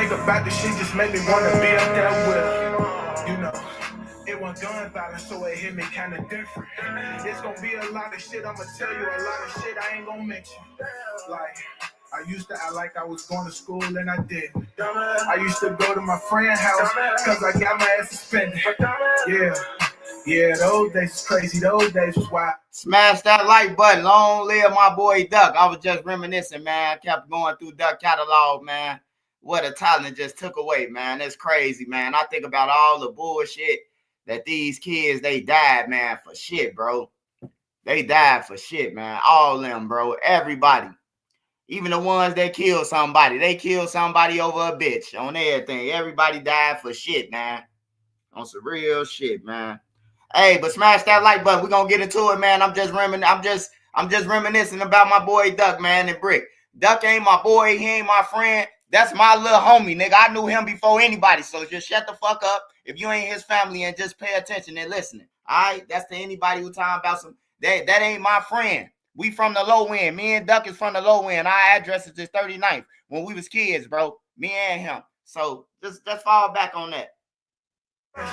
think about this shit just make me wanna be up there with, you know. It was gun violence, so it hit me kinda different. It's gonna be a lot of shit, I'ma tell you a lot of shit I ain't gonna mention. Like, I used to act like I was going to school and I didn't. I used to go to my friend's house cause I got my ass suspended. Yeah, those days was crazy, those days was wild. Smash that like button. Long live my boy Duck. I was just reminiscing, man. I kept going through Duck catalog, man. What a talent just took away, man. That's crazy, man. I think about all the bullshit that these kids, they died, man, for shit, bro. They died for shit, man. All of them, bro. Everybody. Even the ones that killed somebody. They killed somebody over a bitch on everything. Everybody died for shit, man. On some real shit, man. Hey, but smash that like button. We're gonna get into it, man. I'm just reminiscing about my boy Duck, man, and Brick. Duck ain't my boy, he ain't my friend. That's my little homie, nigga. I knew him before anybody. So just shut the fuck up if you ain't his family and just pay attention and listening. Alright? That's to anybody who talking about some that ain't my friend. We from the low end. Me and Duck is from the low end. Our address is just 39th. When we was kids, bro. Me and him. So just fall back on that.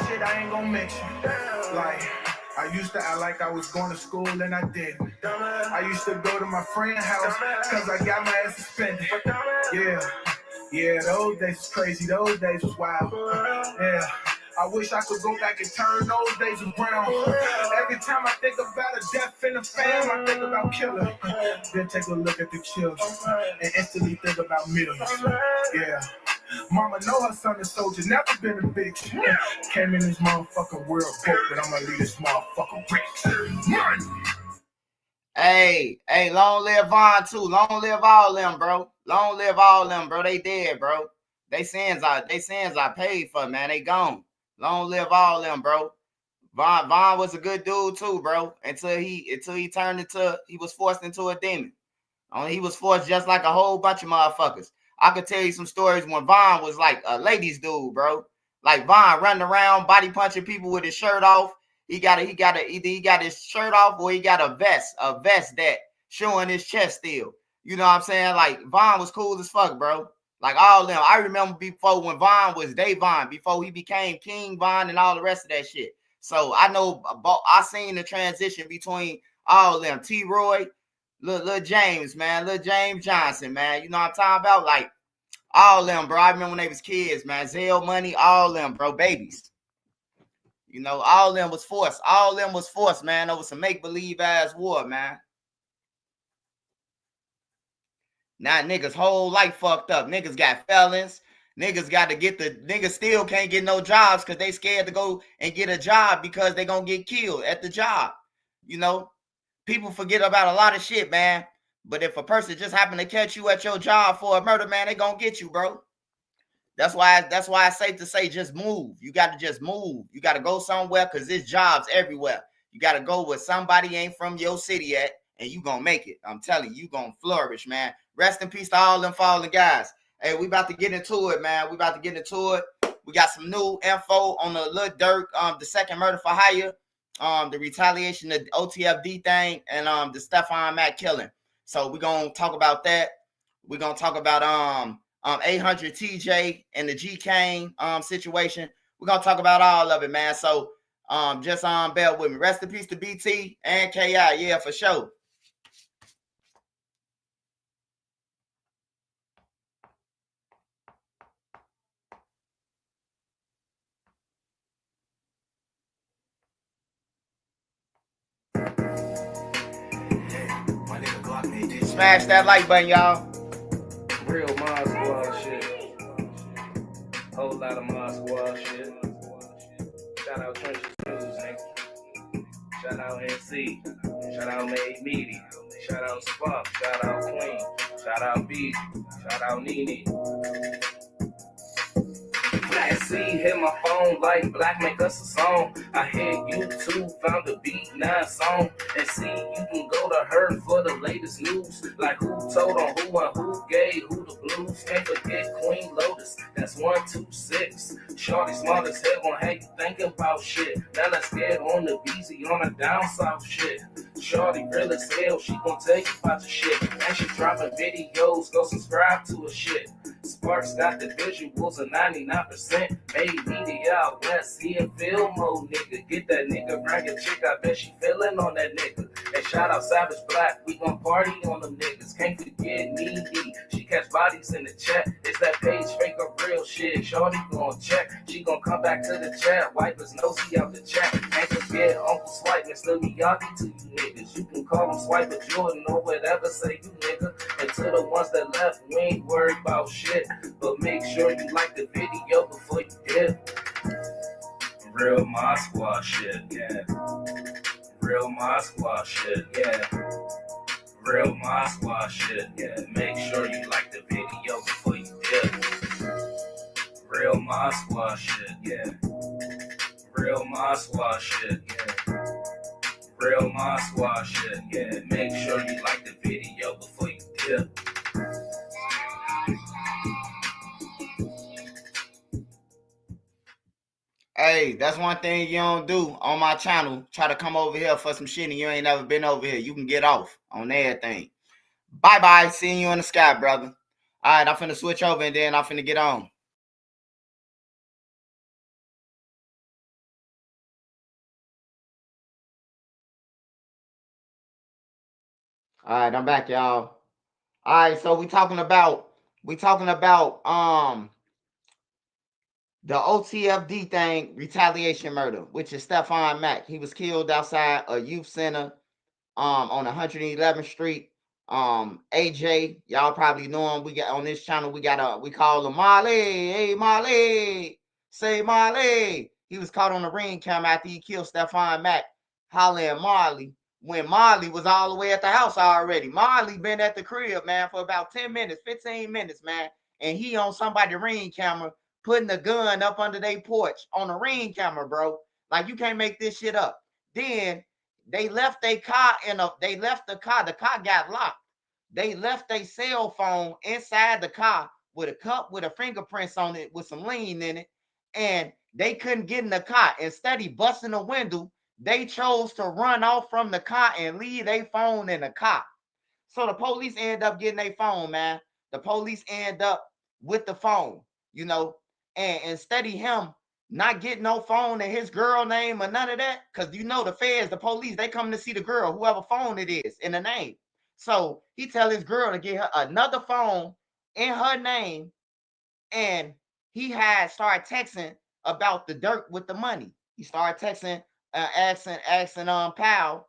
Shit I ain't gonna mention. Like, I used to act like I was going to school and I didn't. I used to go to my friend's house cause I got my ass suspended. Yeah, those days was crazy, those days was wild. Yeah, I wish I could go back and turn those days around. Every time I think about a death in the fam, I think about killing. Then take a look at the children and instantly think about millions. Yeah. Mama know her son is soldier, never been a bitch. Came in this motherfucking world broke, but I'ma leave this motherfucker rich. Hey, long live Vaughn too. Long live all them, bro. Long live all them, bro. They dead, bro. They sins I paid for, man. They gone. Long live all them, bro. Vaughn was a good dude too, bro. Until he turned into, he was forced into a demon. He was forced just like a whole bunch of motherfuckers. I could tell you some stories when Vaughn was like a ladies dude, bro. Like Vaughn running around body punching people with his shirt off. Either he got his shirt off or he got a vest that showing his chest still. You know what I'm saying? Like Vaughn was cool as fuck, bro. Like all of them. I remember before when Vaughn was Dave Vaughn, before he became King Vaughn and all the rest of that shit. So I know I seen the transition between all of them. T-Roy, Lil James, man. Lil James Johnson, man. You know what I'm talking about? Like all of them, bro. I remember when they was kids, man. Zell Money, all of them, bro. Babies. You know, all of them was forced. All of them was forced, man. Over some make-believe ass war, man. Now niggas' whole life fucked up. Niggas got felons. Niggas still can't get no jobs because they scared to go and get a job because they gonna get killed at the job. You know, people forget about a lot of shit, man. But if a person just happen to catch you at your job for a murder, man, they gonna get you, bro. That's why it's safe to say just move. You got to just move. You got to go somewhere because there's jobs everywhere. You got to go where somebody ain't from your city at, and you going to make it. I'm telling you, you going to flourish, man. Rest in peace to all them fallen guys. Hey, we about to get into it, man. We about to get into it. We got some new info on the Lil Durk, the second murder for hire, the retaliation, the OTFD thing, and the Stephon Mack killing. So we're going to talk about that. We're going to talk about 800 TJ and the G Kane situation. We're gonna talk about all of it, man. So just bear with me. Rest in peace to BT and KI, yeah, for sure. Smash that like button, y'all. Real Mod Squad shit. Whole lot of Mod Squad shit. Shout out Trenches News, nigga. Shout out NC. Shout out Made Media. Shout out Spunk. Shout out Queen. Shout out B. Shout out Nene. See, hit my phone like Black make us a song. I hit YouTube, found a beat, 9 song. And see, you can go to her for the latest news. Like who told on who and who gave who the blues. Can't forget Queen Lotus. That's 126. Shorty smart as hell, gon' have you thinking about shit. Now let's get on the BZ on the down south shit. Shorty real as hell, she gon' tell you about the shit. And she dropping videos, go subscribe to her shit. Sparks got the visuals of 99%. Made media out west, he a film mode nigga. Get that nigga, bring a chick, I bet she feelin' on that nigga. And shout out Savage Black, we gon' party on them niggas. Can't forget Needy, she catch bodies in the chat. It's that page fake or real shit, shorty gon' check. She gon' come back to the chat, wipe his nosy out the chat. Can't forget Uncle Swipe, Mr. Miyagi to you niggas. You can call him Swipe or Jordan or whatever, say you nigga. And to the ones that left, we ain't worried about shit. But make sure you like the video before you dip. Real Mod Squad shit, yeah. Real Mod Squad shit, yeah. Real Mod Squad shit, yeah. Make sure you like the video before you dip. Real Mod Squad shit, yeah. Real Mod Squad shit, yeah. Real Mod Squad shit, yeah. Make sure you like the video before you dip. Hey, that's one thing you don't do on my channel. Try to come over here for some shit and you ain't never been over here. You can get off on everything. Bye-bye. Seeing you in the sky, brother. All right, I'm finna switch over and then I'm finna get on. All right, I'm back, y'all. All right, so we talking about the OTFD thing, retaliation murder, which is Stephon Mack. He was killed outside a youth center on 111th Street. AJ, y'all probably know him. We got on this channel, we call him Marley. Hey Marley, say Marley. He was caught on the ring cam after he killed Stephon Mack, hollering Marley when Marley was all the way at the house already. Marley been at the crib, man, for about 10 minutes, 15 minutes, man. And he on somebody's ring camera putting a gun up under their porch on the ring camera, bro. Like, you can't make this shit up. Then they left their car they left the car got locked. They left their cell phone inside the car with a cup with a fingerprints on it with some lean in it, and they couldn't get in the car. Instead of busting the window, they chose to run off from the car and leave their phone in the car. So the police end up getting their phone, man. The police end up with the phone, you know, and instead of him not getting no phone and his girl name or none of that, because you know the feds, the police, they come to see the girl, whoever phone it is, in the name. So he tell his girl to get her another phone in her name, and he had started texting about the dirt with the money. He started texting, asking Powell.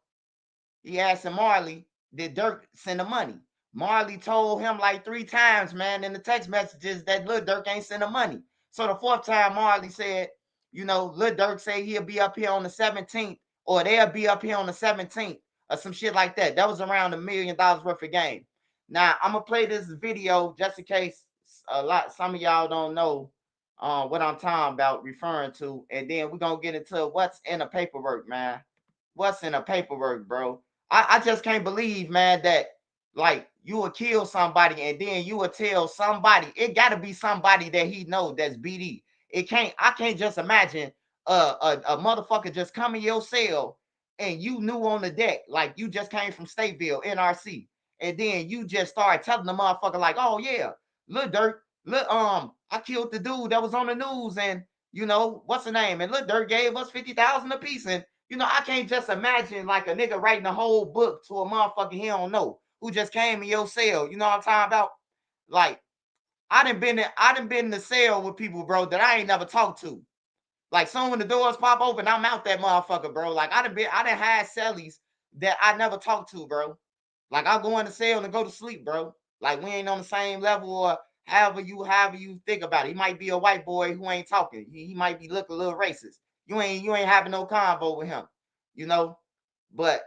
He asked Marley, did Durk send the money? Marley told him like 3 times, man, in the text messages that Lil Durk ain't send the money. So the 4th time, Marley said, you know, Lil Durk say he'll be up here on the 17th, or they'll be up here on the 17th, or some shit like that. That was around $1 million worth of game. Now, I'm going to play this video just in case some of y'all don't know what I'm talking about, referring to, and then we're going to get into what's in the paperwork, man. What's in the paperwork, bro? I just can't believe, man, that like you would kill somebody and then you would tell somebody. It got to be somebody that he know that's BD. I can't just imagine a motherfucker just come in your cell and you knew on the deck, like you just came from Stateville, NRC, and then you just started telling the motherfucker like, oh yeah, Lil Durk, I killed the dude that was on the news, and you know what's the name, and Lil Durk gave us 50,000 a piece, and you know, I can't just imagine like a nigga writing a whole book to a motherfucker he don't know who just came in your cell. You know what I'm talking about? Like, I done been in the cell with people, bro, that I ain't never talked to. Like, soon when the doors pop open, I'm out that motherfucker, bro. Like, I done had cellies that I never talked to, bro. Like, I'll go in the cell and go to sleep, bro. Like, we ain't on the same level, or however you think about it. He might be a white boy who ain't talking. He might be looking a little racist. You ain't having no convo with him, you know. But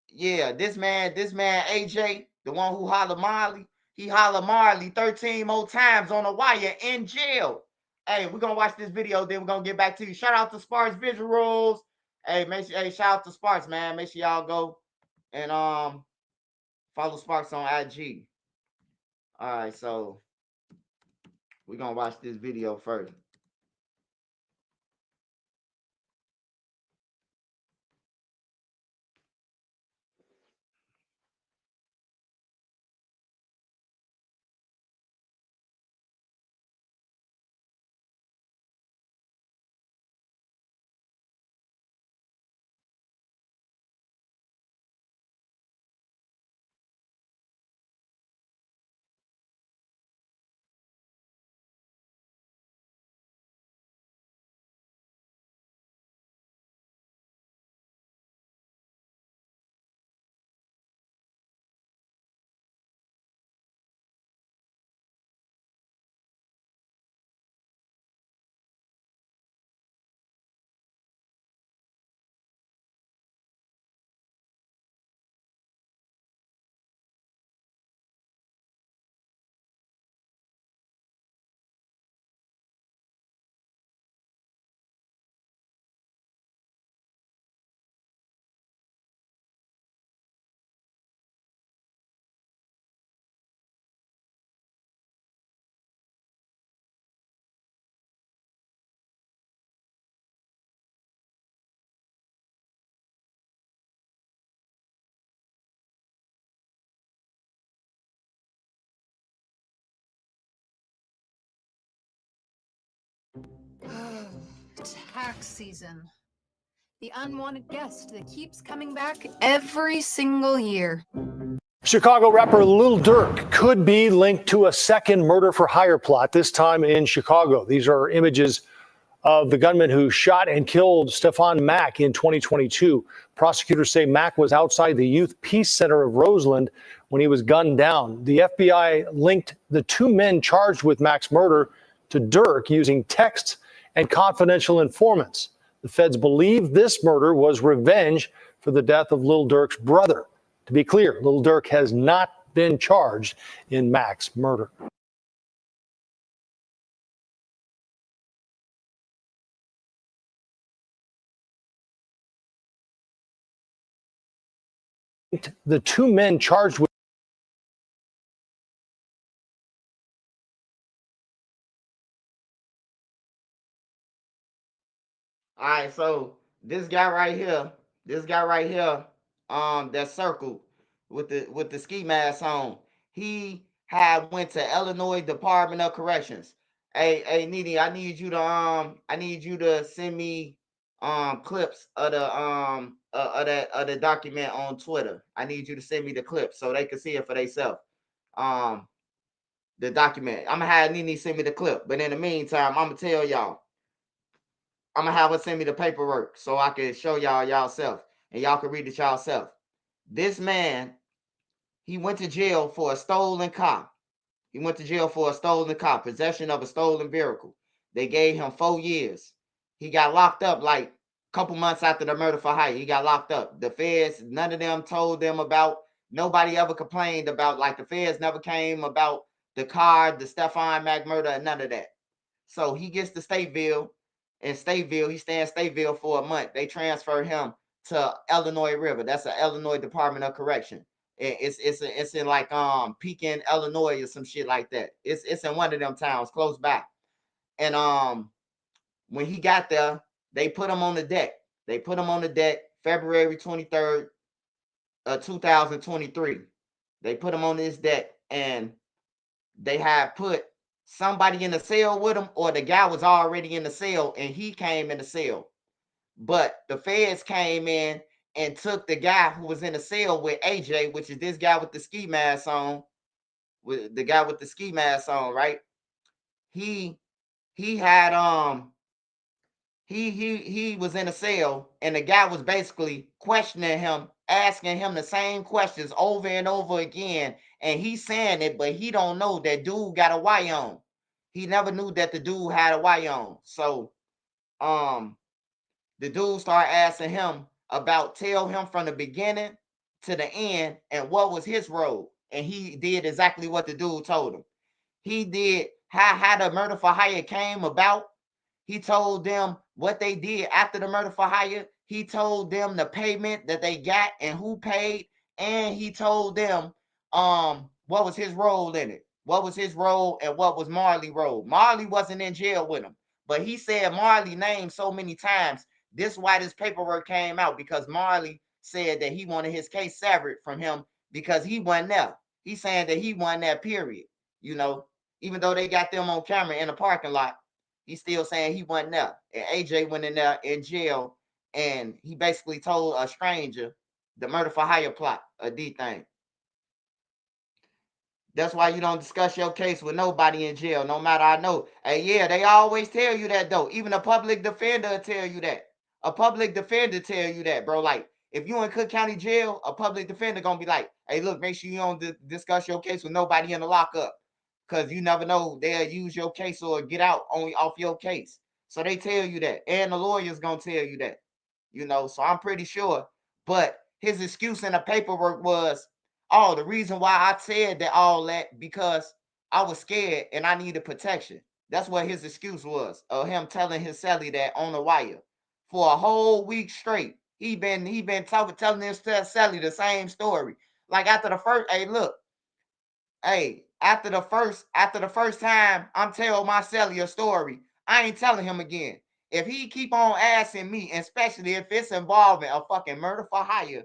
yeah, this man AJ, the one who hollered Marley, he hollered Marley 13 more times on a wire in jail. Hey, we're gonna watch this video, then we're gonna get back to you. Shout out to Sparks Visuals. Hey, shout out to Sparks, man. Make sure y'all go and follow Sparks on IG. All right, so We're gonna watch this video first. Tax season. The unwanted guest that keeps coming back every single year. Chicago rapper Lil Durk could be linked to a second murder for hire plot, this time in Chicago. These are images of the gunman who shot and killed Stefan Mack in 2022. Prosecutors say Mack was outside the Youth Peace Center of Roseland when he was gunned down. The FBI linked the two men charged with Mack's murder to Durk using texts and confidential informants. The feds believe this murder was revenge for the death of Lil Durk's brother. To be clear, Lil Durk has not been charged in Mack's murder. The two men charged with All right, so this guy right here, that circle with the ski mask on, he had went to Illinois Department of Corrections. Hey, Needy, I need you to send me clips of the document on Twitter. I need you to send me the clips so they can see it for themselves. The document. I'm gonna have Nene send me the clip, but in the meantime, I'm gonna tell y'all. I'm gonna have her send me the paperwork so I can show y'all self and y'all can read it yourself. This man, he went to jail for a stolen car. He went to jail for a stolen car, possession of a stolen vehicle. They gave him 4 years. He got locked up like a couple months after the murder for hire. He got locked up. The feds, none of them told them about. Nobody ever complained about, like the feds never came about the car, the Stefan Mack murder, and none of that. So he gets to Stateville. In Stateville, he stays in Stateville for a month. They transfer him to Illinois River. That's the Illinois Department of Correction. It's in like Pekin, Illinois, or some shit like that. It's in one of them towns close by. And when he got there, they put him on the deck. They put him on the deck February 23rd, 2023. They put him on this deck, and they had put somebody in the cell with him, or the guy was already in the cell and he came in the cell. But the feds came in and took the guy who was in the cell with AJ, which is this guy with the ski mask on, with the guy with the ski mask on, right? He had he was in a cell, and the guy was basically questioning him, asking him the same questions over and over again, and he's saying it, but he don't know that dude got a Y on. He never knew that the dude had a Y on. So the dude started asking him about, tell him from the beginning to the end and what was his role, and he did exactly what the dude told him. He did how the murder for hire came about. He told them what they did after the murder for hire. He told them the payment that they got and who paid, and he told them what was his role in it. what was his role and what was Marley's role. Marley wasn't in jail with him, but he said Marley name so many times. This is why this paperwork came out, because Marley said that he wanted his case severed from him because he wasn't there. He's saying that he wasn't there, period. You know, even though they got them on camera in the parking lot, he's still saying he wasn't there. And AJ went in there in jail, and he basically told a stranger the murder for hire plot, a D thing. That's why you don't discuss your case with nobody in jail, no matter. I know. Hey, yeah, they always tell you that, though. Even a public defender will tell you that. A public defender tell you that, bro. Like, if you in Cook County Jail, a public defender gonna be like, hey, look, make sure you don't discuss your case with nobody in the lockup, because you never know, they'll use your case or get out only off your case. So they tell you that, and the lawyer's gonna tell you that, you know. So I'm pretty sure. But his excuse in the paperwork was, oh, the reason why I said that all that because I was scared and I needed protection. That's what his excuse was, of him telling his celly that on the wire for a whole week straight. He been telling his celly the same story. Like after the first, hey, look, hey, after the first time I'm telling my celly a story, I ain't telling him again. If he keep on asking me, especially if it's involving a fucking murder for hire,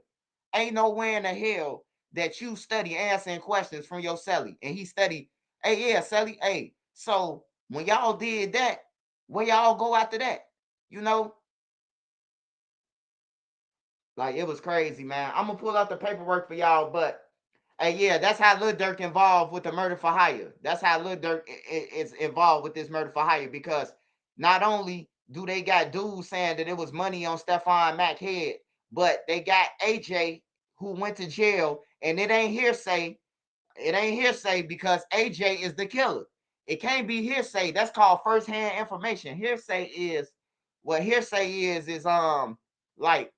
ain't nowhere in the hell that you study answering questions from your celly. And he studied, hey, yeah, celly, hey. So when y'all did that, where y'all go after that? You know? Like, it was crazy, man. I'm gonna pull out the paperwork for y'all, but hey, yeah, that's how Lil Durk involved with the murder for hire. That's how Lil Durk is involved with this murder for hire, because not only do they got dudes saying that it was money on Stephon Mack's head, but they got AJ who went to jail, and it ain't hearsay. It ain't hearsay because AJ is the killer. It can't be hearsay. That's called first-hand information. Hearsay is what hearsay is like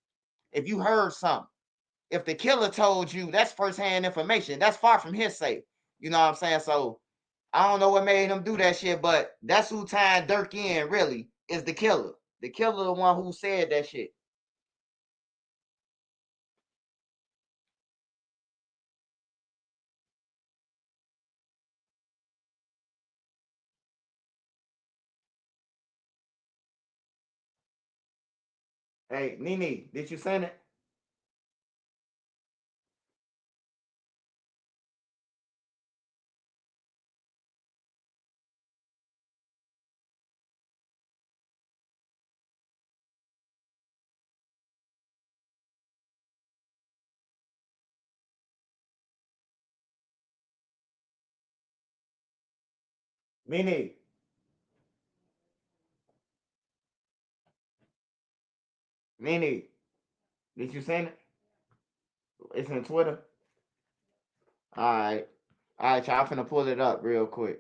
if you heard something. If the killer told you, that's first-hand information. That's far from hearsay. You know what I'm saying? So I don't know what made him do that shit, but that's who tied Durk in, really, is the killer. The killer, the one who said that shit. Hey, Nene, did you send it? Nene, Nene, did you send it? It's in Twitter. All right. All right, y'all. I'm finna pull it up real quick.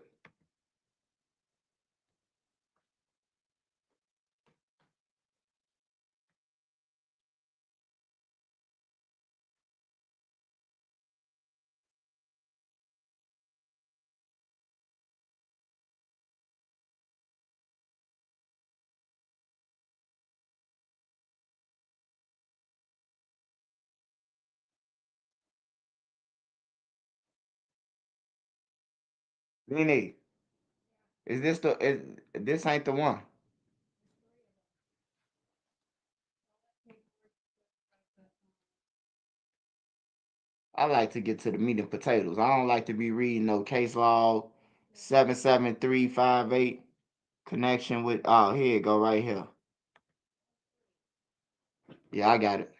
Nene, this ain't the one. I like to get to the meat and potatoes. I don't like to be reading no case log 77358 connection with, oh, here it go right here. Yeah, I got it.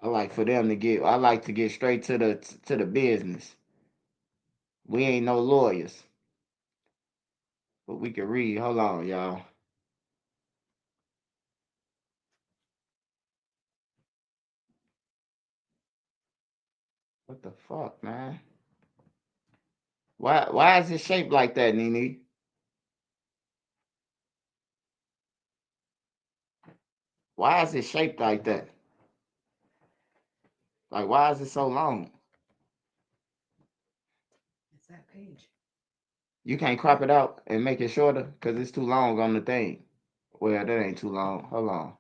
I like to get straight to the business. We ain't no lawyers, but we can read. Hold on, y'all. What the fuck, man? Why is it shaped like that, Nene? Why is it shaped like that? Like, why is it so long? It's that page. You can't crop it out and make it shorter because it's too long on the thing. Well, that ain't too long. Hold on.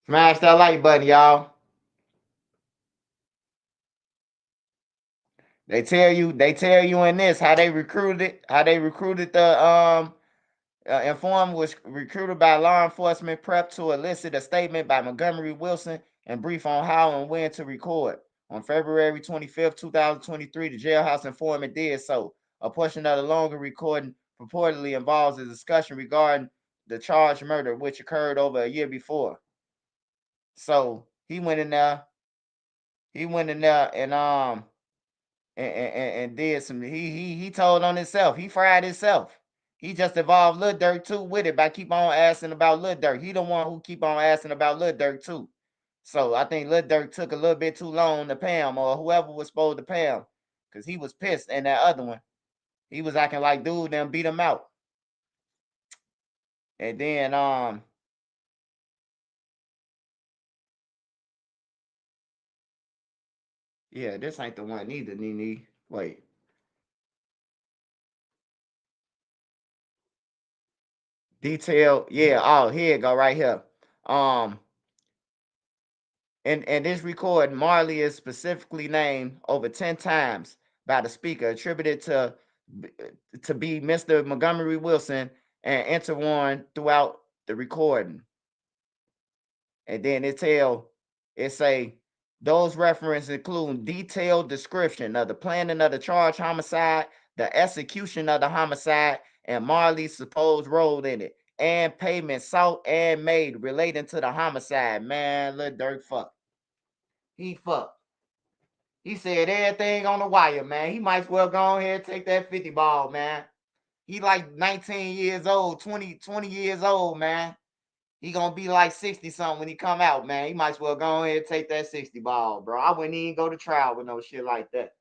Smash that like button, y'all. They tell you in this how they recruited the informant was recruited by law enforcement, prepped to elicit a statement by Montgomery Wilson and brief on how and when to record. On February 25th, 2023, the jailhouse informant did so. A portion of the longer recording purportedly involves a discussion regarding the charged murder, which occurred over a year before. So he went in there and did some. He told on himself. He fried himself. He just involved Lil Durk too with it by keep on asking about Lil Durk. He the one who keep on asking about Lil Durk too. So I think Lil Durk took a little bit too long to pay him, or whoever was supposed to pay him, because he was pissed. And that other one, he was acting like dude then beat him out. And then yeah, this ain't the one either, Nene. Wait. Detail, yeah. Oh, here it go right here. In this recording, Marley is specifically named over 10 times by the speaker, attributed to be Mr. Montgomery Wilson and intertwined throughout the recording. And then it say those references include detailed description of the planning of the charged homicide, the execution of the homicide, and Marley's supposed role in it, and payment sought and made relating to the homicide. Man, Lil Durk fuck. He fucked. He said everything on the wire, man. He might as well go ahead and take that 50 ball, man. He like 19 years old, 20 years old, man. He gonna be like 60 something when he come out, man. He might as well go ahead and take that 60 ball, bro. I wouldn't even go to trial with no shit like that.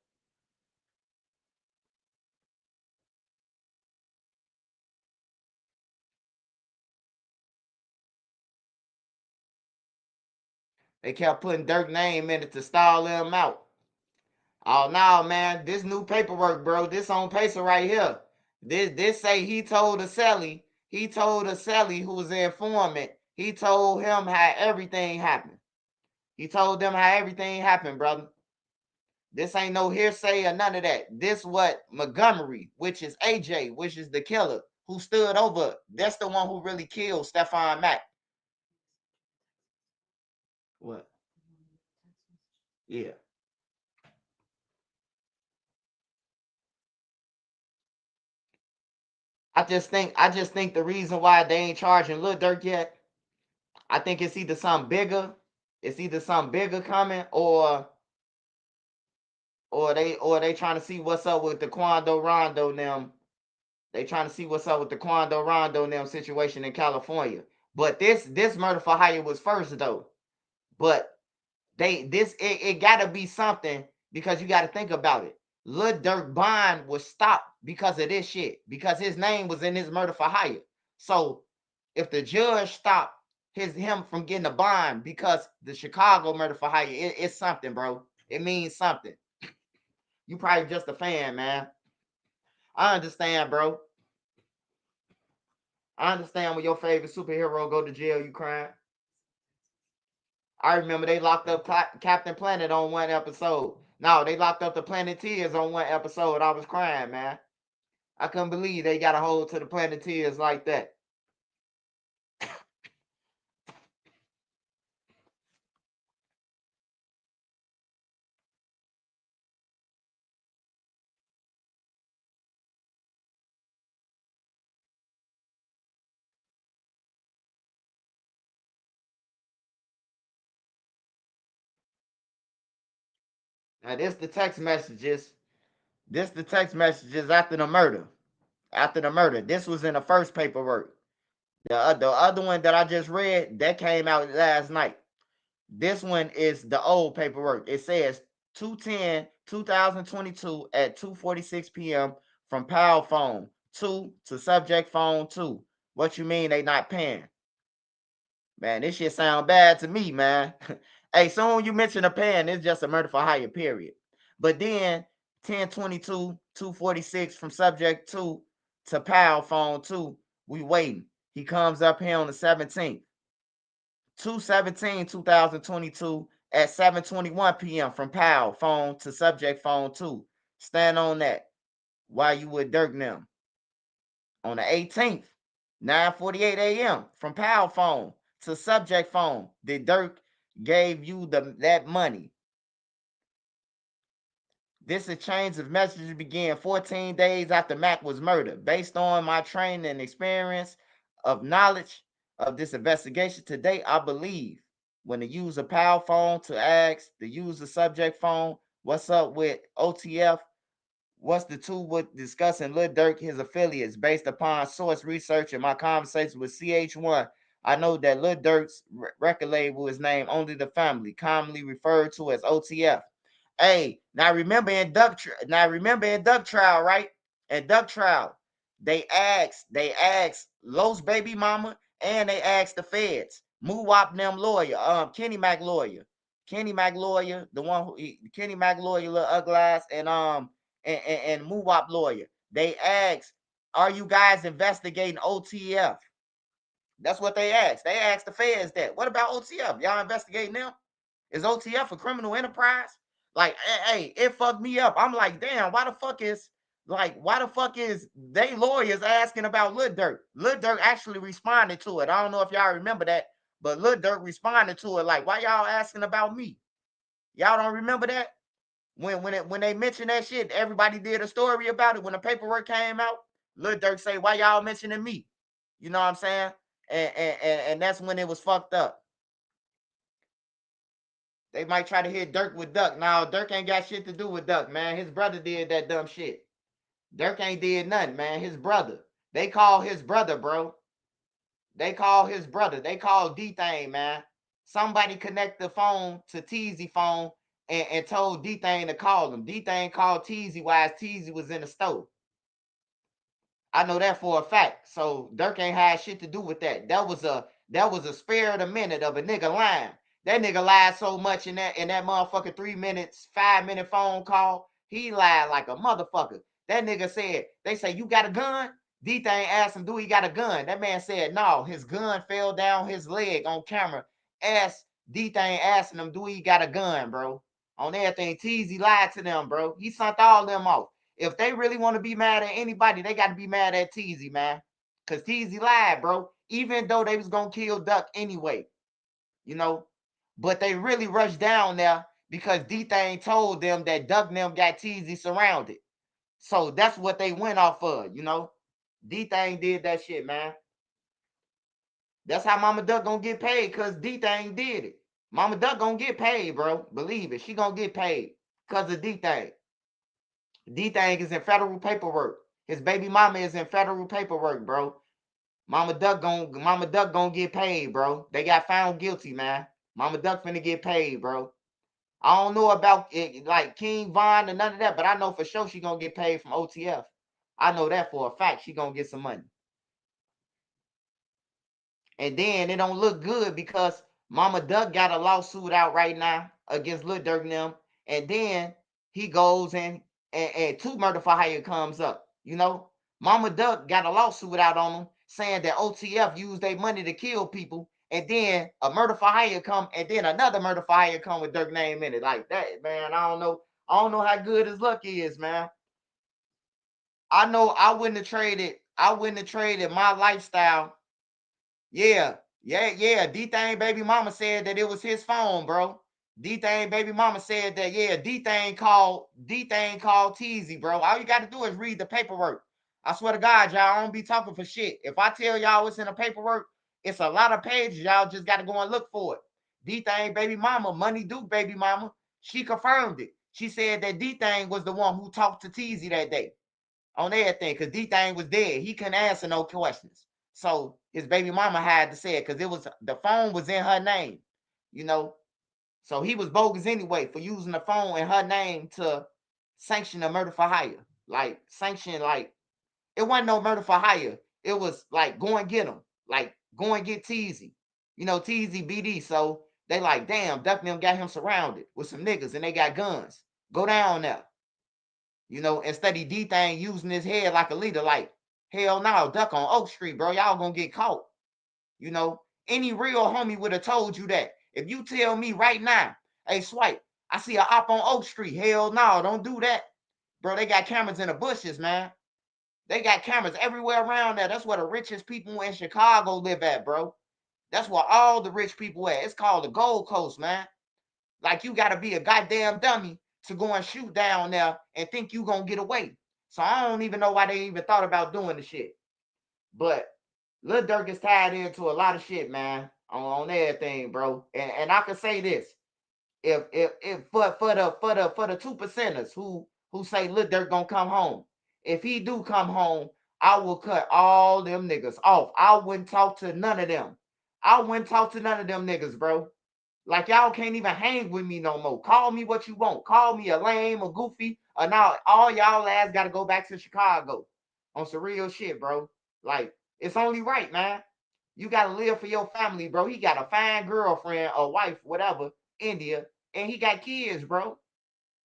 They kept putting Durk name in it to stall him out. Oh no, man. This new paperwork, bro. This on paper right here. This say he told Aselli who was the informant, he told him how everything happened. He told them how everything happened, brother. This ain't no hearsay or none of that. This what Montgomery, which is AJ, which is the killer, who stood over. That's the one who really killed Stephon Mack. What? Yeah. I just think the reason why they ain't charging Lil Durk yet, I think it's either something bigger. It's either something bigger coming, or they trying to see what's up with the Quando Rondo them. They trying to see what's up with the Quando Rondo them situation in California. But this murder for hire was first though. But it gotta be something, because you gotta think about it. Lil Durk bond was stopped because of this shit, because his name was in his murder for hire. So if the judge stopped him from getting a bond because the Chicago murder for hire, it's something, bro. It means something. You probably just a fan, man. I understand, bro. I understand when your favorite superhero go to jail, you crying. I remember they locked up Captain Planet on one episode. No, they locked up the Planeteers on one episode. I was crying, man. I couldn't believe they got a hold to the Planeteers like that. Now this the text messages. This the text messages after the murder. After the murder. This was in the first paperwork. The other one that I just read, that came out last night. This one is the old paperwork. It says 2/10/2022 at 2:46 p.m. from Powell phone 2 to subject phone 2. What you mean they not paying? Man, this shit sound bad to me, man. Hey, soon you mention a pen, it's just a murder for hire, period. But then 1022, 246 from subject 2 to Powell phone 2, we waiting. He comes up here on the 17th. 2/17/2022 at 7:21 p.m. from Powell phone to subject phone 2. Stand on that while you with Durk them. On the 18th, 9:48 a.m. from Powell phone to subject phone. Did Durk gave you that money? This exchange of messages began 14 days after Mac was murdered. Based on my training and experience of knowledge of this investigation today, I believe when the user Powell phone to ask the user subject phone, what's up with OTF? What's the two with discussing Lil Durk, his affiliates, based upon source research and my conversation with CH1. I know that Lil Durk's record label is named Only the Family, commonly referred to as OTF. Hey, now remember in Duck Trial, right? In Duck Trial, they asked Los baby mama and they asked the feds, Muwop them lawyer, Kenny Mac lawyer, the one who Kenny Mac lawyer, little ugly ass, and Muwop lawyer. They asked, are you guys investigating OTF? That's what they asked. They asked the feds that. What about OTF? Y'all investigating them? Is OTF a criminal enterprise? Like, hey, it fucked me up. I'm like, damn, why the fuck is they lawyers asking about Lil Durk? Lil Durk actually responded to it. I don't know if y'all remember that, but Lil Durk responded to it like, why y'all asking about me? Y'all don't remember that? When they mentioned that shit, everybody did a story about it. When the paperwork came out, Lil Durk say, why y'all mentioning me? You know what I'm saying? And that's when it was fucked up. They might try to hit Durk with Duck. Now, Durk ain't got shit to do with Duck, man. His brother did that dumb shit. Durk ain't did nothing, man. His brother. They call his brother, bro. They call his brother. They call D-Thing, man. Somebody connect the phone to Teasy phone and told D-Thing to call him. D-Thing called Teasy while Teasy was in the store. I know that for a fact. So Durk ain't had shit to do with that. That was a spare of the minute of a nigga lying. That nigga lied so much in that motherfucking 3 minutes, 5-minute phone call. He lied like a motherfucker. That nigga said, they say, you got a gun? D-Thing asked him, do he got a gun? That man said, no, his gun fell down his leg on camera. D-Thing asking him, do he got a gun, bro? On everything, Teasy lied to them, bro. He sent all them off. If they really want to be mad at anybody, they got to be mad at Teasy, man. Because Teasy lied, bro. Even though they was going to kill Duck anyway. You know? But they really rushed down there because D-Thing told them that Duck and them got Teasy surrounded. So that's what they went off of, you know? D-Thing did that shit, man. That's how Mama Duck gonna get paid, because D-Thing did it. Mama Duck gonna get paid, bro. Believe it. She gonna get paid because of D-Thing. D-Thing is in federal paperwork. His baby mama is in federal paperwork, bro. Mama Duck gonna get paid, bro. They got found guilty, man. Mama Duck finna get paid, bro. I don't know about it, like King Von and none of that, but I know for sure she gonna get paid from OTF. I know that for a fact. She gonna get some money. And then it don't look good because Mama Duck got a lawsuit out right now against Lil Durk and them. And then he goes and two murder for hire comes up. You know, Mama Duck got a lawsuit out on him saying that OTF used their money to kill people. And then a murder for hire come, and then another murder for hire come with Durk name in it. Like that, man. I don't know how good his luck is, man. I know I wouldn't have traded my lifestyle. Yeah. D-Thing baby mama said that it was his phone, bro. D-Thing baby mama said that, yeah, D-Thing called Teasy, bro. All you got to do is read the paperwork. I swear to God, y'all, I don't be talking for shit. If I tell y'all what's in the paperwork, it's a lot of pages. Y'all just got to go and look for it. D-Thing baby mama, Money Duke baby mama, she confirmed it. She said that D-Thing was the one who talked to Teasy that day on everything because D-Thing was dead. He couldn't answer no questions. So his baby mama had to say it because it was the phone was in her name, you know. So he was bogus anyway for using the phone in her name to sanction a murder for hire. Like sanction, like it wasn't no murder for hire. It was like go and get him, like go and get Teasy. You know, TZ BD. So they like, damn, definitely got him surrounded with some niggas and they got guns. Go down there. You know, instead of D-Thing using his head like a leader, like, hell no, duck on Oak Street, bro. Y'all gonna get caught. You know, any real homie would have told you that. If you tell me right now, hey, Swipe, I see a op on Oak Street. Hell no, don't do that. Bro, they got cameras in the bushes, man. They got cameras everywhere around there. That's where the richest people in Chicago live at, bro. That's where all the rich people at. It's called the Gold Coast, man. Like, you got to be a goddamn dummy to go and shoot down there and think you going to get away. So I don't even know why they even thought about doing the shit. But Lil Durk is tied into a lot of shit, man, on everything, bro. And I can say this. If for the 2%ers who say Lil Durk gonna come home, if he do come home, I will cut all them niggas off. I wouldn't talk to none of them. I wouldn't talk to none of them niggas, bro. Like, y'all can't even hang with me no more. Call me what you want. Call me a lame, a goofy, or now all y'all ass got to go back to Chicago on some real shit, bro. Like, it's only right, man. You got to live for your family, bro. He got a fine girlfriend or wife, whatever, India, and he got kids, bro.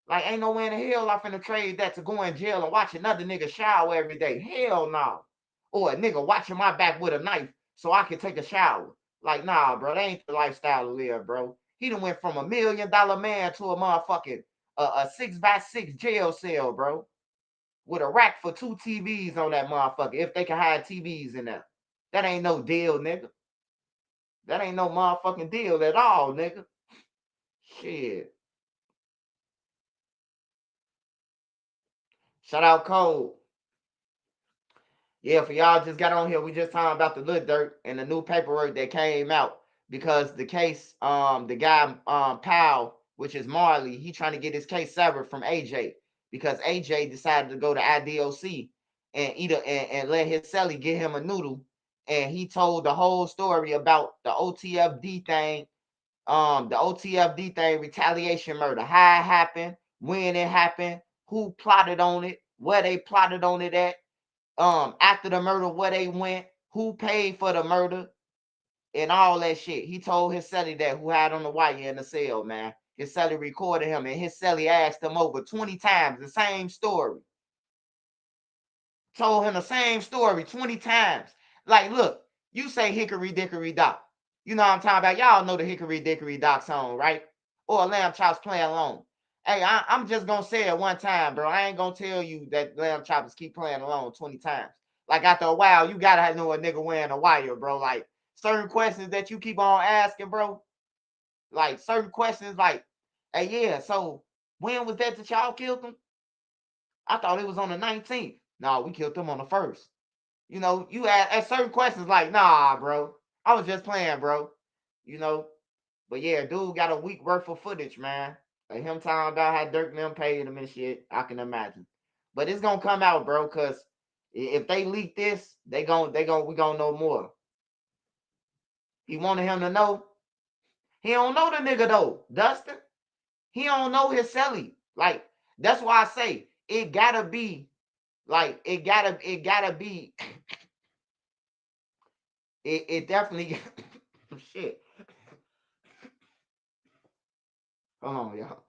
Like, ain't no way in the hell I'm finna trade that to go in jail and watch another nigga shower every day. Hell no. Or a nigga watching my back with a knife so I can take a shower. Like, nah, bro, that ain't the lifestyle to live, bro. He done went from $1 million man to a motherfucking a 6x6 jail cell, bro. With a rack for 2 TVs on that motherfucker, if they can hide TVs in there. That ain't no deal, nigga. That ain't no motherfucking deal at all, nigga. Shit. Shout out Cole. Yeah, for y'all just got on here, we just talking about the Lil Durk and the new paperwork that came out because the case, the guy, Powell, which is Marley, he trying to get his case severed from AJ because AJ decided to go to IDOC and eat and let his celly get him a noodle, and he told the whole story about the OTFD thing, retaliation murder, how it happened, when it happened, who plotted on it, where they plotted on it at, after the murder, where they went, who paid for the murder, and all that shit. He told his celly that, who had on the wire in the cell, man. His celly recorded him, and his celly asked him over 20 times the same story. Told him the same story 20 times. Like, look, you say Hickory Dickory Dock. You know what I'm talking about? Y'all know the Hickory Dickory Dock song, right? Or Lamb Chops Playing Alone. Hey, I'm just going to say it one time, bro. I ain't going to tell you that Lamb Chops keep playing alone 20 times. Like, after a while, you got to know a nigga wearing a wire, bro. Like, certain questions that you keep on asking, bro. Like, certain questions like, hey, yeah, so when was that y'all killed him? I thought it was on the 19th. No, we killed him on the 1st. You know, you ask certain questions like, nah, bro. I was just playing, bro. You know, but yeah, dude got a week worth of footage, man. Like him talking about how Dirk and them paid him and shit. I can imagine. But it's gonna come out, bro, because if they leak this, we gonna know more. He wanted him to know. He don't know the nigga though, Dustin. He don't know his celly. Like, that's why I say it gotta be like it gotta be it definitely shit. Hold on, y'all.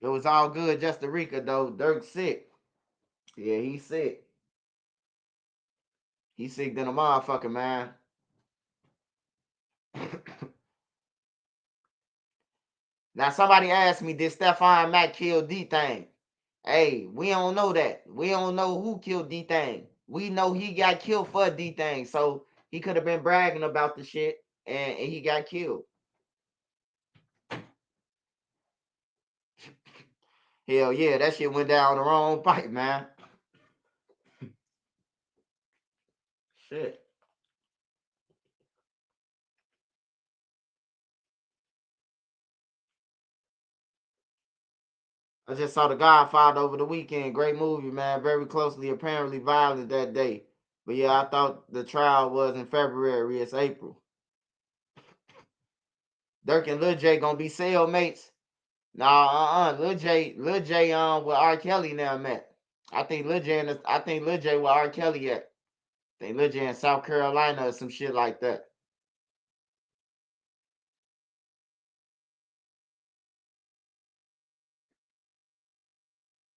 It was all good, just the Rica though. Dirk's sick. Yeah, he's sick. He's sick than a motherfucker, man. Now somebody asked me, did Stephon Mack kill D-Thing? Hey, we don't know that. We don't know who killed D-Thing. We know he got killed for D-Thing, so he could have been bragging about the shit, and he got killed. Hell yeah, that shit went down the wrong pipe, man. Shit. I just saw The Godfather over the weekend. Great movie, man. Very closely, apparently violent that day. But yeah, I thought the trial was in February. It's April. Dirk and Lil J gonna be cellmates. Nah, Lil J, with R. Kelly now, man. I think Lil J with R. Kelly at. I think Lil J in South Carolina or some shit like that.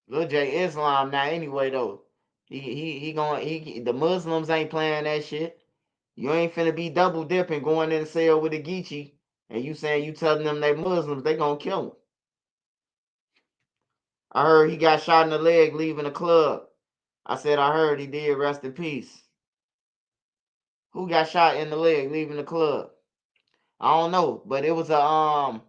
Lil J Islam now anyway though. The Muslims ain't playing that shit. You ain't finna be double dipping going in the cell with a Geechee and you saying you telling them they Muslims, they gonna kill him. I heard he got shot in the leg leaving the club. I said I heard he did, rest in peace. Who got shot in the leg leaving the club? I don't know, but it was a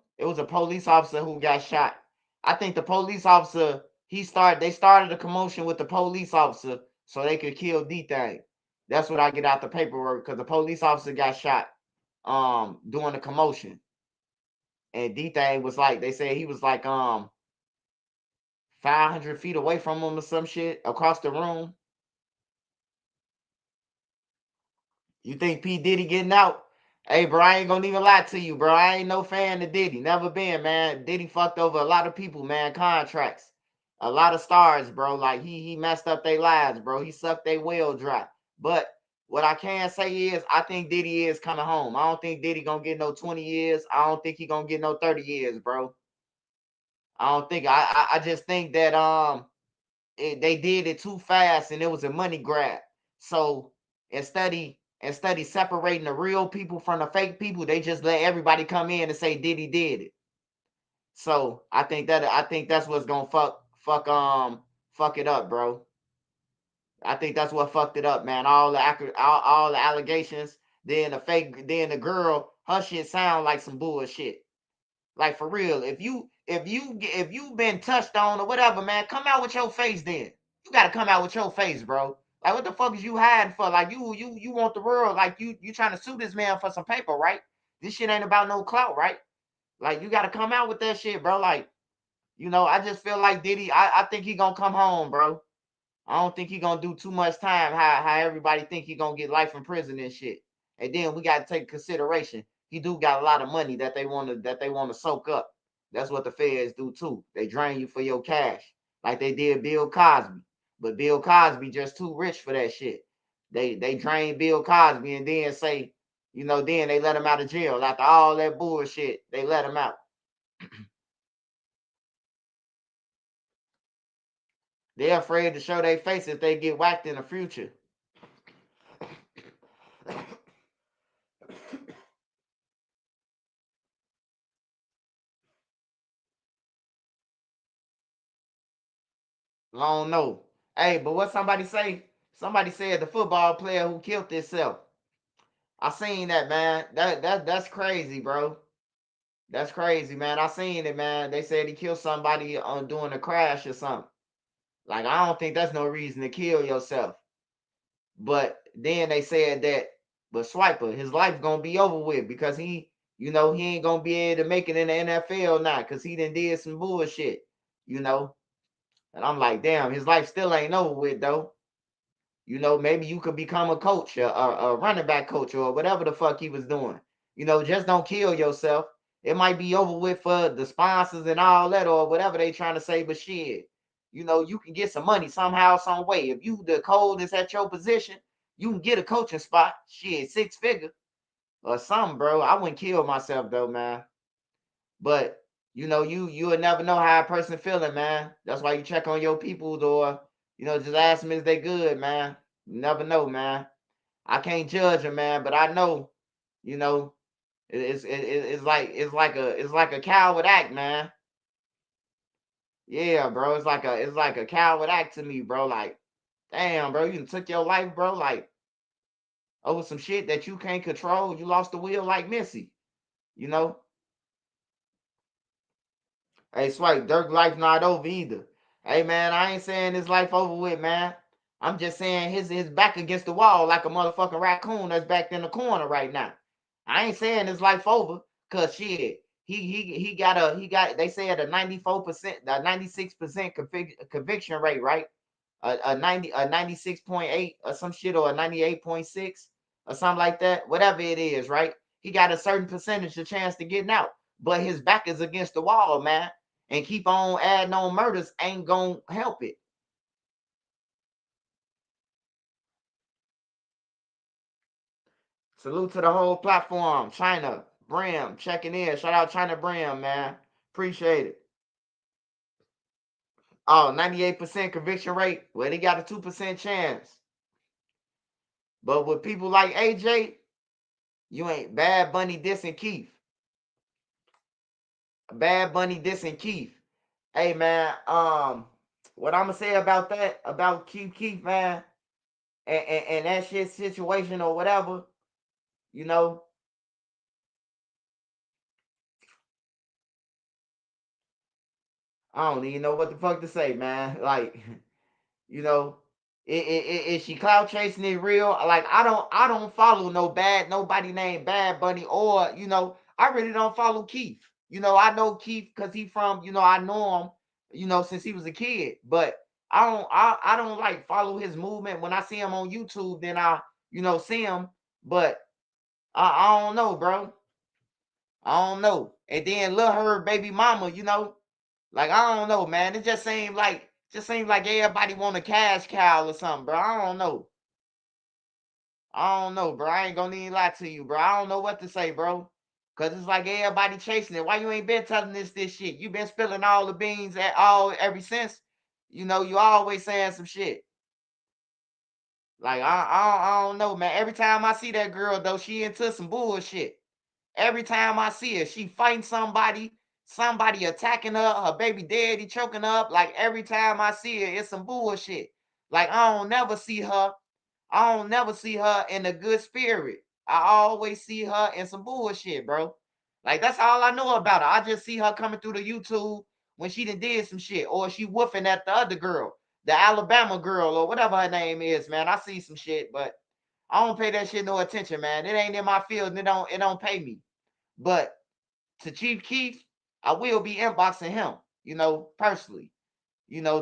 police officer who got shot. I think the police officer they started a commotion with the police officer so they could kill D-Thing. That's what I get out the paperwork because the police officer got shot doing the commotion. And D-Thing was like, they said he was like 500 feet away from him or some shit across the room. You think P. Diddy getting out? Hey, bro, I ain't gonna even lie to you, bro. I ain't no fan of Diddy. Never been, man. Diddy fucked over a lot of people, man. Contracts. A lot of stars, bro. Like, he messed up their lives, bro. He sucked their well dry. But what I can say is, I think Diddy is coming home. I don't think Diddy gonna get no 20 years. I don't think he gonna get no 30 years, bro. I don't think. I just think that they did it too fast and it was a money grab. So instead of separating the real people from the fake people, they just let everybody come in and say Diddy did it. So I think that's what's gonna fuck it up, bro. I think that's what fucked it up, man. All the allegations, then the girl, her shit sound like some bullshit. Like for real, if you been touched on or whatever, man, come out with your face then. You gotta come out with your face, bro. Like what the fuck is you hiding for? Like you want the world, like you trying to sue this man for some paper, right? This shit ain't about no clout, right? Like you gotta come out with that shit, bro. Like, I just feel like Diddy, I think he gonna come home, bro. I don't think he gonna do too much time. How everybody think he gonna get life in prison and shit. And then we gotta take consideration. He do got a lot of money that they wanna soak up. That's what the feds do too. They drain you for your cash, like they did Bill Cosby. But Bill Cosby just too rich for that shit. They drain Bill Cosby and then say, then they let him out of jail after all that bullshit. They let him out. They're afraid to show their face if they get whacked in the future. I don't know. Hey, but what somebody say? Somebody said the football player who killed himself. I seen that, man. That's crazy, bro. That's crazy, man. I seen it, man. They said he killed somebody on doing a crash or something. Like I don't think that's no reason to kill yourself. But then they said that, but Swiper, his life gonna be over with because he ain't gonna be able to make it in the NFL now because he did some bullshit, And I'm like, damn, his life still ain't over with though. Maybe you could become a coach, a running back coach, or whatever the fuck he was doing. Just don't kill yourself. It might be over with for the sponsors and all that, or whatever they trying to say, but shit, you can get some money somehow, some way. If you the coldest at your position, you can get a coaching spot. Shit, 6-figure or something, bro. I wouldn't kill myself though, man. But you would never know how a person feeling, man. That's why you check on your people, or just ask them is they good, man. You never know, man. I can't judge them, man, but I know, it's like a coward act, man. Yeah, bro. It's like a coward act to me, bro. Like, damn, bro, you took your life, bro, like over some shit that you can't control. You lost the wheel like Missy, you know. Hey, Swipe, Dirk life not over either. Hey, man, I ain't saying his life over with, man. I'm just saying his back against the wall like a motherfucking raccoon that's backed in the corner right now. I ain't saying his life over, cause shit, he got they said a 94%, a 96% conviction rate, right? A 96.8 or some shit, or a 98.6 or something like that. Whatever it is, right? He got a certain percentage of chance to getting out, but his back is against the wall, man. and keep on adding on murders ain't gonna help it. Salute to the whole platform. China, Brim, checking in. Shout out China Brim, man. Appreciate it. Oh, 98% conviction rate. Well, they got a 2% chance. But with people like AJ, you ain't Bad Bunny dissing Keith. Bad Bunny dissing Keith. Hey man, what I'm gonna say about that, about Keith, man, and that shit situation or whatever, you know, I don't even know what the fuck to say, man. Like, you know, is she clout chasing it real? Like, I don't follow nobody named Bad Bunny, or I really don't follow Keith. I know Keith because he from, I know him, since he was a kid. But I don't like follow his movement. When I see him on YouTube, then I, see him. But I don't know, bro. I don't know. And then Lil Herb baby mama, like, I don't know, man. It just seemed like everybody want a cash cow or something, bro. I don't know. I don't know, bro. I ain't gonna even lie to you, bro. I don't know what to say, bro. Cause it's like everybody chasing it. Why you ain't been telling this shit? You been spilling all the beans ever since. You always saying some shit. Like, I don't know, man. Every time I see that girl though, she into some bullshit. Every time I see her, she fighting somebody attacking her baby daddy choking her up. Like, every time I see her, it's some bullshit. Like, I don't never see her in a good spirit. I always see her in some bullshit, bro. Like, that's all I know about her. I just see her coming through the YouTube when she did some shit, or she woofing at the other girl, the Alabama girl, or whatever her name is, man. I see some shit, but I don't pay that shit no attention, man. It ain't in my field, and it don't pay me. But to Chief Keef, I will be inboxing him, personally, to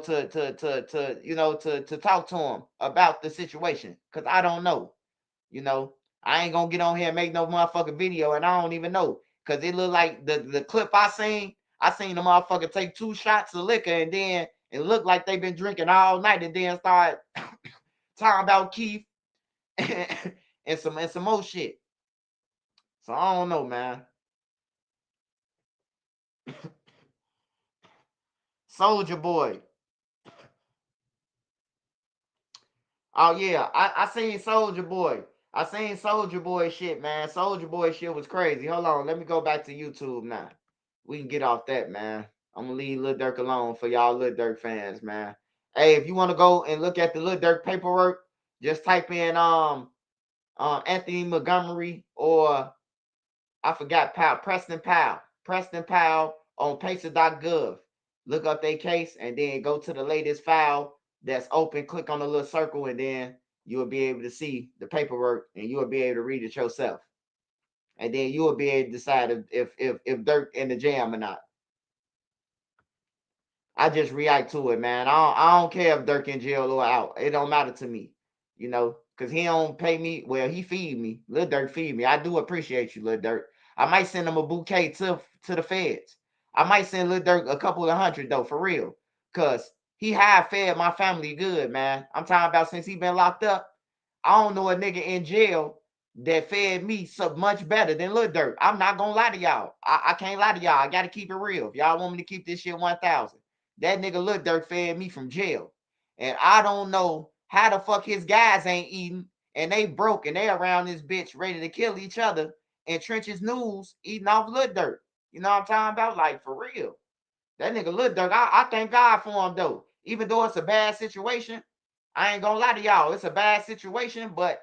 talk to him about the situation. Cause I don't know. I ain't gonna get on here and make no motherfucking video, and I don't even know. Cause it looked like the clip I seen the motherfucker take 2 shots of liquor, and then it looked like they been drinking all night, and then start talking about Keith and some more shit. So I don't know, man. Soldier Boy. Oh yeah, I seen Soldier Boy. I seen Soldier Boy shit, man. Soldier Boy shit was crazy. Hold on, let me go back to YouTube now. We can get off that, man. I'm gonna leave Lil Durk alone for y'all Lil Durk fans, man. Hey, if you want to go and look at the Lil Durk paperwork, just type in Anthony Montgomery, or I forgot Preston Powell on pacer.gov. Look up their case and then go to the latest file that's open. Click on the little circle, and then you will be able to see the paperwork, and you will be able to read it yourself. And then you will be able to decide if Dirk in the jam or not. I just react to it, man. I don't care if Dirk in jail or out. It don't matter to me, because he don't pay me. Well, he feed me. Lil Durk feed me. I do appreciate you, Lil Durk. I might send him a bouquet to the feds. I might send Lil Durk a couple of hundred though, for real, because he have fed my family good, man. I'm talking about since he been locked up. I don't know a nigga in jail that fed me so much better than Lil Durk. I'm not gonna lie to y'all. I can't lie to y'all. I gotta keep it real. If y'all want me to keep this shit 1,000, that nigga Lil Durk fed me from jail. And I don't know how the fuck his guys ain't eating, and they broke, and they around this bitch ready to kill each other in Trenches News eating off Lil Durk. You know what I'm talking about? Like, for real. That nigga Lil Durk, I thank God for him though. Even though it's a bad situation, I ain't gonna lie to y'all. It's a bad situation, but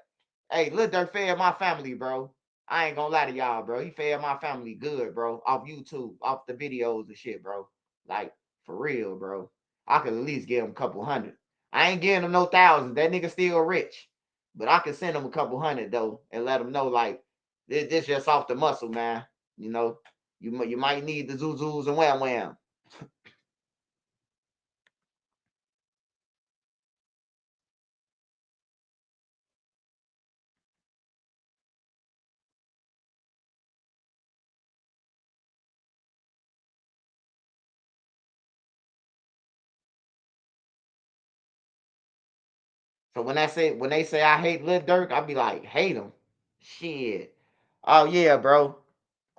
hey, Lil Durk fed my family, bro. I ain't gonna lie to y'all, bro. He fed my family good, bro. Off YouTube, off the videos and shit, bro. Like, for real, bro. I could at least give him a couple hundred. I ain't giving him no thousands. That nigga still rich. But I can send him a couple hundred though, and let him know, like, this just off the muscle, man. You might need the zuzus and wham wham. So when they say I hate Lil Durk, I be like, hate him. Shit. Oh yeah, bro.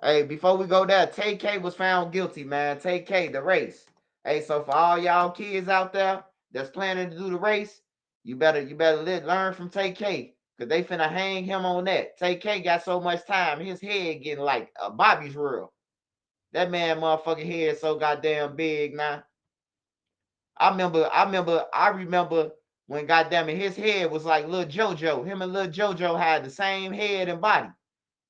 Hey, before we go there, Tay-K was found guilty, man. Tay-K, the race. Hey, so for all y'all kids out there that's planning to do the race, you better learn from Tay-K. Cause they finna hang him on that. Tay-K got so much time, his head getting like a Bobby's real. That man motherfucking head so goddamn big now. I remember when goddamn it, his head was like Lil JoJo. Him and Lil JoJo had the same head and body.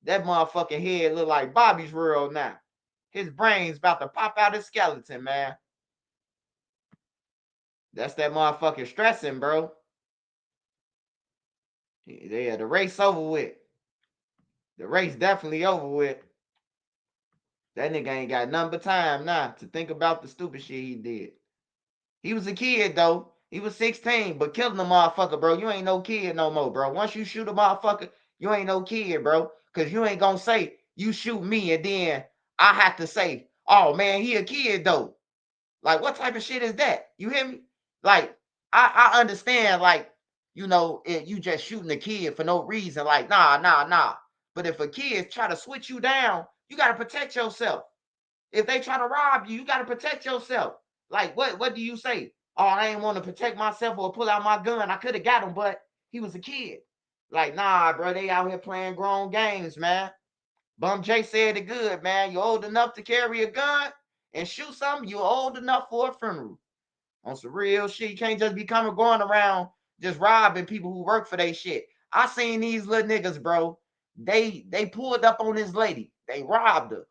That motherfucking head look like Bobby's real now. His brain's about to pop out his skeleton, man. That's that motherfucking stressing, bro. Yeah, the race over with. The race definitely over with. That nigga ain't got nothing but time now to think about the stupid shit he did. He was a kid, though. He was 16, but killing a motherfucker, bro, you ain't no kid no more, bro. Once you shoot a motherfucker, you ain't no kid, bro. Because you ain't gonna say, you shoot me, and then I have to say, oh, man, he a kid, though. Like, what type of shit is that? You hear me? Like, I understand, like, you know, if you just shooting a kid for no reason, like, nah. But if a kid try to switch you down, you got to protect yourself. If they try to rob you, you got to protect yourself. Like, what do you say? Oh, I ain't want to protect myself or pull out my gun. I could have got him, but he was a kid. Like, nah, bro, they out here playing grown games, man. Bum J said it good, man. You're old enough to carry a gun and shoot something. You're old enough for a funeral. On some real shit. You can't just be going around just robbing people who work for their shit. I seen these little niggas, bro. They pulled up on this lady. They robbed her.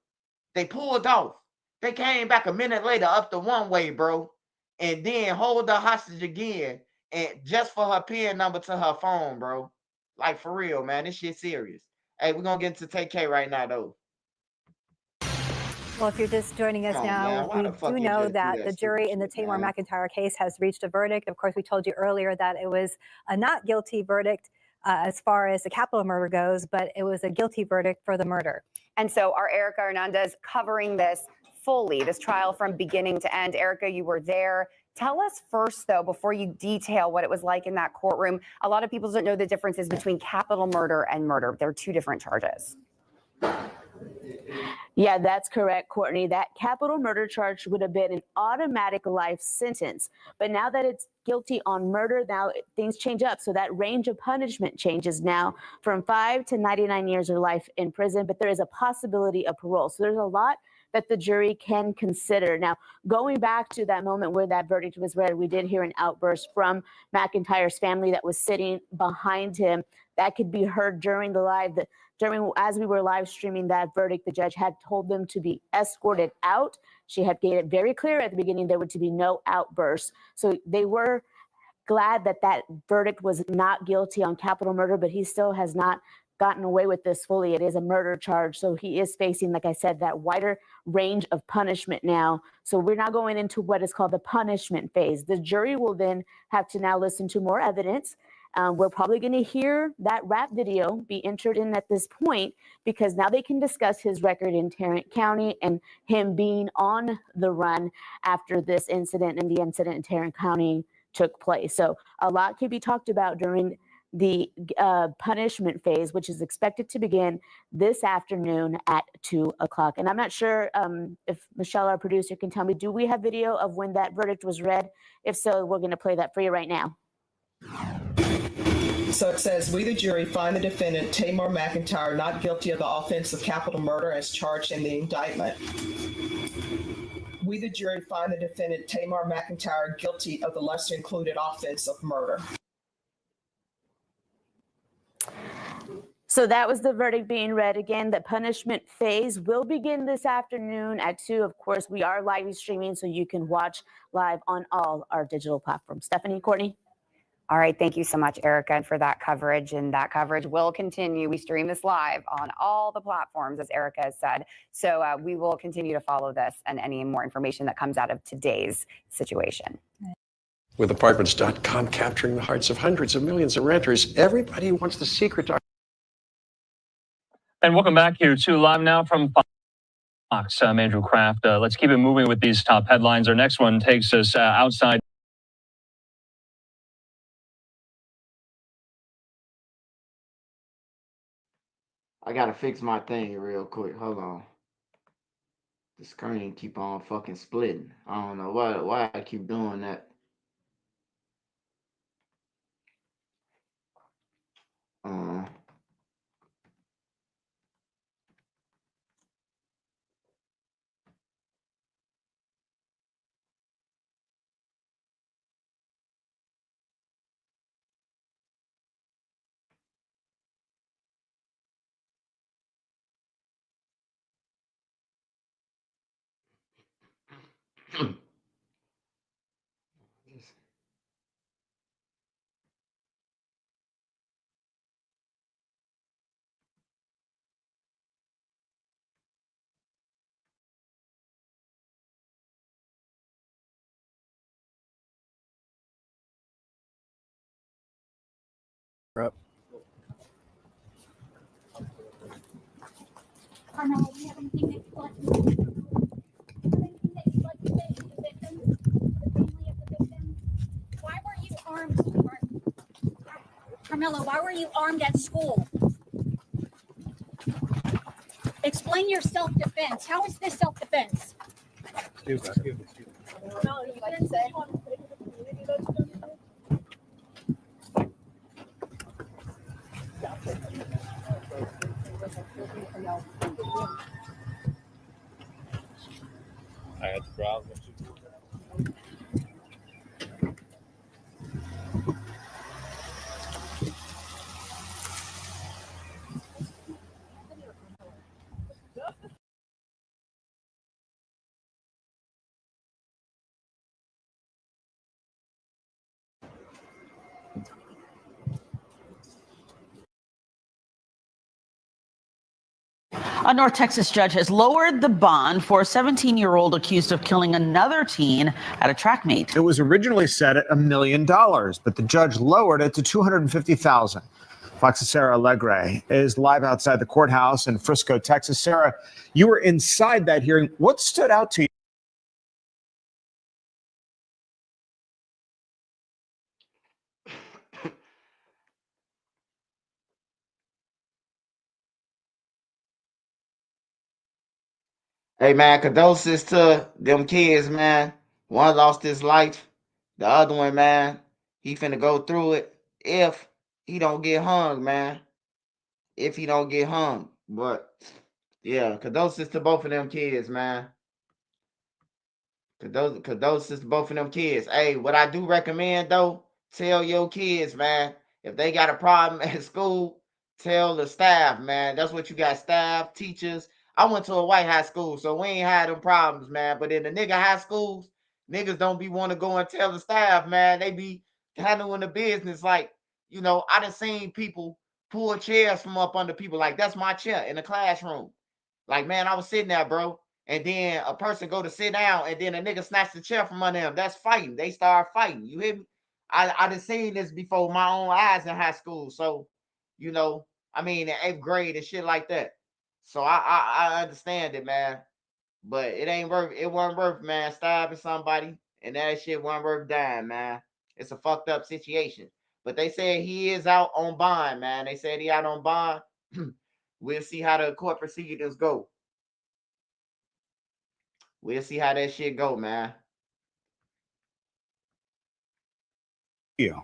They pulled off. They came back a minute later up the one way, bro, and then hold her hostage again, and just for her PIN number to her phone, bro. Like, for real, man. This shit serious. Hey, we're gonna get into Tay-K right now, though. Well, if you're just joining us now, we do know that the jury in the Tamar McIntyre case has reached a verdict. Of course, we told you earlier that it was a not guilty verdict as far as the capital murder goes, but it was a guilty verdict for the murder. And so our Erica Hernandez covering this fully, this trial from beginning to end. Erica, you were there. Tell us first, though, before you detail what it was like in that courtroom. A lot of people don't know the differences between capital murder and murder. They're two different charges. Yeah, that's correct, Courtney. That capital murder charge would have been an automatic life sentence. But now that it's guilty on murder, now things change up. So that range of punishment changes now from 5 to 99 years or life in prison. But there is a possibility of parole. So there's a lot that the jury can consider. Now, going back to that moment where that verdict was read, we did hear an outburst from McIntyre's family that was sitting behind him. That could be heard during the live. As we were live streaming that verdict, the judge had told them to be escorted out. She had made it very clear at the beginning there were to be no outbursts. So they were glad that that verdict was not guilty on capital murder, but he still has not gotten away with this fully. It is a murder charge. So he is facing, like I said, that wider range of punishment now. So we're now going into what is called the punishment phase. The jury will then have to now listen to more evidence. We're probably going to hear that rap video be entered in at this point because now they can discuss his record in Tarrant County and him being on the run after this incident and the incident in Tarrant County took place. So a lot could be talked about during the punishment phase, which is expected to begin this afternoon at 2 o'clock. And I'm not sure if Michelle, our producer, can tell me, do we have video of when that verdict was read? If so, we're going to play that for you right now. So it says, we the jury find the defendant Tamar McIntyre not guilty of the offense of capital murder as charged in the indictment. We the jury find the defendant Tamar McIntyre guilty of the lesser included offense of murder. So that was the verdict being read. Again, the punishment phase will begin this afternoon at 2. Of course, we are live streaming, so you can watch live on all our digital platforms. Stephanie, Courtney. All right. Thank you so much, Erica, for that coverage. And that coverage will continue. We stream this live on all the platforms, as Erica has said. So we will continue to follow this and any more information that comes out of today's situation. With Apartments.com capturing the hearts of hundreds of millions of renters, everybody wants the secret to. And welcome back here to Live Now from Fox. I'm Andrew Kraft. Let's keep it moving with these top headlines. Our next one takes us outside. I gotta fix my thing real quick. Hold on. The screen keep on fucking splitting. I don't know why I keep doing that. Yep. Carmelo, do you have anything that you'd like to say? Anything that you'd like to say to the victims, the family of the victims? Why were you armed, sweetheart? Carmelo, why were you armed at school? Explain your self-defense. How is this self-defense? Carmelo, you like to say? I had to browse. A North Texas judge has lowered the bond for a 17-year-old accused of killing another teen at a track meet. It was originally set at $1 million, but the judge lowered it to $250,000. Fox's Sarah Alegre is live outside the courthouse in Frisco, Texas. Sarah, you were inside that hearing. What stood out to you? Hey man, condolences to them kids, man. One lost his life. The other one, man, he finna go through it if he don't get hung, man. If he don't get hung. But yeah, condolences to both of them kids, man. Condolences to both of them kids. Hey, what I do recommend though, tell your kids, man, if they got a problem at school, tell the staff, man. That's what you got, staff, teachers. I went to a white high school, so we ain't had them problems, man. But in the nigga high schools, niggas don't be want to go and tell the staff, man. They be handling the business like, you know, I done seen people pull chairs from up under people like, that's my chair in the classroom. Like, man, I was sitting there, bro. And then a person go to sit down, and then a nigga snatch the chair from under them. That's fighting. They start fighting. You hear me? I done seen this before my own eyes in high school. So, you know, I mean, in 8th grade and shit like that. So I understand it, man. But it wasn't worth, man, stabbing somebody, and that shit wasn't worth dying, man. It's a fucked up situation. But they said he is out on bond, man. They said he out on bond. We'll see how the court proceedings go. We'll see how that shit go, man. Yeah.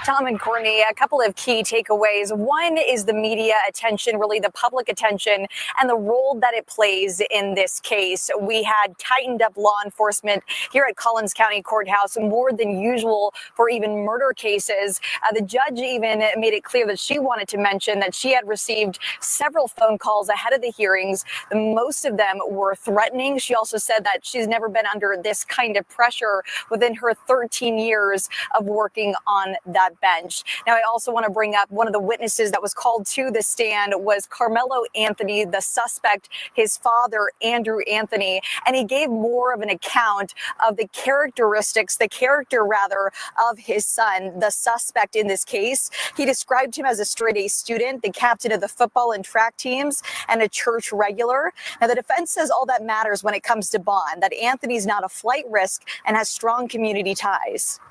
Tom and Courtney, a couple of key takeaways. One is the media attention, really the public attention, and the role that it plays in this case. We had tightened up law enforcement here at Collins County Courthouse more than usual for even murder cases. The judge even made it clear that she wanted to mention that she had received several phone calls ahead of the hearings. Most of them were threatening. She also said that she's never been under this kind of pressure within her 13 years of working on that bench. Now, I also want to bring up one of the witnesses that was called to the stand was Carmelo Anthony, the suspect, his father, Andrew Anthony, and he gave more of an account of the characteristics, the character rather, of his son, the suspect in this case. He described him as a straight-A student, the captain of the football and track teams, and a church regular. Now, the defense says all that matters when it comes to bond, that Anthony's not a flight risk and has strong community ties.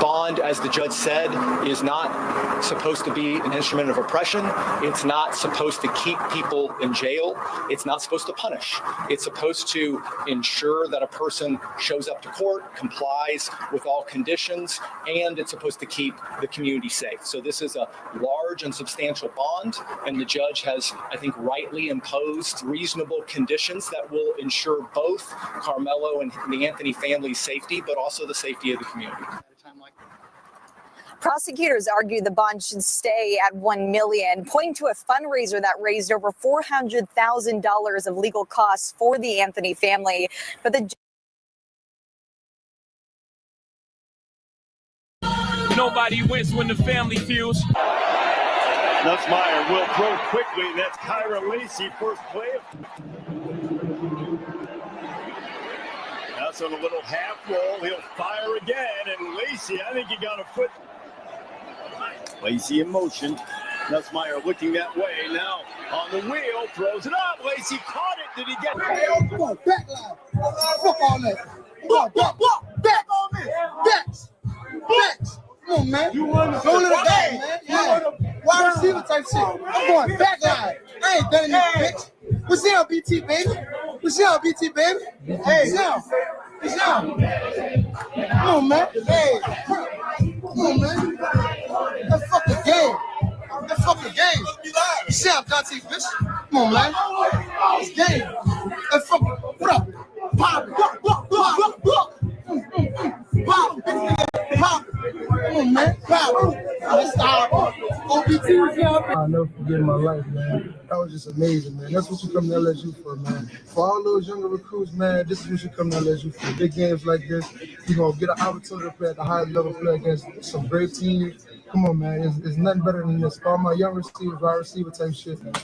bond, as the judge said, is not supposed to be an instrument of oppression. It's not supposed to keep people in jail. It's not supposed to punish. It's supposed to ensure that a person shows up to court, complies with all conditions, and it's supposed to keep the community safe. So this is a large and substantial bond, and the judge has, I think, rightly imposed reasonable conditions that will ensure both Carmelo and the Anthony family's safety, but also the safety of the community. Prosecutors argue the bond should stay at $1 million, pointing to a fundraiser that raised over $400,000 of legal costs for the Anthony family. But the nobody wins when the family feels. Nussmeier will throw quickly. That's Kairen Lacy, first play. That's on a little half roll. He'll fire again, and Lacy, I think he got a foot. Lacy in motion. Nussmeier looking that way. Now on the wheel, throws it up. Lacy caught it. Did he get it? Come on, back line. Fuck all that. Back on me. Backs. Come on, man. You want to go to the back, man. Yeah. Wide receiver type shit. I'm going back line. I ain't done this, bitch. What's up, BT, baby? Hey, what's up? Come on, man. Hey. Come on, man. That's fucking game. You see how Dante, bitch? Come on, man. It's game. That's fucking, what up? Pop. Come on, man. Pop. Let's start. OBT was here. I'll never forget my life, man. That was just amazing, man. That's what you come to LSU for, man. For all those younger recruits, man, this is what you come to LSU for. Big games like this, you're going to get an opportunity to play at the highest level, play against some great teams. Come on, man. It's nothing better than this. For all my young receivers, wide receiver type shit, man.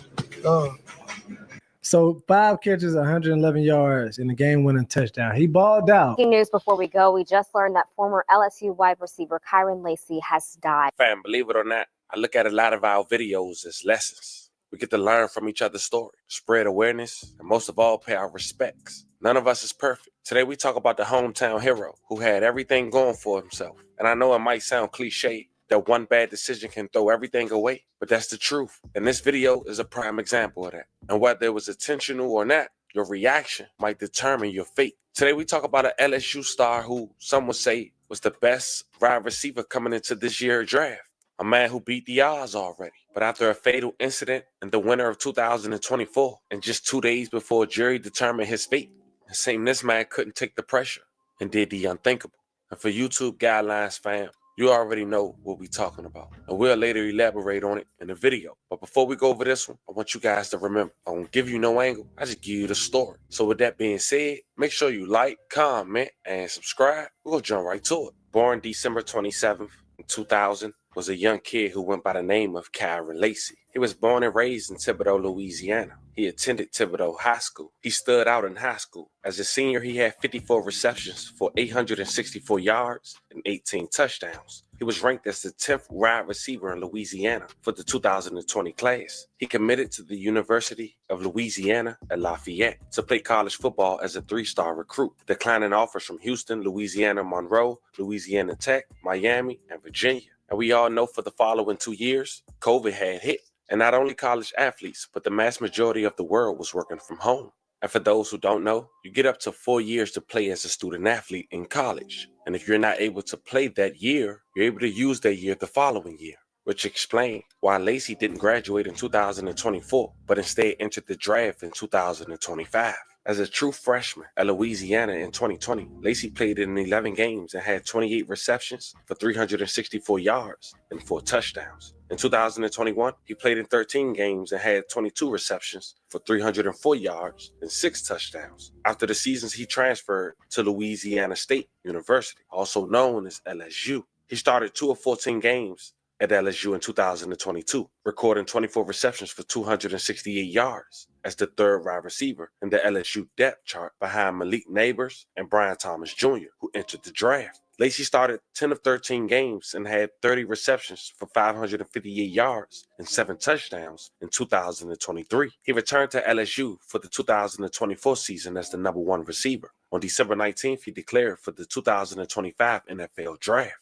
So 5 catches, 111 yards in the game-winning touchdown. He balled out. Breaking news before we go, we just learned that former LSU wide receiver Kairen Lacy has died. Fam, believe it or not, I look at a lot of our videos as lessons. We get to learn from each other's story, spread awareness, and most of all, pay our respects. None of us is perfect. Today, we talk about the hometown hero who had everything going for himself. And I know it might sound cliche that one bad decision can throw everything away, but that's the truth. And this video is a prime example of that. And whether it was intentional or not, your reaction might determine your fate. Today, we talk about an LSU star who some would say was the best wide receiver coming into this year's draft. A man who beat the odds already. But after a fatal incident in the winter of 2024, and just 2 days before a jury determined his fate, it seemed this man couldn't take the pressure and did the unthinkable. And for YouTube guidelines, fam, you already know what we're talking about. And we'll later elaborate on it in the video. But before we go over this one, I want you guys to remember, I won't give you no angle. I just give you the story. So with that being said, make sure you like, comment, and subscribe. We'll jump right to it. Born December 27th, 2000, was a young kid who went by the name of Kairen Lacy. He was born and raised in Thibodaux, Louisiana. He attended Thibodaux High School. He stood out in high school. As a senior, he had 54 receptions for 864 yards and 18 touchdowns. He was ranked as the 10th wide receiver in Louisiana for the 2020 class. He committed to the University of Louisiana at Lafayette to play college football as a 3-star recruit, declining offers from Houston, Louisiana Monroe, Louisiana Tech, Miami, and Virginia. And we all know for the following 2 years, COVID had hit. And not only college athletes, but the mass majority of the world was working from home. And for those who don't know, you get up to 4 years to play as a student athlete in college. And if you're not able to play that year, you're able to use that year the following year, which explained why Lacy didn't graduate in 2024, but instead entered the draft in 2025. As a true freshman at Louisiana in 2020, Lacy played in 11 games and had 28 receptions for 364 yards and 4 touchdowns. In 2021, he played in 13 games and had 22 receptions for 304 yards and 6 touchdowns. After the seasons, he transferred to Louisiana State University, also known as LSU. He started 2 of 14 games at LSU in 2022, recording 24 receptions for 268 yards as the 3rd wide receiver in the LSU depth chart behind Malik Neighbors and Brian Thomas Jr., who entered the draft. Lacy started 10 of 13 games and had 30 receptions for 558 yards and 7 touchdowns in 2023. He returned to LSU for the 2024 season as the number 1 receiver. On December 19th, he declared for the 2025 NFL Draft.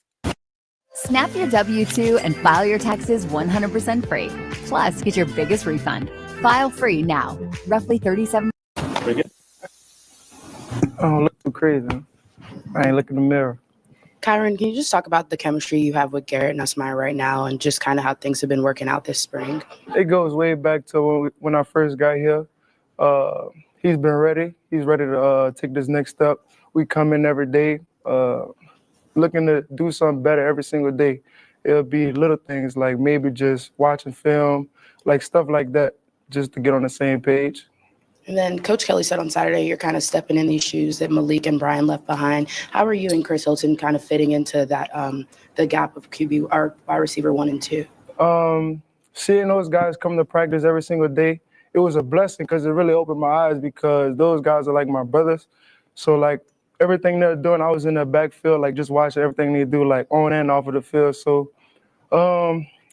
Snap your W-2 and file your taxes 100% free. Plus, get your biggest refund. File free now. Roughly 37. I don't look too crazy. I ain't look in the mirror. Kairen, can you just talk about the chemistry you have with Garrett and Asmai right now and just kind of how things have been working out this spring? It goes way back to when I first got here. He's been ready. He's ready to take this next step. We come in every day, looking to do something better every single day. It'll be little things like maybe just watching film, like stuff like that, just to get on the same page. And then Coach Kelly said on Saturday, you're kind of stepping in these shoes that Malik and Brian left behind. How are you and Chris Hilton kind of fitting into that, the gap of QB or wide receiver 1 and 2? Seeing those guys come to practice every single day, it was a blessing because it really opened my eyes because those guys are like my brothers. So like everything they're doing, I was in the backfield, like just watching everything they do, like on and off of the field. So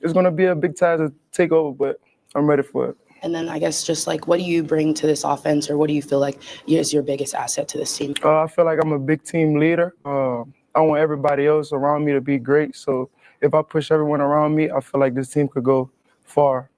it's going to be a big task to take over, but I'm ready for it. And then I guess just like, what do you bring to this offense, or what do you feel like is your biggest asset to this team? I feel like I'm a big team leader. I want everybody else around me to be great. So if I push everyone around me, I feel like this team could go far.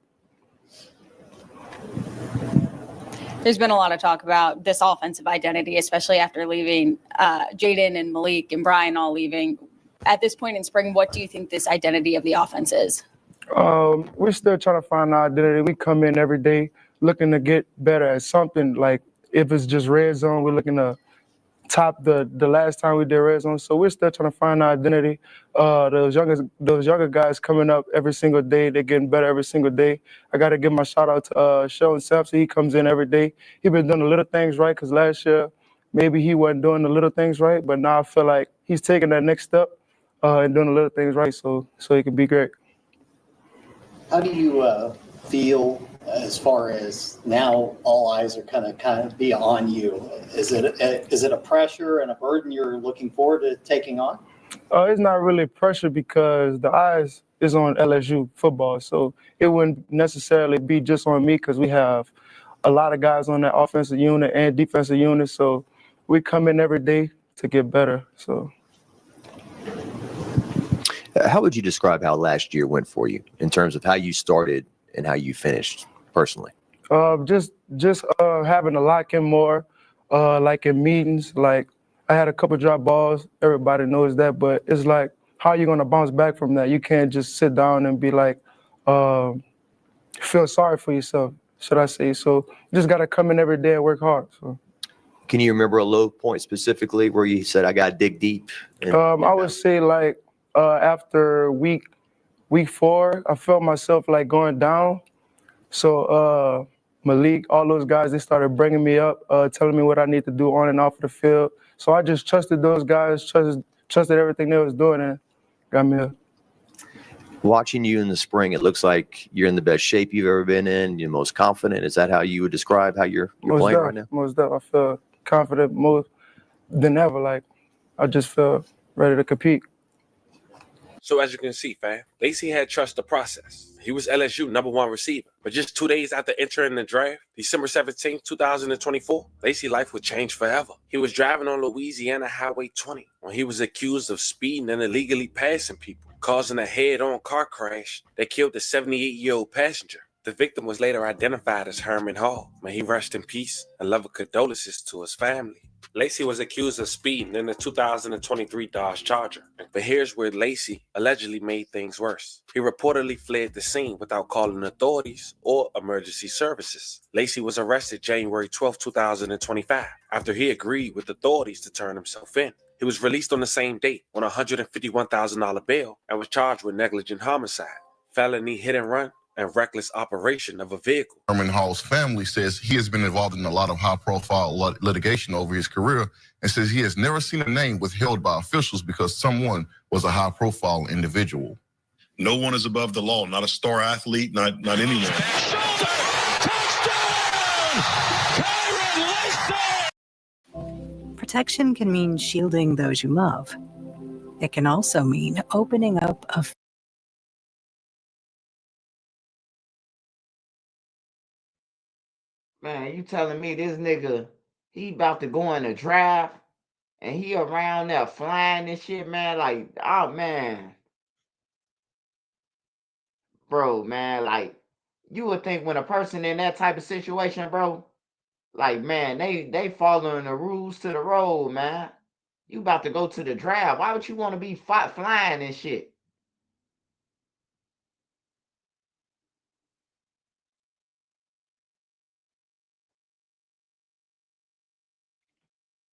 There's been a lot of talk about this offensive identity, especially after leaving Jaden and Malik and Brian all leaving. At this point in spring, what do you think this identity of the offense is? We're still trying to find our identity. We come in every day looking to get better at something. Like if it's just red zone, we're looking to top the last time we did red zone. So we're still trying to find our identity. Those younger guys coming up every single day, they're getting better every single day. I got to give my shout out to Sheldon Sampson. He comes in every day. He's been doing the little things right because last year maybe he wasn't doing the little things right, but now I feel like he's taking that next step and doing the little things right so he can be great. How do you feel as far as now all eyes are kind of be on you? Is it a pressure and a burden you're looking forward to taking on? It's not really pressure because the eyes is on LSU football, so it wouldn't necessarily be just on me because we have a lot of guys on that offensive unit and defensive unit, so we come in every day to get better. So. How would you describe how last year went for you in terms of how you started and how you finished personally? Just having to lock in more, like in meetings. Like I had a couple drop balls. Everybody knows that, but it's like, how are you going to bounce back from that? You can't just sit down and be like, feel sorry for yourself, should I say. So you just got to come in every day and work hard. So. Can you remember a low point specifically where you said, I got to dig deep? I would say like, after week 4, I felt myself like going down. So Malik, all those guys, they started bringing me up, telling me what I need to do on and off of the field. So I just trusted those guys, trusted everything they was doing, and got me up. Watching you in the spring, it looks like you're in the best shape you've ever been in. You're most confident. Is that how you would describe how you're playing right now? Most definitely. I feel confident more than ever. Like I just feel ready to compete. So as you can see, fam, Lacy had trust the process. He was LSU #1 receiver. But just 2 days after entering the draft, December 17, 2024, Lacy's life would change forever. He was driving on Louisiana Highway 20 when he was accused of speeding and illegally passing people, causing a head-on car crash that killed the 78-year-old passenger. The victim was later identified as Herman Hall. May he rest in peace and love and condolences to his family. Lacy was accused of speeding in the 2023 Dodge Charger. But here's where Lacy allegedly made things worse. He reportedly fled the scene without calling authorities or emergency services. Lacy was arrested January 12, 2025, after he agreed with authorities to turn himself in. He was released on the same date on a $151,000 bail and was charged with negligent homicide, felony hit and run, and reckless operation of a vehicle. Herman Hall's family says he has been involved in a lot of high-profile litigation over his career and says he has never seen a name withheld by officials because someone was a high-profile individual. No one is above the law, not a star athlete, not anyone. Protection can mean shielding those you love. It can also mean opening up a Man, you telling me this nigga, he about to go in the draft and he around there flying and shit, man? Like, oh man. bro, man, like you would think when a person in that type of situation, bro, like man, they following the rules to the road, man. You about to go to the draft. Why would you want to be flying and shit?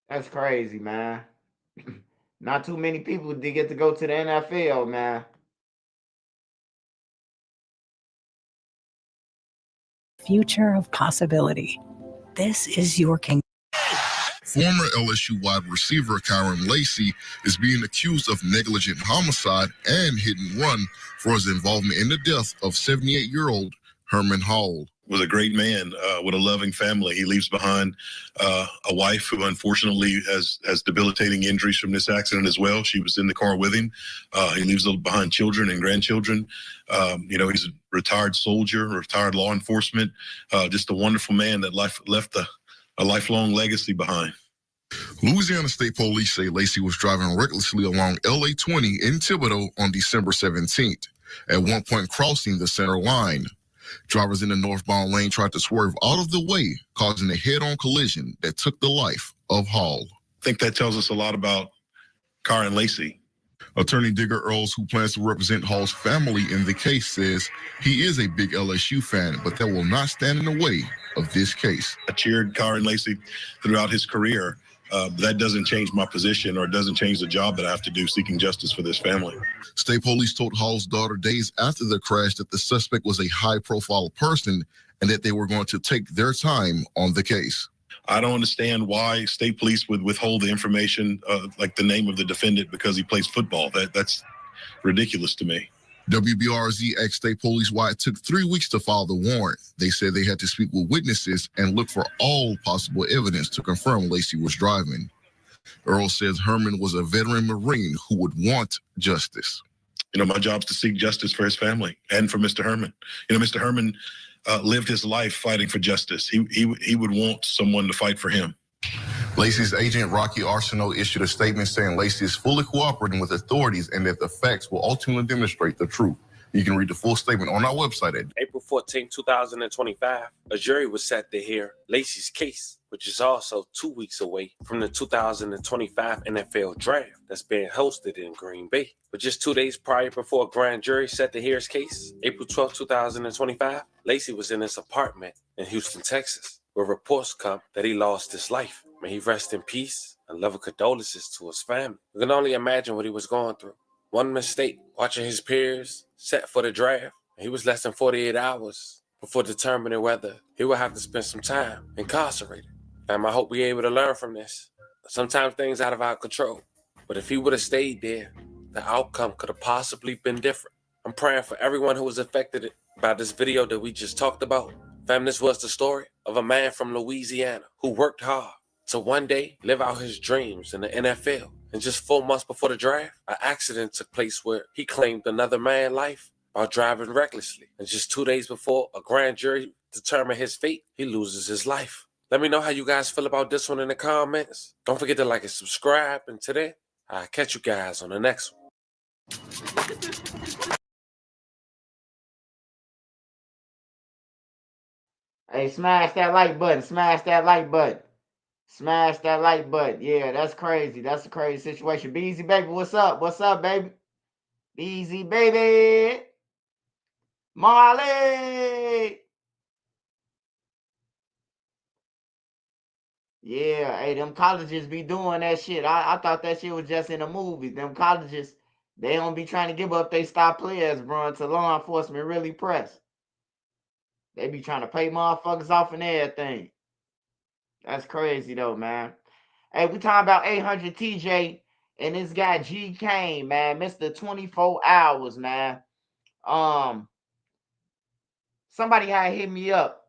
That's crazy, man. Not too many people did get to go to the NFL, man. Future of possibility. This is your kingdom. Former LSU wide receiver Kairen Lacy is being accused of negligent homicide and hit and run for his involvement in the death of 78-year-old Herman Hall. Was a great man with a loving family. He leaves behind a wife who unfortunately has debilitating injuries from this accident as well. She was in the car with him. He leaves behind children and grandchildren. He's a retired soldier, retired law enforcement, just a wonderful man that left a lifelong legacy behind. Louisiana State Police say Lacy was driving recklessly along LA 20 in Thibodaux on December 17th, at one point crossing the center line. Drivers in the northbound lane tried to swerve out of the way, causing a head-on collision that took the life of Hall. I think that tells us a lot about Kairen Lacy. Attorney Digger Earls, who plans to represent Hall's family in the case, says he is a big LSU fan, but that will not stand in the way of this case. I cheered Kairen Lacy throughout his career. That doesn't change my position or doesn't change the job that I have to do seeking justice for this family. State police told Hall's daughter days after the crash that the suspect was a high-profile person and that they were going to take their time on the case. I don't understand why state police would withhold the information, like the name of the defendant, because he plays football. That's ridiculous to me. WBRZ asked state police why it took 3 weeks to file the warrant. They said they had to speak with witnesses and look for all possible evidence to confirm Lacy was driving. Earl says Herman was a veteran Marine who would want justice. My job's to seek justice for his family and for Mr. Herman. Mr. Herman lived his life fighting for justice. He would want someone to fight for him. Lacy's agent, Rocky Arsenault, issued a statement saying Lacy is fully cooperating with authorities and that the facts will ultimately demonstrate the truth. You can read the full statement on our website at April 14, 2025. A jury was set to hear Lacy's case, which is also 2 weeks away from the 2025 NFL draft that's being hosted in Green Bay. But just 2 days prior before a grand jury set to hear his case, April 12, 2025, Lacy was in his apartment in Houston, Texas, where reports come that he lost his life. May he rest in peace and love and condolences to his family. You can only imagine what he was going through. One mistake, watching his peers set for the draft, he was less than 48 hours before determining whether he would have to spend some time incarcerated. I hope we're able to learn from this. Sometimes things out of our control, but if he would have stayed there, the outcome could have possibly been different. I'm praying for everyone who was affected by this video that we just talked about. Fam, this was the story of a man from Louisiana who worked hard to one day live out his dreams in the NFL. And just 4 months before the draft, an accident took place where he claimed another man's life while driving recklessly. And just 2 days before a grand jury determined his fate, he loses his life. Let me know how you guys feel about this one in the comments. Don't forget to like and subscribe. And today, I'll catch you guys on the next one. Hey, smash that like button. Smash that like button. Smash that like button. Yeah, that's crazy. That's a crazy situation. Beezy, baby, what's up? What's up, baby? Beezy, baby. Marley. Yeah, hey, them colleges be doing that shit. I thought that shit was just in the movies. Them colleges, they don't be trying to give up their star players, bro, until law enforcement really press. They be trying to pay motherfuckers off and everything. That's crazy though, man. Hey, we talking about 800 TJ and this guy G Kane, man, Mr. 24 hours, man. Somebody had hit me up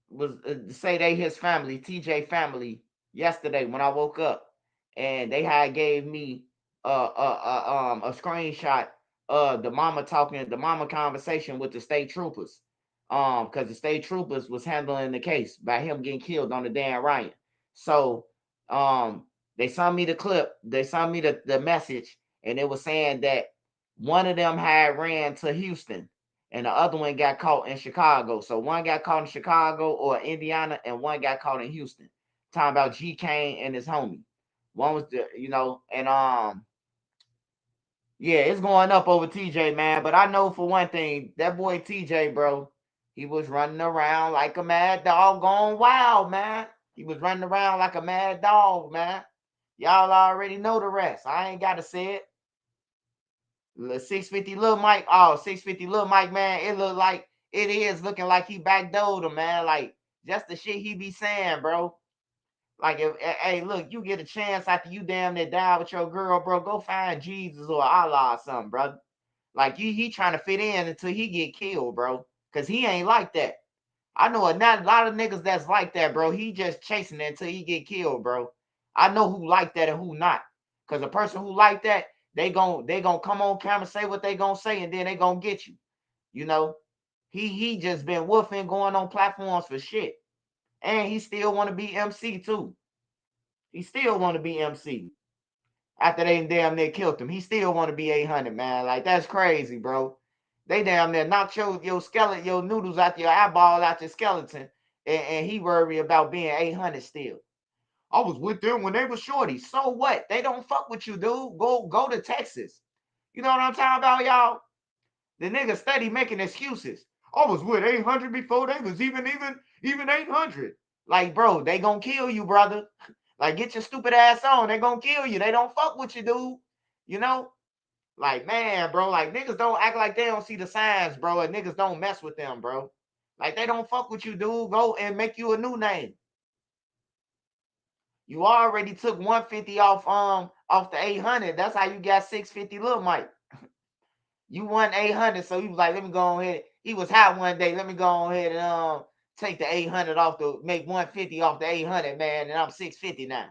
was say they his family, TJ family, yesterday when I woke up, and they had gave me a screenshot of the mama conversation with the state troopers. Because the state troopers was handling the case by him getting killed on the Dan Ryan. So they sent me the clip, they sent me the message, and it was saying that one of them had ran to Houston and the other one got caught in Chicago. So one got caught in Chicago or Indiana, and one got caught in Houston. Talking about G Kane and his homie. One was the, and yeah, it's going up over TJ, man. But I know for one thing, that boy TJ, bro, he was running around like a mad dog going wild, man. He was running around like a mad dog, man. Y'all already know the rest. I ain't got to say it. 650 Lil Mike, 650 Lil Mike, man, it is looking like he backdoored him, man. Like, just the shit he be saying, bro. Like, hey, look, you get a chance after you damn near die with your girl, bro, go find Jesus or Allah or something, brother. Like, he trying to fit in until he get killed, bro. Because he ain't like that. I know a lot of niggas that's like that, bro. He just chasing it until he get killed, bro. I know who like that and who not. Because a person who like that, they gon' come on camera, say what they gonna say, and then they gonna get you. He just been woofing, going on platforms for shit. And he still want to be MC too. He still want to be MC. After they damn near killed him, he still want to be 800, man. Like, that's crazy, bro. They damn near knocked your skeleton, your noodles out your eyeball, out your skeleton, and he worried about being 800 still. I was with them when they were shorty. So what? They don't fuck with you, dude. Go to Texas. You know what I'm talking about, y'all? The nigga steady making excuses. I was with 800 before they was even 800. Like, bro, they gonna kill you, brother. Like, get your stupid ass on. They gonna kill you. They don't fuck with you, dude. Like, man, bro, like, niggas don't act like they don't see the signs, bro, and niggas don't mess with them, bro. Like, they don't fuck with you, dude. Go and make you a new name. You already took 150 off the 800. That's how you got 650 Lil Mike. You won 800, so he was like, let me go ahead. He was hot one day. Let me go ahead and take the 800 off make 150 off the 800, man, and I'm 650 now.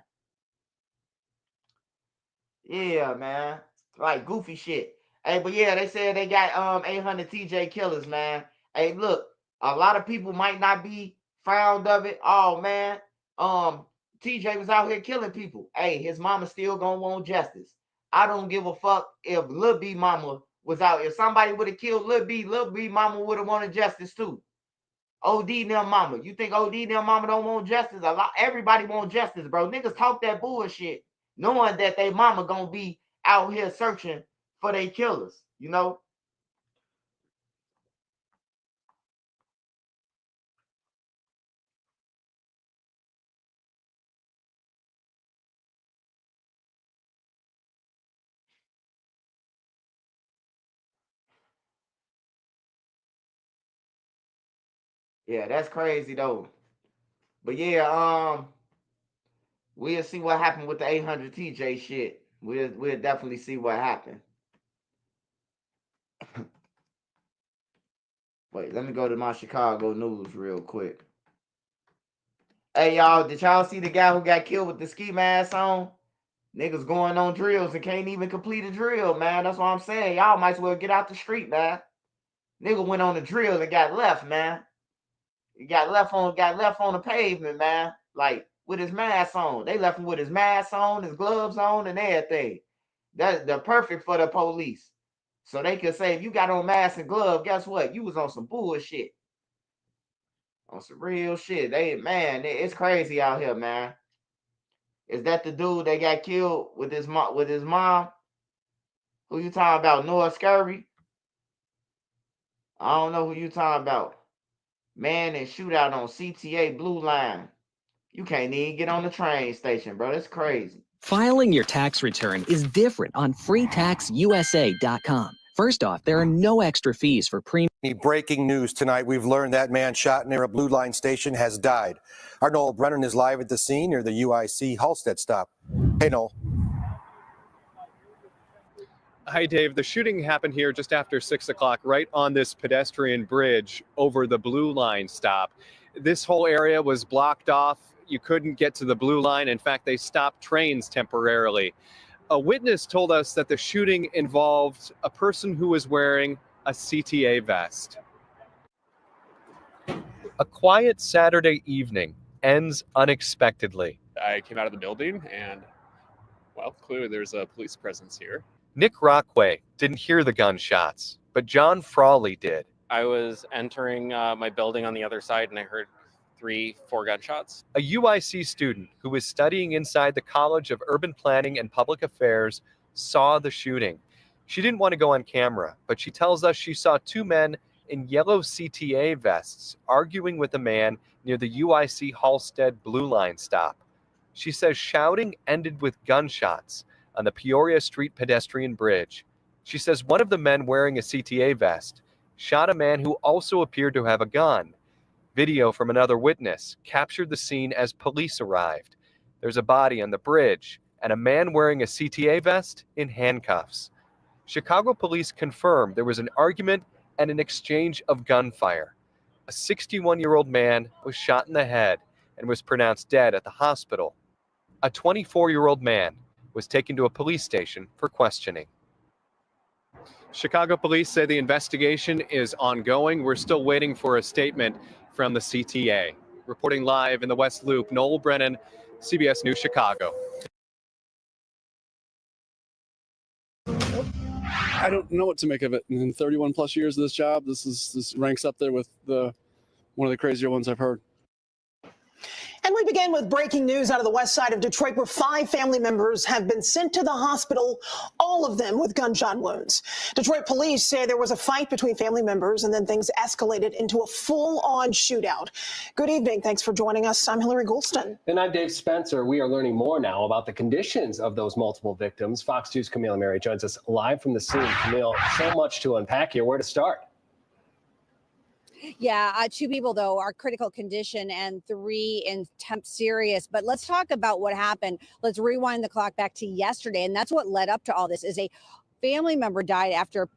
Yeah, man. Like, goofy shit. Hey, but yeah, they said they got 800 TJ killers, man. Hey, look, a lot of people might not be fond of it. Oh, man. TJ was out here killing people. Hey, his mama still gonna want justice. I don't give a fuck if Lil B mama was out. If somebody would have killed Lil B mama would have wanted justice too. OD them mama. You think OD them mama don't want justice? Everybody want justice, bro. Niggas talk that bullshit, knowing that they mama gonna be out here searching for their killers, Yeah, that's crazy though. But yeah, we'll see what happened with the 800 TJ shit. We'll definitely see what happened. Wait, let me go to my Chicago news real quick. Hey, y'all, did y'all see the guy who got killed with the ski mask on? Niggas going on drills and can't even complete a drill, man. That's what I'm saying. Y'all might as well get out the street, man. Nigga went on the drill and got left, man. He got left on the pavement, man. Like, with his mask on. They left him with his mask on, his gloves on, and everything. They're perfect for the police. So they could say, if you got on mask and glove, guess what? You was on some bullshit. On some real shit. It's crazy out here, man. Is that the dude that got killed with his mom? Who you talking about? Noah Scurry? I don't know who you talking about. Man in shootout on CTA Blue Line. You can't even get on the train station, bro. That's crazy. Filing your tax return is different on freetaxusa.com. First off, there are no extra fees for premium. Breaking news tonight. We've learned that man shot near a Blue Line station has died. Our Noel Brennan is live at the scene near the UIC Halstead stop. Hey, Noel. Hi, Dave. The shooting happened here just after 6 o'clock, right on this pedestrian bridge over the Blue Line stop. This whole area was blocked off. You couldn't get to the Blue Line. In fact, they stopped trains temporarily. A witness told us that the shooting involved a person who was wearing a CTA vest. A quiet Saturday evening ends unexpectedly. I came out of the building and, well, clearly there's a police presence here. Nick Rockway didn't hear the gunshots, but John Frawley did. I was entering my building on the other side, and I heard 3-4 gunshots. A UIC student who was studying inside the College of Urban Planning and Public Affairs saw the shooting. She didn't want to go on camera, but she tells us she saw two men in yellow CTA vests arguing with a man near the UIC Halstead Blue Line stop. She says shouting ended with gunshots on the Peoria Street pedestrian bridge. She says one of the men wearing a CTA vest shot a man who also appeared to have a gun. Video from another witness captured the scene as police arrived. There's a body on the bridge and a man wearing a CTA vest in handcuffs. Chicago police confirmed there was an argument and an exchange of gunfire. A 61-year-old man was shot in the head and was pronounced dead at the hospital. A 24-year-old man was taken to a police station for questioning. Chicago police say the investigation is ongoing. We're still waiting for a statement from the CTA. Reporting live in the West Loop, Noel Brennan, CBS News Chicago. I don't know what to make of it. In 31 plus years of this job, this ranks up there with one of the crazier ones I've heard. And we begin with breaking news out of the west side of Detroit, where 5 family members have been sent to the hospital, all of them with gunshot wounds. Detroit police say there was a fight between family members and then things escalated into a full-on shootout. Good evening. Thanks for joining us. I'm Hillary Goulston. And I'm Dave Spencer. We are learning more now about the conditions of those multiple victims. Fox 2's Camille Mary joins us live from the scene. Camille, so much to unpack here. Where to start? Yeah, 2 people, though, are critical condition and 3 in temp serious. But let's talk about what happened. Let's rewind the clock back to yesterday. And that's what led up to all this is a family member died after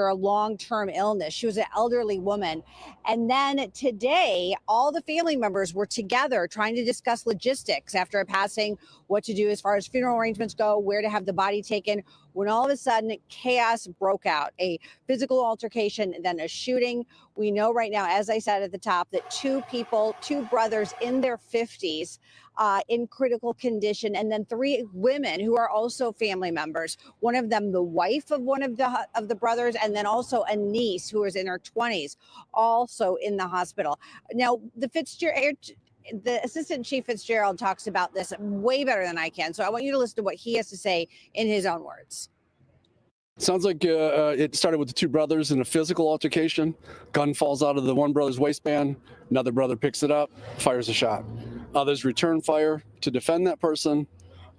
a long-term illness. She was an elderly woman. And then today, all the family members were together trying to discuss logistics after a passing, what to do as far as funeral arrangements go, where to have the body taken, when all of a sudden chaos broke out, a physical altercation, then a shooting. We know right now, as I said at the top, that 2 brothers in their 50s in critical condition, and then 3 women who are also family members. One of them, the wife of one of the brothers, and then also a niece who is in her 20s, also in the hospital. Now, the Assistant Chief Fitzgerald talks about this way better than I can. So I want you to listen to what he has to say in his own words. Sounds like it started with the 2 brothers in a physical altercation. Gun falls out of the one brother's waistband. Another brother picks it up, fires a shot. Others return fire to defend that person.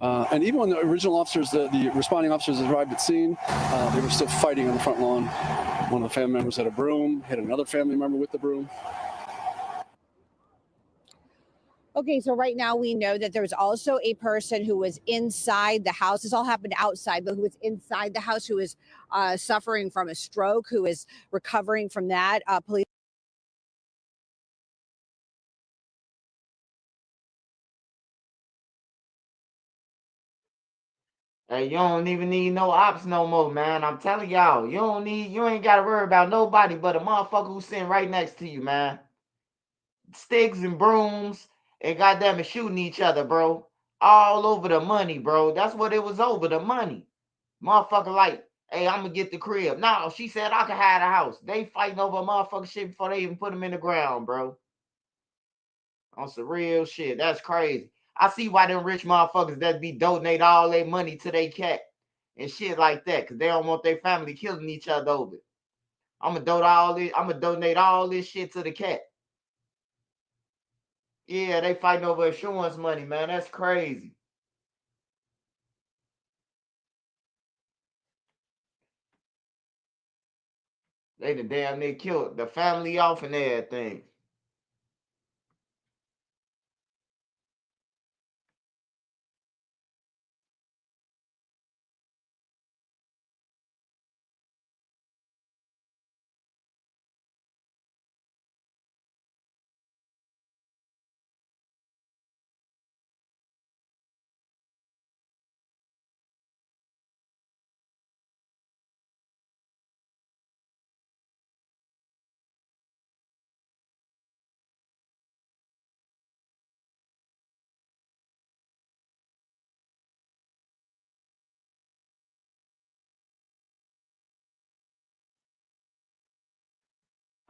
And even when the original officers, the responding officers arrived at scene, they were still fighting on the front lawn. One of the family members had a broom, hit another family member with the broom. Okay, so right now we know that there was also a person who was inside the house. This all happened outside, but who was inside the house, who is suffering from a stroke, who is recovering from that. Police. Hey, you don't even need no ops no more, man. I'm telling y'all, you ain't got to worry about nobody but a motherfucker who's sitting right next to you, man. Sticks and brooms and goddamn it shooting each other, bro. All over the money, bro. That's what it was over, the money. Motherfucker like, hey, I'm gonna get the crib. No, she said I could hide the house. They fighting over motherfucker shit before they even put them in the ground, bro. On some real shit. That's crazy. I see why them rich motherfuckers that be donate all their money to their cat and shit like that, because they don't want their family killing each other over it. I'm gonna donate all this shit to the cat. Yeah, they fighting over insurance money, man. That's crazy. They the damn near killed the family off and everything.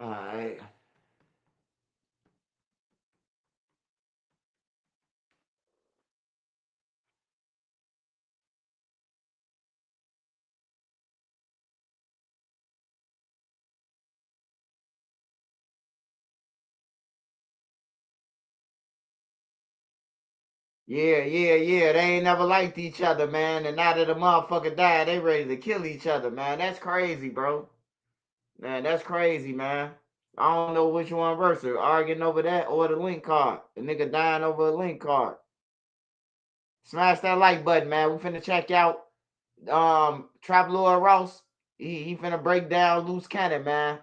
All right. Yeah. They ain't never liked each other, man. And now that the motherfucker died, they ready to kill each other, man. That's crazy, bro. Man, that's crazy, man. I don't know which one worse, arguing over that or the link card. The nigga dying over a link card. Smash that like button, man. We finna check out Trap Lord Ross. He finna break down Loose Cannon, man.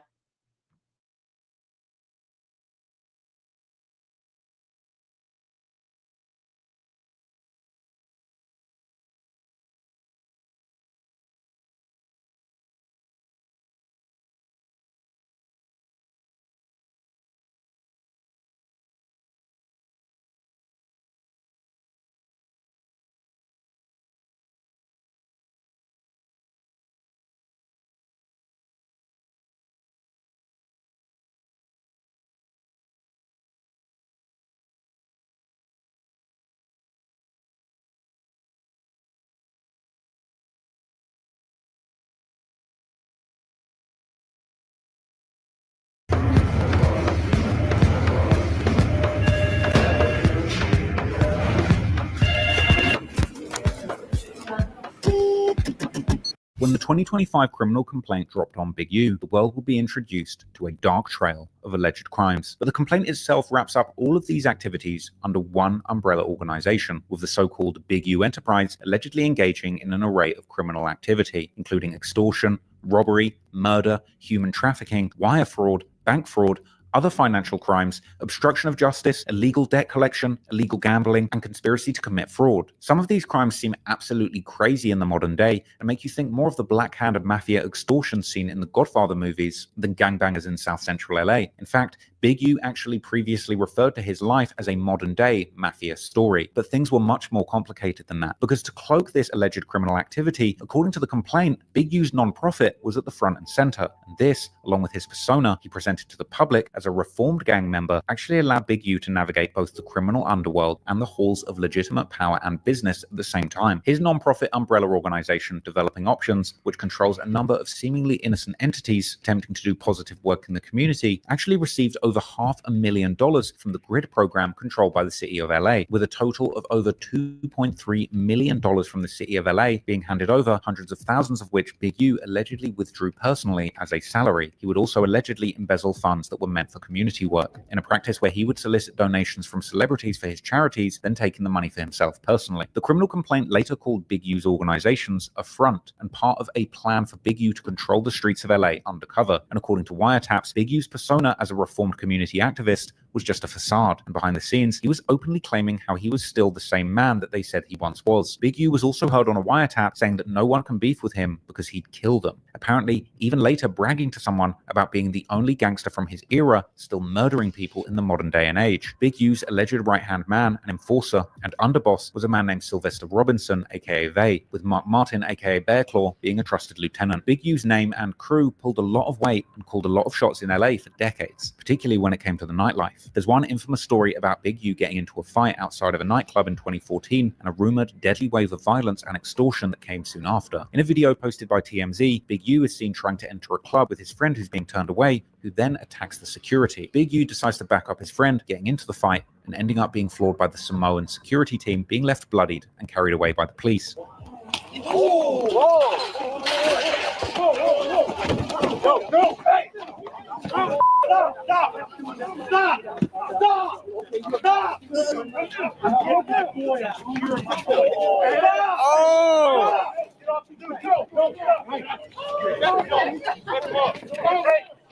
When the 2025 criminal complaint dropped on Big U, the world will be introduced to a dark trail of alleged crimes. But the complaint itself wraps up all of these activities under one umbrella organization, with the so-called Big U enterprise allegedly engaging in an array of criminal activity, including extortion, robbery, murder, human trafficking, wire fraud, bank fraud, other financial crimes, obstruction of justice, illegal debt collection, illegal gambling, and conspiracy to commit fraud. Some of these crimes seem absolutely crazy in the modern day and make you think more of the black-handed mafia extortion scene in the Godfather movies than gangbangers in South Central LA. In fact, Big U actually previously referred to his life as a modern-day mafia story, but things were much more complicated than that, because to cloak this alleged criminal activity, according to the complaint, Big U's non-profit was at the front and center, and this, along with his persona he presented to the public as a reformed gang member, actually allowed Big U to navigate both the criminal underworld and the halls of legitimate power and business at the same time. His non-profit umbrella organization, Developing Options, which controls a number of seemingly innocent entities attempting to do positive work in the community, actually received over $500,000 from the GRID program controlled by the City of LA, with a total of over $2.3 million from the City of LA being handed over, hundreds of thousands of which Big U allegedly withdrew personally as a salary. He would also allegedly embezzle funds that were meant for community work, in a practice where he would solicit donations from celebrities for his charities, then taking the money for himself personally. The criminal complaint later called Big U's organizations a front and part of a plan for Big U to control the streets of LA undercover. And according to wiretaps, Big U's persona as a reformed community activist was just a facade, and behind the scenes, he was openly claiming how he was still the same man that they said he once was. Big U was also heard on a wiretap saying that no one can beef with him because he'd kill them. Apparently, even later bragging to someone about being the only gangster from his era still murdering people in the modern day and age. Big U's alleged right-hand man and enforcer and underboss was a man named Sylvester Robinson, aka Vay, with Mark Martin, aka Bearclaw, being a trusted lieutenant. Big U's name and crew pulled a lot of weight and called a lot of shots in LA for decades, particularly when it came to the nightlife. There's one infamous story about Big U getting into a fight outside of a nightclub in 2014 and a rumored deadly wave of violence and extortion that came soon after. In a video posted by TMZ, Big U is seen trying to enter a club with his friend who's being turned away, who then attacks the security. Big U decides to back up his friend, getting into the fight and ending up being floored by the Samoan security team, being left bloodied and carried away by the police.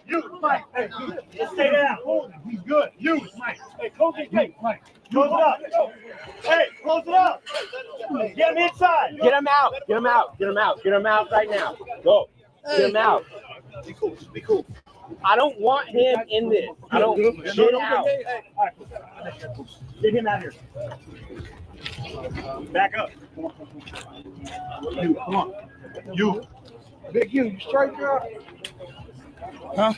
You, Mike, hey, just stay down. He's good. You, Mike. Hey, close it, Mike. Close it up. Hey, close it up. Get him inside. Get him out. Get him out. Get him out. Get him out right now. Go. Get him out. Be cool. Be cool. I don't want him in this. I don't. Get out. Get him out here. Back up. You, come on. You. Big you straight up. Huh?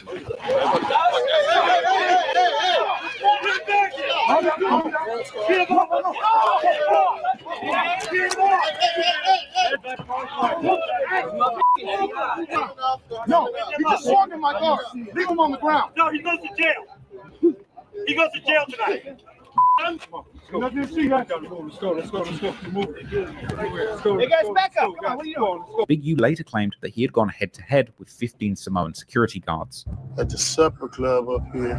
No, he just swung in my car. Leave him on the ground. No, he goes to jail. He goes to jail tonight. Nothing to see. Let's go. Move. Hey guys, back up. Come on, what are you doing? Big U later claimed that he had gone head-to-head with 15 Samoan security guards. At the supper club up here.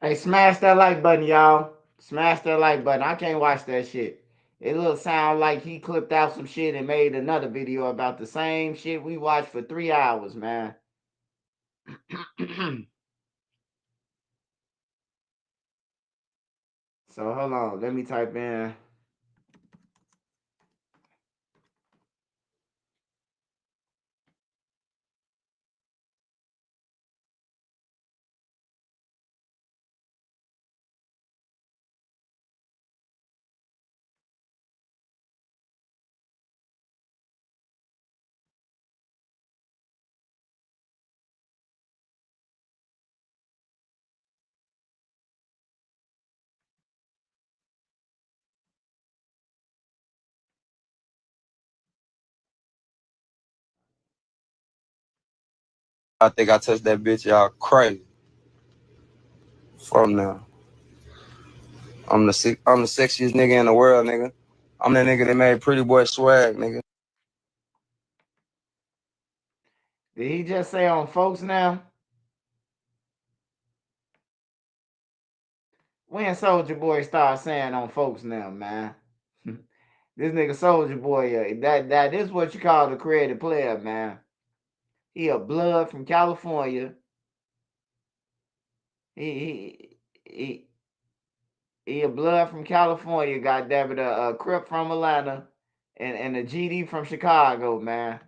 Hey, smash that like button, y'all. Smash that like button. I can't watch that shit. It look sound like he clipped out some shit and made another video about the same shit we watched for 3 hours, man. So hold on, let me type in. I think I touched that bitch, y'all crazy. From now. I'm the sexiest nigga in the world, nigga. I'm that nigga that made Pretty Boy swag, nigga. Did he just say on folks now? When Soldier Boy start saying on folks now, man? This nigga Soldier Boy, that is what you call the creative player, man. He a blood from California. He a blood from California, goddammit, a Crip from Atlanta, and a GD from Chicago, man.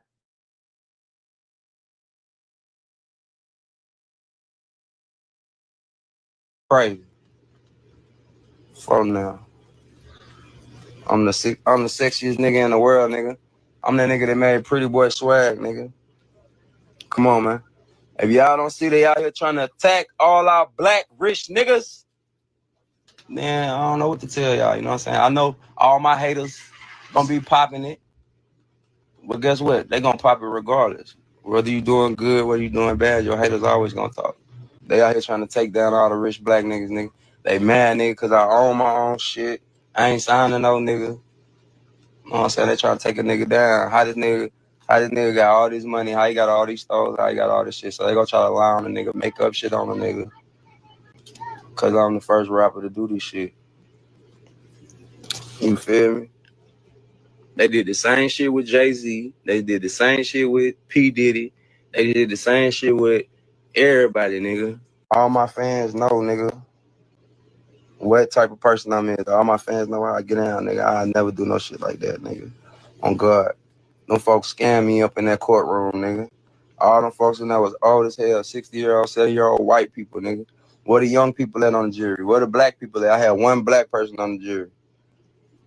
Crazy. From now. I'm the sexiest nigga in the world, nigga. I'm that nigga that made Pretty Boy swag, nigga. Come on, man. If y'all don't see they out here trying to attack all our black rich niggas, man, I don't know what to tell y'all, you know what I'm saying? I know all my haters gonna be popping it, but guess what? They gonna pop it regardless. Whether you doing good, whether you doing bad, your haters always gonna talk. They out here trying to take down all the rich black niggas, nigga. They mad, nigga, because I own my own shit. I ain't signing no nigga. You know what I'm saying? They trying to take a nigga down. How this nigga got all this money? How he got all these stores? How he got all this shit? So they gonna try to lie on the nigga, make up shit on the nigga. Cause I'm the first rapper to do this shit. You feel me? They did the same shit with Jay-Z. They did the same shit with P. Diddy. They did the same shit with everybody, nigga. All my fans know, nigga, what type of person I'm in. All my fans know how I get down, nigga. I never do no shit like that, nigga. On God. Them folks scam me up in that courtroom, nigga. All them folks in there was old as hell, 60-year-old, 70-year-old white people, nigga. Where the young people at on the jury? Where the black people at? I had one black person on the jury.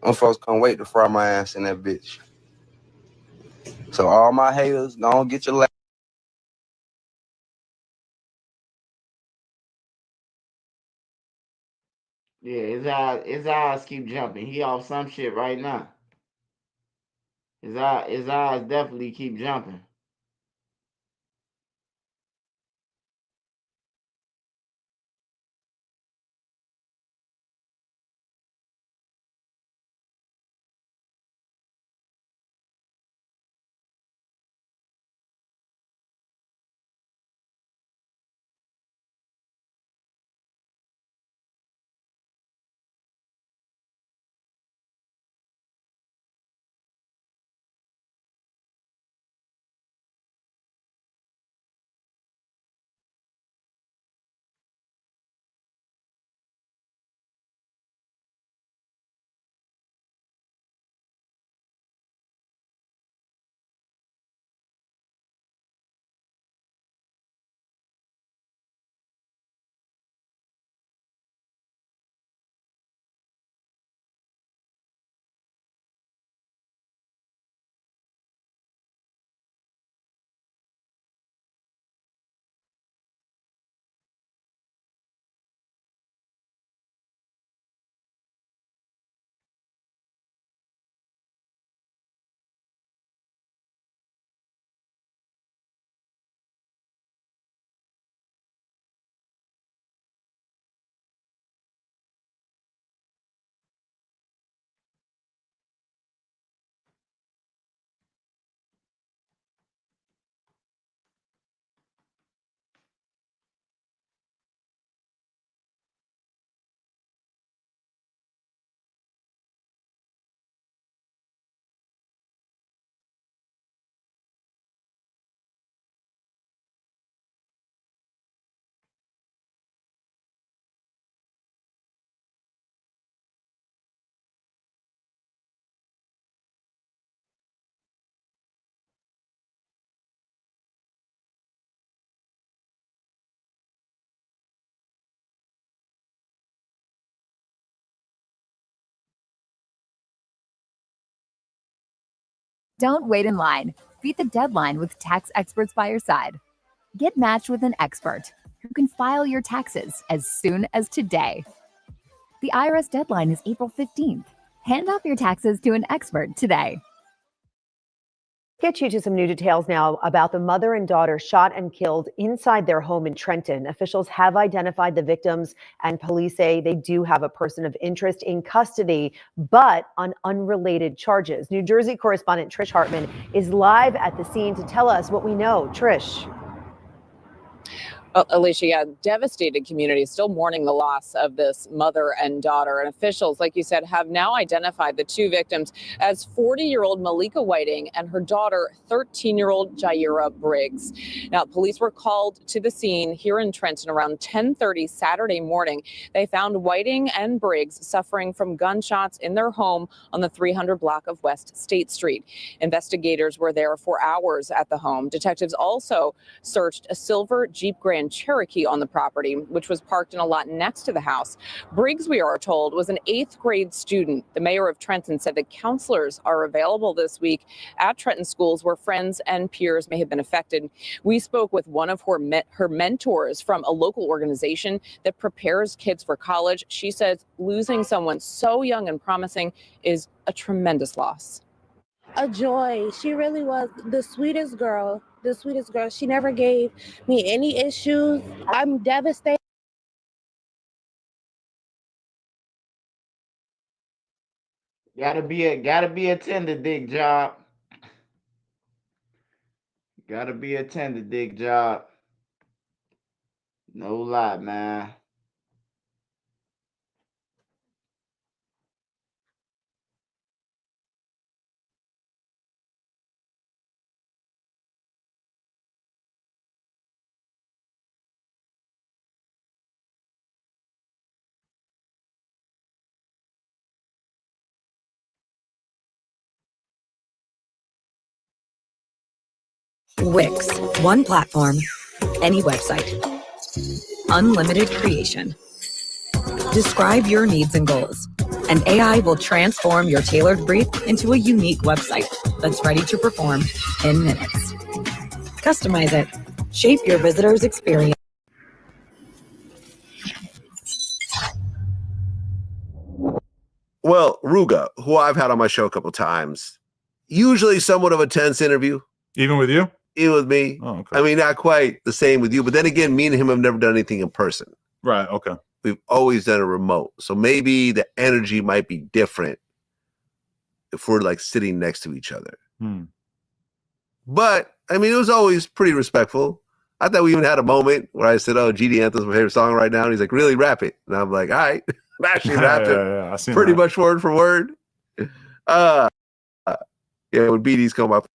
Them folks can't wait to fry my ass in that bitch. So all my haters, don't get your Yeah, his eyes keep jumping. He off some shit right now. His eyes definitely keep jumping. Don't wait in line. Beat the deadline with tax experts by your side. Get matched with an expert who can file your taxes as soon as today. The IRS deadline is April 15th. Hand off your taxes to an expert today. Get you to some new details now about the mother and daughter shot and killed inside their home in Trenton. Officials have identified the victims, and police say they do have a person of interest in custody, but on unrelated charges. New Jersey correspondent Trish Hartman is live at the scene to tell us what we know. Trish. Alicia, yeah, devastated community still mourning the loss of this mother and daughter. And officials, like you said, have now identified the two victims as 40-year-old Malika Whiting and her daughter, 13-year-old Jaira Briggs. Now, police were called to the scene here in Trenton around 10:30 Saturday morning. They found Whiting and Briggs suffering from gunshots in their home on the 300 block of West State Street. Investigators were there for hours at the home. Detectives also searched a silver Jeep Grand Cherokee on the property, which was parked in a lot next to the house. Briggs, we are told, was an 8th grade student. The mayor of Trenton said that counselors are available this week at Trenton schools where friends and peers may have been affected. We spoke with one of her mentors from a local organization that prepares kids for college. She says losing someone so young and promising is a tremendous loss. A joy. She really was the sweetest girl. The sweetest girl. She never gave me any issues. I'm devastated. Gotta be attended, dig job. Gotta be attended, dig job. No lie, man. Wix, one platform, any website. Unlimited creation. Describe your needs and goals, and AI will transform your tailored brief into a unique website that's ready to perform in minutes. Customize it. Shape your visitor's experience. Well, Ruga, who I've had on my show a couple times, usually somewhat of a tense interview. Even with you? Even with me. Oh, okay. I mean, not quite the same with you, but then again, me and him have never done anything in person. Right, okay. We've always done a remote. So maybe the energy might be different if we're like sitting next to each other. But, I mean, it was always pretty respectful. I thought we even had a moment where I said, oh, GD Anthem's my favorite song right now. And he's like, really, rap it. And I'm like, all right. I actually rapped it I seen pretty that. much word for word. Yeah, when BDs come up.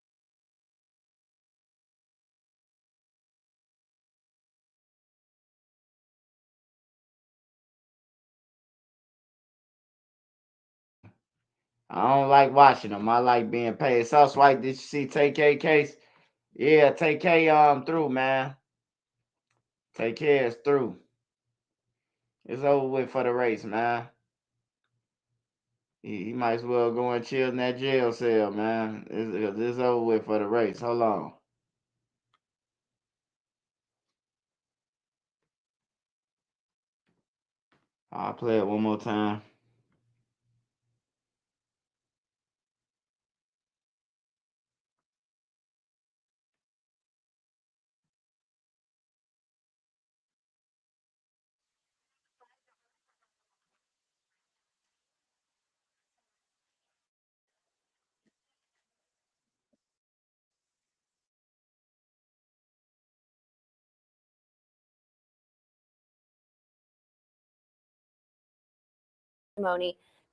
I don't like watching them. I like being paid. So, Swipe, did you see Tay-K case? Yeah, Tay-K through, man. Tay-K is through. It's over with for the race, man. He might as well go and chill in that jail cell, man. It's over with for the race. Hold on. I'll play it one more time.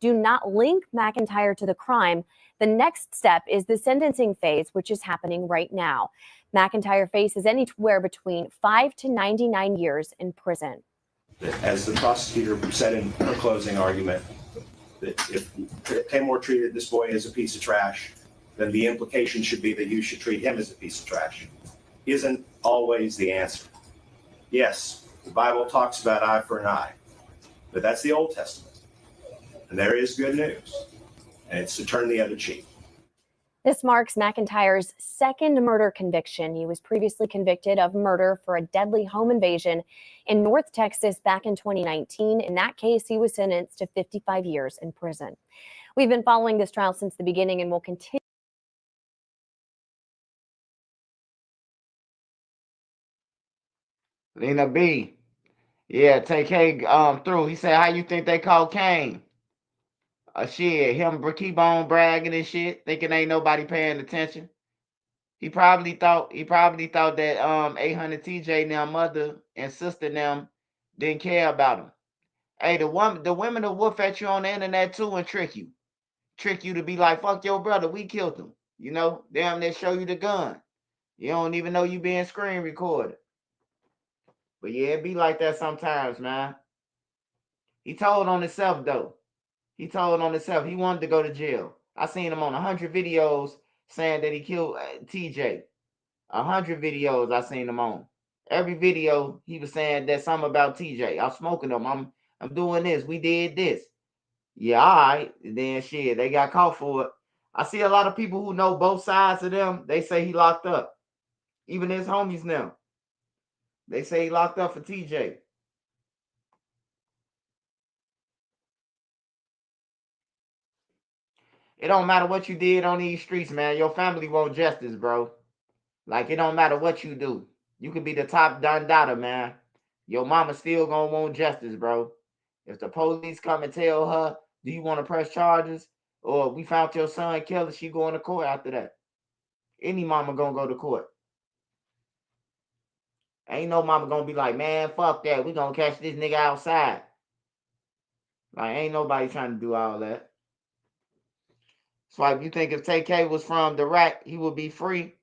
Do not link McIntyre to the crime. The next step is the sentencing phase, which is happening right now. McIntyre faces anywhere between 5 to 99 years in prison. As the prosecutor said in her closing argument, that if Taymor treated this boy as a piece of trash, then the implication should be that you should treat him as a piece of trash. Isn't always the answer. Yes, the Bible talks about eye for an eye, but that's the Old Testament. And there is good news, and it's to turn the other cheek. This marks McIntyre's second murder conviction. He was previously convicted of murder for a deadly home invasion in North Texas back in 2019. In that case, he was sentenced to 55 years in prison. We've been following this trial since the beginning and will continue. Lena B. Yeah, Tay-K through. He said, how you think they caught Kane? Shit, him keep on bragging and shit, thinking ain't nobody paying attention. He probably thought that 800 TJ and their mother and sister and them didn't care about him. Hey, the women will woof at you on the internet too and trick you to be like, fuck your brother, we killed him. You know, damn, they show you the gun. You don't even know you being screen recorded. But yeah, it be like that sometimes, man. He told on himself though. He wanted to go to jail. I seen him on 100 videos saying that he killed TJ. 100 videos I seen him on. Every video he was saying that something about TJ. I'm smoking them. I'm doing this. We did this. Yeah, all right. Then shit, they got caught for it. I see a lot of people who know both sides of them. They say he locked up. Even his homies now. They say he locked up for TJ. It don't matter what you did on these streets, man. Your family want justice, bro. Like, it don't matter what you do. You could be the top Don Dada, man. Your mama still gonna want justice, bro. If the police come and tell her, do you want to press charges? Or we found your son killed, she going to court after that. Any mama gonna go to court. Ain't no mama gonna be like, man, fuck that. We gonna catch this nigga outside. Like, ain't nobody trying to do all that. So if you think if Tay-K was from the rack, he would be free?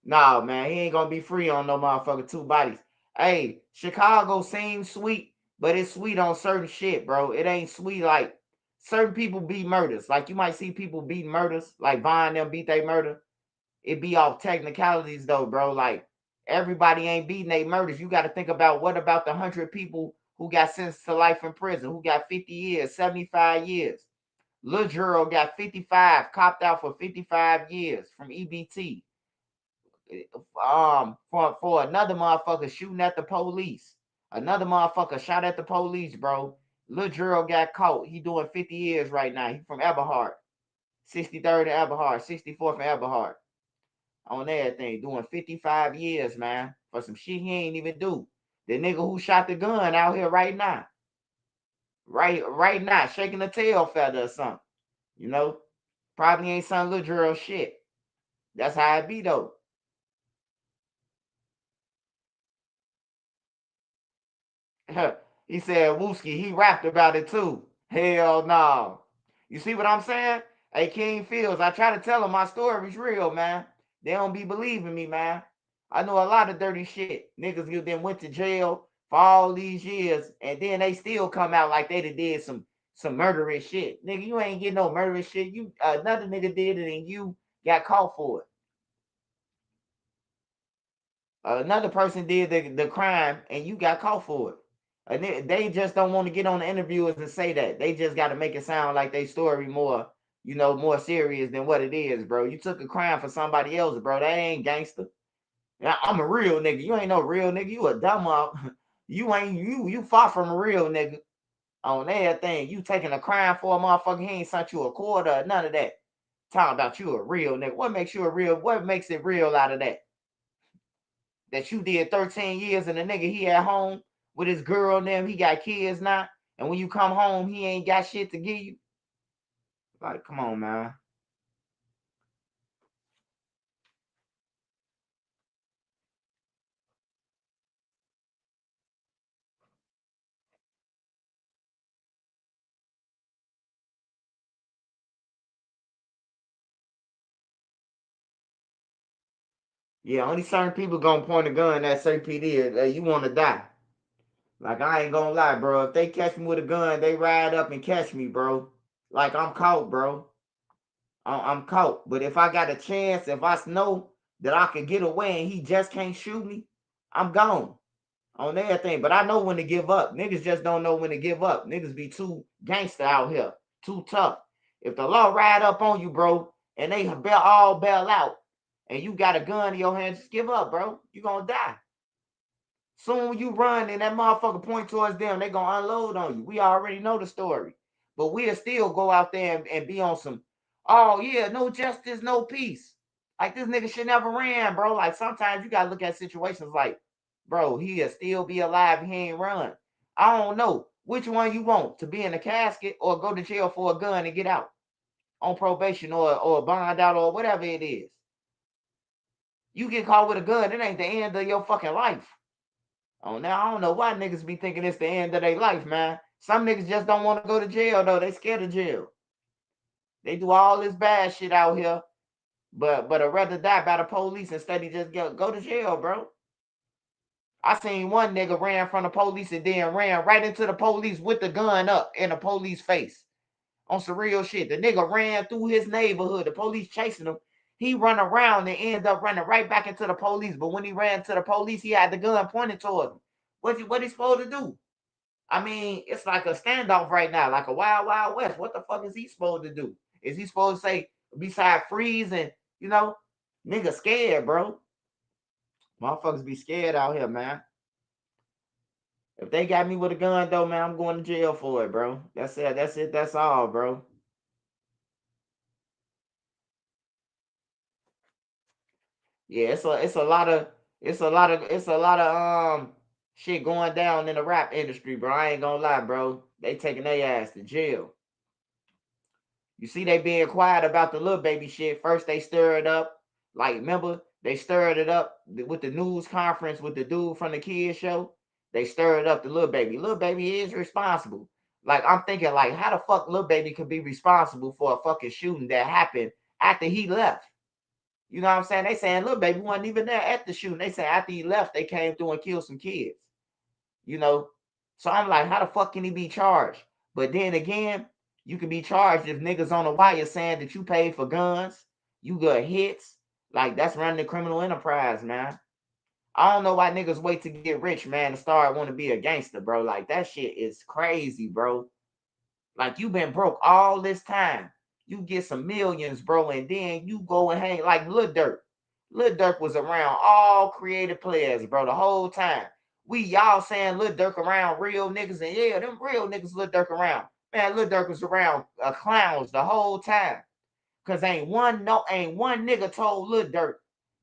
Nah, man, he ain't gonna be free on no motherfucking two bodies. Hey, Chicago seems sweet, but it's sweet on certain shit, bro. It ain't sweet like certain people beat murders. Like you might see people beat murders, like Vine them beat they murder. It be off technicalities though, bro. Like everybody ain't beating they murders. You got to think about what about the 100 people who got sentenced to life in prison, who got 50 years, 75 years. Lil Durk got 55, copped out for 55 years from EBT. For another motherfucker shooting at the police. Another motherfucker shot at the police, bro. Lil Durk got caught. He doing 50 years right now. He from Eberhard. 63rd and Eberhard, 64th and Eberhard. On everything, doing 55 years, man, for some shit he ain't even do. The nigga who shot the gun out here right now. Right now, shaking a tail feather or something. You know? Probably ain't some Lil Durk shit. That's how it be though. He said Wooski, he rapped about it too. Hell no. You see what I'm saying? Hey, King Fields, I try to tell him my story's real, man. They don't be believing me, man. I know a lot of dirty shit. Niggas who then went to jail for all these years, and then they still come out like they did some murderous shit. Nigga, you ain't getting no murderous shit. You another nigga did it and you got caught for it. Another person did the crime and you got caught for it. And they just don't want to get on the interviewers and say that. They just got to make it sound like they story more, more serious than what it is, bro. You took a crime for somebody else, bro. That ain't gangster. I'm a real nigga. You ain't no real nigga. You a dumb up. You far from a real nigga. On everything. You taking a crime for a motherfucker. He ain't sent you a quarter. None of that. Talking about you a real nigga. What makes you a real? What makes it real out of that? That you did 13 years and the nigga he at home with his girl and them, he got kids now, and when you come home, he ain't got shit to give you. Like, come on, man. Yeah, only certain people gonna point a gun at CPD. You want to die. Like, I ain't gonna lie, bro. If they catch me with a gun, they ride up and catch me, bro. Like, I'm caught, bro. I'm caught. But if I got a chance, if I know that I can get away and he just can't shoot me, I'm gone on everything. But I know when to give up. Niggas just don't know when to give up. Niggas be too gangster out here, too tough. If the law ride up on you, bro, and they all bail out, and you got a gun in your hand, just give up, bro. You gonna die. Soon when you run and that motherfucker point towards them, they gonna unload on you. We already know the story. But we'll still go out there and be on some, oh yeah, no justice, no peace. Like this nigga should never ran, bro. Like sometimes you gotta look at situations like, bro, he'll still be alive if he ain't run. I don't know which one you want, to be in a casket or go to jail for a gun and get out on probation or bond out or whatever it is. You get caught with a gun, it ain't the end of your fucking life. Oh, now I don't know why niggas be thinking it's the end of their life, man. Some niggas just don't want to go to jail, though. They scared of jail. They do all this bad shit out here, but I'd rather die by the police instead of just go to jail, bro. I seen one nigga ran from the police and then ran right into the police with the gun up in the police face. On some real shit. The nigga ran through his neighborhood. The police chasing him. He run around and ended up running right back into the police. But when he ran to the police, he had the gun pointed towards him. What he supposed to do? I mean, it's like a standoff right now, like a wild, wild west. What the fuck is he supposed to do? Is he supposed to say, beside freeze and, nigga scared, bro? Motherfuckers be scared out here, man. If they got me with a gun, though, man, I'm going to jail for it, bro. That's it. That's it. That's all, bro. Yeah, it's a lot of shit going down in the rap industry, bro. I ain't gonna lie, bro. They taking their ass to jail. You see, they being quiet about the little baby shit. First, they stir it up. Like, remember, they stirred it up with the news conference with the dude from the kids show. They stirred up the little baby. Little baby is responsible. Like, I'm thinking, like, how the fuck little baby could be responsible for a fucking shooting that happened after he left? You know what I'm saying? They saying little baby wasn't even there at the shooting. They say after he left, they came through and killed some kids. So I'm like, how the fuck can he be charged? But then again, you can be charged if niggas on the wire saying that you paid for guns, you got hits. Like, that's running the criminal enterprise, man. I don't know why niggas wait to get rich, man, to start want to be a gangster, bro. Like, that shit is crazy, bro. Like, you been broke all this time. You get some millions, bro, and then you go and hang like Lil Durk. Lil Durk was around all creative players, bro, the whole time. Y'all saying Lil Durk around real niggas, and yeah, them real niggas Lil Durk around. Man, Lil Durk was around clowns the whole time. Cause ain't one nigga told Lil Durk,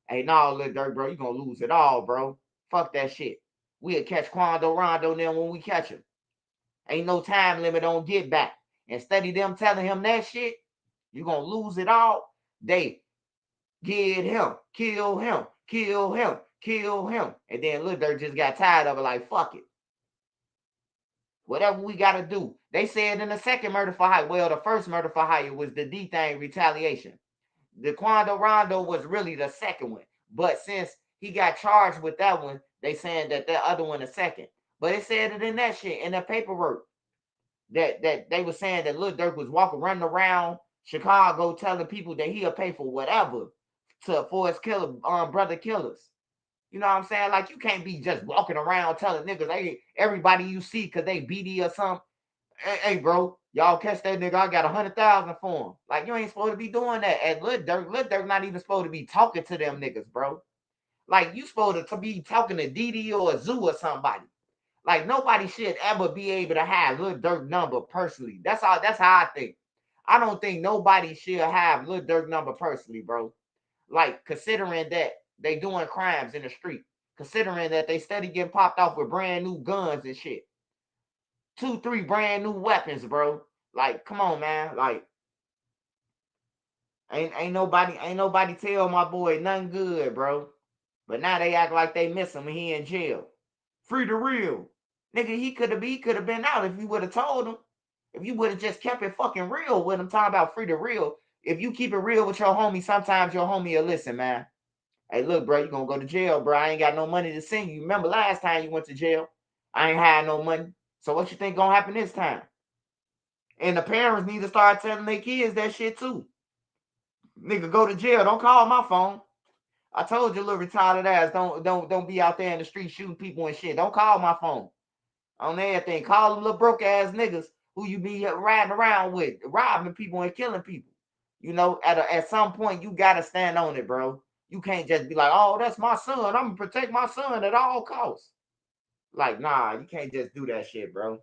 hey, no, Lil Durk, bro, you gonna lose it all, bro. Fuck that shit. We'll catch Quando Rondo then when we catch him. Ain't no time limit on get back. Instead of them telling him that shit, you gonna lose it all. They get him, kill him, kill him, kill him. And then Lil Durk just got tired of it, like, fuck it. Whatever we gotta do. They said in the second murder for hire, well, the first murder for hire was the D thing retaliation. The Quando Rondo was really the second one. But since he got charged with that one, they saying that other one is second. But it said it in that shit, in that paperwork. That they were saying that Lil Durk was running around Chicago telling people that he'll pay for whatever for his brother killers. You know what I'm saying? Like, you can't be just walking around telling niggas, hey, everybody you see because they BD or something, hey, bro, y'all catch that nigga, I got 100,000 for him. Like, you ain't supposed to be doing that. And Lil Durk not even supposed to be talking to them niggas, bro. Like, you supposed to be talking to Didi or Zoo or somebody. Like, nobody should ever be able to have Lil Durk number personally. That's how I think. I don't think nobody should have Lil Durk number personally, bro. Like, considering that they doing crimes in the street. Considering that they steady getting popped off with brand new guns and shit. 2-3 brand new weapons, bro. Like, come on, man. Like, ain't nobody tell my boy nothing good, bro. But now they act like they miss him and he in jail. Free the real. Nigga, he could have been out if you would have told him. If you would have just kept it fucking real with him, talking about free the real. If you keep it real with your homie, sometimes your homie will listen, man. Hey, look, bro, you gonna go to jail, bro. I ain't got no money to send you. Remember last time you went to jail? I ain't had no money. So what you think gonna happen this time? And the parents need to start telling their kids that shit too. Nigga, go to jail. Don't call my phone. I told you, little retarded ass, don't be out there in the street shooting people and shit. Don't call my phone. On everything. Call them little broke ass niggas who you be riding around with, robbing people and killing people. You know, at some point, you got to stand on it, bro. You can't just be like, oh, that's my son. I'm going to protect my son at all costs. Like, nah, you can't just do that shit, bro.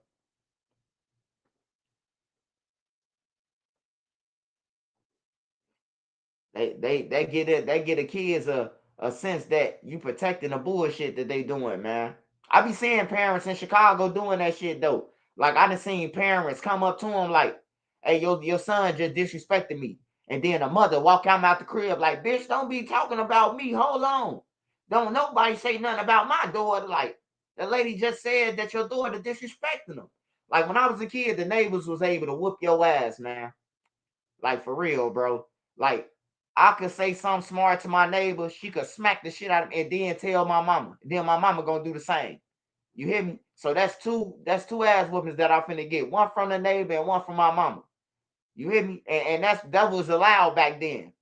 They get it. They get the kids a sense that you protecting the bullshit that they doing, man. I be seeing parents in Chicago doing that shit though. Like I done seen parents come up to them like, "Hey, your son just disrespected me," and then a mother walk out the crib like, "Bitch, don't be talking about me. Hold on, don't nobody say nothing about my daughter." Like the lady just said that your daughter disrespecting them. Like when I was a kid, the neighbors was able to whoop your ass, man. Like for real, bro. Like I could say something smart to my neighbor, she could smack the shit out of me, and then tell my mama. Then my mama gonna do the same. You hear me? So that's two ass whoopings that I finna get. One from the neighbor and one from my mama. You hear me? And that was allowed back then.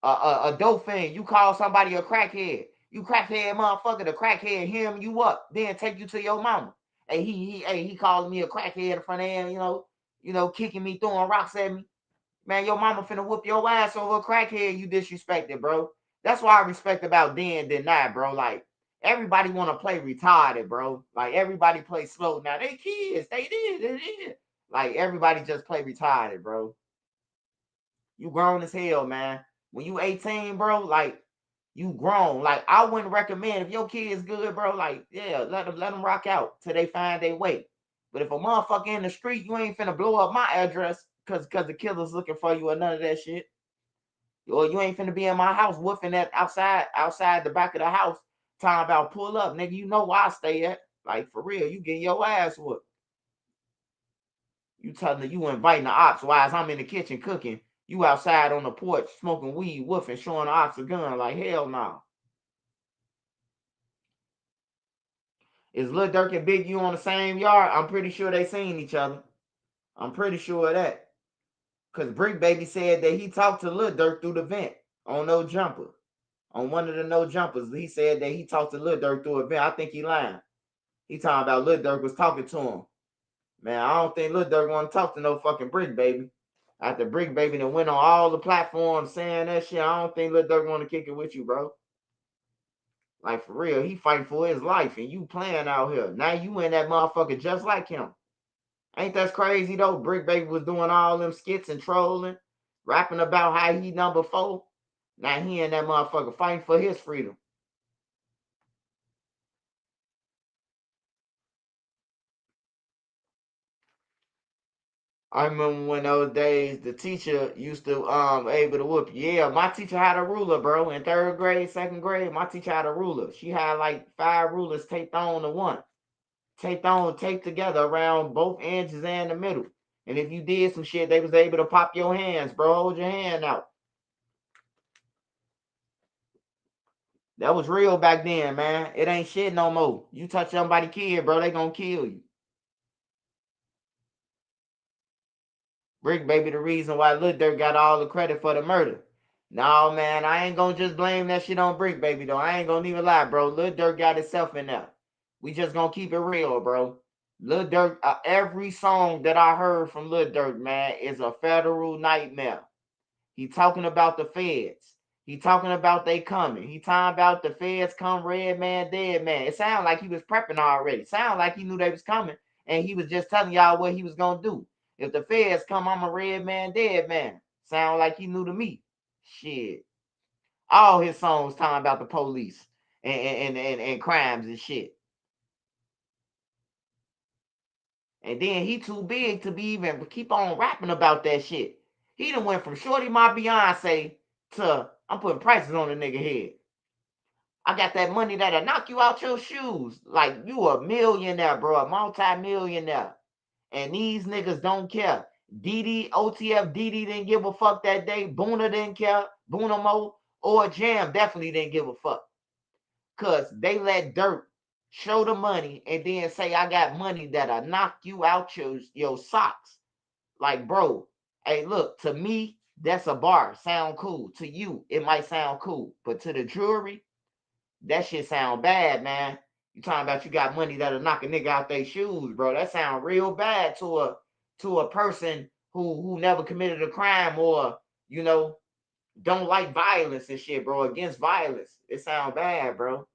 A dope thing. You call somebody a crackhead. You crackhead motherfucker, the crackhead him you up, then take you to your mama. Hey, he calling me a crackhead in front of him, you know, kicking me, throwing rocks at me. Man, your mama finna whoop your ass over a crackhead you disrespected, bro. That's why I respect about then than not, bro. Like, everybody want to play retarded, bro. Like, everybody play slow. Now, they kids. They did. Like, everybody just play retarded, bro. You grown as hell, man. When you 18, bro, like, you grown. Like, I wouldn't recommend if your kid's good, bro, like, yeah, let them rock out till they find their way. But if a motherfucker in the street, you ain't finna blow up my address because the killer's looking for you or none of that shit. Or you ain't finna be in my house woofing that outside the back of the house talking about pull up. Nigga, you know where I stay at. Like, for real, you getting your ass whooped. You telling you inviting the ops while I'm in the kitchen cooking. You outside on the porch smoking weed, woofing, showing the ops a gun. Like, hell no. Is Lil Durk and Big U on the same yard? I'm pretty sure they seen each other. I'm pretty sure of that. Because Brick Baby said that he talked to Lil Durk through the vent on No Jumper. On one of the No Jumpers, he said that he talked to Lil Durk through a vent. I think he lying. He talking about Lil Durk was talking to him. Man, I don't think Lil Durk want to talk to no fucking Brick Baby. After Brick Baby done went on all the platforms saying that shit, I don't think Lil Durk want to kick it with you, bro. Like, for real, he fighting for his life, and you playing out here. Now you in that motherfucker just like him. Ain't that crazy, though? Brick Baby was doing all them skits and trolling, rapping about how he number 4. Now he in that motherfucker fighting for his freedom. I remember when those days the teacher used to able to whoop. Yeah, my teacher had a ruler, bro. In 3rd grade, 2nd grade, my teacher had a ruler. She had like 5 rulers taped on to one. Taped together around both edges and the middle. And if you did some shit, they was able to pop your hands, bro. Hold your hand out. That was real back then, man. It ain't shit no more. You touch somebody kid, bro, they gonna kill you. Brick Baby the reason why Lil Durk got all the credit for the murder. No, man, I ain't gonna just blame that shit on Brick Baby, though. I ain't gonna even lie, bro. Lil Durk got himself in there. We just gonna keep it real, bro. Lil Durk, every song that I heard from Lil Durk, man, is a federal nightmare. He talking about the feds. He talking about they coming. He talking about the feds come, red man, dead man. It sounded like he was prepping already. It sounded like he knew they was coming, and he was just telling y'all what he was gonna do. If the feds come, I'm a red man, dead man. Sound like he knew to me. Shit. All his songs talking about the police and crimes and shit. And then he too big to be even keep on rapping about that shit. He done went from Shorty My Beyonce to I'm putting prices on the nigga head. I got that money that'll knock you out your shoes. Like you a millionaire, bro, a multi-millionaire. And these niggas don't care. DD, OTF, DD didn't give a fuck that day. Boona didn't care. Boona Mo or Jam definitely didn't give a fuck. Cause they let Durk show the money and then say I got money that'll knock you out your socks. Like, bro, hey, look, to me, that's a bar. Sound cool. To you, it might sound cool. But to the jury, that shit sound bad, man. You talking about you got money that'll knock a nigga out their shoes, bro. That sound real bad to a person who never committed a crime or you know, don't like violence and shit, bro. Against violence. It sound bad, bro.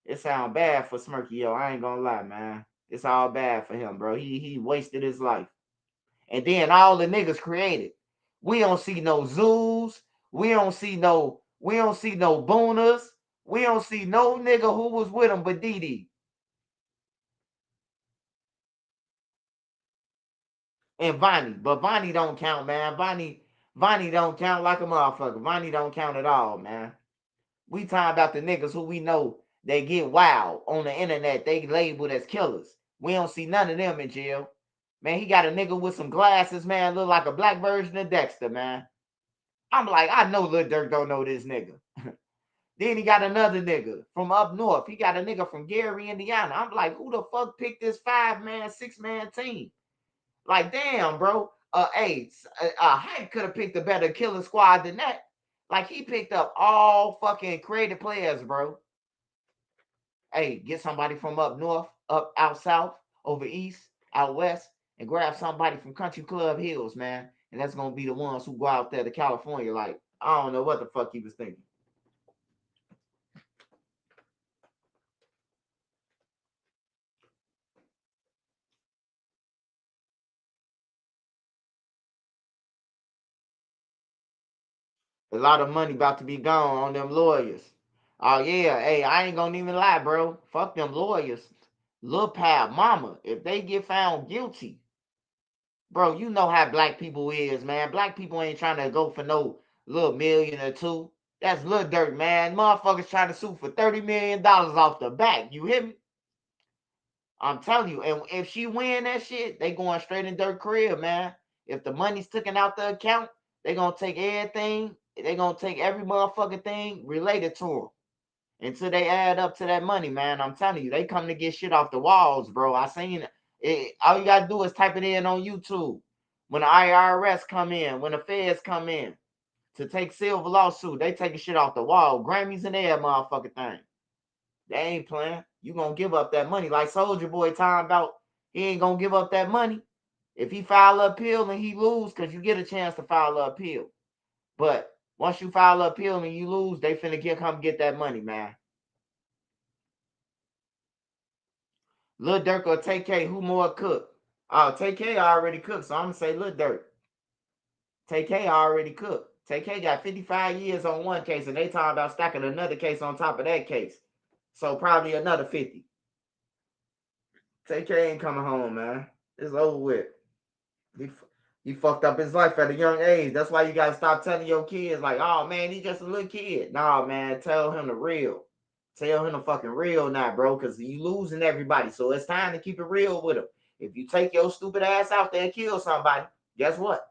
It sound bad for Smirky, yo. I ain't gonna lie, man. It's all bad for him, bro. He wasted his life. And then all the niggas created. We don't see no zoos. We don't see no booners. We don't see no nigga who was with him but Didi. And Vonnie. But Vonnie don't count, man. Vonnie don't count like a motherfucker. Vonnie don't count at all, man. We talking about the niggas who we know they get wild on the internet. They labeled as killers. We don't see none of them in jail. Man, he got a nigga with some glasses, man, look like a black version of Dexter, man. I'm like, I know Lil Durk don't know this nigga. Then he got another nigga from up north. He got a nigga from Gary, Indiana. I'm like, who the fuck picked this 5-man, 6-man team? Like, damn, bro. Hype could have picked a better killer squad than that. Like, he picked up all fucking creative players, bro. Hey, get somebody from up north, up out south, over east, out west, and grab somebody from Country Club Hills, man. And that's gonna be the ones who go out there to California. Like, I don't know what the fuck he was thinking. A lot of money about to be gone on them lawyers. Oh yeah, hey, I ain't gonna even lie, bro. Fuck them lawyers. Lil Pal Mama, if they get found guilty, bro, you know how black people is, man. Black people ain't trying to go for no little million or two. That's Lil Durk, man. Motherfuckers trying to sue for $30 million off the back. You hear me? I'm telling you, and if she win that shit, they going straight in Durk crib, man. If the money's taken out the account, they gonna take everything. They gonna take every motherfucking thing related to them until they add up to that money, man. I'm telling you, they come to get shit off the walls, bro. I seen it. All you gotta do is type it in on YouTube. When the IRS come in, when the Feds come in to take civil lawsuit, they taking shit off the wall. Grammys and every motherfucking thing. They ain't playing. You gonna give up that money. Like Soulja Boy talking about he ain't gonna give up that money. If he file an appeal and he lose, because you get a chance to file an appeal. But once you file an appeal and you lose, they finna come get that money, man. Lil Durk or Tay-K, who more cook? Oh, Tay-K already cooked, so I'm gonna say Lil Durk. Tay-K already cooked. Tay-K got 55 years on one case, and they talking about stacking another case on top of that case. So probably another 50. Tay-K ain't coming home, man. It's over with. He fucked up his life at a young age. That's why you gotta stop telling your kids, like, oh man, he's just a little kid. Nah, man, tell him the real. Tell him the fucking real now, bro, because you losing everybody. So it's time to keep it real with him. If you take your stupid ass out there and kill somebody, guess what?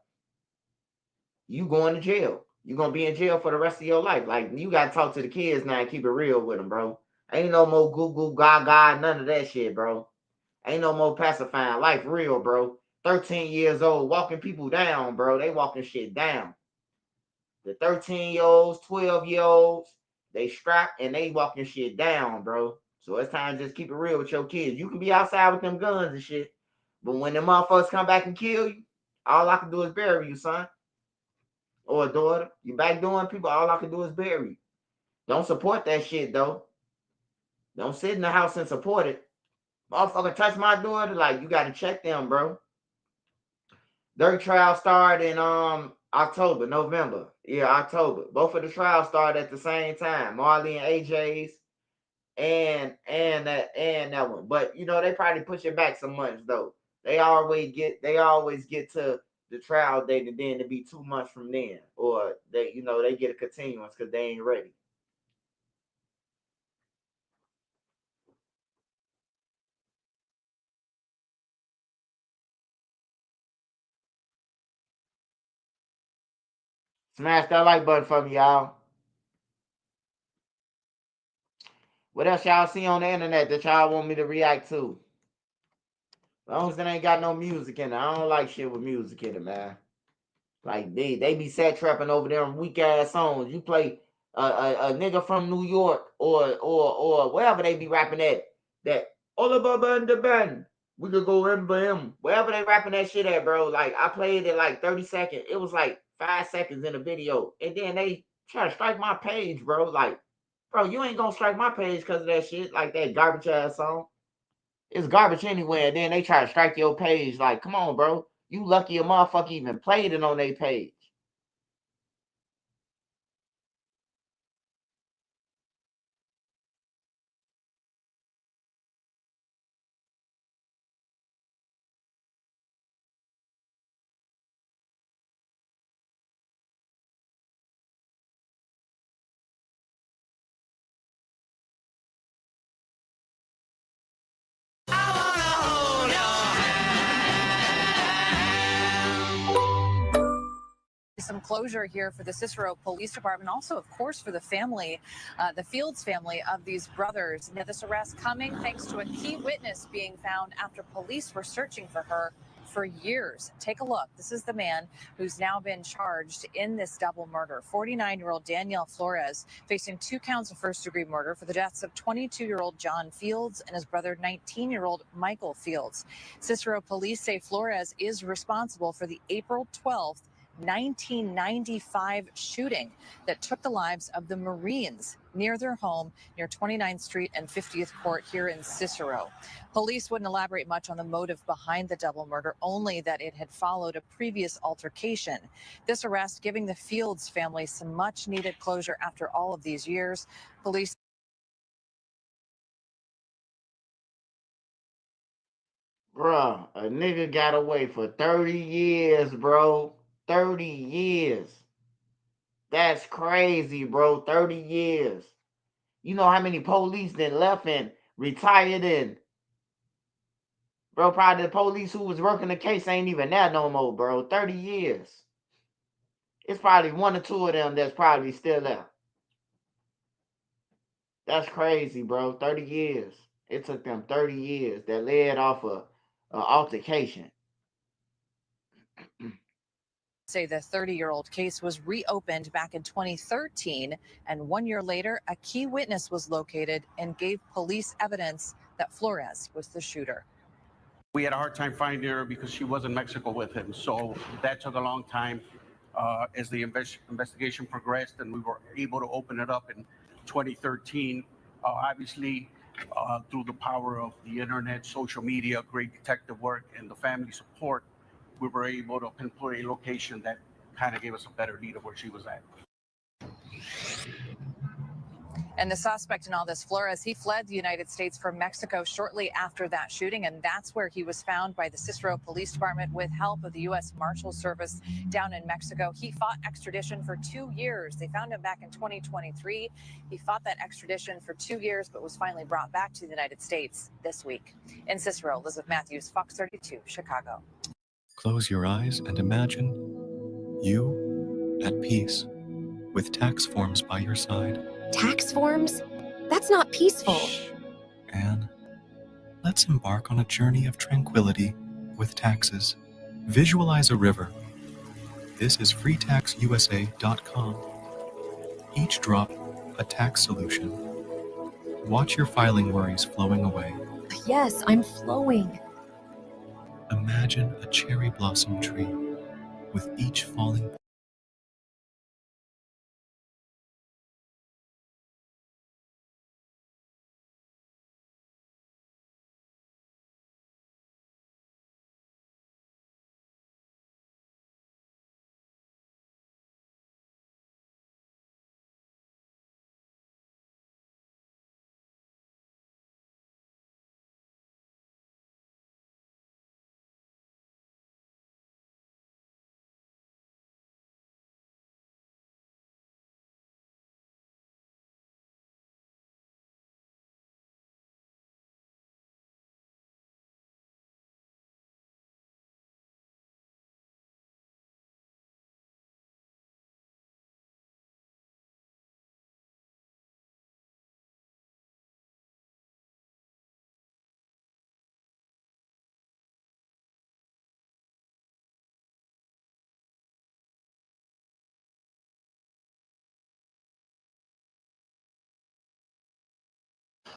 You going to jail. You're gonna be in jail for the rest of your life. Like, you gotta talk to the kids now and keep it real with them, bro. Ain't no more goo goo gaga, none of that shit, bro. Ain't no more pacifying. Life real, bro. 13 years old, walking people down, bro. They walking shit down. The 13-year-olds, 12-year-olds, they strapped and they walking shit down, bro. So it's time to just keep it real with your kids. You can be outside with them guns and shit, but when them motherfuckers come back and kill you, all I can do is bury you, son. Or a daughter. You back doing people, all I can do is bury you. Don't support that shit, though. Don't sit in the house and support it. Motherfucker touch my daughter, like, you got to check them, bro. Durk trial started in November. Yeah, October. Both of the trials started at the same time. Marley and AJ's and that one. But you know, they probably push it back some months though. They always get to the trial date and then to be 2 months from then. Or they get a continuance because they ain't ready. Smash that like button for me, y'all. What else y'all see on the internet that y'all want me to react to? As long as it ain't got no music in it. I don't like shit with music in it, man. Like they be set trapping over them weak ass songs. You play a nigga from New York or wherever they be rapping at, that all about the band. We could go in for him. Wherever they rapping that shit at, bro. Like I played it like 30 seconds. It was like 5 seconds in the video, and then they try to strike my page, bro. Like, bro, you ain't gonna strike my page because of that shit, like that garbage ass song. It's garbage anyway, and then they try to strike your page. Like, come on, bro. You lucky a motherfucker even played it on their page. Some closure here for the Cicero Police Department, also, of course, for the family, the Fields family of these brothers. Now, this arrest coming thanks to a key witness being found after police were searching for her for years. Take a look. This is the man who's now been charged in this double murder. 49-year-old Daniel Flores facing 2 counts of first-degree murder for the deaths of 22-year-old John Fields and his brother 19-year-old Michael Fields. Cicero police say Flores is responsible for the April 12th 1995 shooting that took the lives of the Marines near their home near 29th Street and 50th Court here in Cicero. Police wouldn't elaborate much on the motive behind the double murder, only that it had followed a previous altercation. This arrest giving the Fields family some much needed closure after all of these years. Police. Bruh, a nigga got away for 30 years, bro. 30 years. That's crazy, bro. 30 years. You know how many police then left and retired and, bro, probably the police who was working the case ain't even there no more, bro. 30 years. It's probably 1 or 2 of them that's probably still there. That's crazy, bro. 30 years. It took them 30 years that led off an altercation. Say the 30-year-old case was reopened back in 2013, and 1 year later, a key witness was located and gave police evidence that Flores was the shooter. We had a hard time finding her because she was in Mexico with him, so that took a long time as the investigation progressed, and we were able to open it up in 2013. Obviously, through the power of the internet, social media, great detective work, and the family support, we were able to pinpoint a location that kind of gave us a better lead of where she was at. And the suspect in all this, Flores, he fled the United States from Mexico shortly after that shooting, and that's where he was found by the Cicero Police Department with help of the U.S. Marshal Service down in Mexico. He fought extradition for 2 years. They found him back in 2023. He fought that extradition for 2 years, but was finally brought back to the United States this week. In Cicero, Elizabeth Matthews, Fox 32, Chicago. Close your eyes and imagine you at peace with tax forms by your side. Tax forms? That's not peaceful. Anne, let's embark on a journey of tranquility with taxes. Visualize a river. This is freetaxusa.com. Each drop, a tax solution. Watch your filing worries flowing away. Yes, I'm flowing. Imagine a cherry blossom tree with each falling.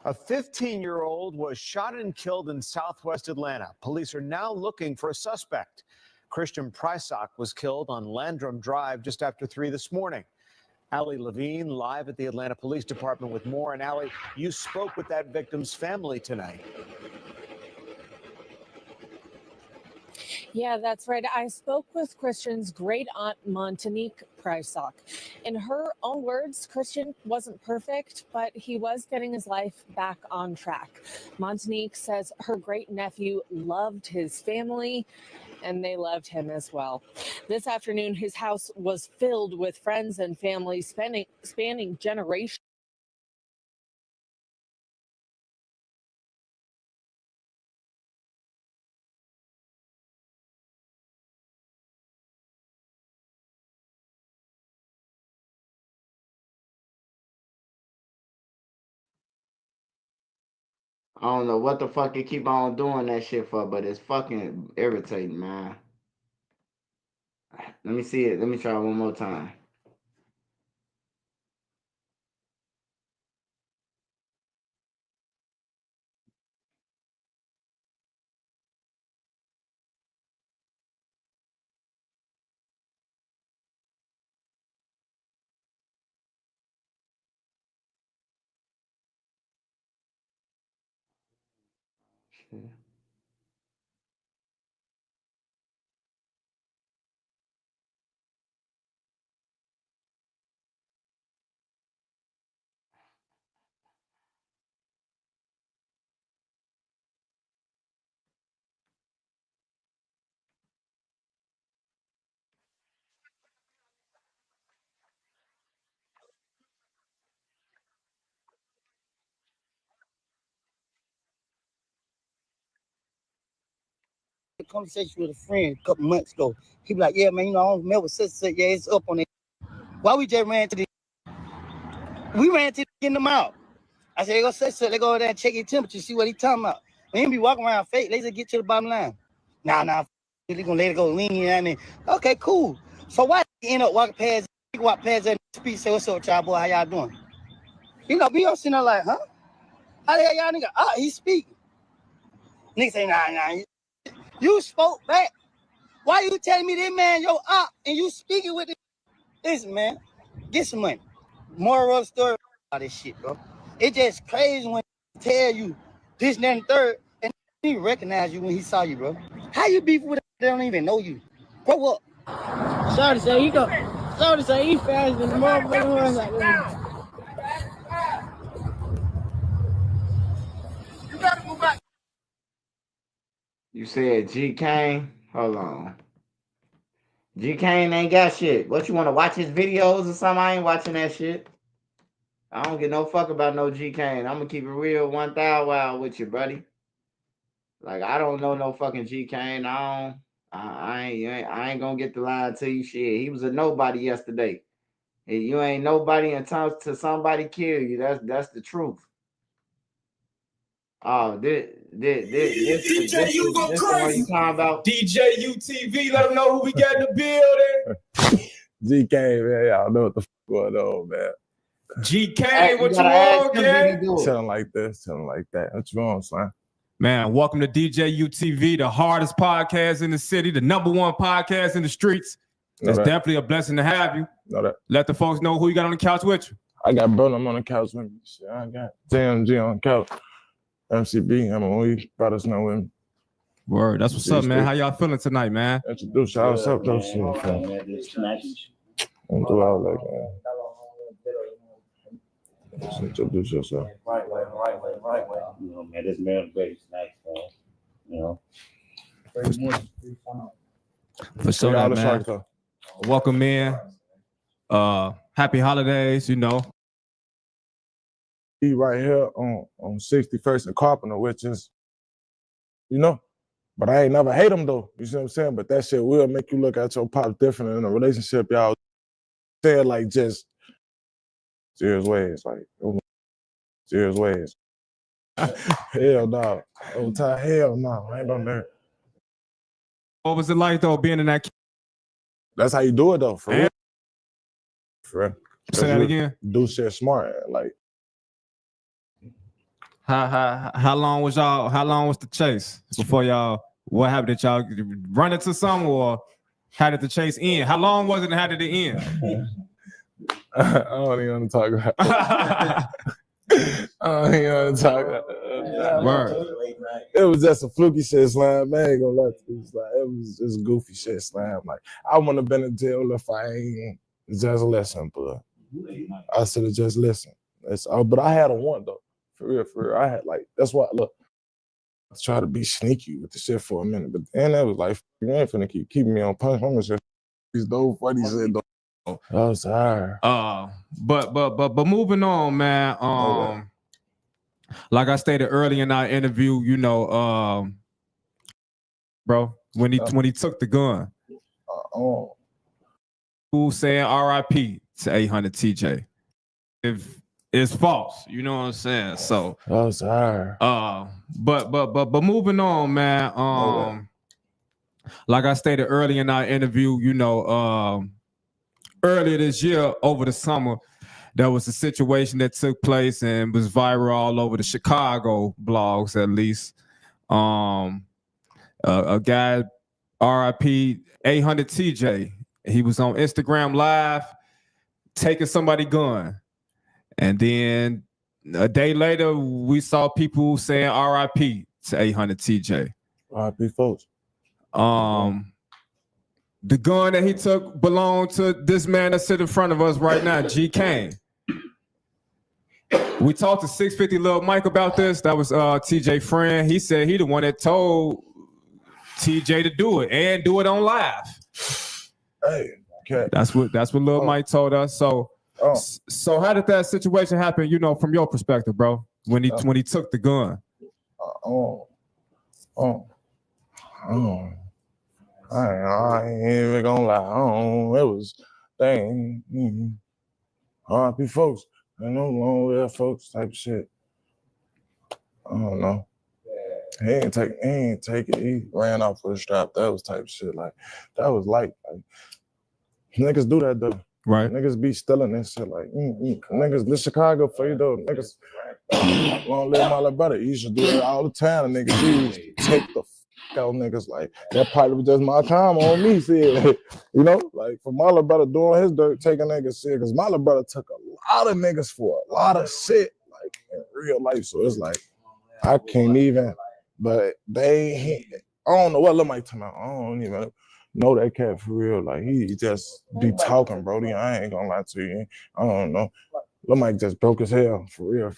A 15-year-old was shot and killed in southwest Atlanta. Police are now looking for a suspect. Christian Prysock was killed on Landrum Drive just after 3 this morning. Allie Levine live at the Atlanta Police Department with more. And Allie, you spoke with that victim's family tonight. Yeah, that's right. I spoke with Christian's great aunt, Montanique Prysock. In her own words, Christian wasn't perfect, but he was getting his life back on track. Montanique says her great nephew loved his family, and they loved him as well. This afternoon, his house was filled with friends and family spanning generations. I don't know what the fuck they keep on doing that shit for, but it's fucking irritating, man. Let me see it. Let me try one more time. A conversation with a friend a couple months ago. He be like, yeah, man, you know, I don't remember such. Yeah, it's up on it. Why we just ran to the getting them out. I said, they go such. They go over there and check his temperature, see what he talking about. We ain't be walking around fake. They just get to the bottom line. Nah, they gonna let it go lean. And okay, cool. So why you end up walk past that speech, say, what's up, y'all boy, how y'all doing? You know, be all sitting there like, huh? How the hell y'all nigga? Ah, he speaking. Nigga say, nah. You spoke back. Why you telling me this man your op and you speaking with it? Listen, man, get some money. Moral of the story, all this shit, bro. It just crazy when he tell you this, that, and third, and he recognize you when he saw you, bro. How you beef with they don't even know you? Grow up. Sorry to say he faster than the motherfucker. You gotta go back. You said G Kane? Hold on. G Kane ain't got shit. What, you want to watch his videos or something? I ain't watching that shit. I don't give no fuck about no G Kane. I'm gonna keep it real 1,000 wild with you, buddy. Like, I don't know no fucking G Kane. I ain't gonna get the line to you. Shit, he was a nobody yesterday. You ain't nobody until somebody kill you. That's the truth. Oh, this the one you talking about? DJ UTV, let them know who we got in the building. GK, man, y'all know what the fuck going on, man. GK, what you want, gang? Something like this, something like that. What you want, son? Man, welcome to DJ UTV, the hardest podcast in the city, the #1 podcast in the streets. It's definitely a blessing to have you. Let the folks know who you got on the couch with you. I got Burnham on the couch with me. Shit, I got JMG on the couch. MCB, I'm on we brothers know him. Word, that's what's up, man. How y'all feeling tonight, man? Introduce y'all. What's up, though? Shit, fam. Don't do all that, man. Just introduce yourself. Right way. You know, man, this man very snacks, man. You know. For sure, man. Welcome in. Happy holidays, you know. He right here on 61st and Carpenter, which is, you know, but I ain't never hate him though. You see what I'm saying? But that shit will make you look at your pops different in a relationship, y'all. Say it like just serious ways, like serious ways. Hell no. Over time, hell no. I ain't on there. What was it like though being in that? That's how you do it though, for real. For real. Say that again. Do shit smart, like. How long was the chase before y'all What happened? Did y'all run into some or how did the chase end? How long was it and how did it end? I don't even want to talk about it. I don't even want to talk about it. Word. It was just a fluky shit, Slam. Man, I ain't gonna lie to you. It was just goofy shit, Slam. Like, I wouldn't have been in jail if I ain't just listened, but I should have just listened. But I had a want, though. For real. I had, like, that's why, look, I try to be sneaky with the shit for a minute, but then that was like, you ain't finna keep keeping me on punch. I'm gonna say, these dope, funny shit, though. I was tired. But moving on, man. Like I stated earlier in our interview, you know, bro, when he took the gun, who saying R.I.P. to 800 TJ? If it's false, you know what I'm saying. So I was tired. But moving on, man. Like I stated earlier in our interview, you know, earlier this year over the summer, there was a situation that took place and was viral all over the Chicago blogs, at least. A guy, RIP 800 TJ, he was on Instagram Live taking somebody's gun. And then a day later, we saw people saying RIP to 800 TJ. RIP folks. The gun that he took belonged to this man that's sitting in front of us right now, G. Kane. We talked to 650 Lil Mike about this. That was TJ friend. He said he the one that told TJ to do it and do it on live. Hey, okay. That's what Lil Mike told us. So how did that situation happen, you know, from your perspective, bro? When he took the gun? I ain't even gonna lie. It was dang. RIP folks. I know long live folks type of shit. I don't know. He ain't take it. He ran off with a strap. That was type of shit. Like, that was light. Like, niggas do that though. Right. Niggas be stealing this shit. Like, niggas, this Chicago for you though. Niggas, long live my little brother. He used to do that all the time. And niggas used to take the out niggas. Like, that probably was just my time on me, shit. You know, like, for my little brother doing his dirt, taking niggas shit. Because my little brother took a lot of niggas for a lot of shit, like, in real life. So it's like, I can't even, but I don't know what Lil Mike talking about. I don't even know that cat for real. Like, he just be talking, Brody. I ain't gonna lie to you. I don't know. Lil Mike just broke his hell, for real.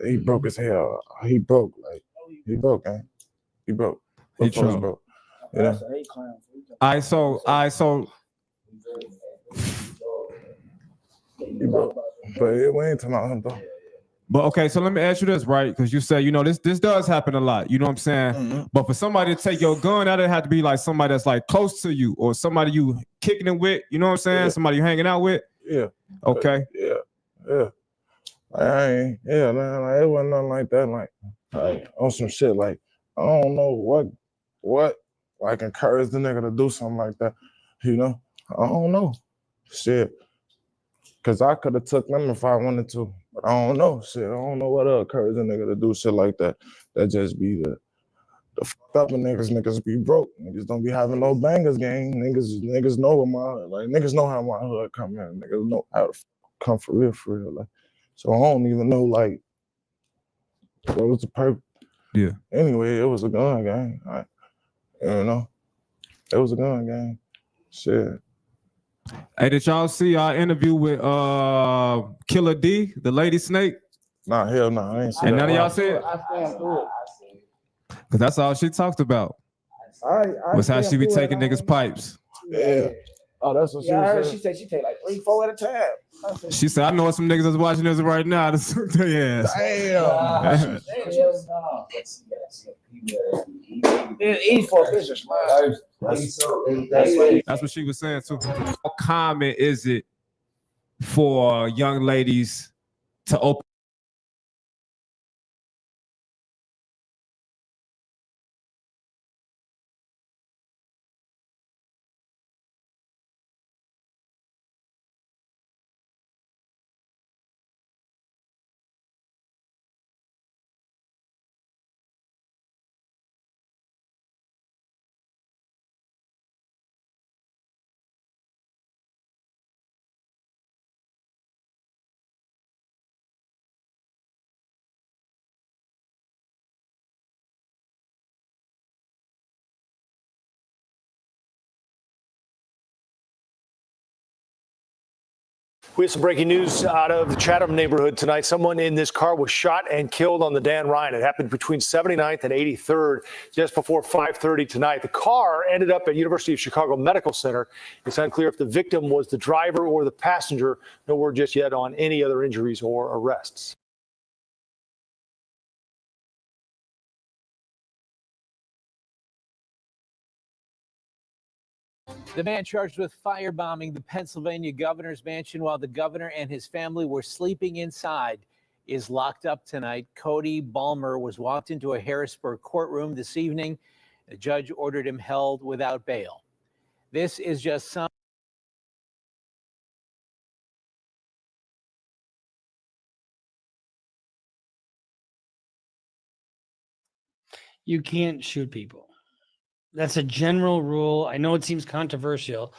He broke his hell. He broke, man. He broke. He broke. You know? I so He broke. But we ain't talking about him though. But okay, so let me ask you this, right? Because you say, you know, this does happen a lot. You know what I'm saying? Mm-hmm. But for somebody to take your gun out, it had to be like somebody that's like close to you or somebody you kicking it with. You know what I'm saying? Yeah. Somebody you hanging out with. Yeah. Okay. Yeah. Like, it wasn't nothing like that. Like on some shit. Like, I don't know what like encouraged the nigga to do something like that. You know? I don't know. Shit. Cause I could have took them if I wanted to. But I don't know. Shit. I don't know what encouraged the nigga to do shit like that. That just be the fucked up niggas be broke. Niggas don't be having no bangers gang. Niggas know what niggas know how my hood come in. Niggas know how to come for real. Like, so I don't even know like what was the purpose. Yeah. Anyway, it was a gun gang. You know, it was a gun gang. Shit. Hey, did y'all see our interview with Killer D, the lady snake? Nah, hell no. I ain't see And that. none of y'all see it? I stand through it. Because that's all she talked about. Was how she be taking niggas' pipes. Yeah. Oh, that's what she I was heard saying. she said she take like 3-4 at a time. She said, I know some niggas that's watching this right now. Yes. Damn. Eat for business, man. That's what she was saying too. How common is it for young ladies to open We have some breaking news out of the Chatham neighborhood tonight. Someone in this car was shot and killed on the Dan Ryan. It happened between 79th and 83rd just before 5:30 tonight. The car ended up at University of Chicago Medical Center. It's unclear if the victim was the driver or the passenger. No word just yet on any other injuries or arrests. The man charged with firebombing the Pennsylvania governor's mansion while the governor and his family were sleeping inside is locked up tonight. Cody Balmer was walked into a Harrisburg courtroom this evening. The judge ordered him held without bail. This is just some. You can't shoot people. That's a general rule. I know it seems controversial.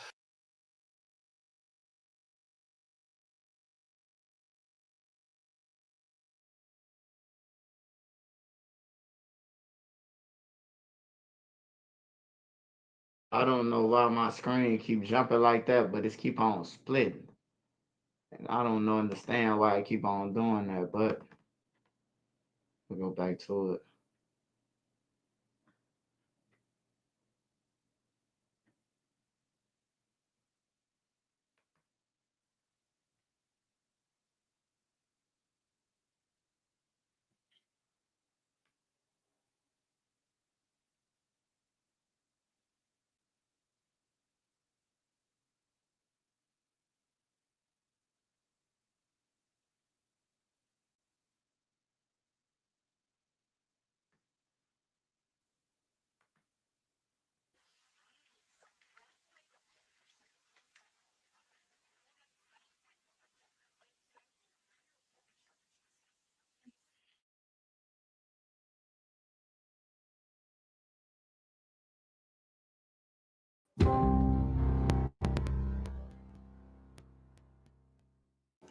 I don't know why my screen keep jumping like that, but it's keep on splitting. And I don't understand why I keep on doing that, but we'll go back to it.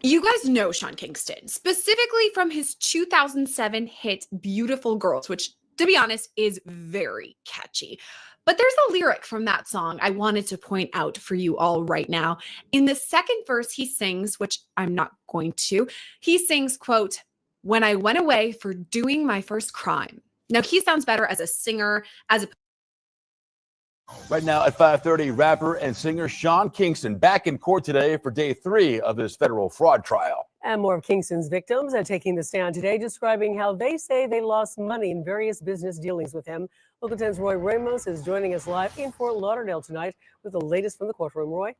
You guys know Sean Kingston, specifically from his 2007 hit Beautiful Girls, which, to be honest, is very catchy. But there's a lyric from that song I wanted to point out for you all right now. In the second verse, he sings, which I'm not going to, he sings, quote, "When I went away for doing my first crime." Now, he sounds better as a singer, as a Right now at 5:30, rapper and singer Sean Kingston back in court today for day 3 of his federal fraud trial. And more of Kingston's victims are taking the stand today, describing how they say they lost money in various business dealings with him. Local 10's Roy Ramos is joining us live in Fort Lauderdale tonight with the latest from the courtroom. Roy?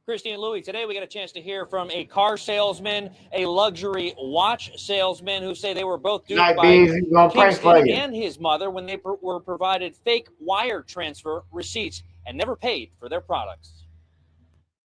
Christy and Louie, today we got a chance to hear from a car salesman, a luxury watch salesman who say they were both duped by Kingston and his mother when they were provided fake wire transfer receipts and never paid for their products.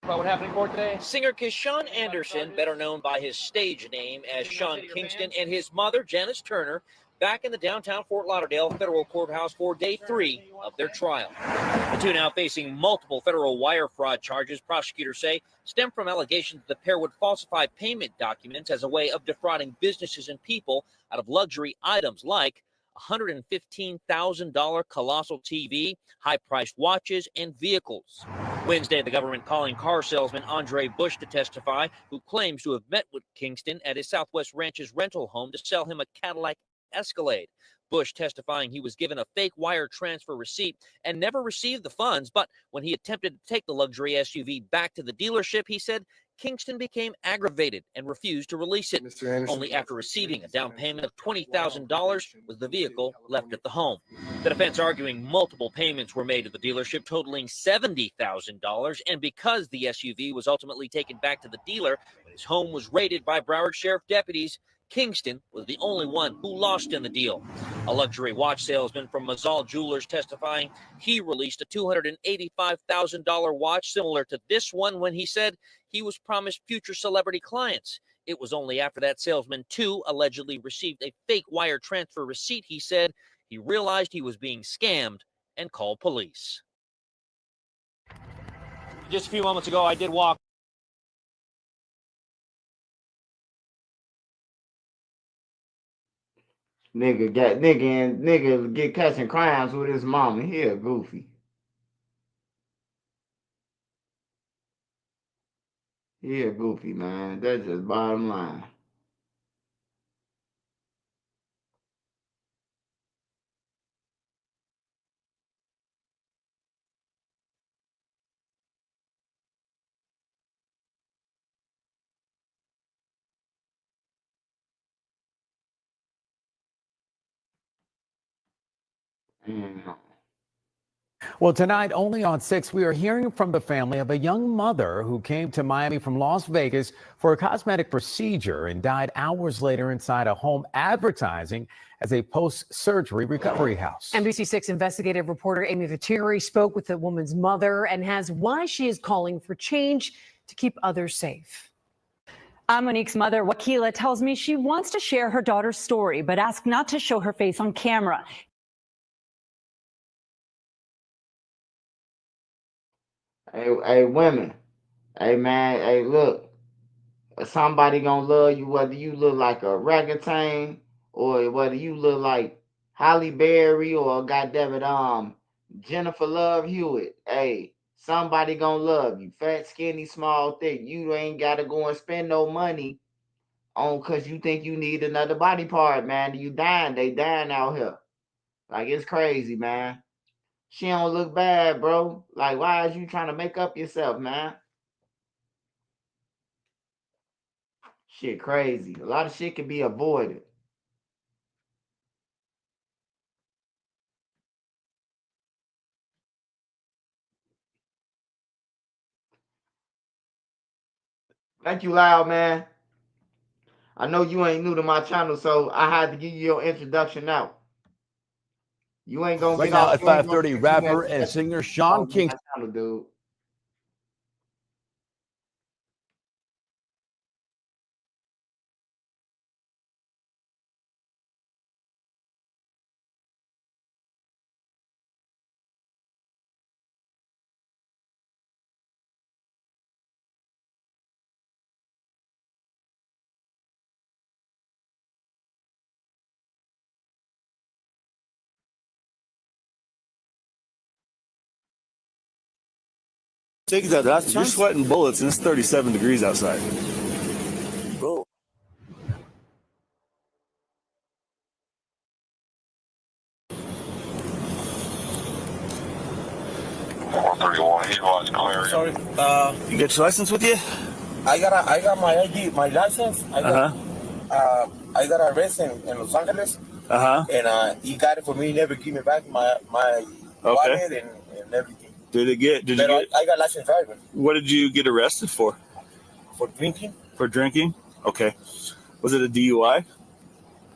About what happened in court today? Singer Keshawn Anderson, better known by his stage name as Sean Kingston, and his mother, Janice Turner, back in the downtown Fort Lauderdale federal courthouse for day 3 of their trial. The two now facing multiple federal wire fraud charges, prosecutors say, stem from allegations the pair would falsify payment documents as a way of defrauding businesses and people out of luxury items like $115,000 colossal TV, high-priced watches, and vehicles. Wednesday, the government calling car salesman Andre Bush to testify, who claims to have met with Kingston at his Southwest Ranches rental home to sell him a Cadillac Escalade. Bush testifying he was given a fake wire transfer receipt and never received the funds, but when he attempted to take the luxury SUV back to the dealership, he said Kingston became aggravated and refused to release it. Only after receiving a down payment of $20,000 was the vehicle left at the home. The defense arguing multiple payments were made to the dealership totaling $70,000, and because the SUV was ultimately taken back to the dealer when his home was raided by Broward Sheriff deputies, Kingston was the only one who lost in the deal. A luxury watch salesman from Mazal Jewelers testifying he released a $285,000 watch similar to this one when he said he was promised future celebrity clients. It was only after that salesman, too, allegedly received a fake wire transfer receipt, he said, he realized he was being scammed and called police. Just a few moments ago, I did walk Nigga get catching crimes with his mama. He a goofy. He a goofy, man. That's just bottom line. Well, tonight, only on 6, we are hearing from the family of a young mother who came to Miami from Las Vegas for a cosmetic procedure and died hours later inside a home advertising as a post-surgery recovery house. NBC6 investigative reporter Amy Viteri spoke with the woman's mother and has why she is calling for change to keep others safe. Monique's mother, Wakila, tells me she wants to share her daughter's story, but asked not to show her face on camera. Hey, women. Hey, man. Hey, look. Somebody gonna love you whether you look like a orangutan or whether you look like Holly Berry or goddammit, Jennifer Love Hewitt. Hey, somebody gonna love you. Fat, skinny, small, thick. You ain't gotta go and spend no money on cause you think you need another body part, man. You dying. They dying out here. Like it's crazy, man. She don't look bad, bro. Like, why is you trying to make up yourself, man? Shit crazy. A lot of shit can be avoided. Thank you, Loud, man. I know you ain't new to my channel, so I had to give you your introduction now. You ain't gonna Right get now off. at 5:30, rapper and singer Sean Kingston. Channel, dude. Take that. You're sweating bullets, and it's 37 degrees outside. Bro. Sorry. You get your license with you? I got my ID, my license. I got arrested in Los Angeles. And he got it for me. He never give me back my wallet and everything. I got license driving. What did you get arrested for? For drinking. For drinking? Okay. Was it a DUI?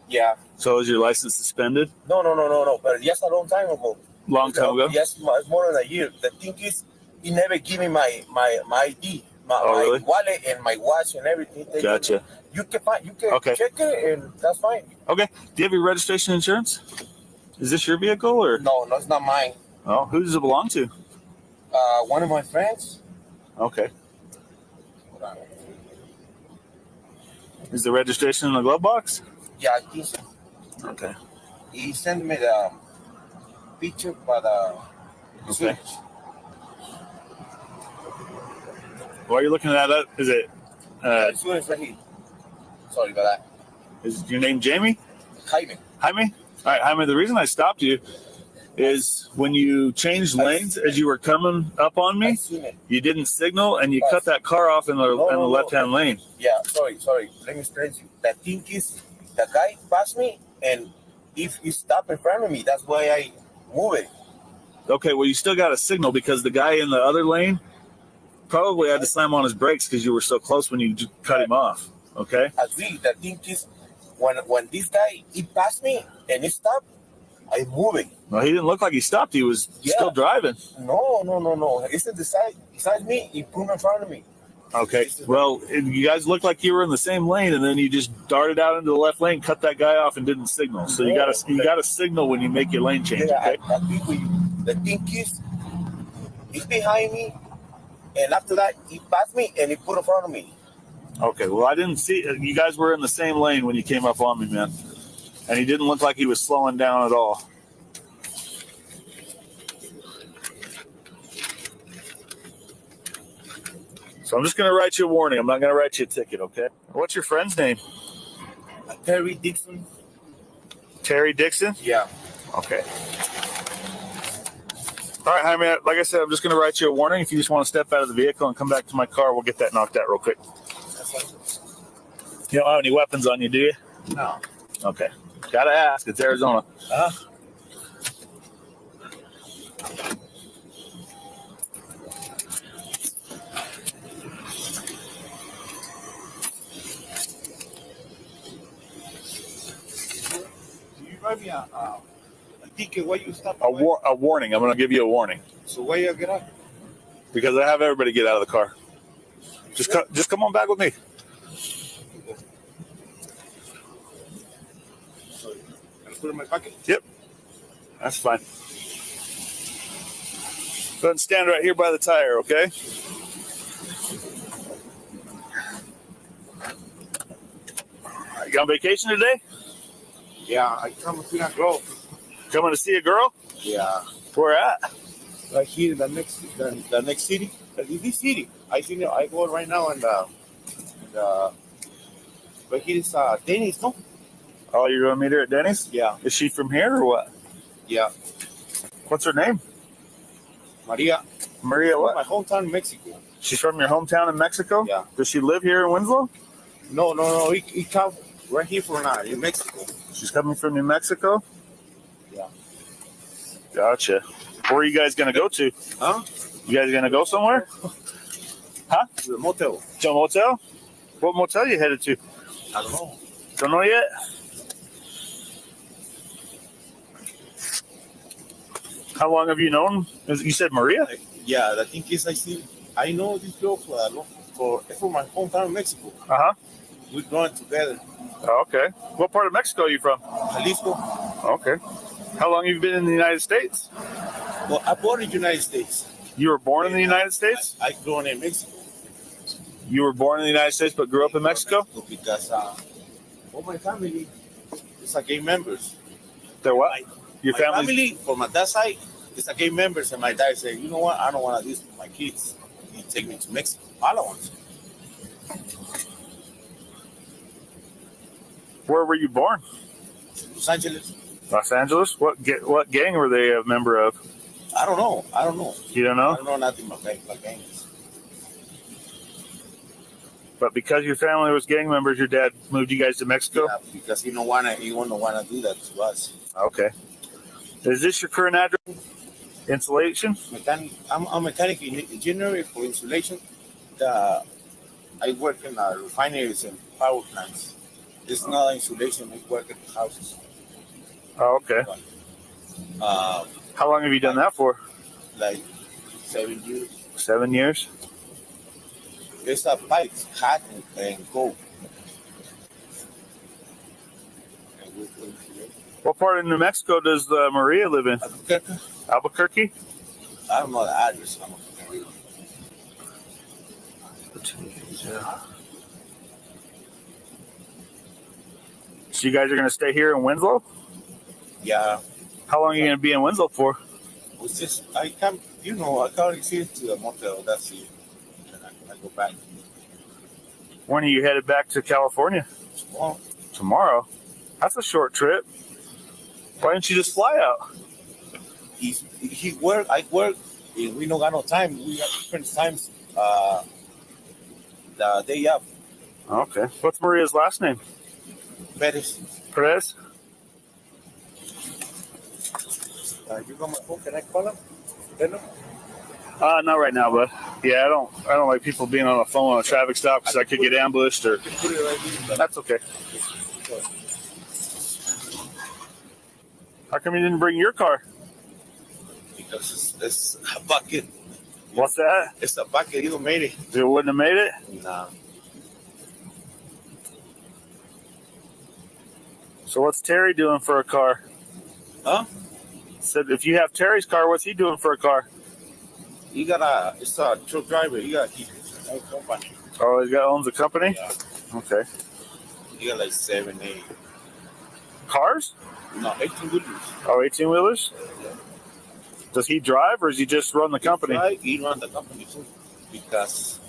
Yeah. So was your license suspended? No. But yes, a long time ago. Long time ago? Yes, it's more than a year. The thing is, he never give me my ID, my really? wallet and my watch and everything. Gotcha. You can check it and that's fine. Okay. Do you have your registration insurance? Is this your vehicle or? No, it's not mine. Oh, who does it belong to? One of my friends. Okay. Is the registration in the glove box? Yeah, I think so. Okay. He sent me the picture, but okay. Why are you looking that up? Is it? Right here. Sorry about that. Is your name Jamie? Jaime. Jaime? All right, Jaime. The reason I stopped you is when you changed lanes as you were coming up on me, you didn't signal and you cut that car off in the left-hand lane. Yeah, sorry. Let me explain to you. The thing is, the guy passed me, and if he stopped in front of me, that's why I move it. Okay, well, you still got a signal because the guy in the other lane probably had to slam on his brakes because you were so close when you cut him off. Okay? Agree. The thing is, when this guy, he passed me and he stopped, I move it. Well, he didn't look like he stopped. He was still driving. No. It's beside me. He put in front of me. Okay. Well, you guys looked like you were in the same lane, and then you just darted out into the left lane, cut that guy off, and didn't signal. So you got to signal when you make your lane change. Yeah, okay. I agree with you. The thing is, he's behind me, and after that, he passed me and he put in front of me. Okay. Well, I didn't see you guys were in the same lane when you came up on me, man. And he didn't look like he was slowing down at all. So I'm just going to write you a warning. I'm not going to write you a ticket, okay? What's your friend's name? Terry Dixon. Terry Dixon? Yeah. Okay. All right, Jaime, like I said, I'm just going to write you a warning. If you just want to step out of the vehicle and come back to my car, we'll get that knocked out real quick. You don't have any weapons on you, do you? No. Okay. Gotta ask. It's Arizona. You write me a ticket. Why you stop? A warning. I'm going to give you a warning. So why you get out? Because I have everybody get out of the car. Just come on back with me. So, can I put it in my pocket? Yep. That's fine. Go ahead and stand right here by the tire, okay? You on vacation today? Yeah, I come to see a girl. Coming to see a girl? Yeah. Where at? Right here in the next city. This city. I go right now and but here is Dennis, no? Oh, you're going to meet her at Denny's? Yeah. Is she from here or what? Yeah. What's her name? Maria. Maria what? My hometown in Mexico. She's from your hometown in Mexico? Yeah. Does she live here in Winslow? No. He come right here for now in Mexico. She's coming from New Mexico? Yeah. Gotcha. Where are you guys going to go to? Huh? You guys going to go somewhere? Huh? To the motel. To a motel? What motel you headed to? I don't know. Don't know yet? How long have you known? You said Maria? Yeah, the thing is, I know this girl for my hometown in Mexico. Uh-huh. We're going together. Oh, okay. What part of Mexico are you from? Jalisco. Okay. How long have you been in the United States? Well, I born in the United States. You were born in the United States? I grew up in Mexico. You were born in the United States but grew up in Mexico? Because all my family is gay members. They're what? Your my family, from my dad's side, is gay members, and my dad said, you know what, I don't want to do this with my kids. You take me to Mexico. All I want. Where were you born? Los Angeles. Los Angeles? What gang were they a member of? I don't know. You don't know? I don't know nothing about gangs. But because your family was gang members, your dad moved you guys to Mexico? Yeah, because he wouldn't want to do that to us. Okay. Is this your current address? Insulation? I'm a mechanic engineer for insulation. I work in refineries and power plants. It's not insulation. I work at houses. Oh, okay. How long have you done that for? Like 7 years. 7 years? It's a pipe, hot and cold. What part of New Mexico does Maria live in? Albuquerque? I don't know the address. So you guys are going to stay here in Winslow? Yeah. How long are you going to be in Winslow for? It's just, I can't see to the motel. That's it. And I go back. When are you headed back to California? Tomorrow? That's a short trip. Why didn't you just fly out? He work, I work, and we don't got no time. We have different times the day up. Okay. What's Maria's last name? Perez. Perez? You got my phone? Can I call him? Not right now, bud. Yeah, I don't like people being on the phone on a traffic stop because I could get ambushed or. That's okay. How come you didn't bring your car? Because it's a bucket. What's that? It's a bucket. You made it. You wouldn't have made it? No. So what's Terry doing for a car? Huh? Said if you have Terry's car, what's he doing for a car? It's a truck driver. He got a company. Oh, he owns a company? Yeah. Okay. He got like 7, 8 cars? No, 18-wheelers. Oh, 18-wheelers? Yeah. Does he drive or does he just run the company? He runs the company too. Because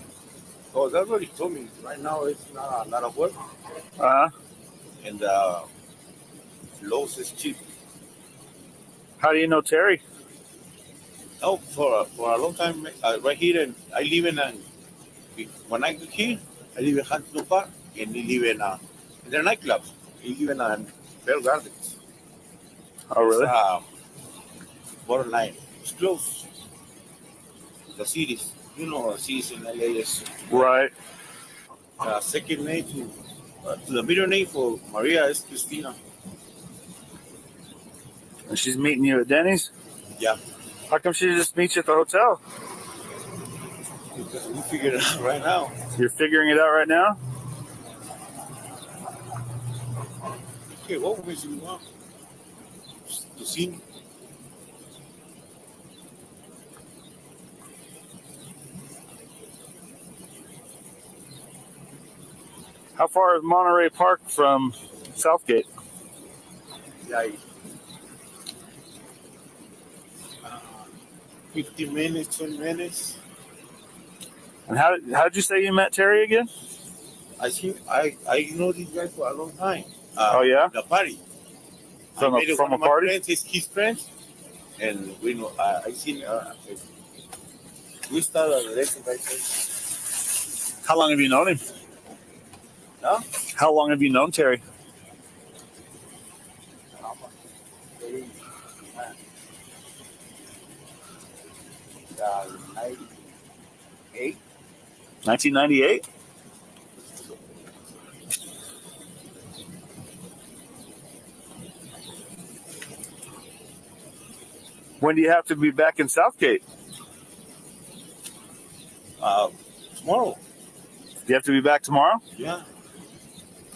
Oh, that's what he told me. Right now, it's not a lot of work. And lows is cheap. How do you know Terry? Oh, for a long time, right here, and I live in when I get here, I live in Huntington Park, and he live in their nightclubs. He live in Bell Gardens. Oh, really? It's, borderline. It's close. The cities, the cities in LA is right. Second name to the middle name for Maria is Christina. And she's meeting you at Denny's? Yeah. How come she just meets you at the hotel? Because we figured it out right now. You're figuring it out right now? Okay, what would you want to see me? How far is Monterey Park from Southgate? Like 15 minutes, 20 minutes. And how did you say you met Terry again? I know this guy for a long time. Oh, yeah? The party. From a party? Friends, his friends. And we know, I seen we started a relationship. How long have you known him? Huh? How long have you known Terry? 98. 1998? When do you have to be back in Southgate? Tomorrow. You have to be back tomorrow? Yeah.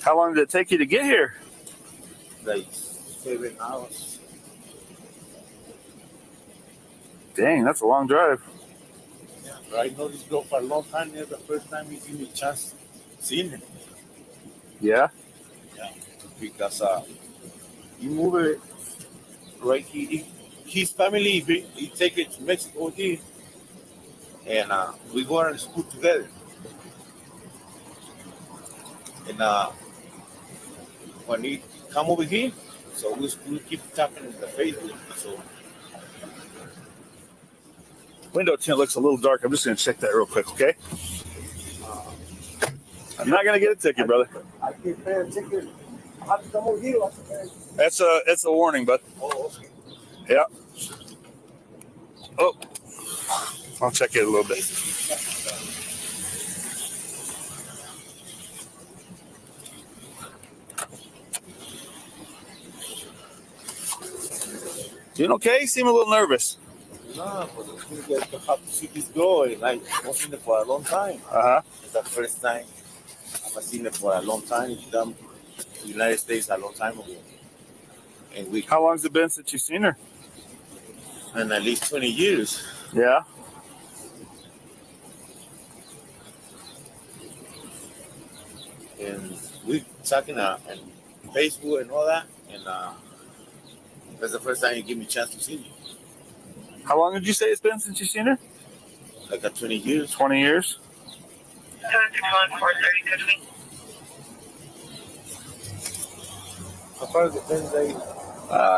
How long did it take you to get here? Like 7 hours. Dang, that's a long drive. Yeah, but I know this girl for a long time. It's the first time he gave me a chance seeing him. Yeah? Yeah. Because he moved it right here. His family, he take it to Mexico here. And we go to school together. And when he come over here, so we keep tapping in the Facebook. So Window tint looks a little dark. I'm just going to check that real quick, okay? I'm not going to get a ticket, brother. I can't pay a ticket. I have to come over here. It's a warning, bud. Oh, okay. Yeah. Oh, I'll check it a little bit. Doing okay? You seem a little nervous. No, but I think I have to see this girl, and I was seen it for a long time. It's the first time I've seen it for a long time. It's done in the United States a long time ago. And How long's it been since you've seen her? And at least 20 years. Yeah. And we talking on Facebook and all that, and that's the first time you give me a chance to see me. How long did you say it's been since you've seen her? Like 20 years. 20 years? 761-430, How far is it been, Dave?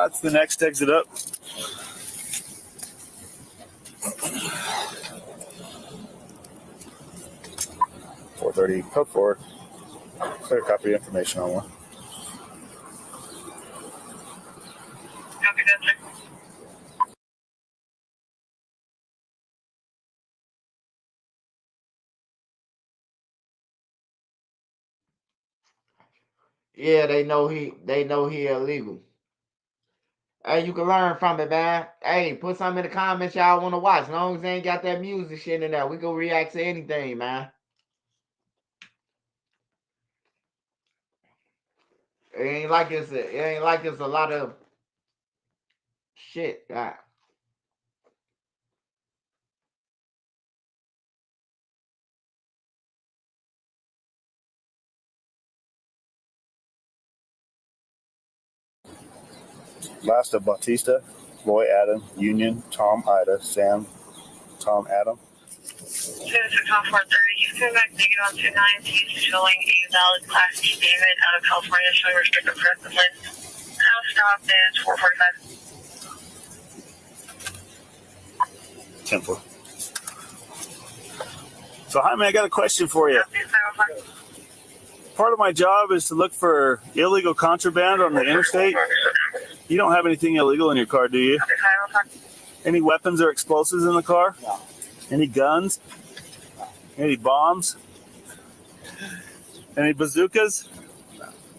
It's the next exit up. $430, code 4. Clear copy information on one. Yeah, they know he illegal. Hey, you can learn from it, man. Hey, put something in the comments y'all want to watch. As long as they ain't got that music shit in there, we can react to anything, man. It ain't like it's a lot of shit. Last of Bautista, Roy Adam, Union, Tom Ida, Sam, Tom Adam, Top 430, he's coming back negative on 29. He's showing a valid Class D David out of California, showing restricted presence lane. House stop is 445. 10-4. So, hi, man, I got a question for you. Part of my job is to look for illegal contraband on the interstate. You don't have anything illegal in your car, do you? Any weapons or explosives in the car? No. Any guns? Any bombs? Any bazookas?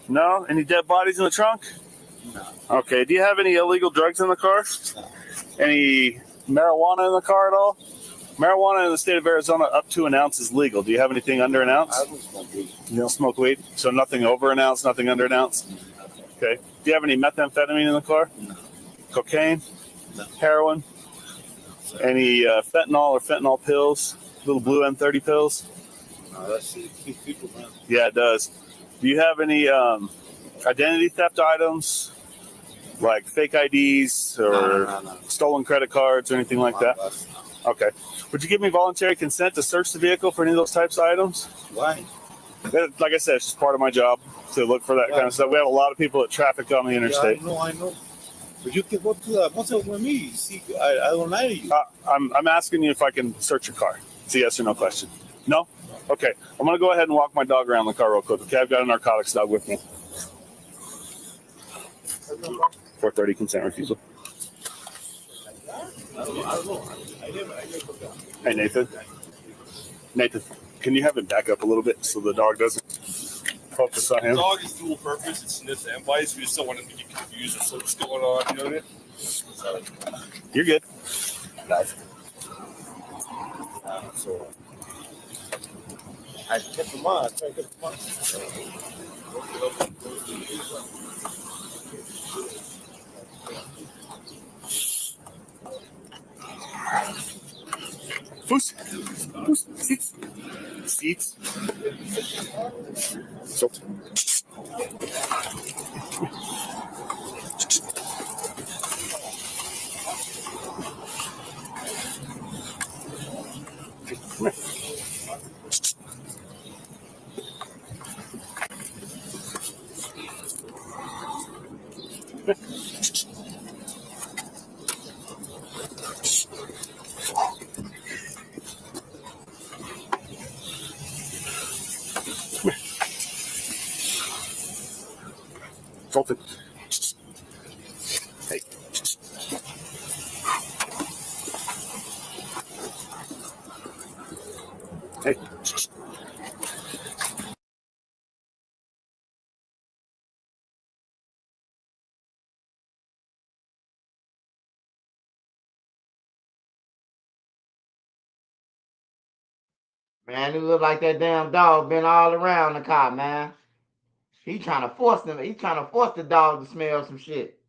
No. Any dead bodies in the trunk? No. Okay. Do you have any illegal drugs in the car? Any marijuana in the car at all? Marijuana in the state of Arizona up to an ounce is legal. Do you have anything under an ounce? I don't smoke weed. You don't smoke weed? So nothing over an ounce, nothing under an ounce? Okay. Do you have any methamphetamine in the car? No. Cocaine? No. Heroin? Any fentanyl or fentanyl pills? Little blue M30 pills? No, that's it. Keep people, man. Yeah, it does. Do you have any identity theft items? Like fake IDs or No. stolen credit cards or anything like that? Okay. Would you give me voluntary consent to search the vehicle for any of those types of items? Why? Like I said, it's just part of my job to look for that kind of stuff. We have a lot of people that traffic on the interstate. Yeah, I know. But you can go to that. What's up with me? See, I don't lie to you. I'm asking you if I can search your car. It's a yes or no question. No? Okay. I'm going to go ahead and walk my dog around the car real quick. Okay, I've got a narcotics dog with me. 430 consent refusal. I don't know. I never Hey, Nathan. Nathan, can you have him back up a little bit so the dog doesn't focus on him? The dog is dual purpose. It sniffs and bites. We just don't want him to get confused or what's going on. You know what I mean? You're good. Nice. So I kept them on. I tried to keep them on. Fuß. Seats. Seats. So. Come here. Salted. Hey. Hey. Man, it look like that damn dog been all around the car, man. He trying to force them. He trying to force the dog to smell some shit.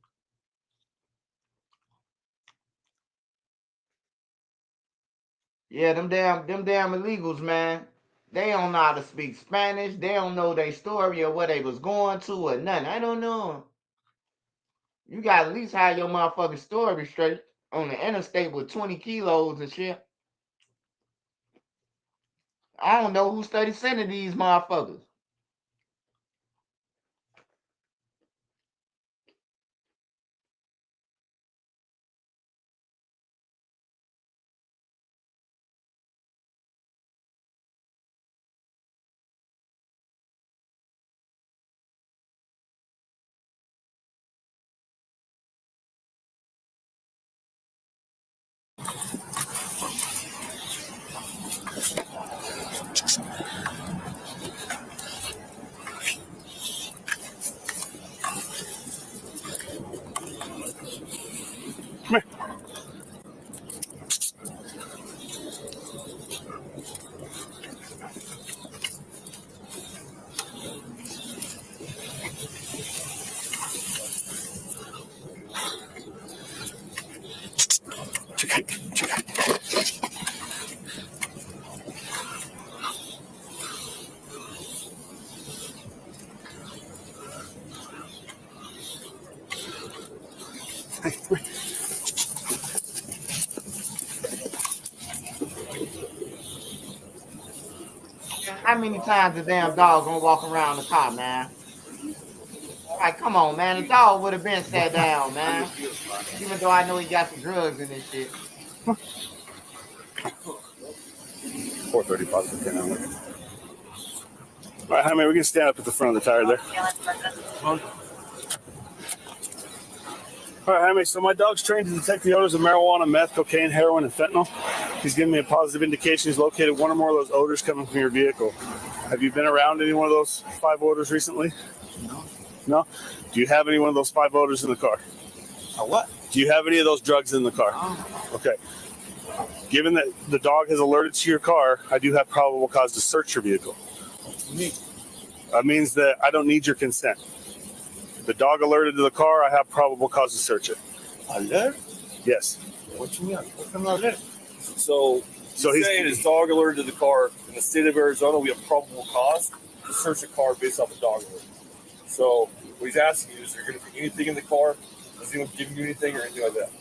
Yeah, them damn illegals, man. They don't know how to speak Spanish. They don't know their story or where they was going to or nothing. I don't know. You got at least have your motherfucking story straight on the interstate with 20 kilos and shit. I don't know who studied sending these motherfuckers. Come here. Hey, come here. many times the damn dog gonna walk around the car, man? Like, come on, man. The dog would have been sat down, man. Even though I know he got some drugs in this shit. 435 for 10 hours. All right, Jaime, we can stand up at the front of the tire there. All right, Jaime, so my dog's trained to detect the odors of marijuana, meth, cocaine, heroin, and fentanyl. He's given me a positive indication he's located one or more of those odors coming from your vehicle. Have you been around any one of those 5 odors recently? No. No? Do you have any one of those 5 odors in the car? What? Do you have any of those drugs in the car? Okay. Given that the dog has alerted to your car, I do have probable cause to search your vehicle. That means that I don't need your consent. The dog alerted to the car, I have probable cause to search it. Alert? Yes. What you mean? What kind of alert? So he's saying his dog alerted to the car. In the state of Arizona, we have probable cause to search a car based off a dog alert. So what he's asking you is, there going to be anything in the car? Is anyone giving you anything or anything like that?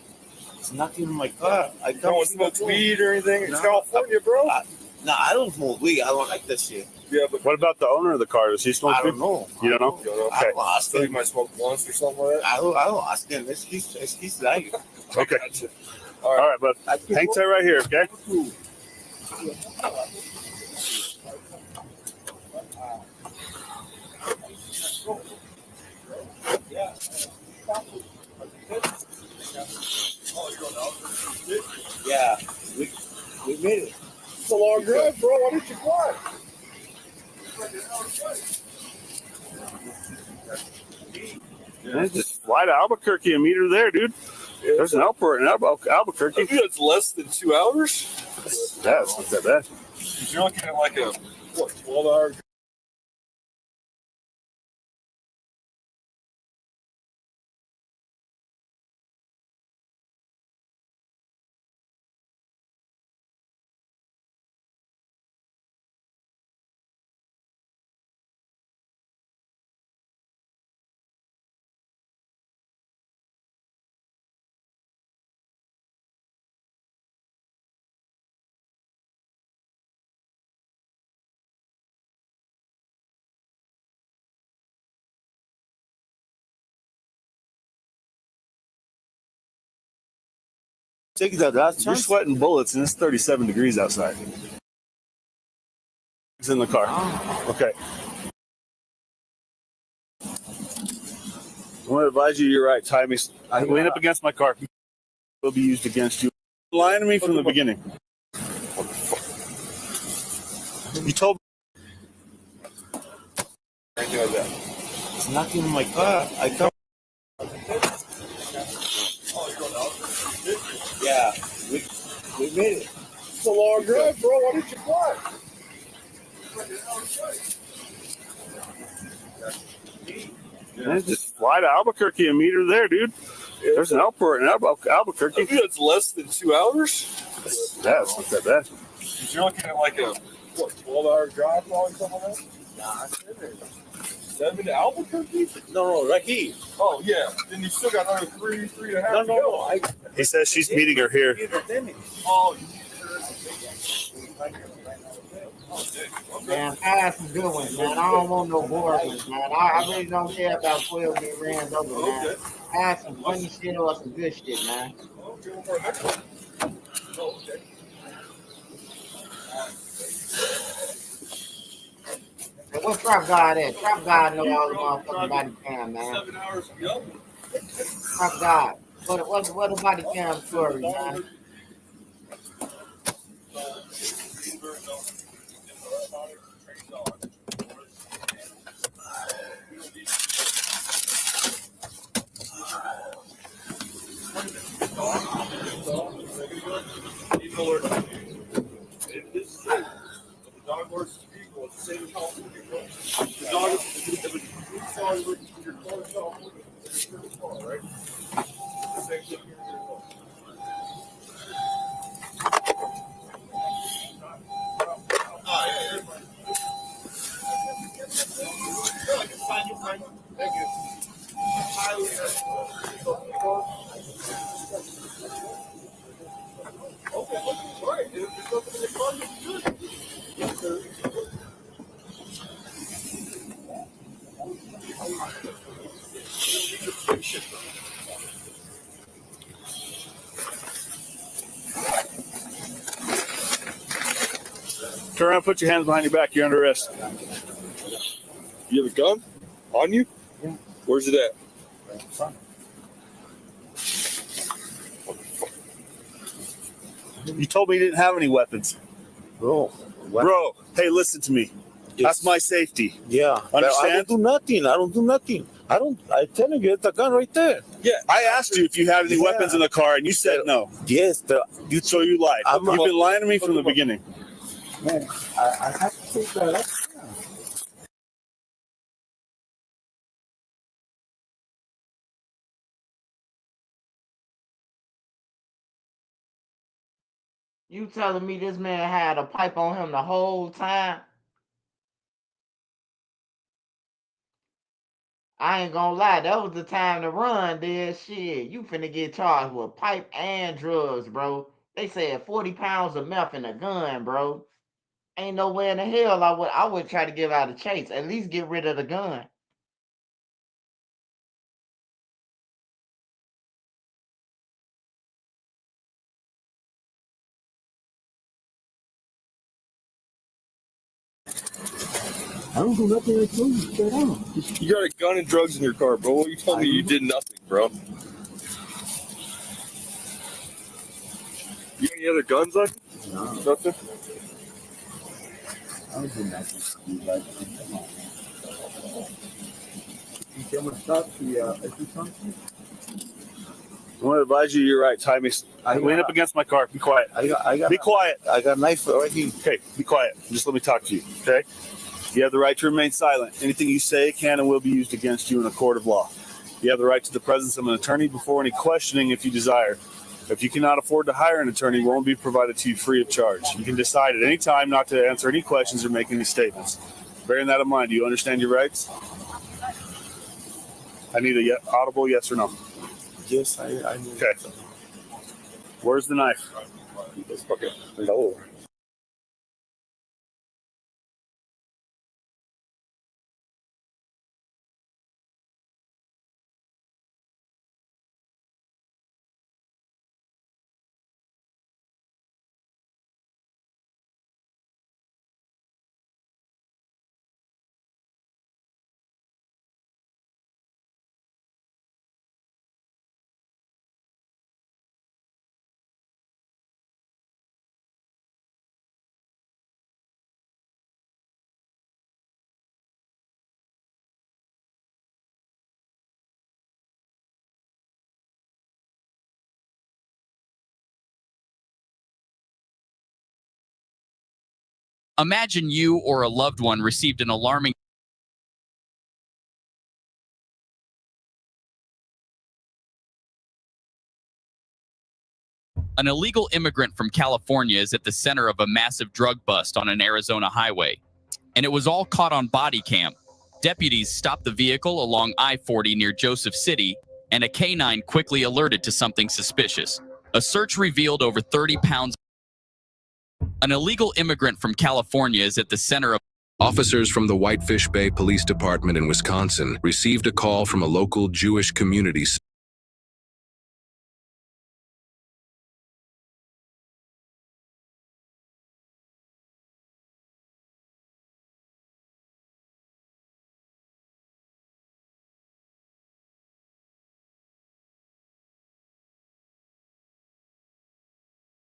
It's nothing in my car. I don't smoke weed or anything? It's California, bro. No, I don't smoke weed. I don't like that shit. Yeah, but what about the owner of the car? Does he smoke I weed? don't know. You don't know? Okay. So he might smoke once or something like that? I don't ask him. It's his life. Okay. All right, but hang tight right here, okay? Yeah, we made it. It's a long drive, bro. Why didn't you fly? Man, just fly to Albuquerque and meet her there, dude. There's an airport in Albuquerque. Maybe it's less than 2 hours. That's not that bad. You're looking at like a 12-hour. Take that last chance. You're sweating bullets, and it's 37 degrees outside. It's in the car. Okay. I want to advise you, you're right. Tie me. Lean up against my car. It will be used against you. Lying to me from the beginning. You told me. It's nothing in my car. I come. Yeah, we made it. It's a long drive, bro. Why didn't you fly? Man, just fly to Albuquerque and meet her there, dude. There's an airport in Albuquerque. Maybe it's less than 2 hours. That's not that bad. You're looking at like a 12-hour drive, probably something like that. Nah, 7 to Albuquerque? No, right here. Oh yeah. Then you still got another three and a half. No. He says she's meeting her here. Oh. Man, I had some good ones, man. I don't want no horror ones, man. I really don't care about 12 getting ran over, man. I had some funny shit or some good shit, man. Hey, what's Trap God at? Trap God know all the motherfucking body cam, man. 7 hours to go. Trap God. What the body cam story, man? Dog works equal. It's the same as California. The dog is your car itself, right? The same thing here. Thank you. Okay, all right. If there's nothing in the car, you can do it. Yes, sir. Turn around, put your hands behind your back. You're under arrest. You have a gun on you? Yeah. Where's it at? You told me you didn't have any weapons. Bro. Bro, hey, listen to me. That's my safety. Yeah. Understand? I don't do nothing. I tell you, get the gun right there. Yeah. I asked you if you had any weapons in the car, and you said no. Yes. So you lied. You've been lying to me from the beginning. Man, I have to take that up. You telling me this man had a pipe on him the whole time? I ain't gonna lie, that was the time to run, there. Shit, you finna get charged with pipe and drugs, bro. They said 40 pounds of meth in a gun, bro. Ain't no way in the hell I would try to give out a chase. At least get rid of the gun. I don't do nothing like you. You got a gun and drugs in your car, bro. What are you telling me you did nothing, bro? You got any other guns on you? No. Nothing? I don't do nothing. Come on, man. You tell me stop the I want to advise you, you're right. Tie me. Lean up against my car. Be quiet. Be quiet. I got a knife right here. Okay, be quiet. Just let me talk to you, okay? You have the right to remain silent. Anything you say can and will be used against you in a court of law. You have the right to the presence of an attorney before any questioning if you desire. If you cannot afford to hire an attorney, one will be provided to you free of charge. You can decide at any time not to answer any questions or make any statements. Bearing that in mind, do you understand your rights? I need a audible yes or no. Yes, I know. Okay. Where's the knife? Okay. No. Imagine you or a loved one received an alarming An illegal immigrant from California is at the center of a massive drug bust on an Arizona highway, and it was all caught on body cam. Deputies stopped the vehicle along I-40 near Joseph City, and a canine quickly alerted to something suspicious. A search revealed over 30 pounds. An illegal immigrant from California is at the center of. Officers from the Whitefish Bay Police Department in Wisconsin received a call from a local Jewish community.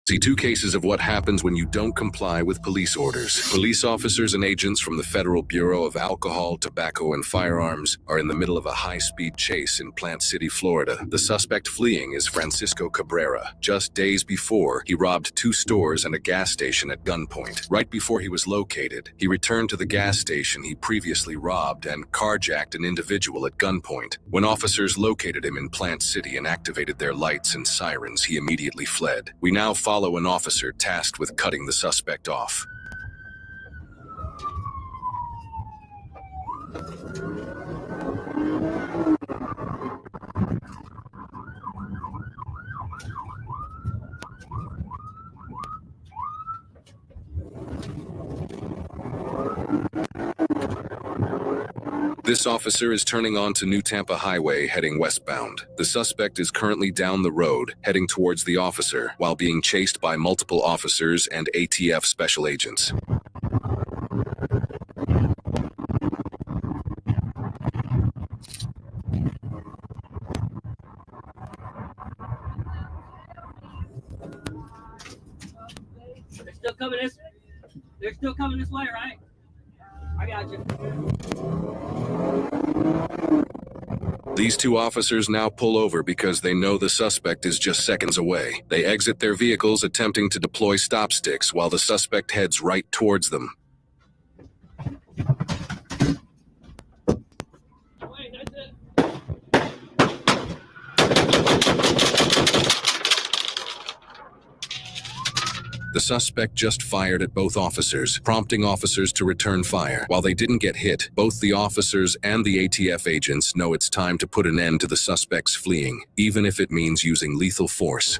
See 2 cases of what happens when you don't comply with police orders. Police officers and agents from the Federal Bureau of Alcohol, Tobacco, and Firearms are in the middle of a high-speed chase in Plant City, Florida. The suspect fleeing is Francisco Cabrera. Just days before, he robbed 2 stores and a gas station at gunpoint. Right before he was located, he returned to the gas station he previously robbed and carjacked an individual at gunpoint. When officers located him in Plant City and activated their lights and sirens, he immediately fled. We now follow an officer tasked with cutting the suspect off. This officer is turning onto New Tampa Highway heading westbound. The suspect is currently down the road, heading towards the officer, while being chased by multiple officers and ATF special agents. They're still coming this way, right? I got you. These two officers now pull over because they know the suspect is just seconds away. They exit their vehicles, attempting to deploy stop sticks while the suspect heads right towards them. Wait, that's it. The suspect just fired at both officers, prompting officers to return fire. While they didn't get hit, both the officers and the ATF agents know it's time to put an end to the suspect's fleeing, even if it means using lethal force.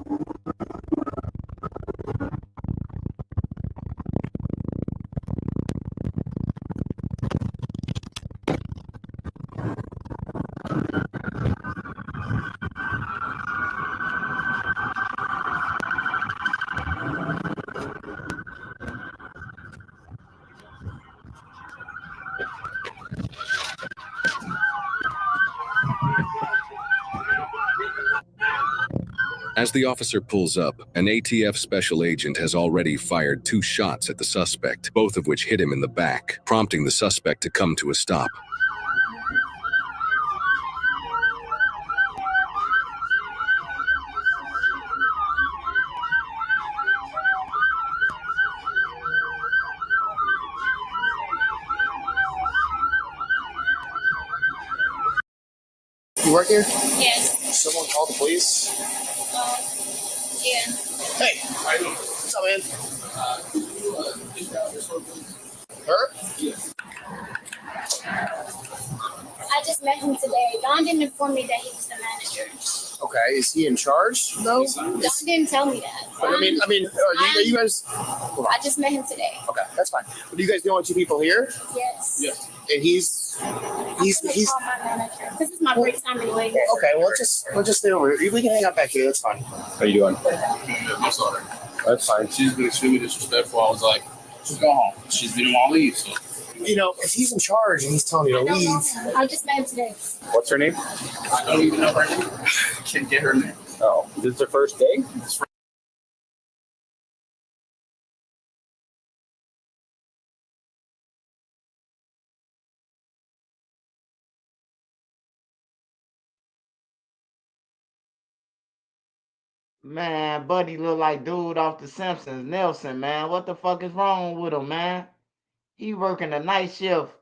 As the officer pulls up, an ATF special agent has already fired 2 shots at the suspect, both of which hit him in the back, prompting the suspect to come to a stop. You work here? Yes. Someone called the police? Yeah. Hey, what's up, man? Her? I just met him today. Don didn't inform me that he was the manager. Okay, is he in charge though? Don didn't tell me that. But are you guys? Hold on. I just met him today. Okay, that's fine. But are you guys the only 2 people here? Yes. Yeah. And he's. Call my manager. This is my break time anyway. Okay, well just stay over here. We can hang out back here. That's fine. How you doing? I'm sorry. That's fine. She's been extremely disrespectful. I was like, just go home. She's been on leave. So. You know, if he's in charge and he's telling you to leave. I just met him today. What's her name? I don't even know her name. Can't get her name. Oh, is this their first day? Man, Buddy look like dude off The Simpsons, Nelson, man. What the fuck is wrong with him, man? He working a night shift.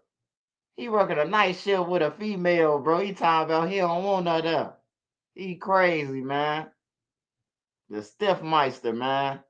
He working a night shift with a female, bro. He talking about he don't want her there. He crazy, man. The Stiffmeister, man.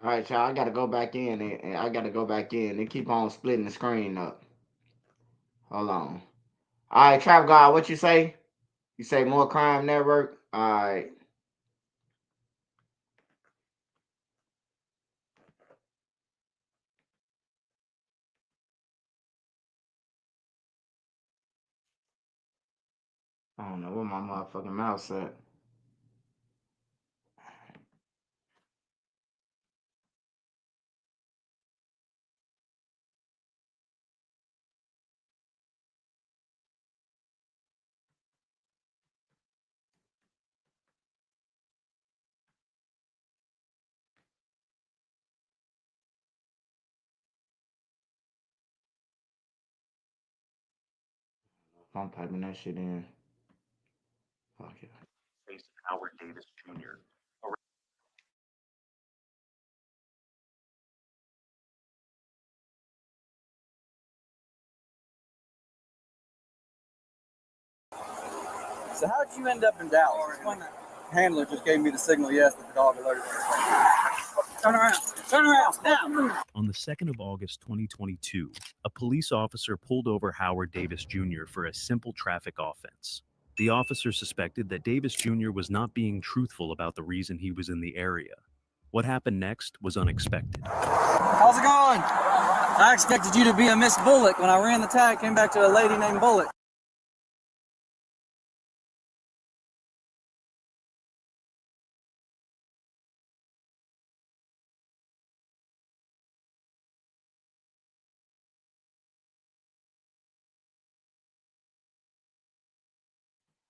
All right, y'all. I gotta go back in and I gotta go back in and keep on splitting the screen up. Hold on. All right, Trap God, what you say? You say more crime network? All right. I don't know where my motherfucking mouse at. I'm typing that shit in. Fuck it. Howard Davis Jr. So how did you end up in Dallas? When the handler just gave me the signal, yes, that the dog alerted. Turn around. Turn around. Now. On the 2nd of August 2022, a police officer pulled over Howard Davis Jr. for a simple traffic offense. The officer suspected that Davis Jr. was not being truthful about the reason he was in the area. What happened next was unexpected. How's it going? I expected you to be a Miss Bullock. When I ran the tag, came back to a lady named Bullock.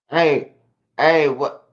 Hey, what?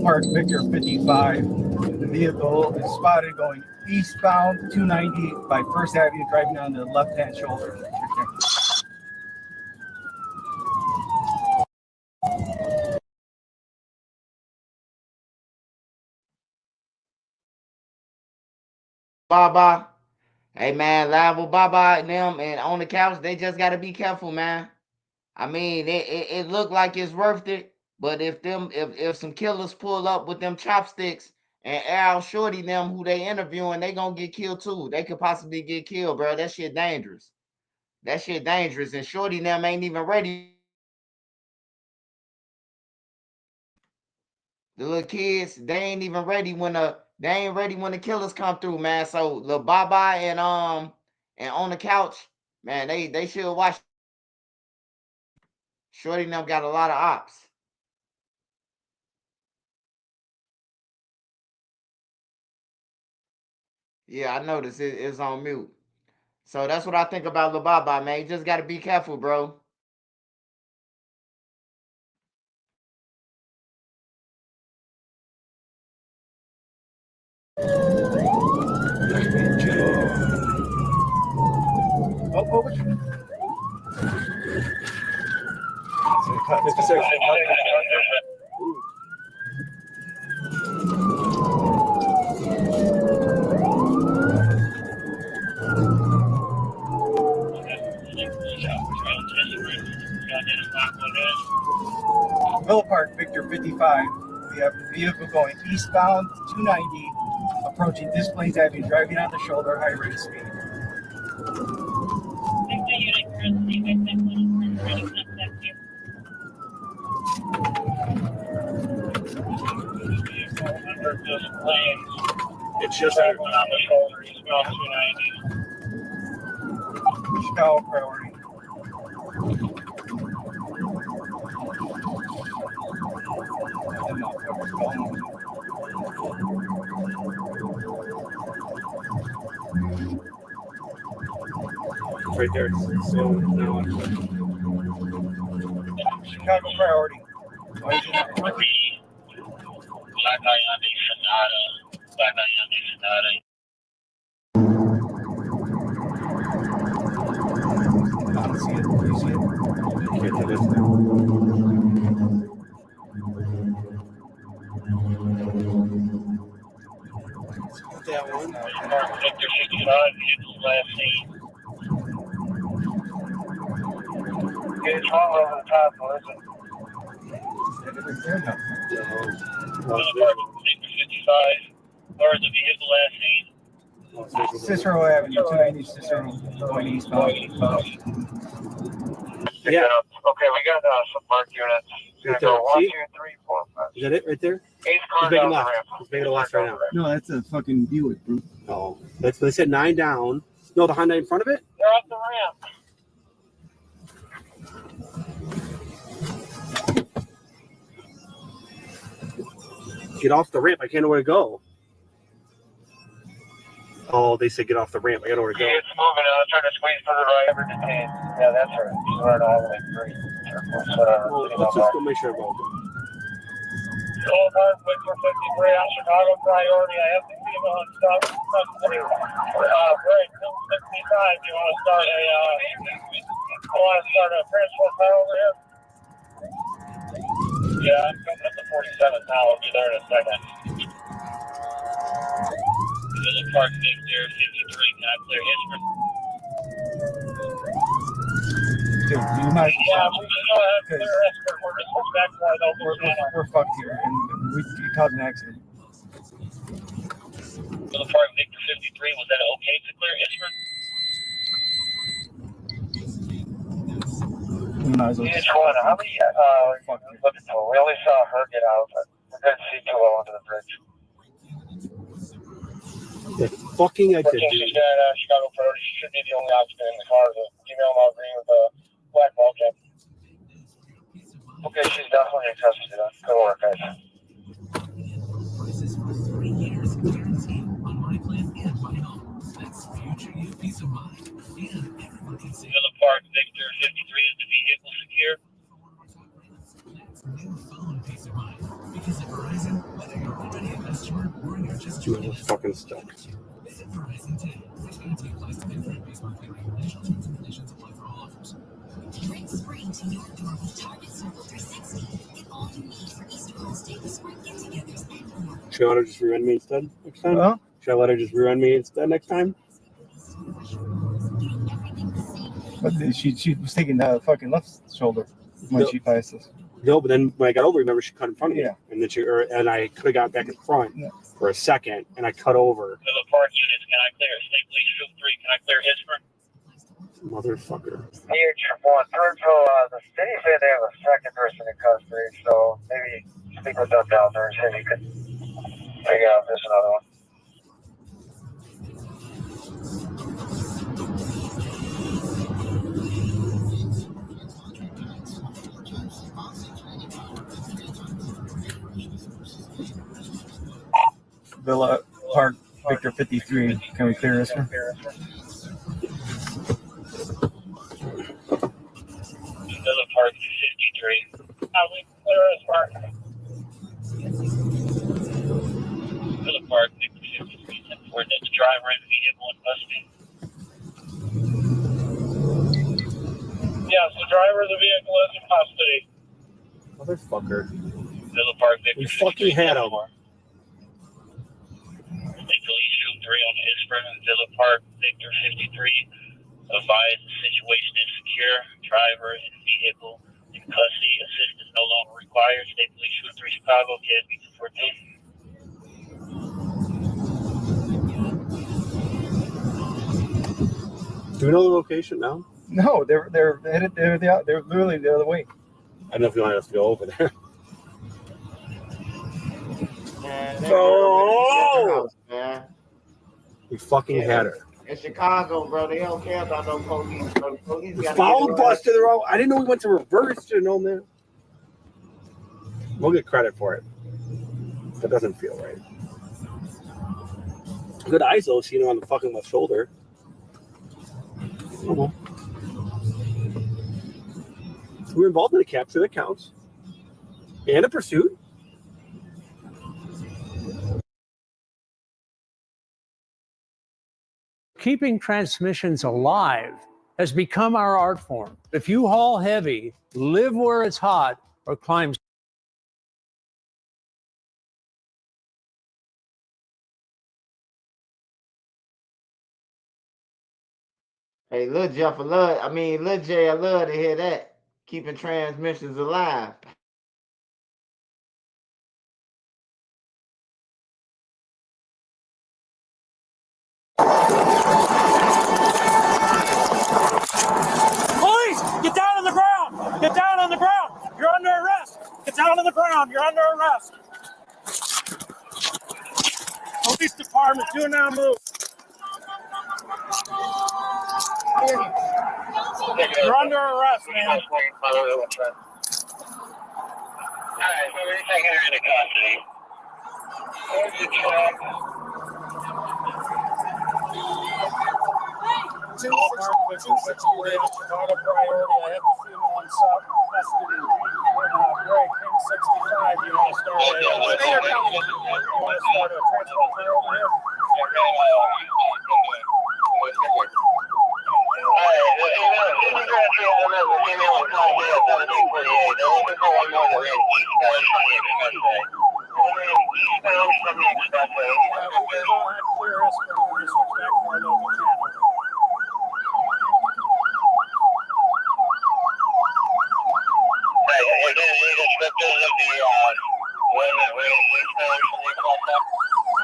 Park Victor 55. The vehicle is spotted going eastbound 290 by First Avenue, driving on the left-hand shoulder. Baba. Hey man, live with Baba and them and on the couch, they just gotta be careful, man. I mean, it looked like it's worth it, but if some killers pull up with them chopsticks and Al Shorty them who they interviewing, they gonna get killed too. They could possibly get killed, bro. That shit dangerous. That shit dangerous, and Shorty them ain't even ready. The little kids, they ain't ready when the killers come through, man. So Lil Baba and on the couch, man, they should watch. Shorty and them got a lot of ops. Yeah, I noticed it's on mute. So that's what I think about Lil Baba, man. You just gotta be careful, bro. Lil Park Victor 55. We have the vehicle going eastbound 290, approaching Des Plaines Avenue, driving on the shoulder, high rate of speed. It's just that one on the shoulder, eastbound 290. Chicago priority. Right there. So now Chicago priority. Black Hyundai Sonata. Black Hyundai Sonata. I don't see it. Do you see it? Can't do this now. That one. Victor 55 hits last scene. It's all over the top, listen. Victor 55, or the vehicle last scene. Cicero Avenue, 290 Cicero, going eastbound. Yeah. Okay, we got some marked units. Right there. 1, 2, 3, 4, 5. Is that it right there? He's making left. He's making a left right now. No, that's a fucking Buick, bro. Oh, they said 9 down. No, the Hyundai in front of it? They're up the ramp. Get off the ramp. I can't know where to go. Oh, they said get off the ramp. I got nowhere to go. It's moving. I was trying to squeeze to the right. Ever detained. Yeah, that's right. She's running all the way through. Let's just go make sure I'm all good. Old Hard Victor 53 on Chicago priority. I have to see him on stop. Great. 265. You want to start a transport car over here? Yeah, I'm coming up to 47 now. I'll be there in a second. Lil Park Victor 53. Can I clear Hitchman? Dude, you might. Yeah, we can go ahead and clear Hitchman. We're just back to our local channel. We're fucked here, and we caused an accident. Lil Park Victor 53. Was that okay to clear Hitchman? Each one. How many looking for? We only saw her get out, but we couldn't see too well under the bridge. The fucking I did. Okay, she's at Chicago priority. She should be the only occupant in the car. The female male green with the black ball cap. Okay, she's definitely in custody. Good work, guys. Villa Park Victor 53 is the vehicle secure. Fucking stuck. Should I let her just rear-end me instead next time? Huh? Should I let her just rear-end me instead next time? But she was taking the fucking left shoulder when she passed us. No, but then when I got over, remember she cut in front of me, Yeah. and then and I could have got back in front for a second, and I cut over. The park units, can I clear? State Police Troop 3, can I clear Hitchburg? Motherfucker. Here, Troop 1. Third, so the city said they have a second person in custody, so maybe speak with them down there and see if you could figure out if there's another one. Villa Park, Victor 53. Can we clear this one? Villa Park 53. We clear this park. Villa Park, Victor 53. For that's driver and vehicle in custody. Yes, the driver of the vehicle is in custody. Motherfucker. Villa Park, Victor 53. We fucking had him. State Police Troop 3 on Hitchburg and Villa Park, Victor 53. Advised the situation is secure. Driver and vehicle in custody. Assistance no longer required. State Police Troop 3 Chicago, KSB 214. Do we know the location now? No, they're headed. They're literally the other way. I don't know if you want us to go over there. Oh! Man. We fucking had her. In Chicago, bro, they don't care about no police. Bro. The police got Foul busted the road. I didn't know we went to reverse. Should have known that. We'll get credit for it. That doesn't feel right. Good eyes though, seeing him on the fucking left shoulder. We were involved in a capture that counts. And a pursuit. Keeping transmissions alive has become our art form. If you haul heavy, live where it's hot, or climb. Hey, Lil Jay, I love to hear that. Keeping transmissions alive. Police, get down on the ground! Get down on the ground! You're under arrest! Get down on the ground! You're under arrest! Police department, do not move! You're under arrest, man. Alright, so we're taking her into custody. Where's the truck? Two Chicago priority. I have to see him on South custody. Greg, King 65. You want to start a transport car over here?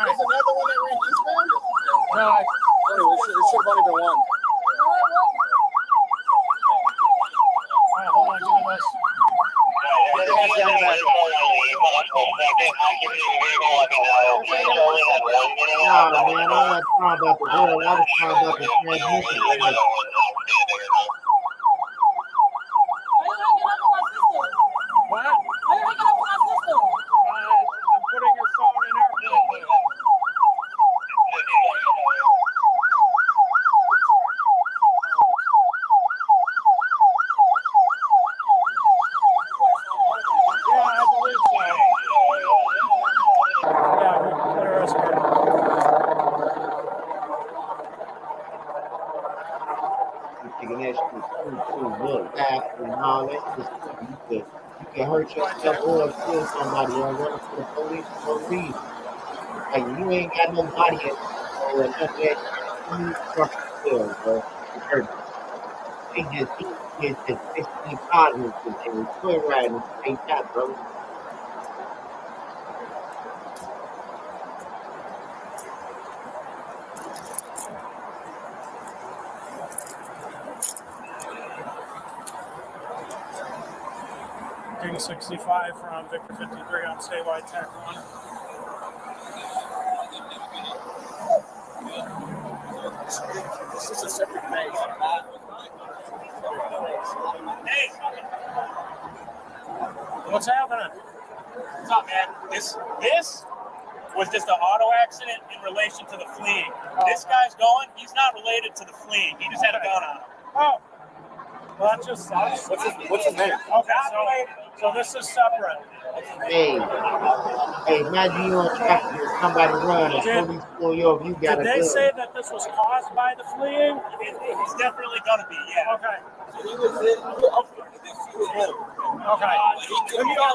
There's another one that ran eastbound? No, it should have only been one. Hold on, give me this. You can hurt yourself or kill somebody or run into the police for no reason. Like you ain't got no body or none of that. You need fucking kill, bro. You hurt. They just these kids just 16 positives and joy riding at the same time, bro. King 65 from Victor 53 on statewide tech 1. This is a separate page. Hey! What's happening? What's up, man? This was just an auto accident in relation to the fleeing. This guy's going, he's not related to the fleeing. He just had a gun on him. Oh, well, that just sucks. What's his name? Okay, so this is separate. Hey, imagine you on traffic and somebody run and police pull you over. You got Did a they gun. say that this was caused by the fleeing? It's definitely gonna be, yeah. Okay. Okay. Let me know.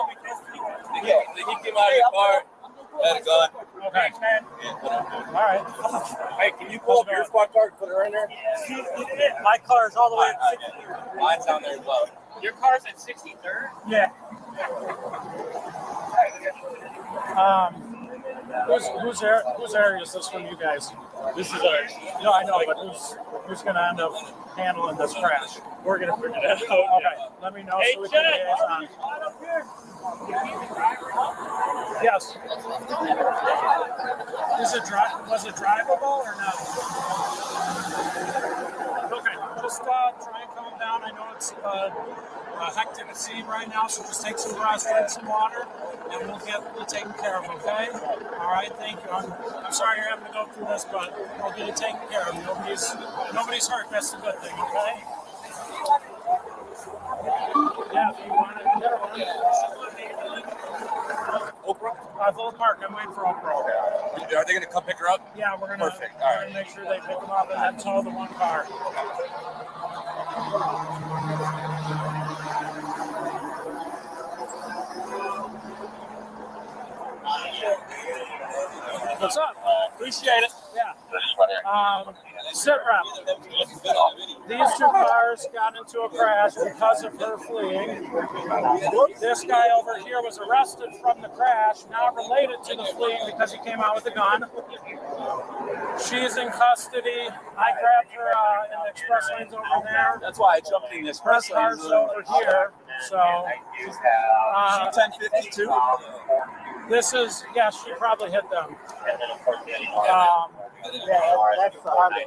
He came out of the car, had a gun. Okay. All right. Hey, can you pull up your squad car and put her in there? My car is all the way at 63rd. Mine's down there as well. Your car's at 63rd? Yeah. Whose area is this from you guys? This is ours. No, I know, but who's going to end up handling this crash? We're gonna figure that out. Okay, let me know so we can liaison. Yes. Was it drivable or not? Okay, just try and calm down. I know it's a hectic scene right now, so just take some rest, drink some water, and we'll get it taken care of, okay? All right, thank you. I'm sorry you're having to go through this, but we'll get it taken care of. Nobody's hurt. That's the good thing, okay? Yeah, if you want it. Oprah? Oak Park. I'm waiting for Oprah. Are they gonna come pick her up? Yeah, we're gonna make sure they pick them up and then tow the one car. What's up? Appreciate it. Yeah. Sit rep. These two cars got into a crash because of her fleeing. This guy over here was arrested from the crash, not related to the fleeing because he came out with a gun. She's in custody. I grabbed her in the express lanes over there. That's why I jumped in this Her car's over here. So, she 1050 too? This is, yeah, she probably hit them. That's the Honda.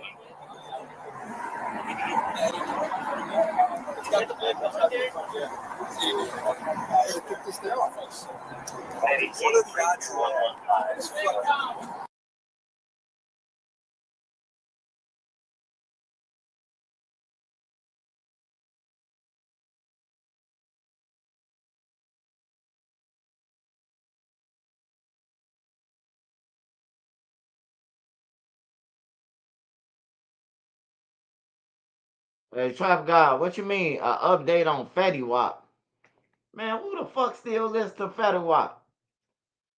Hey, Trap God, what you mean? An update on Fetty Wap? Man, who the fuck still listens to Fetty Wap?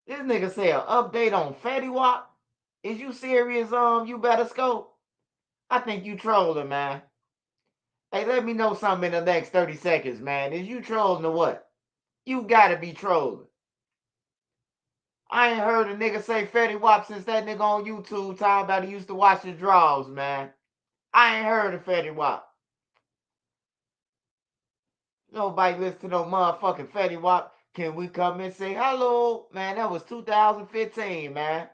This nigga say an update on Fetty Wap? Is you serious, you better scope? I think you trolling, man. Hey, let me know something in the next 30 seconds, man. Is you trolling or what? You gotta be trolling. I ain't heard a nigga say Fetty Wap since that nigga on YouTube talking about he used to watch the draws, man. I ain't heard of Fetty Wap. Nobody listen to no motherfucking Fetty Wap. Can we come and say hello? Man, that was 2015, man.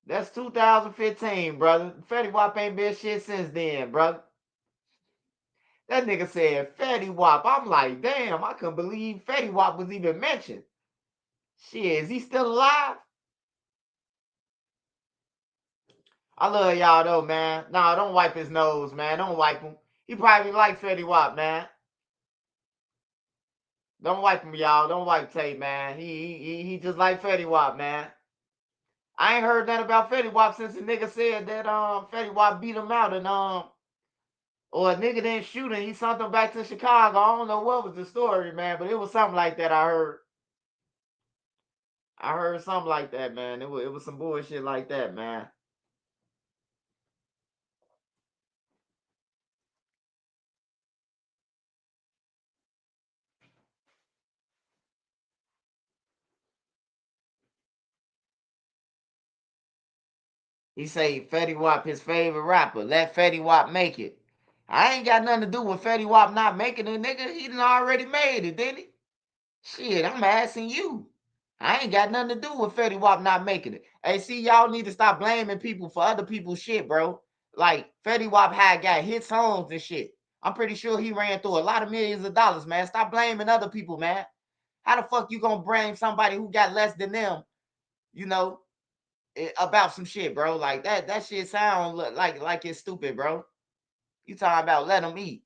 That's 2015, brother. Fetty Wap ain't been shit since then, brother. That nigga said Fetty Wap. I'm like, damn, I couldn't believe Fetty Wap was even mentioned. Shit, is he still alive? I love y'all though, man. Nah, don't wipe his nose, man. Don't wipe him. He probably like Fetty Wap, man. Don't wipe him, y'all. Don't wipe Tay, man. He just like Fetty Wap, man. I ain't heard that about Fetty Wap since the nigga said that Fetty Wap beat him out and Or a nigga didn't shoot him. He sent him back to Chicago. I don't know what was the story, man, but it was something like that. I heard something like that, man. It was some bullshit like that, man. He say Fetty Wap his favorite rapper. Let Fetty Wap make it. I ain't got nothing to do with Fetty Wap not making it, nigga. He done already made it, didn't he? Shit, I'm asking you. I ain't got nothing to do with Fetty Wap not making it. Hey, see, y'all need to stop blaming people for other people's shit, bro. Like, Fetty Wap had got hit songs and shit. I'm pretty sure he ran through a lot of millions of dollars, man. Stop blaming other people, man. How the fuck you gonna blame somebody who got less than them, you know, about some shit, bro? Like, that shit sound like it's stupid, bro. You talking about let them eat.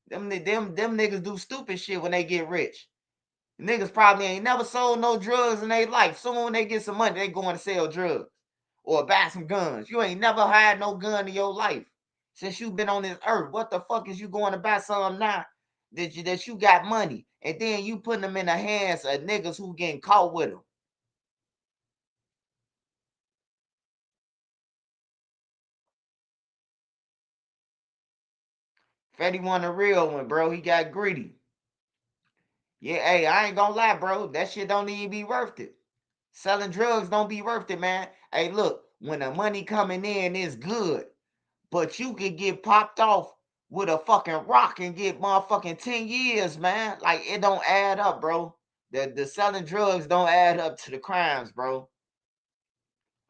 Them niggas do stupid shit when they get rich. Niggas probably ain't never sold no drugs in their life. Soon they get some money, they going to sell drugs or buy some guns. You ain't never had no gun in your life since you been on this earth. What the fuck is you going to buy some now that you got money? And then you putting them in the hands of niggas who getting caught with them. Fetty won a real one, bro. He got greedy. Yeah, hey, I ain't gonna lie, bro. That shit don't even be worth it. Selling drugs don't be worth it, man. Hey, look, when the money coming in is good, but you could get popped off with a fucking rock and get motherfucking 10 years, man. Like, it don't add up, bro. The selling drugs don't add up to the crimes, bro.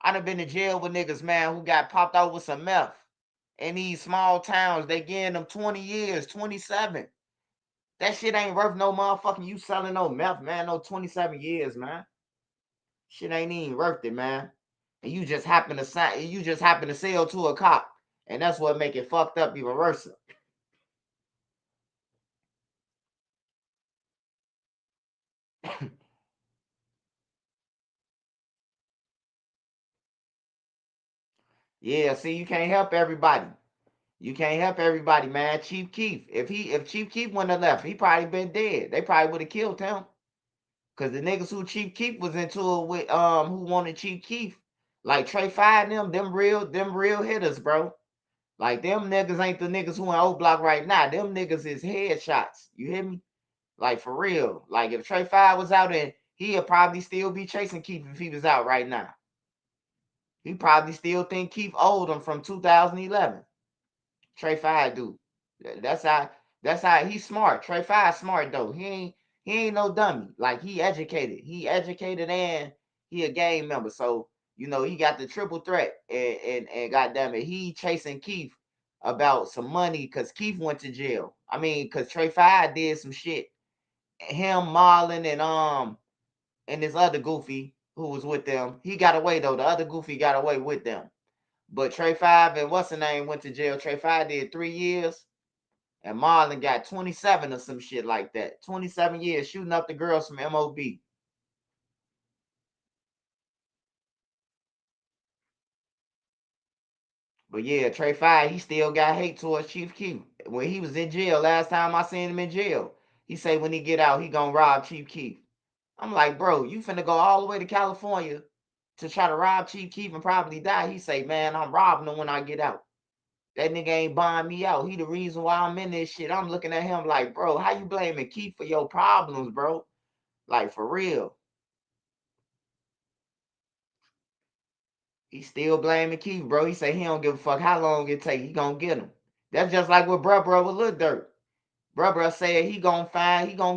I done been to jail with niggas, man, who got popped off with some meth. In these small towns, they getting them 20 years, 27. That shit ain't worth no motherfucking you selling no meth, man. No 27 years, man. Shit ain't even worth it, man. And you just happen to sell to a cop. And that's what make it fucked up even worse. Yeah, see, you can't help everybody. You can't help everybody, man. Chief Keef, if Chief Keef wouldn't have left, he probably been dead. They probably would have killed him. Cause the niggas who Chief Keef was into it with, who wanted Chief Keef, like Trey Five them real hitters, bro. Like them niggas ain't the niggas who in O Block right now. Them niggas is headshots. You hear me? Like for real. Like if Trey Five was out there, he'd probably still be chasing Keef if he was out right now. He probably still think Keef owed him from 2011. Trey Five do. That's how he's smart. Trey Five smart though. He ain't no dummy. Like he educated. He educated and he a game member. So you know he got the triple threat. And goddamn it, he chasing Keith about some money because Keith went to jail. I mean, because Trey Five did some shit. Him, Marlon, and this other goofy who was with them. He got away though. The other goofy got away with them. But Trey Five and what's the name went to jail. Trey Five did 3 years. And Marlon got 27 or some shit like that. 27 years shooting up the girls from MOB. But yeah, Trey Five, he still got hate towards Chief Keef. When he was in jail, last time I seen him in jail, he say when he get out, he gonna rob Chief Keef. I'm like, bro, you finna go all the way to California to try to rob Chief Keef and probably die. He say, man, I'm robbing him when I get out. That nigga ain't buying me out. He the reason why I'm in this shit. I'm looking at him like, bro, how you blaming Keef for your problems, bro? Like, for real. He still blaming Keith, bro. He say he don't give a fuck how long it take. He gonna get him. That's just like with bruh with Lil Durk. Bruh said he gonna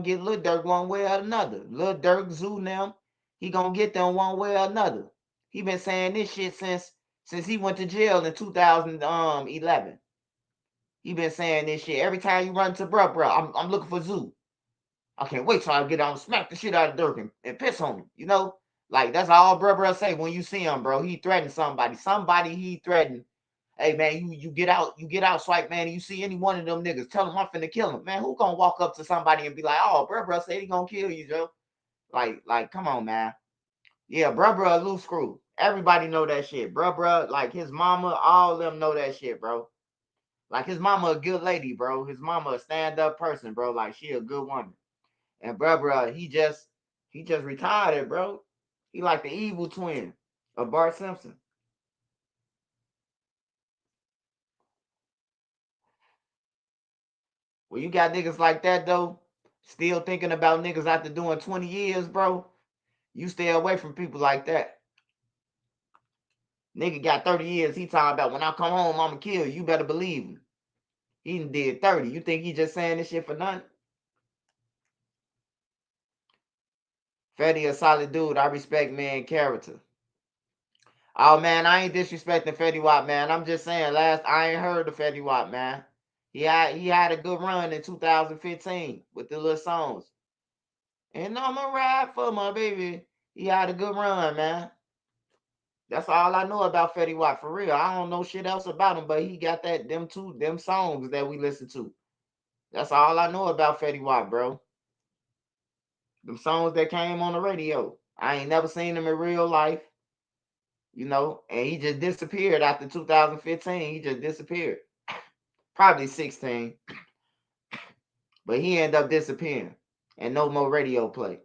get Lil Durk one way or another. Lil Durk, Zoo them, he gonna get them one way or another. He been saying this shit since he went to jail in 2011. He been saying this shit. Every time you run to bruh, I'm looking for Zoo. I can't wait till I get out and smack the shit out of Durk and piss on him, you know? Like, that's all bruh say when you see him, bro. He threatened somebody. Somebody he threatened. Hey, man, you get out, swipe, man, and you see any one of them niggas, tell him I'm finna kill him. Man, who gonna walk up to somebody and be like, oh, bruh said he gonna kill you, Joe? Like, come on, man. Yeah, bruh, a loose screw. Everybody know that shit. Bruh, like his mama, all of them know that shit, bro. Like his mama a good lady, bro. His mama a stand-up person, bro. Like she a good woman. And bro, he just retired, bro. He like the evil twin of Bart Simpson. When you got niggas like that though, still thinking about niggas after doing 20 years, bro, you stay away from people like that. Nigga got 30 years. He talking about when I come home, I'ma kill you. You better believe him. He did 30. You think he just saying this shit for nothing? Fetty a solid dude. I respect man character. Oh man, I ain't disrespecting Fetty Wap, man. I'm just saying I ain't heard of Fetty Wap, man. He had a good run in 2015 with the little songs. And I'ma ride for my baby. He had a good run, man. That's all I know about Fetty Wap, for real. I don't know shit else about him, but he got them songs that we listen to. That's all I know about Fetty Wap, bro. Them songs that came on the radio. I ain't never seen him in real life. You know, and he just disappeared after 2015. He just disappeared. Probably 16. But he ended up disappearing. And no more radio play.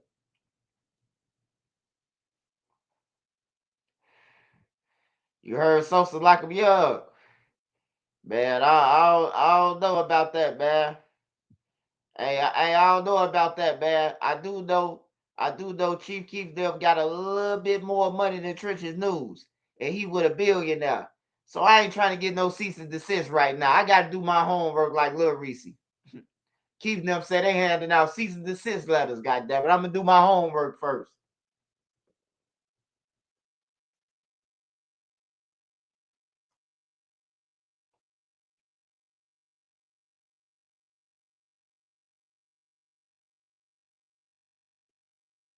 You heard Sosa like him young. Man, I don't know about that, man. Hey, I don't know about that, man. I do know Chief Keef them got a little bit more money than Trench's News. And he with a billion now. So I ain't trying to get no cease and desist right now. I gotta do my homework like Lil Reese. Keef them said they handing out cease and desist letters, goddammit. I'm gonna do my homework first.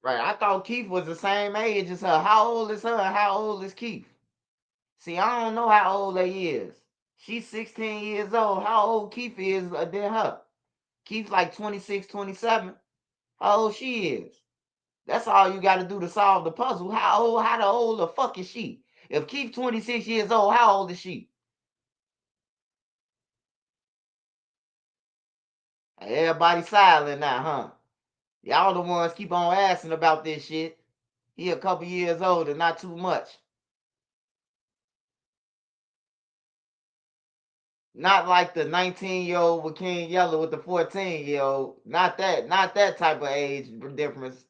Right. I thought Keith was the same age as her. How old is her? How old is Keith? See, I don't know how old they is. She's 16 years old. How old Keith is than her? Keith's like 26, 27. How old she is? That's all you got to do to solve the puzzle. How old the fuck is she? If Keith 26 years old, how old is she? Everybody silent now, huh? Y'all the ones keep on asking about this shit. He a couple years older, not too much. Not like the 19-year-old with King Yellow with the 14-year-old. Not that type of age difference.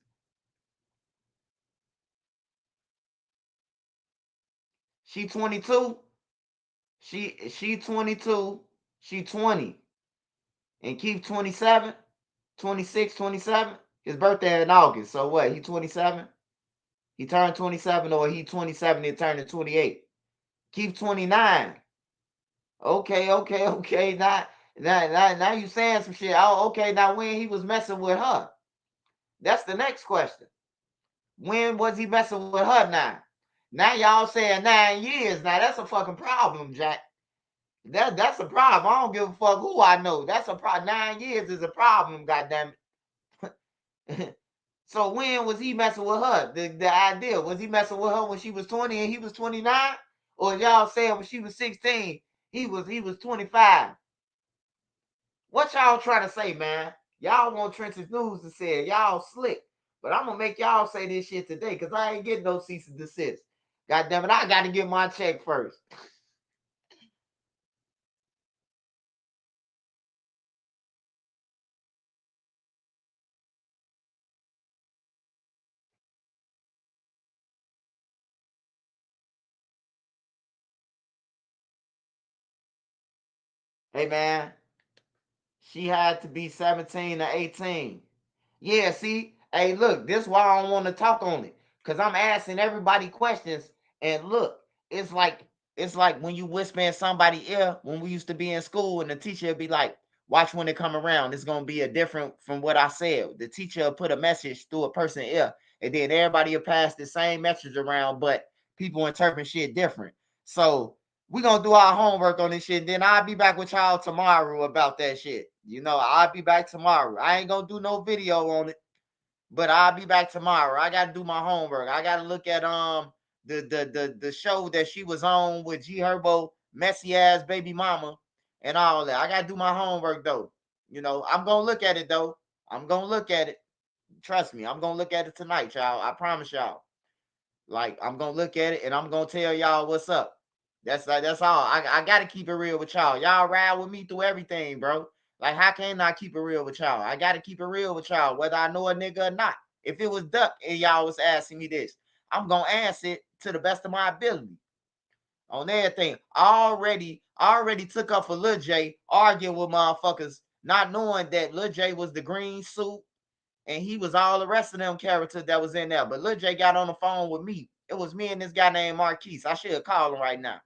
She 22. She 22. She 20. And Keith 27, 26, 27. His birthday in August. So what? He 27? He turned 27, or he 27 and turned 28. Keith 29. Okay. Now you saying some shit. Oh, okay. Now when he was messing with her. That's the next question. When was he messing with her now? Now y'all saying 9 years. Now that's a fucking problem, Jack. That's a problem. I don't give a fuck who I know. That's a problem. 9 years is a problem, goddamn it. So when was he messing with her? The idea, was he messing with her when she was 20 and he was 29? Or y'all saying when she was 16, he was 25? What y'all trying to say, man? Y'all want Trench's News to say it. Y'all slick. But I'm gonna make y'all say this shit today, because I ain't getting no cease and desist. God damn it, I gotta get my check first. Hey man, she had to be 17 or 18. Yeah, see, hey, look, this is why I don't want to talk on it, because I'm asking everybody questions, and look, it's like when you whisper in somebody's ear when we used to be in school, and the teacher would be like, watch when they come around, it's gonna be a different from what I said. The teacher will put a message through a person's ear, and then everybody will pass the same message around, but people interpret shit different. So we're gonna do our homework on this shit. Then I'll be back with y'all tomorrow about that shit. You know, I'll be back tomorrow. I ain't gonna do no video on it, but I'll be back tomorrow. I gotta do my homework. I gotta look at the show that she was on with G Herbo, messy ass baby mama. and all that. I gotta do my homework though. You know, I'm gonna look at it though. I'm gonna look at it. Trust me, I'm gonna look at it tonight, y'all. I promise y'all. Like, I'm gonna look at it and I'm gonna tell y'all what's up. That's all. I gotta keep it real with y'all. Y'all ride with me through everything, bro. Like, how can I keep it real with y'all? I gotta keep it real with y'all, whether I know a nigga or not. If it was Duck and y'all was asking me this, I'm gonna answer it to the best of my ability. On everything. I already took up for Lil J, arguing with motherfuckers, not knowing that Lil J was the green suit and he was all the rest of them characters that was in there. But Lil J got on the phone with me. It was me and this guy named Marquise. I should call him right now.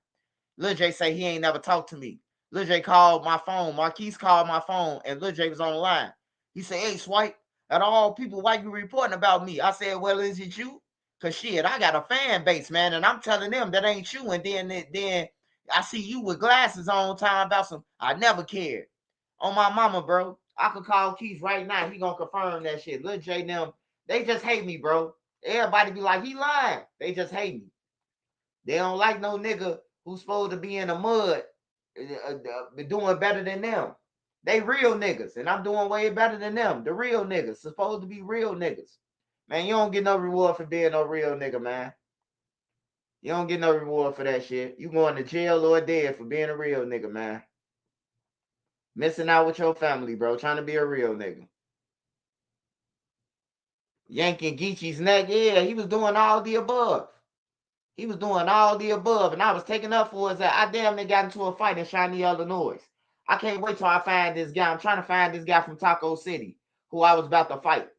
Lil J say he ain't never talked to me. Lil J called my phone. Marquise called my phone, and Lil J was on the line. He said, "Hey, Swipe, at all people, why you reporting about me?" I said, "Well, is it you? Cause shit, I got a fan base, man, and I'm telling them that ain't you. And then I see you with glasses on, talking about some. I never cared. On my mama, bro. I could call Keith right now. He gonna confirm that shit. Lil J them, they just hate me, bro. Everybody be like, he lying. They just hate me. They don't like no nigga who's supposed to be in the mud doing better than them. They real niggas, and I'm doing way better than them. The real niggas, supposed to be real niggas. Man, you don't get no reward for being no real nigga, man. You don't get no reward for that shit. You going to jail or dead for being a real nigga, man. Missing out with your family, bro. Trying to be a real nigga. Yanking Geechee's neck. Yeah, he was doing all the above. He was doing all the above, and I was taking up for his ass. I damn near got into a fight in Shawnee, Illinois. I can't wait till I find this guy. I'm trying to find this guy from Taco City who I was about to fight.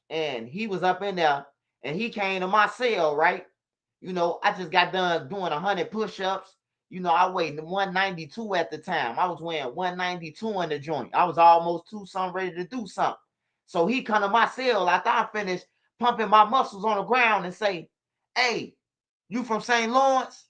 And he was up in there, and he came to my cell, right? You know, I just got done doing 100 push-ups. You know, I weighed 192 at the time. I was weighing 192 in the joint. I was almost something ready to do something. So he come to my cell after I finished pumping my muscles on the ground and say, "Hey, you from St. Lawrence?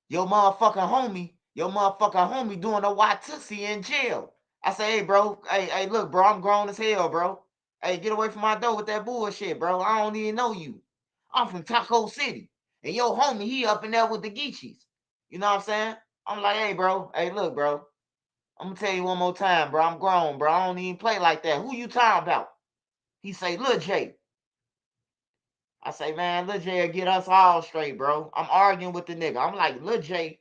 Your motherfucking homie doing a Watusi in jail." I say, "Hey, bro, hey, look, bro, I'm grown as hell, bro. Hey, get away from my door with that bullshit, bro. I don't even know you. I'm from Taco City. And your homie, he up in there with the Geechees." You know what I'm saying? I'm like, "Hey, bro, hey, look, bro. I'm gonna tell you one more time, bro. I'm grown, bro. I don't even play like that. Who you talking about?" He say, "Lil J." I say, "Man, Lil J will get us all straight, bro." I'm arguing with the nigga. I'm like, Lil J,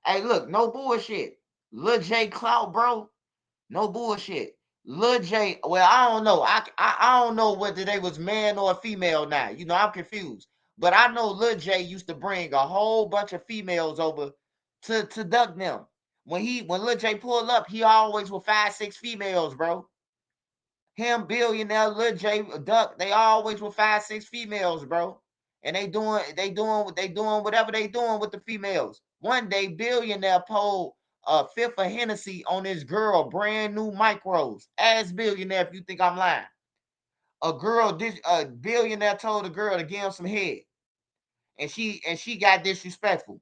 hey, look, no bullshit. Lil J clout, bro. No bullshit. Lil J, well, I don't know. I don't know whether they was man or female now. You know, I'm confused. But I know Lil J used to bring a whole bunch of females over to duck them. When Lil J pulled up, he always with 5-6 females, bro. Him, Billionaire, Lil J, Duck, they always with 5-6 females, bro. And they doing whatever they doing with the females. One day, Billionaire pulled a fifth of Hennessy on his girl, brand new micros. Ask Billionaire if you think I'm lying. Billionaire told the girl to give him some head, and she got disrespectful.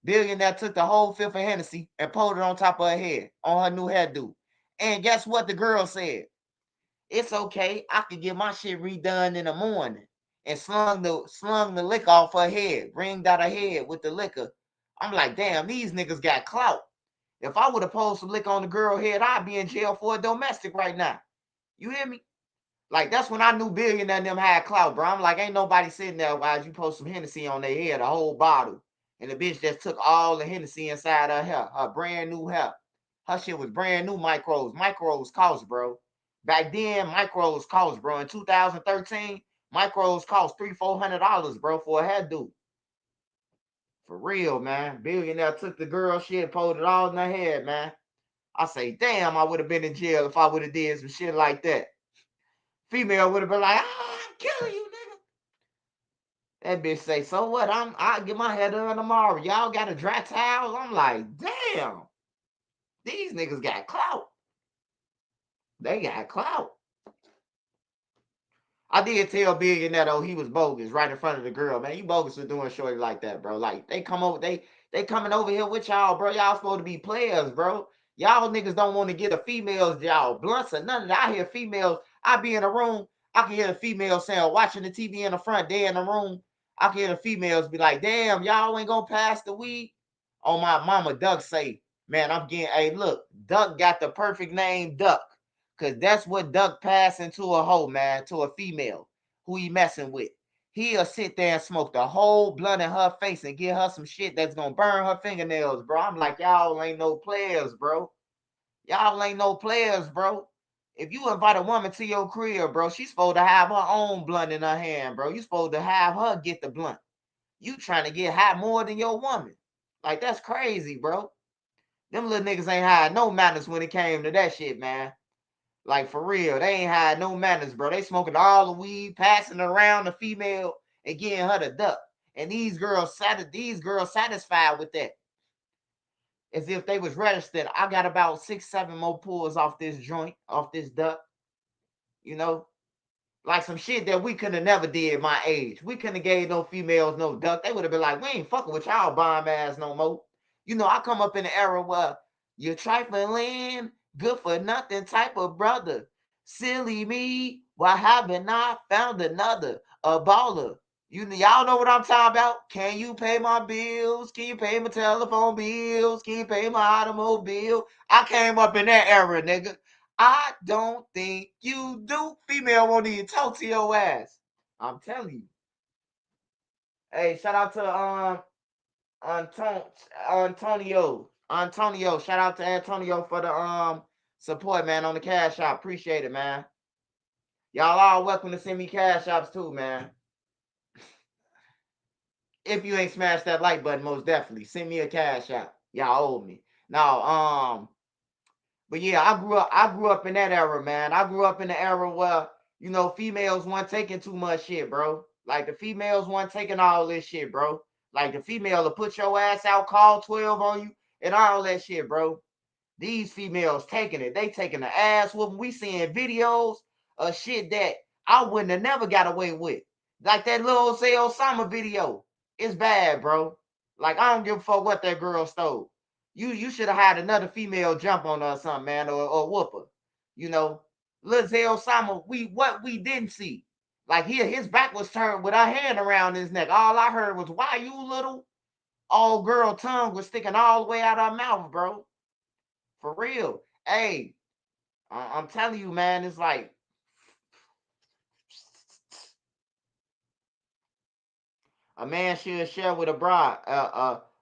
Billionaire took the whole fifth of Hennessy and pulled it on top of her head, on her new hairdo. And guess what the girl said? "It's okay. I could get my shit redone in the morning." And slung the liquor off her head, ringed out her head with the liquor. I'm like, damn, these niggas got clout. If I would have pulled some liquor on the girl head, I'd be in jail for a domestic right now. You hear me? Like, that's when I knew Billionaire and them had clout, bro. I'm like, ain't nobody sitting there while you post some Hennessy on their head, a whole bottle. And the bitch just took all the Hennessy inside her hair, her brand new hair. Her shit was brand new micros. Micros cost, bro. Back then, micros cost, bro. In 2013, micros cost $300-$400, bro, for a hairdo. For real, man. Billionaire took the girl shit, pulled it all in her head, man. I say, damn, I would have been in jail if I would have did some shit like that. Female would have been like, I'm killing you, nigga. That bitch say, so what? I'll get my hair done tomorrow. Y'all got a dry towel? I'm like, damn. These niggas got clout. They got clout. I did tell Billionaire though he was bogus right in front of the girl, man. You bogus for doing shorty like that, bro. Like they coming over here with y'all, bro. Y'all supposed to be players, bro. Y'all niggas don't want to get the females, y'all blunts or none of that. I hear females. I be in a room. I can hear the females saying, watching the TV in the front, they in the room. I can hear the females be like, damn, y'all ain't gonna pass the weed. On my mama, Duck say, man, I'm getting, hey, look, Duck got the perfect name, Duck. Because that's what Duck passed into a hoe, man, to a female who he messing with. He'll sit there and smoke the whole blunt in her face and get her some shit that's going to burn her fingernails, bro. I'm like, y'all ain't no players, bro. Y'all ain't no players, bro. If you invite a woman to your crib, bro, she's supposed to have her own blunt in her hand, bro. You supposed to have her get the blunt. You trying to get high more than your woman. Like, that's crazy, bro. Them little niggas ain't had no manners when it came to that shit, man. Like, for real, they ain't had no manners, bro. They smoking all the weed, passing around the female and getting her the duck. And these girls satisfied with that. As if they was registered. I got about 6-7 more pulls off this joint, off this duck. You know? Like some shit that we could have never did my age. We couldn't have gave no females no duck. They would have been like, we ain't fucking with y'all bomb ass no more. You know, I come up in the era where you're trifling, good for nothing type of brother. Silly me, why haven't I found another? A baller. Y'all know what I'm talking about. Can you pay my bills? Can you pay my telephone bills? Can you pay my automobile? I came up in that era, nigga. I don't think you do. Female won't even talk to your ass. I'm telling you. Hey, shout out to Antonio. Shout out to Antonio for the support, man, on the cash app. Appreciate it, man. Y'all are welcome to send me cash apps too, man. If you ain't smashed that like button, most definitely send me a cash app. Y'all owe me. Now, but yeah, I grew up in that era, man. I grew up in the era where, you know, females weren't taking too much shit, bro. Like the females weren't taking all this shit, bro. Like the female will put your ass out, call 12 on you, and all that shit, bro. These females taking it. They taking the ass whooping. We seeing videos of shit that I wouldn't have never got away with. Like that little say Osama video. It's bad, bro. Like, I don't give a fuck what that girl stole. You should have had another female jump on her or something, man, or whoop her. You know, Lil Osama, what we didn't see. Like his back was turned with her hand around his neck. All I heard was, why you little? All girl tongue was sticking all the way out of her mouth, bro. For real. Hey, I'm telling you, man, it's like, a man should share with a bride.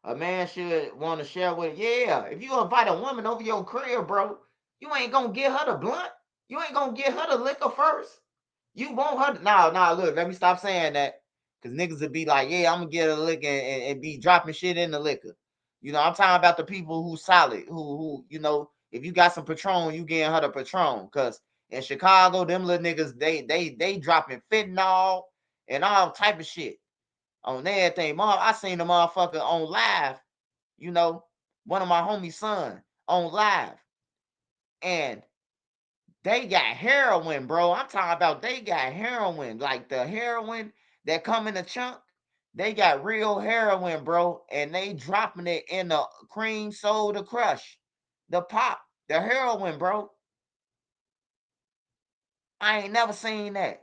A man should want to share with. Yeah, if you invite a woman over your crib, bro, you ain't gonna get her the blunt. You ain't gonna get her the liquor first. You want her to, nah, look, let me stop saying that. Because niggas would be like, yeah, I'm gonna get her the liquor and be dropping shit in the liquor. You know, I'm talking about the people who solid, who, you know, if you got some Patron, you getting her the Patron. Cause in Chicago, them little niggas, they dropping fentanyl and all type of shit on everything. I seen the motherfucker on live, you know, one of my homie's son on live. And they got heroin, bro. I'm talking about they got heroin. Like the heroin that come in a chunk, they got real heroin, bro. And they dropping it in the cream soda crush. The pop, the heroin, bro. I ain't never seen that.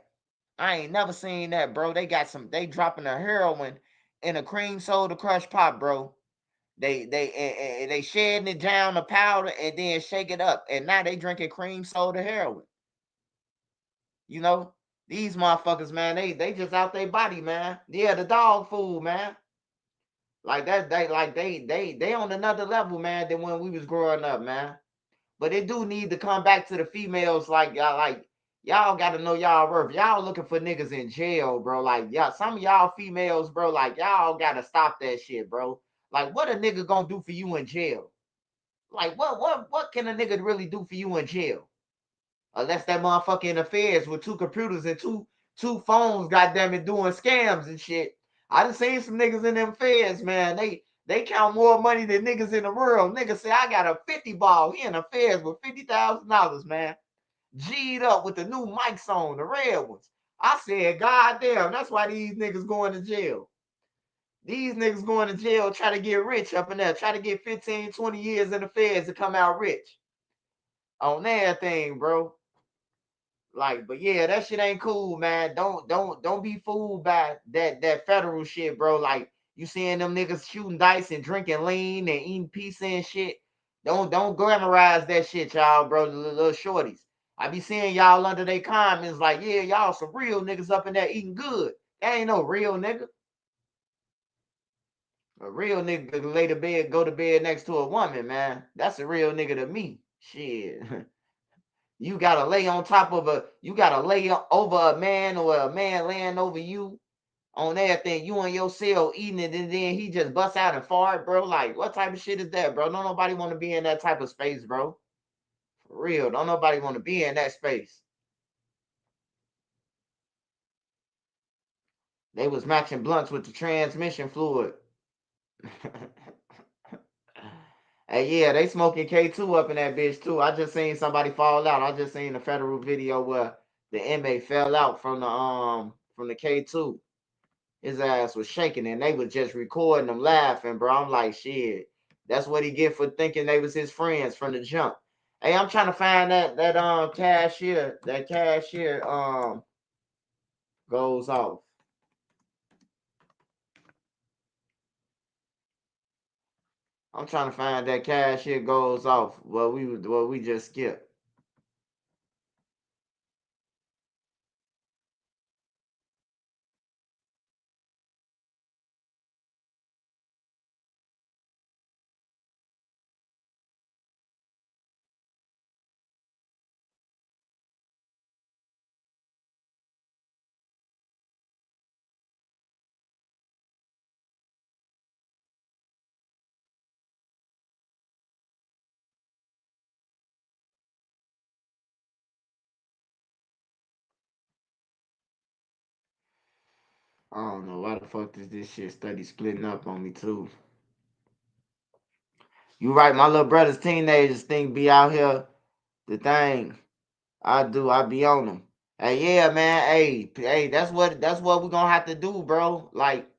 Bro. They dropping the heroin in a cream soda crush pop, bro. They shedding it down the powder and then shake it up. And now they drinking cream soda heroin. You know, these motherfuckers, man, they just out their body, man. Yeah, the dog food, man. Like that, they on another level, man, than when we was growing up, man. But it do need to come back to the females, like y'all got to know y'all worth. Y'all looking for niggas in jail, bro. Like, y'all, some of y'all females, bro, like y'all got to stop that shit, bro. Like, what a nigga gonna do for you in jail? Like, what can a nigga really do for you in jail? Unless that motherfucker in the feds with 2 computers and two phones, goddamn it, doing scams and shit. I done seen some niggas in them feds, man. They count more money than niggas in the world. Niggas say, I got a 50 ball. He in the feds with $50,000, man. G'd up with the new mics on, the red ones. I said, God damn, that's why these niggas going to jail. These niggas going to jail try to get rich up in there. Try to get 15, 20 years in the feds to come out rich. On everything, bro. Like, but yeah, that shit ain't cool, man. Don't be fooled by that federal shit, bro. Like, You seeing them niggas shooting dice and drinking lean and eating pizza and shit. Don't glamorize that shit, y'all, bro. The little shorties. I be seeing y'all under their comments like, yeah, y'all some real niggas up in there eating good. That ain't no real nigga. A real nigga could go to bed next to a woman, man. That's a real nigga to me. Shit. You gotta lay on top of you gotta lay over a man or a man laying over you on everything. You in your cell eating it, and then he just busts out and fart, bro. Like, what type of shit is that, bro? Don't nobody want to be in that type of space, bro. For real. Don't nobody want to be in that space. They was matching blunts with the transmission fluid. Hey, yeah, they smoking K2 up in that bitch too. I just seen somebody fall out. I just seen a federal video where the inmate fell out from the K2. His ass was shaking and they was just recording him laughing, bro. I'm like, shit. That's what he get for thinking they was his friends from the jump. Hey, I'm trying to find that cashier. That cashier goes off. I'm trying to find that cashier goes off. What we just skipped. I don't know why the fuck does this shit study splitting up on me too. You right, my little brother's teenagers think be out here the thing. I be on them. Hey, yeah, man. Hey, that's what we're gonna have to do, bro. Like,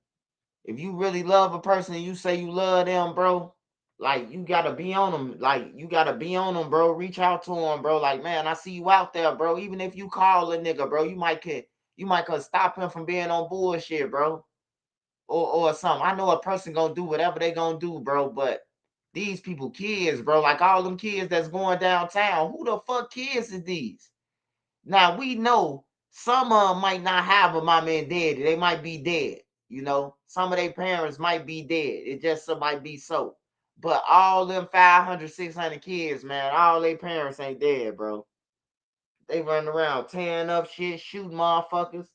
if you really love a person and you say you love them, bro, like you gotta be on them. Like, you gotta be on them, bro. Reach out to them, bro. Like, man, I see you out there, bro. Even if you call a nigga, bro, you might could stop him from being on bullshit, bro. Or something. I know a person gonna do whatever they gonna do, bro, but these people kids, bro, like all them kids that's going downtown, who the fuck kids is these? Now we know some of them might not have a mama and daddy. They might be dead, you know. Some of their parents might be dead. It just might be so. But all them 500, 600 kids, man, all their parents ain't dead, bro. They running around tearing up shit, shooting motherfuckers.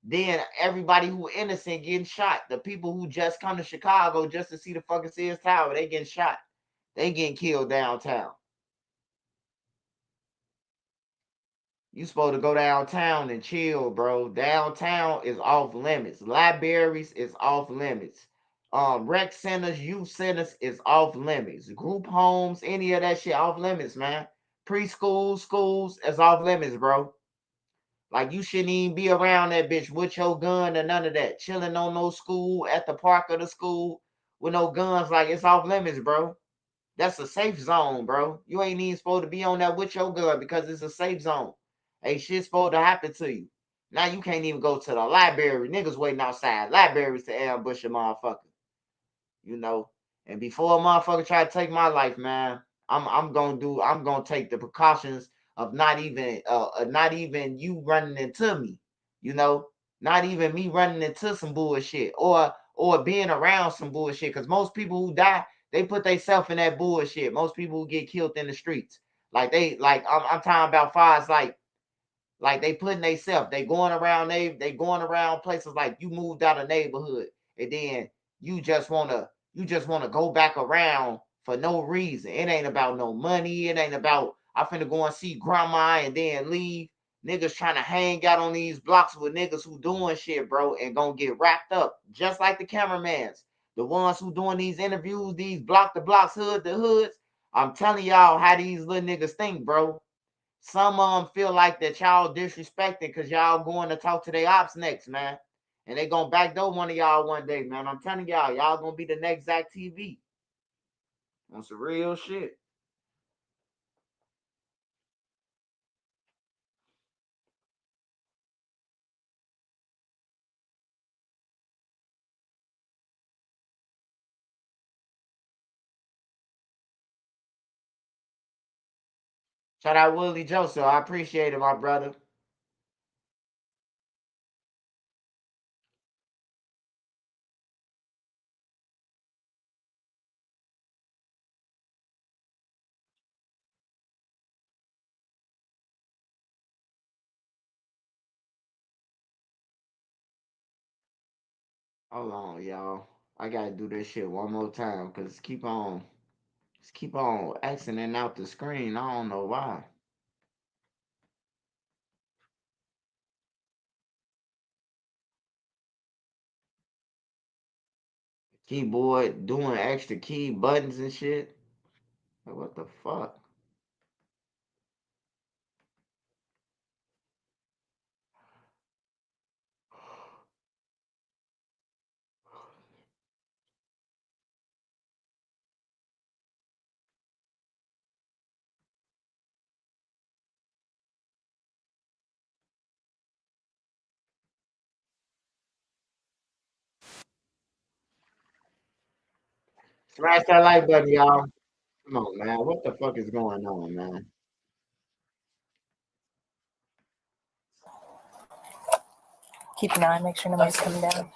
Then everybody who innocent getting shot. The people who just come to Chicago just to see the fucking Sears Tower, they getting shot. They getting killed downtown. You supposed to go downtown and chill, bro. Downtown is off limits. Libraries is off limits. Rec centers, youth centers is off limits. Group homes, any of that shit off limits, man. Preschool, schools is off limits, bro. Like, you shouldn't even be around that bitch with your gun or none of that. Chilling on no school, at the park of the school with no guns. Like, it's off limits, bro. That's a safe zone, bro. You ain't even supposed to be on that with your gun because it's a safe zone. Ain't shit supposed to happen to you. Now you can't even go to the library. Niggas waiting outside libraries to ambush a motherfucker. You know. And before a motherfucker try to take my life, man, I'm gonna take the precautions of not even you running into me, you know, not even me running into some bullshit or being around some bullshit. Because most people who die, they put themselves in that bullshit. Most people who get killed in the streets, like I'm talking about fires like they putting themselves, they going around places like you moved out of neighborhood and then you just wanna go back around for no reason. It ain't about no money. It ain't about I finna go and see grandma and then leave. Niggas trying to hang out on these blocks with niggas who doing shit, bro, and gonna get wrapped up. Just like the cameramans. The ones who doing these interviews, these block to blocks, hood to hoods. I'm telling y'all how these little niggas think, bro. Some of them feel like that y'all disrespecting because y'all going to talk to their ops next, man. And they gonna backdoor one of y'all one day, man. I'm telling y'all gonna be the next Zach TV. On some real shit. Shout out Willie Joseph. I appreciate it, my brother. Hold on, y'all. I gotta do this shit one more time because it's keep on exiting out the screen. I don't know why. Keyboard doing extra key buttons and shit. Like, what the fuck? Smash that like button, y'all. Come on, man. What the fuck is going on, man? Keep an eye, make sure nobody's coming down.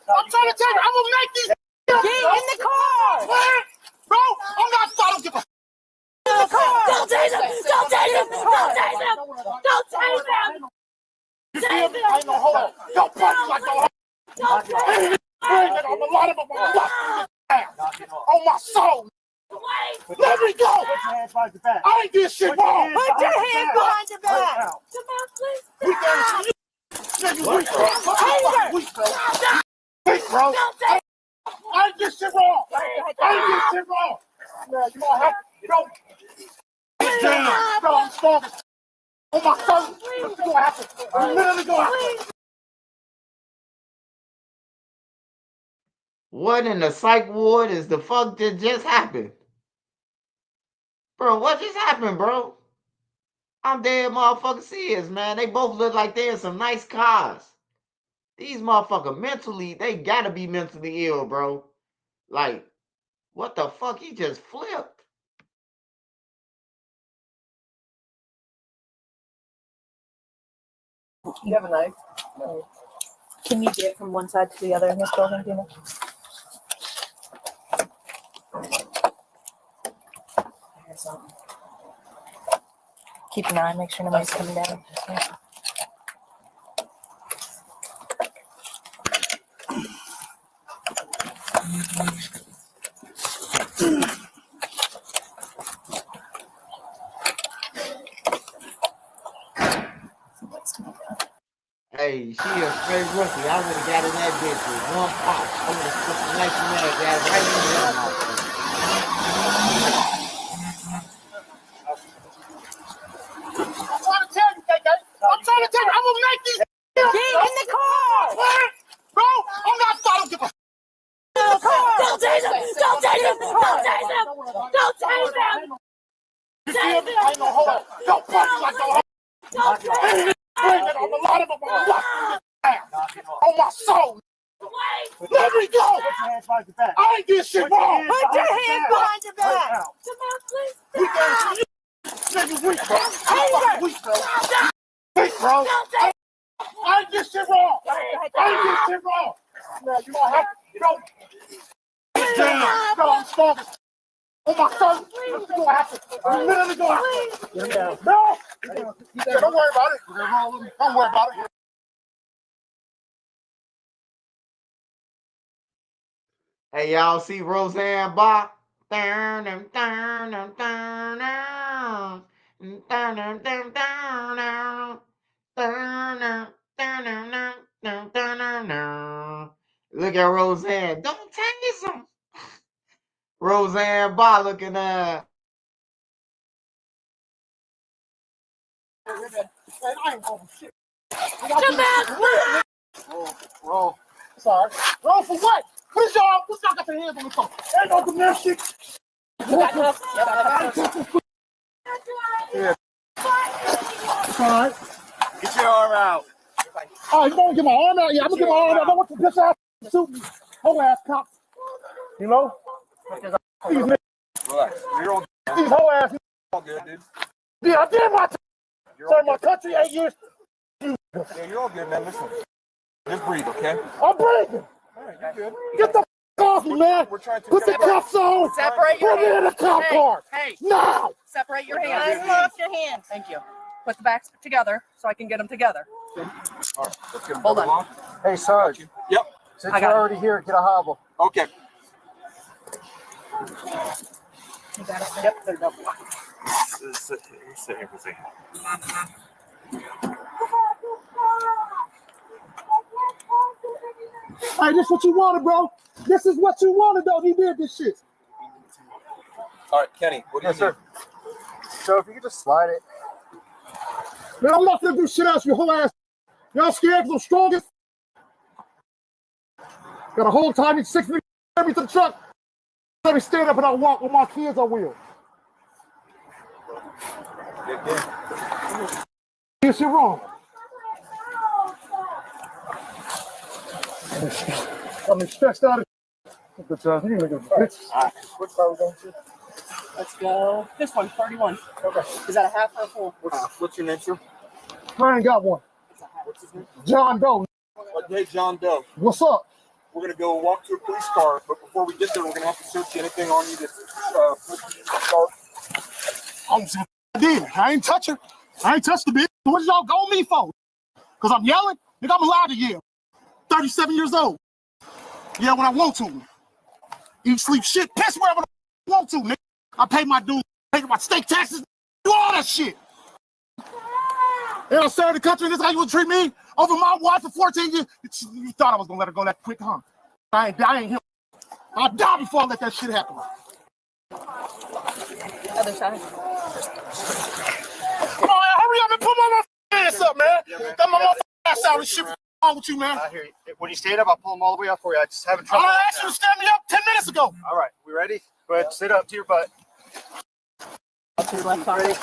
I'm trying to tell you, I'm gonna make these. Get in the car! Bro, I'm not starting to give a. Don't tase him! Don't tase him! Don't tase him! Don't tase him! You feel me? I ain't gonna hold on. Don't punch like no. Don't tase him! I'm a lot of them on my soul. Let me go! Put your hands behind your back. I ain't did shit wrong. Put your hands behind your back. Come on, please. Nigga, weak, bro. Weak, bro. I ain't did shit wrong. I ain't did shit wrong. Man, you gonna have to go. Damn, bro, I'm strong. On my soul. You gonna have to. You literally gonna have to. What in the psych ward is the fuck that just happened? Bro, what just happened, bro? I'm dead motherfucking serious, man. They both look like they're in some nice cars. These motherfuckers mentally, they gotta be mentally ill, bro. Like, what the fuck? He just flipped. You have a knife? No. Can you get from one side to the other in this building, Dina? Here's something. Keep an eye, make sure nobody's coming down. Hey, she a straight rookie. I would have got in that bitch with one pop. I would have put the next man got right in there. I'm trying to tell you, Tay-K. I'm trying to tell you, I'm gonna make these. Get in the car! Bro, I'm not starting to give a. Don't tase him! Don't tase him! Don't tase him! Don't tase him! You feel me? I ain't gonna hold on. Don't punch like no. Don't tase him! I'm a lot of them on my soul. Let me go! Put your hands behind your back. I ain't did shit wrong. Put your hands behind your back. Come on, please. Nigga, weak, bro. Weak, bro. Weak, bro. I ain't did shit wrong. I ain't did shit wrong. Man, you gonna have to go. Damn, bro, I'm strong. On my soul. You gonna have to. You literally gonna have to. Get him down. No. Don't worry about it. Don't worry about it. Hey, y'all see Roseanne Barr? Look at Roseanne. Don't tase him. Roseanne Barr looking Man, I ain't going shit. Roll. Sorry. Roll for what? What y'all got their hands on the phone? Ain't no domestic. Yeah. All right. Get your arm out. All right, you want to get my arm out? Yeah, I'm going to get my arm out. I don't want to piss ass shooting. Whole ass cops. You know? These niggas. Relax. You're on. These whole ass. All good, dude. Yeah, I did my time. Served my country 8 years. Yeah, you're all good, man. Listen. Just breathe, okay? I'm breathing. All right, you're good. Get the off me, man. Put the cuffs on. Separate your Put me in the hands. cop car. Hey, now. Separate your hands. Unlock your hands. Thank you. Put the backs together so I can get them together. All right, let's get them Hold on. Hey, Sarge. Yep. Since you're already here, get a hobble. Okay. You got it. Yep, there you go. Sit here for a second. Hey, this is what you wanted, bro. This is what you wanted, though. He did this shit. All right, Kenny, what do you need? So if you could just slide it. Man, I'm not gonna do shit else. Your whole ass. Y'all scared because I'm strongest. Got a whole time. He's 6 minutes. Let me to the truck. Let me stand up and I'll walk with my kids on wheel. This shit wrong. I'm stressed out. Good job. You niggas bitch. What car we going to? Let's go. This one, 31. Okay. Is that a half or a full? What's your name, sir? I ain't got one. What's his name? John Doe. Hey, John Doe. What's up? We're going to go walk to a police car, but before we get there, we're going to have to search anything on you that's car. I'm just did. I ain't touch her. I ain't touched the bitch. What did y'all go me for? Because I'm yelling? Nigga, I'm allowed to yell. 37 years old. Yeah, when I want to. Eat, sleep, shit, piss wherever I want to, nigga. I pay my dues, pay my state taxes, do all that shit. And I'm saying the country, this is how you would treat me over my wife for 14 years. You thought I was gonna let her go that quick, huh? I ain't him. I'll die before I let that shit happen. Other side. Come on, hurry up and put my ass up, man. Got my motherfucking ass out and shit. What's wrong with you, man? I hear you. When you stand up, I'll pull them all the way up for you. I just haven't trouble. I asked you to stand me up 10 minutes ago. All right, we ready? Go ahead, sit up to your butt. Up to your left already.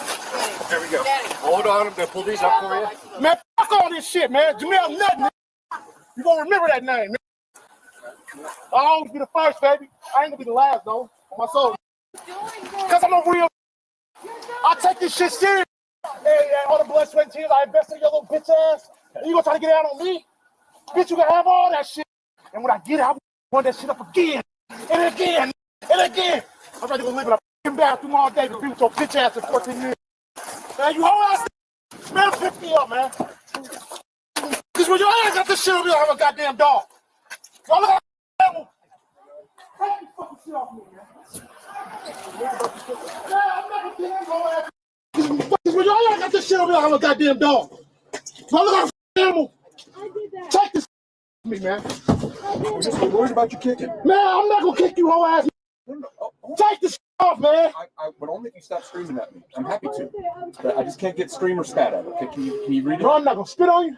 There we go. Hold on, I'm gonna pull these up for you. Man, fuck all this shit, man. Jamel Nutton. You gonna remember that name, man. I'll always be the first, baby. I ain't gonna be the last, though. On my soul. Because I'm a real. I take this shit serious. Hey, all the blood, sweat, and tears I invest in your little bitch ass. And you gonna try to get out on me? Bitch, you can have all that shit. And when I get out, I run that shit up again. And again. And again. I'm ready to go live in a f***ing bathroom all day to be with your bitch ass in 14 years. Man, you whole ass. Man, pick me up, man. Because when your ass got this shit over here, I'm a goddamn dog. So I'm like, take the fucking shit off me, man. I'm not gonna get your ass. Because when your ass got this shit over here, I'm a goddamn dog. So I'm like, animal. Take this from me, man. I'm just worried about you kicking. Man, I'm not gonna kick you, whole ass. Take this off, man. I would only if you stop screaming at me. I'm happy to. But I just can't get scream or spat at. Okay, can you read it? Bro, I'm not gonna spit on you.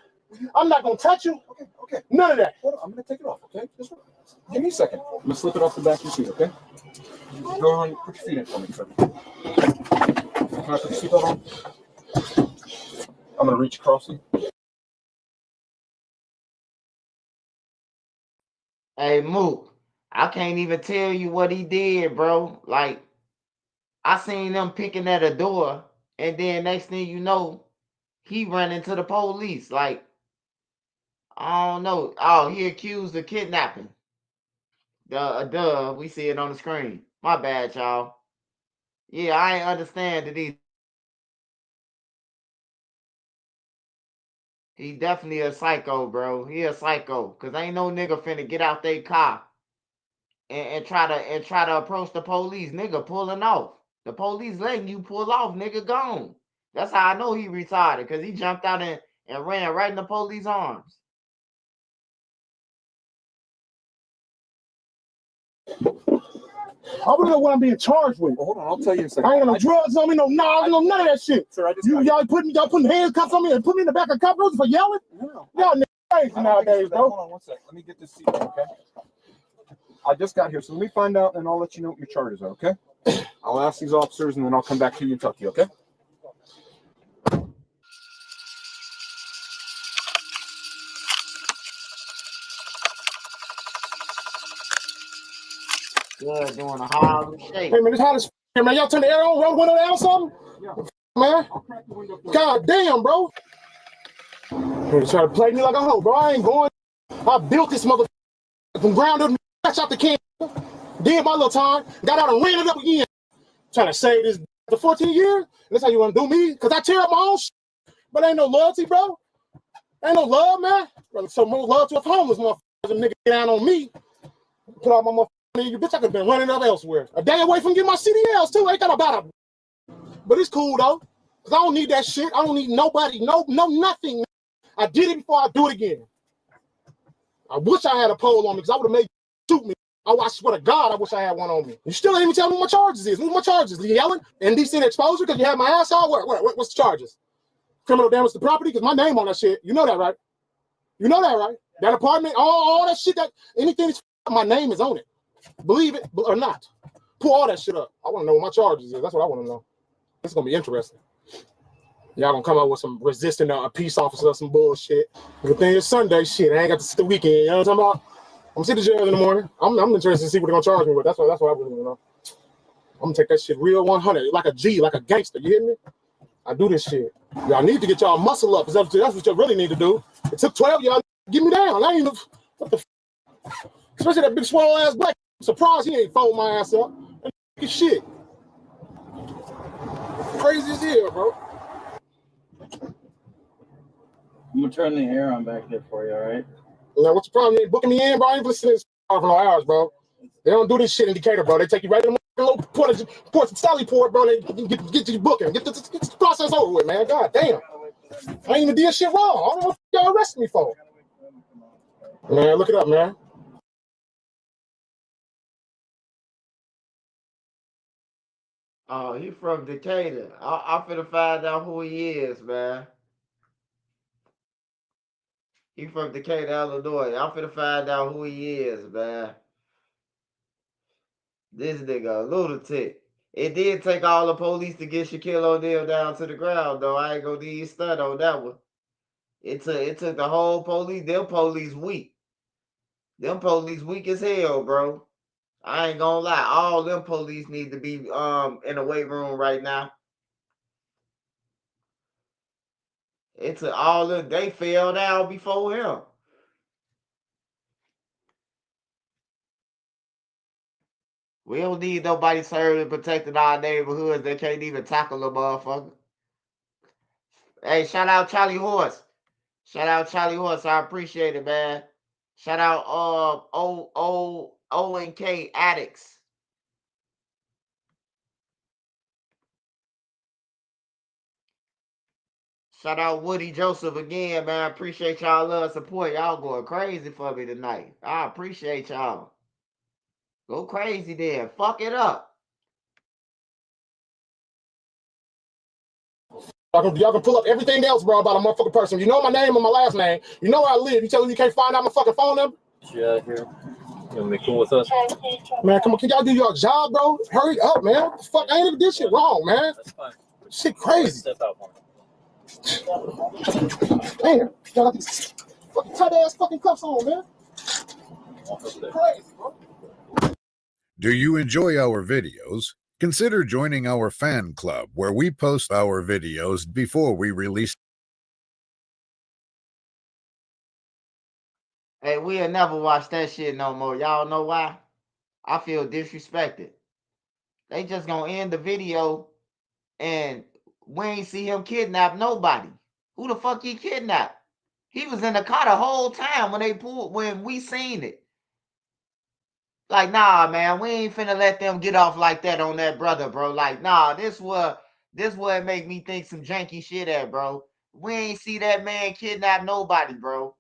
I'm not gonna touch you. Okay. None of that. Hold on, I'm gonna take it off, okay? Just give me a second. I'm gonna slip it off the back of your feet, okay? Go on, put your feet in for me, sir. Can I put your seatbelt on? I'm gonna reach across you. Hey, Mook, I can't even tell you what he did, bro. Like, I seen them picking at a door, and then next thing you know, he ran into the police. Like, I don't know. Oh, he accused of kidnapping. Duh, we see it on the screen. My bad, y'all. Yeah, I ain't understand it either. He definitely a psycho, bro. He a psycho. Cause ain't no nigga finna get out their car and try to approach the police. Nigga pulling off. The police letting you pull off, nigga gone. That's how I know he retarded, cause he jumped out and ran right in the police arms. I want to know what I'm being charged with. Well, hold on, I'll tell you in a second. I ain't got no drugs on me, no knives, no none of that shit. Sir, I just y'all putting handcuffs on me and put me in the back of cop rooms for yelling? No. Y'all niggas crazy nowadays, bro. Hold on one second. Let me get this seat, okay? I just got here, so let me find out, and I'll let you know what your charges are, okay? I'll ask these officers, and then I'll come back to you and talk to you, okay? Good, doing a Harlem shake. Hey man, it's hot as f, man. Y'all turn the air on, roll the window down or something? Yeah. Man. God damn, bro. You're trying to play me like a hoe, bro. I ain't going. I built this motherfucker from ground up, scratch out the can. Did my little time, got out and ran it up again. Trying to save this for 14 years? That's how you want to do me? Because I tear up my own shit. But ain't no loyalty, bro. Ain't no love, man. So more love to a homeless motherfucker. Them niggas get down on me. Put all my motherfuckers in your bitch. I could have been running up elsewhere. A day away from getting my CDLs, too. Ain't that about it? But it's cool, though. Because I don't need that shit. I don't need nobody. No, nothing. I did it before I do it again. I wish I had a pole on me because I would have made you shoot me. I swear to God, I wish I had one on me. You still ain't even tell me what my charges is. What my charges? You yelling? Indecent exposure because you had my ass out? What's the charges? Criminal damage to property? Because my name on that shit. You know that, right? You know that, right? That apartment, all that shit, that anything that's my name is on it. Believe it or not. Pull all that shit up. I want to know what my charges is. That's what I want to know. This is going to be interesting. Y'all gonna come out with some resisting a peace officer or some bullshit. Good thing it's Sunday, shit. I ain't got to sit the weekend. You know what I'm talking about? I'm gonna sit to jail in the morning. I'm interested to see what they're gonna charge me with. That's what I really want to know. I'm gonna take that shit real 100, like a G, like a gangster. You hear me? I do this shit. Y'all need to get y'all muscle up. That's what you really need to do. It took 12 y'all get me down. I ain't even, what the especially that big swole ass black. I'm surprised he ain't fold my ass up. That shit. Crazy as hell, bro. I'm gonna turn the air on back here for you, all right? Now, what's the problem? You ain't booking me in, bro? I ain't listening to this for no hours, bro. They don't do this shit in Decatur, bro. They take you right in the little port of Sally Port, bro. They get you booking. Get the process over with, man. God damn. I ain't even did shit wrong. I don't know what y'all arrested me for. Man, look it up, man. Oh, he from Decatur. I'm finna find out who he is, man. He from Decatur, Illinois. I'm finna find out who he is, man. This nigga a lunatic. It did take all the police to get Shaquille O'Neal down to the ground, though. I ain't gonna need you stunt on that one. It took the whole police. Them police weak. Them police weak as hell, bro. I ain't gonna lie. All them police need to be in the weight room right now. It took all of they fell down before him. We don't need nobody serving protecting our neighborhoods. They can't even tackle a motherfucker. Hey, shout out Charlie Horse. Shout out Charlie Horse. I appreciate it, man. Shout out O&K Addicts. Shout out Woody Joseph again, man. Appreciate y'all love support. Y'all going crazy for me tonight. I appreciate y'all. Go crazy then. Fuck it up. Y'all can pull up everything else, bro, about a motherfucking person. You know my name and my last name. You know where I live. You tell me you can't find out my fucking phone number? Yeah, here. You wanna be cool with us? Man, come on. Can y'all do your job, bro? Hurry up, man. What the fuck? I ain't even did shit wrong, man. That's fine. Shit crazy. Step out for me. Damn. Y'all got these fucking tight ass fucking cuffs on, man. Shit crazy, bro. Do you enjoy our videos? Consider joining our fan club where we post our videos before we release. Hey, we'll never watch that shit no more. Y'all know why? I feel disrespected. They just gonna end the video and we ain't see him kidnap nobody. Who the fuck he kidnapped? He was in the car the whole time when we seen it. Like, nah, man, we ain't finna let them get off like that on that brother, bro. Like, nah, this what make me think some janky shit at, bro. We ain't see that man kidnap nobody, bro.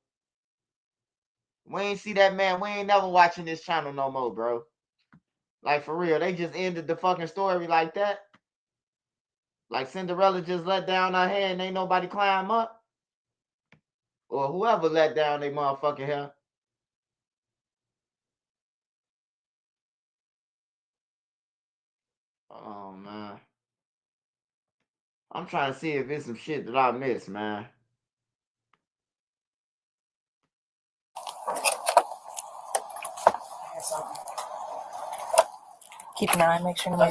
We ain't see that man. We ain't never watching this channel no more, bro. Like for real, they just ended the fucking story like that. Like Cinderella just let down her hair and ain't nobody climb up. Or whoever let down their motherfucking hair. Oh man. I'm trying to see if it's some shit that I missed, man. Keep an eye, make sure nobody.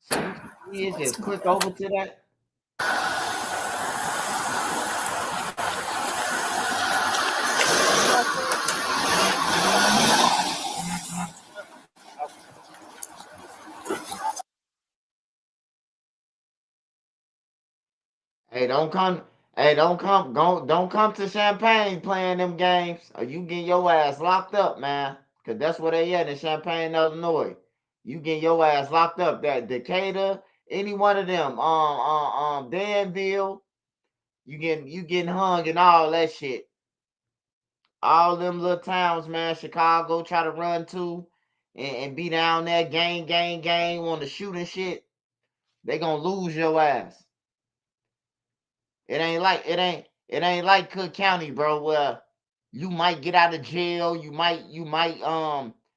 So you just click over to that. Hey, don't come. Hey, don't come to Champagne playing them games, or you get your ass locked up, man. Cause that's where they at in Champagne, Illinois. You get your ass locked up. That Decatur, any one of them, Danville, you getting hung and all that shit. All them little towns, man. Chicago try to run to, and be down there, gang, want to shoot and shit. They gonna lose your ass. It ain't like Cook County, bro, where you might get out of jail, you might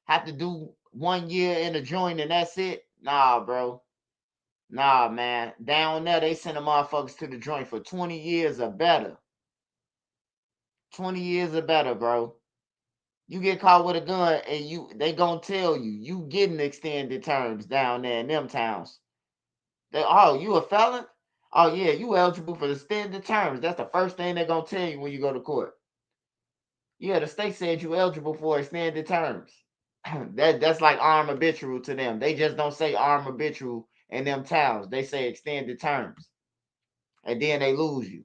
have to do 1 year in a joint and that's it. Nah, bro. Nah, man. Down there they send the motherfuckers to the joint for 20 years or better. 20 years or better, bro. You get caught with a gun and they gonna tell you getting extended terms down there in them towns. Oh, you a felon? Oh yeah, you eligible for extended terms. That's the first thing they're gonna tell you when you go to court. Yeah, the state said you eligible for extended terms. That's like armed habitual to them. They just don't say armed habitual in them towns. They say extended terms. And then they lose you.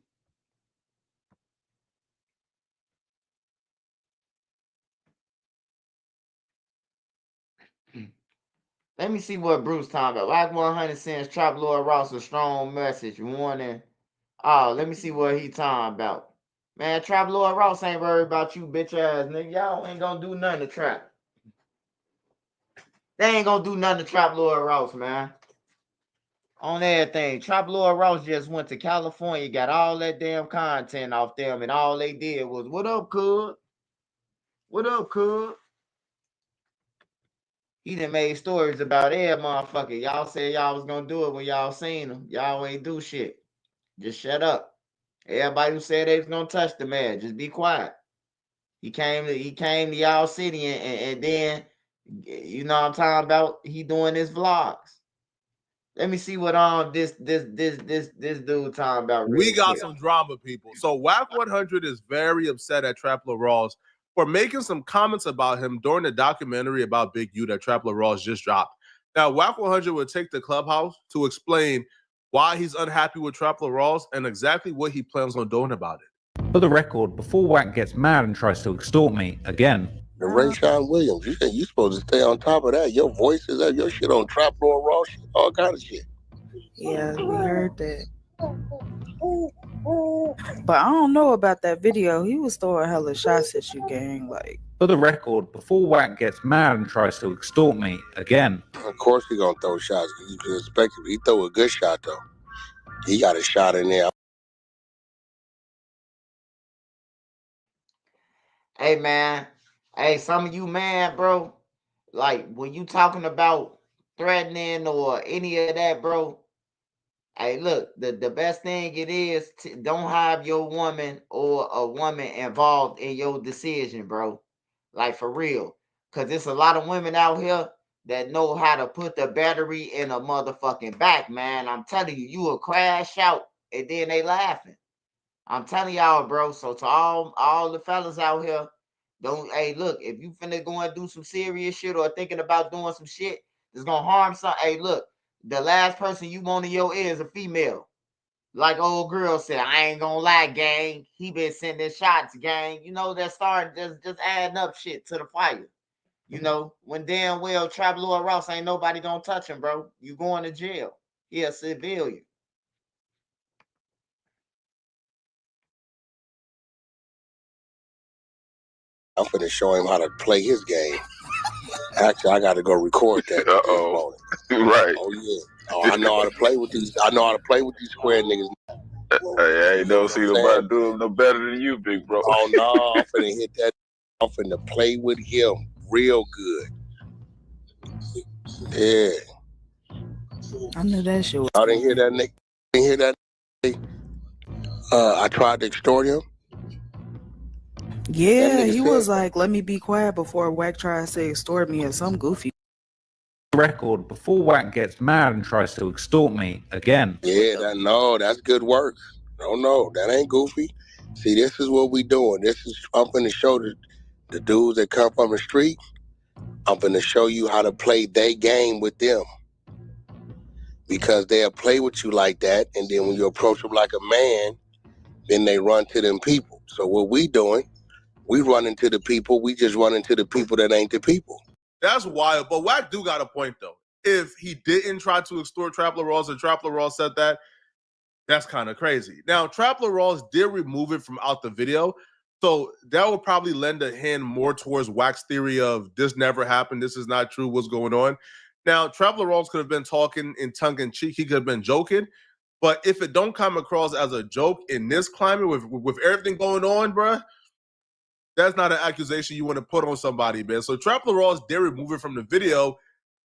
Let me see what Bruce talking about. Like 100 cents, Trap Lord Ross, a strong message, warning. Oh, let me see what he talking about. Man, Trap Lord Ross ain't worried about you, bitch ass nigga. Y'all ain't gonna do nothing to Trap. They ain't gonna do nothing to Trap Lord Ross, man. On everything. Trap Lord Ross just went to California, got all that damn content off them, and all they did was, what up, cuz? What up, cuz? He done made stories about every motherfucker. Y'all said y'all was gonna do it when y'all seen him. Y'all ain't do shit. Just shut up. Everybody who said they was gonna touch the man, just be quiet. He came to y'all city and then, you know what I'm talking about, he doing his vlogs. Let me see what this dude talking about. We got some drama, people. So Whack 100 is very upset at Trapler Rawls for making some comments about him during the documentary about Big U that Trapler Rawls just dropped. Now, Whack 100 would take the Clubhouse to explain why he's unhappy with Trapler Rawls and exactly what he plans on doing about it. For the record, before Whack gets mad and tries to extort me again. And Rayshawn Williams, you supposed to stay on top of that. Your voice is up, your shit on Trap Lord Raw shit, all kind of shit. Yeah, we heard that. But I don't know about that video. He was throwing hella shots at you, gang. Like, For the record, before Whack gets mad and tries to extort me again. Of course he gonna throw shots. You can expect him. He throw a good shot though. He got a shot in there. Hey man, hey, some of you mad, bro. Like when you talking about threatening or any of that, bro. Hey, look, the best thing it is don't have your woman or a woman involved in your decision, bro. Like for real. Cause there's a lot of women out here that know how to put the battery in a motherfucking back, man. I'm telling you, you will crash out and then they laughing. I'm telling y'all, bro. So to all the fellas out here, don't, hey, look, if you finna go and do some serious shit or thinking about doing some shit that's gonna harm some, hey, look, the last person you want in your ear is a female. Like old girl said, I ain't gonna lie, gang. He been sending shots, gang. You know, that starting just adding up shit to the fire. You know, when damn well Trap Lord Ross ain't nobody gonna touch him, bro. You going to jail. He a civilian. I'm finna show him how to play his game. Actually, I gotta go record that this morning. Right. Oh yeah. Oh, I know how to play with these. I know how to play with these square niggas. I ain't never seen nobody do him no better than you, big bro. Oh no, I'm finna hit that. I'm finna play with him real good. Yeah. I knew that shit was I didn't hear that nigga. Didn't hear that. I tried to extort him. Yeah, nigga he said- was like, let me be quiet before Wack tries to extort me or some goofy. Record before Wack gets mad and tries to extort me again. Yeah, that's good work. No, that ain't goofy. See, this is what we doing. I'm finna show the dudes that come from the street. I'm finna show you how to play their game with them. Because they'll play with you like that, and then when you approach them like a man, then they run to them people. So what we doing, we run into the people, we just run into the people that ain't the people. That's wild. But Wack do got a point, though. If he didn't try to extort Trap Lil Rawls and Trap Lil Rawls said that, that's kind of crazy. Now, Trap Lil Rawls did remove it from out the video, so that would probably lend a hand more towards Wack's theory of this never happened, this is not true, what's going on. Now, Trap Lil Rawls could have been talking in tongue-in-cheek, he could have been joking, but if it don't come across as a joke in this climate with everything going on, bruh, that's not an accusation you want to put on somebody, man. So Trap Lil Rawls did remove it from the video,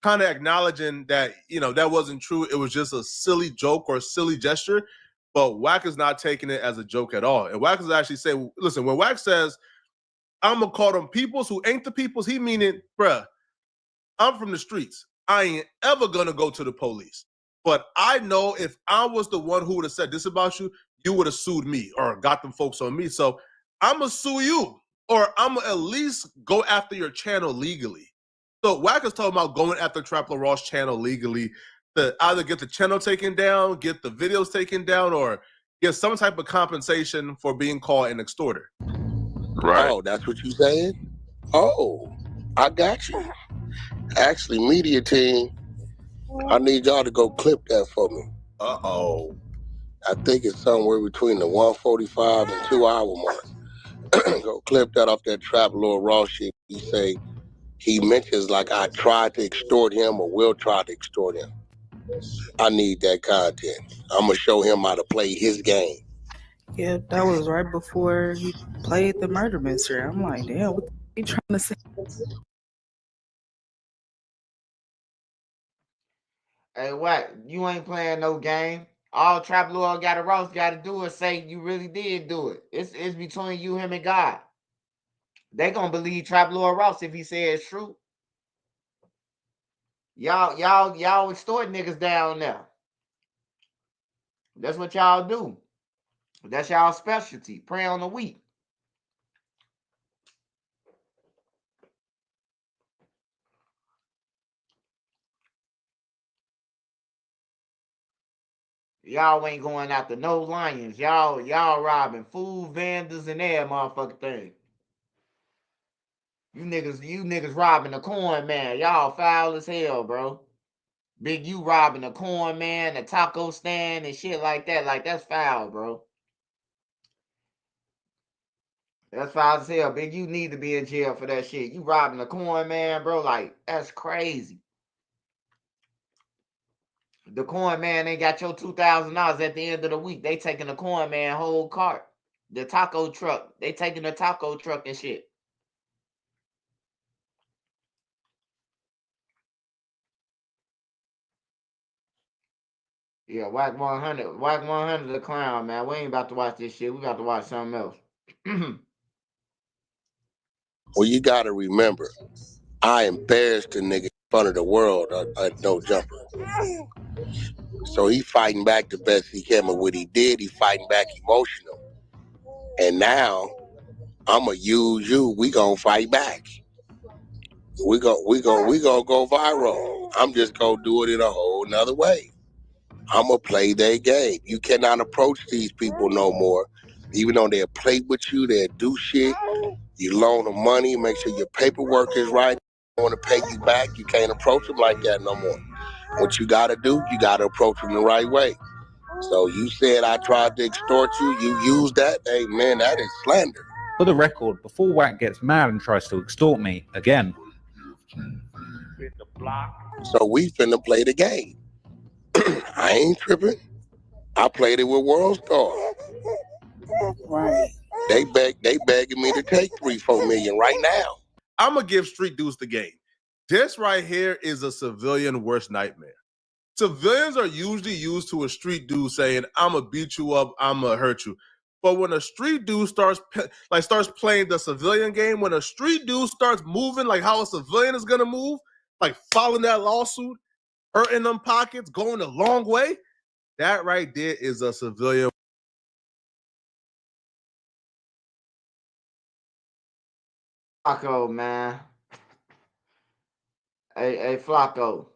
kind of acknowledging that, that wasn't true. It was just a silly joke or a silly gesture. But Wack is not taking it as a joke at all. And Wack is actually saying, listen, when Wack says, I'm going to call them peoples who ain't the peoples, he meaning, bruh, I'm from the streets. I ain't ever going to go to the police. But I know if I was the one who would have said this about you, you would have sued me or got them folks on me. So I'm going to sue you, or I'm going to at least go after your channel legally. So Wack is talking about going after Trap Lil Rawls' channel legally to either get the channel taken down, get the videos taken down, or get some type of compensation for being called an extorter. Right. Oh, that's what you saying? Oh, I got you. Actually, media team, I need y'all to go clip that for me. Uh-oh. I think it's somewhere between the 145 and 2 hour mark. Go clip that off that Trap Lil Rawls shit. He mentions like I tried to extort him or will try to extort him. I need that content. I'm going to show him how to play his game. Yeah, that was right before he played the murder mystery. I'm like, damn, what he trying to say? Hey, Wack, you ain't playing no game. All Trap Lil Rawls got to do is say you really did do it. It's between you, him, and God. They gonna believe Trap Lil Rawls if he says it's true. Y'all extort niggas down there. That's what y'all do. That's y'all specialty. Prey on the weak. Y'all ain't going after no lions. Y'all robbing food vendors and that motherfucking thing. You niggas robbing the corn man. Y'all foul as hell, bro. Big you robbing the corn man, the taco stand and shit like that. Like, that's foul, bro. That's foul as hell. Big you need to be in jail for that shit. You robbing the corn man, bro. Like, that's crazy. The corn man ain't got your $2,000 at the end of the week. They taking the corn man whole cart. The taco truck. They taking the taco truck and shit. Yeah, Wack 100. Wack 100 the clown, man. We ain't about to watch this shit. We about to watch something else. Well, you got to remember, I embarrassed the nigga in front of the world at No Jumper. So he fighting back the best he can, but what he did, he fighting back emotional. And now, I'ma use you, we gonna fight back. We gonna go viral. I'm just gonna do it in a whole nother way. I'ma play their game. You cannot approach these people no more. Even though they'll play with you, they'll do shit. You loan them money, make sure your paperwork is right. They want to pay you back, you can't approach them like that no more. What you gotta do, you gotta approach them the right way. So you said I tried to extort you, you used that, hey man, that is slander. For the record, before Wack gets mad and tries to extort me again. So we finna play the game. I ain't tripping. I played it with World Star. Right. They begging me to take 3-4 million right now. I'm gonna give street dudes the game. This right here is a civilian worst nightmare. Civilians are usually used to a street dude saying, "I'm gonna beat you up, I'm gonna hurt you." But when a street dude starts playing the civilian game, when a street dude starts moving like how a civilian is gonna move, like following that lawsuit, hurting them pockets, going a long way, that right there is a civilian. Flacco, man. Hey, Flacco.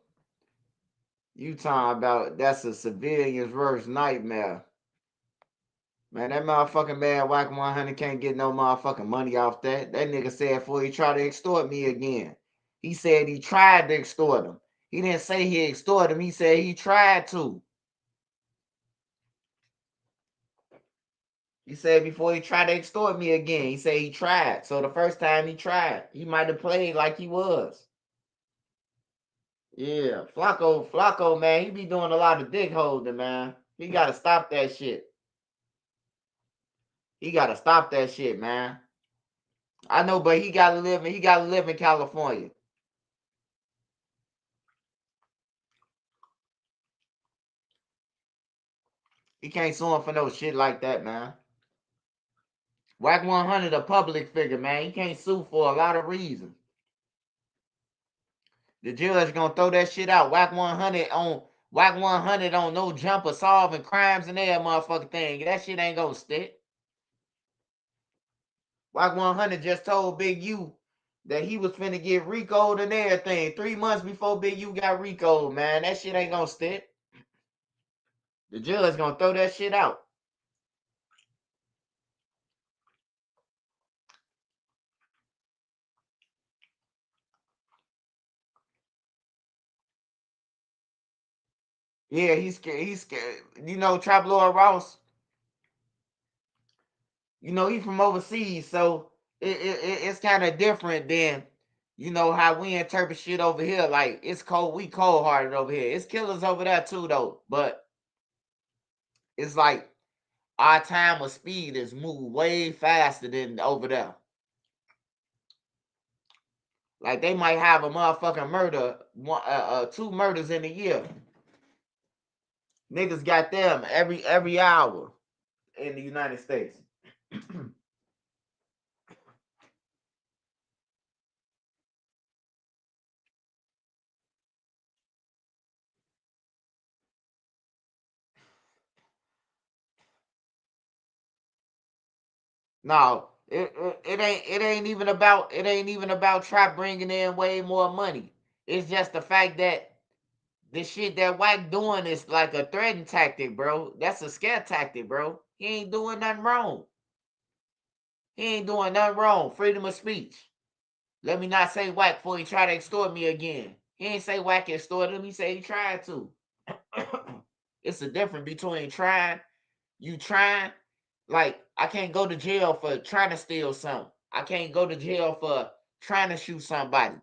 You talking about that's a civilian's worst nightmare. Man, that motherfucking man Wack 100 can't get no motherfucking money off that. That nigga said before he tried to extort me again. He said he tried to extort him. He didn't say he extorted him. He said he tried to. He said before he tried to extort me again, he said he tried. So the first time he tried, he might have played like he was. Yeah, Flacco, man, he be doing a lot of dick holding, man. He got to stop that shit. He got to stop that shit, man. I know, but he got to live in California. He can't sue him for no shit like that, man. Wack 100 a public figure, man. He can't sue for a lot of reasons. The judge gonna throw that shit out. Wack 100 on no jumper solving crimes and that motherfucking thing. That shit ain't gonna stick. Wack 100 just told Big U that he was finna get RICO'd and everything 3 months before Big U got RICO'd, man. That shit ain't gonna stick. The judge gonna throw that shit out. Yeah, he's scared. He's scared. You know, Trap Lord Ross. You know, he's from overseas, so it's kind of different than, you know, how we interpret shit over here. Like, it's cold. We cold-hearted over here. It's killers over there too, though. But it's like our time of speed is moved way faster than over there. Like, they might have a motherfucking murder, 2 murders in a year. Niggas got them every hour in the United States. No, it ain't even about Trap bringing in way more money. It's just the fact that the shit that Wack doing is like a threatening tactic, bro. That's a scare tactic, bro. He ain't doing nothing wrong. Freedom of speech. Let me not say Wack before he try to extort me again. He ain't say Wack extorted him. He said he tried to. It's the difference between trying. Like, I can't go to jail for trying to steal something. I can't go to jail for trying to shoot somebody.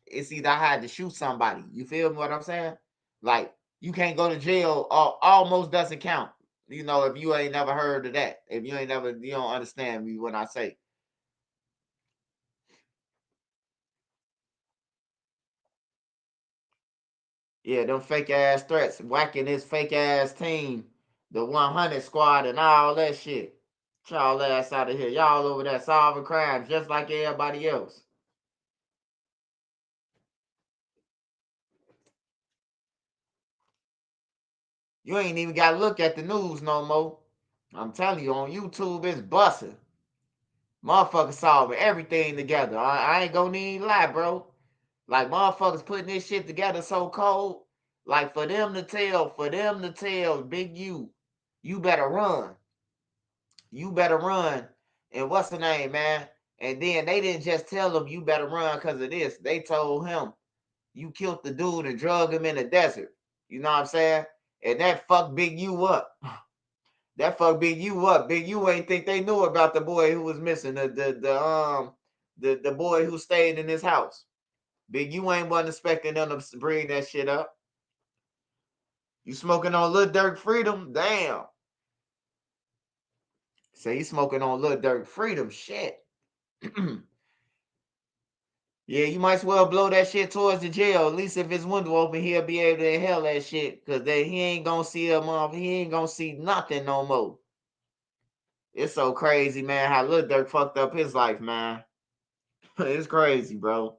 It's either I had to shoot somebody. You feel me what I'm saying? Like, you can't go to jail. Almost doesn't count. You know, if you ain't never heard of that. If you don't understand me when I say. Yeah, them fake ass threats. Whacking his fake ass team. The 100 squad and all that shit. Y'all ass out of here. Y'all over there solving crimes just like everybody else. You ain't even got to look at the news no more. I'm telling you, on YouTube, it's busting. Motherfuckers solving everything together. I ain't gonna even lie, bro. Like, motherfuckers putting this shit together so cold. Like, for them to tell Big U, you better run. You better run. And what's the name, man? And then they didn't just tell him you better run because of this. They told him you killed the dude and drug him in the desert. You know what I'm saying? And that fucked Big U up. That fuck Big U up. Big U ain't think they knew about the boy who was missing. The boy who stayed in his house. Big U ain't wasn't expecting them to bring that shit up. You smoking on Lil Durk Freedom? Damn. Say you smoking on Lil Durk Freedom. Shit. Yeah, you might as well blow that shit towards the jail. At least if his window open, he'll be able to inhale that shit. Cause he ain't gonna see he ain't gonna see nothing no more. It's so crazy, man, how Lil Durk fucked up his life, man. It's crazy, bro.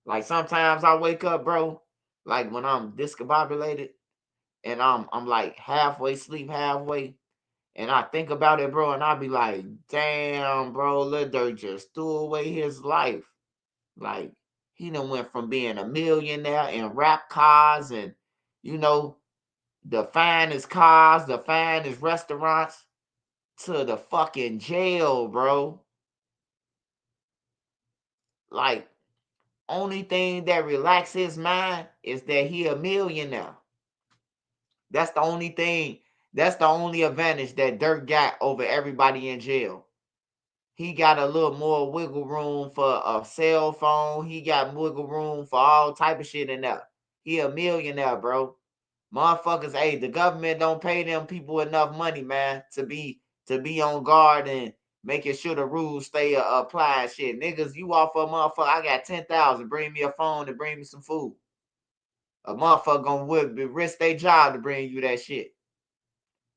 Like sometimes I wake up, bro, like when I'm discombobulated and I'm like halfway sleep, halfway, and I think about it, bro, and I be like, damn, bro, Lil Durk just threw away his life. Like, he done went from being a millionaire in rap cars and, you know, the finest cars, the finest restaurants, to the fucking jail, bro. Like, only thing that relaxes his mind is that he a millionaire. That's the only thing. That's the only advantage that Durk got over everybody in jail. He got a little more wiggle room for a cell phone. He got wiggle room for all type of shit in there. He a millionaire, bro. Motherfuckers, hey, the government don't pay them people enough money, man, to be on guard and making sure the rules stay applied. Shit, niggas, you offer a motherfucker, I got 10,000, bring me a phone and bring me some food. A motherfucker gonna risk their job to bring you that shit.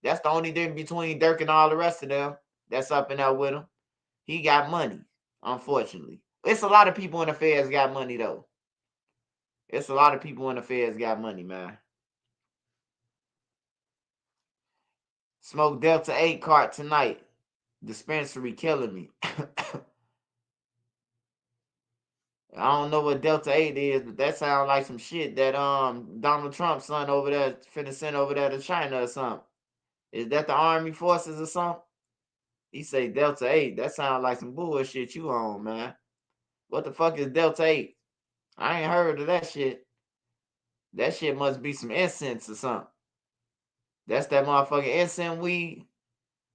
That's the only difference between Durk and all the rest of them that's up in there with him. He got money, unfortunately. It's a lot of people in the feds got money, though. It's a lot of people in the feds got money, man. Smoke Delta 8 cart tonight. Dispensary killing me. I don't know what Delta 8 is, but that sounds like some shit that Donald Trump's son over there finna send over there to China or something. Is that the army forces or something? He say Delta 8. That sounds like some bullshit you on, man. What the fuck is Delta 8? I ain't heard of that shit. That shit must be some incense or something. That's that motherfucking incense weed.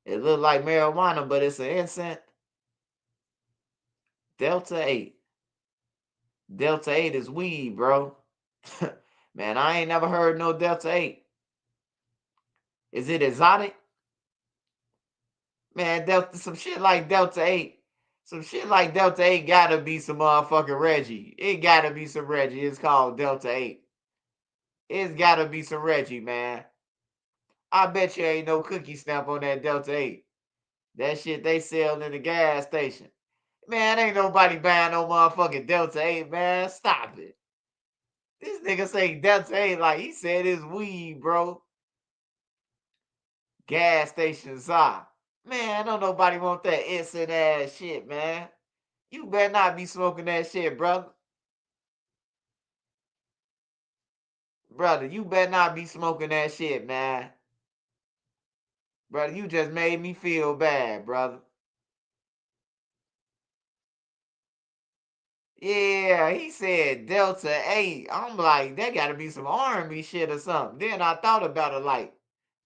It look like marijuana, but it's an incense. Delta 8. Delta 8 is weed, bro. Man, I ain't never heard no Delta 8. Is it exotic? Man, some shit like Delta 8. Some shit like Delta 8 gotta be some motherfucking Reggie. It gotta be some Reggie. It's called Delta 8. It's gotta be some Reggie, man. I bet you ain't no cookie stamp on that Delta 8. That shit they sell in the gas station. Man, ain't nobody buying no motherfucking Delta 8, man. Stop it. This nigga say Delta 8 like he said it's weed, bro. Gas stations are. Man, don't nobody want that instant ass shit, man. You better not be smoking that shit, brother. Brother, you better not be smoking that shit, man. Brother, you just made me feel bad, brother. Yeah, he said Delta 8. I'm like, that gotta be some R&B shit or something. Then I thought about it like,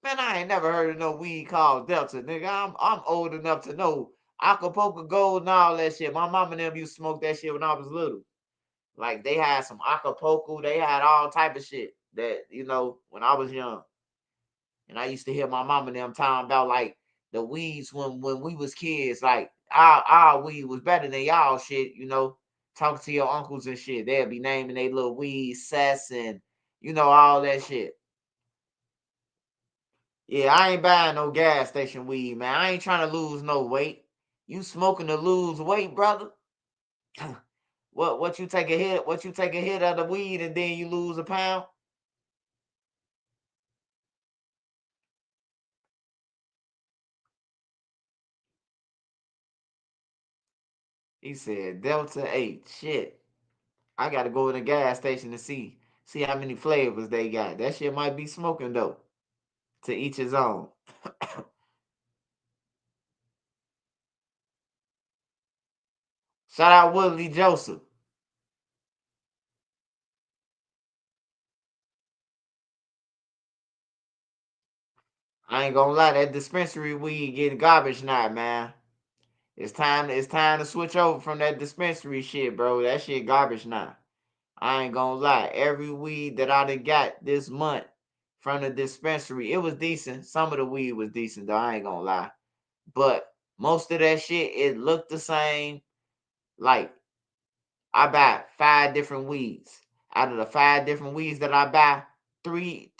man, I ain't never heard of no weed called Delta, nigga. I'm old enough to know Acapulco Gold and all that shit. My mom and them used to smoke that shit when I was little. Like, they had some Acapulco. They had all type of shit that, you know, when I was young. And I used to hear my mom and them talking about, like, the weeds when we was kids. Like, our weed was better than y'all shit, you know. Talking to your uncles and shit. They'll be naming they little weeds, cess, and, you know, all that shit. Yeah, I ain't buying no gas station weed, man. I ain't trying to lose no weight. You smoking to lose weight, brother? What you take a hit? What you take a hit of the weed and then you lose a pound? He said Delta 8. Shit. I gotta go in the gas station to see how many flavors they got. That shit might be smoking though. To each his own. Shout out Woodley Joseph. I ain't gonna lie, that dispensary weed getting garbage now, man. It's time to switch over from that dispensary shit, bro. That shit garbage now. I ain't gonna lie. Every weed that I done got this month from the dispensary, it was decent. Some of the weed was decent, though. I ain't gonna lie. But most of that shit, it looked the same. Like, I buy 5 different weeds. Out of the 5 different weeds that I buy, three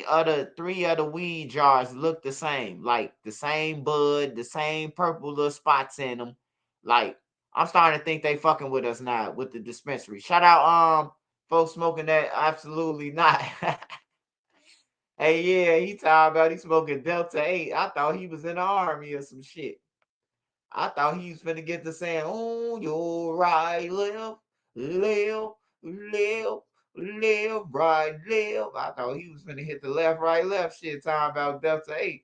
other weed jars look the same. Like the same bud, the same purple little spots in them. Like, I'm starting to think they fucking with us now with the dispensary. Shout out folks smoking that absolutely not. Hey, yeah, he talking about he smoking Delta 8. I thought he was in the army or some shit. I thought he was finna get to saying, on your right, left, left, left, left, right, left. I thought he was finna hit the left, right, left shit talking about Delta 8.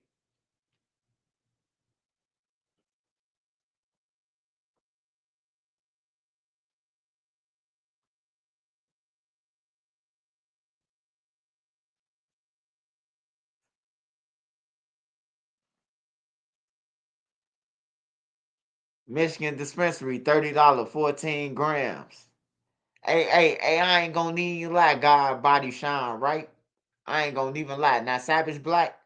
Michigan dispensary, $30, 14 grams. Hey, I ain't gonna need you lie, God body shine, right? I ain't gonna even lie. Now, Savage Black,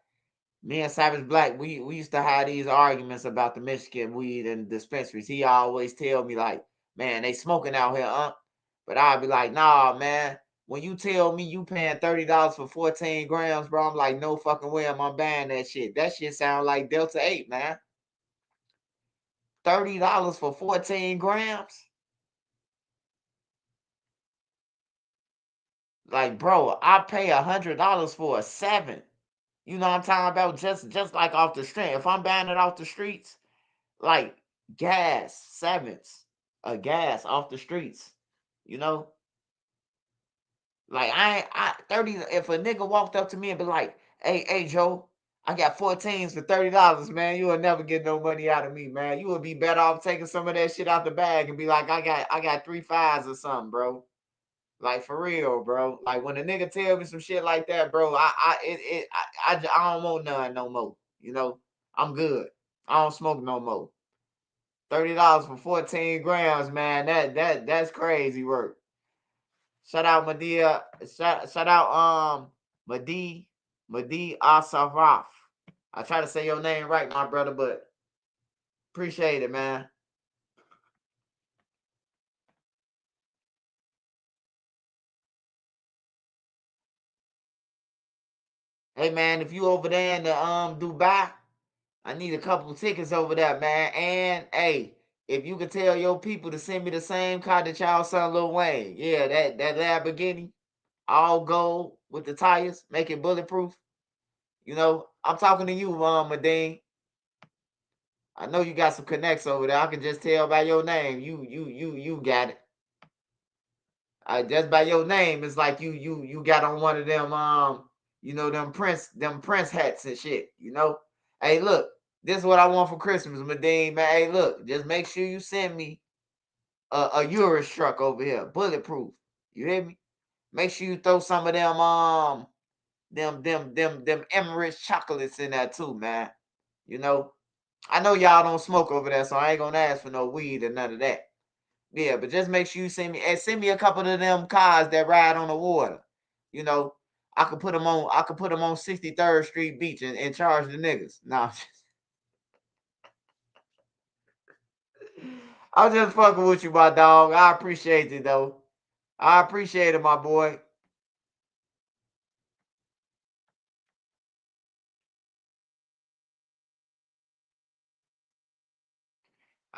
me and Savage Black, we used to have these arguments about the Michigan weed and dispensaries. He always tell me like, man, they smoking out here, But I'd be like, nah, man. When you tell me you paying $30 for 14 grams, bro, I'm like, no fucking way am I buying that shit. That shit sound like Delta 8, man. $30 for 14 grams? Like, bro, I pay $100 for a 7. You know what I'm talking about? Just like off the street. If I'm buying it off the streets, like gas, 7s, a gas off the streets, you know? Like I 30, if a nigga walked up to me and be like, hey Joe, I got 14s for $30, man. You will never get no money out of me, man. You would be better off taking some of that shit out the bag and be like, I got 3 5s or something, bro. Like for real, bro. Like when a nigga tell me some shit like that, bro, I don't want none no more. You know, I'm good. I don't smoke no more. $30 for 14 grams, man. That's crazy work. Shout out Madia. Shout out Madi Asaraf. I try to say your name right, my brother, but appreciate it, man. Hey man, if you over there in the Dubai, I need a couple tickets over there, man. And hey, if you could tell your people to send me the same car that y'all saw Lil Wayne. Yeah, that Lamborghini, all gold with the tires, make it bulletproof. You know, I'm talking to you, Madine. I know you got some connects over there. I can just tell by your name. You got it. Just by your name, it's like you got on one of them them prince hats and shit. You know. Hey, look, this is what I want for Christmas, Madine, man. Hey, look, just make sure you send me a Urus truck over here, bulletproof. You hear me? Make sure you throw some of them Emirates chocolates in there too, man. You know. I know y'all don't smoke over there, so I ain't gonna ask for no weed or none of that. Yeah, but just make sure you send me a couple of them cars that ride on the water. You know, I could put them on 63rd Street Beach and charge the niggas. Nah. I'm just fucking with you, my dog. I appreciate it though. I appreciate it, my boy.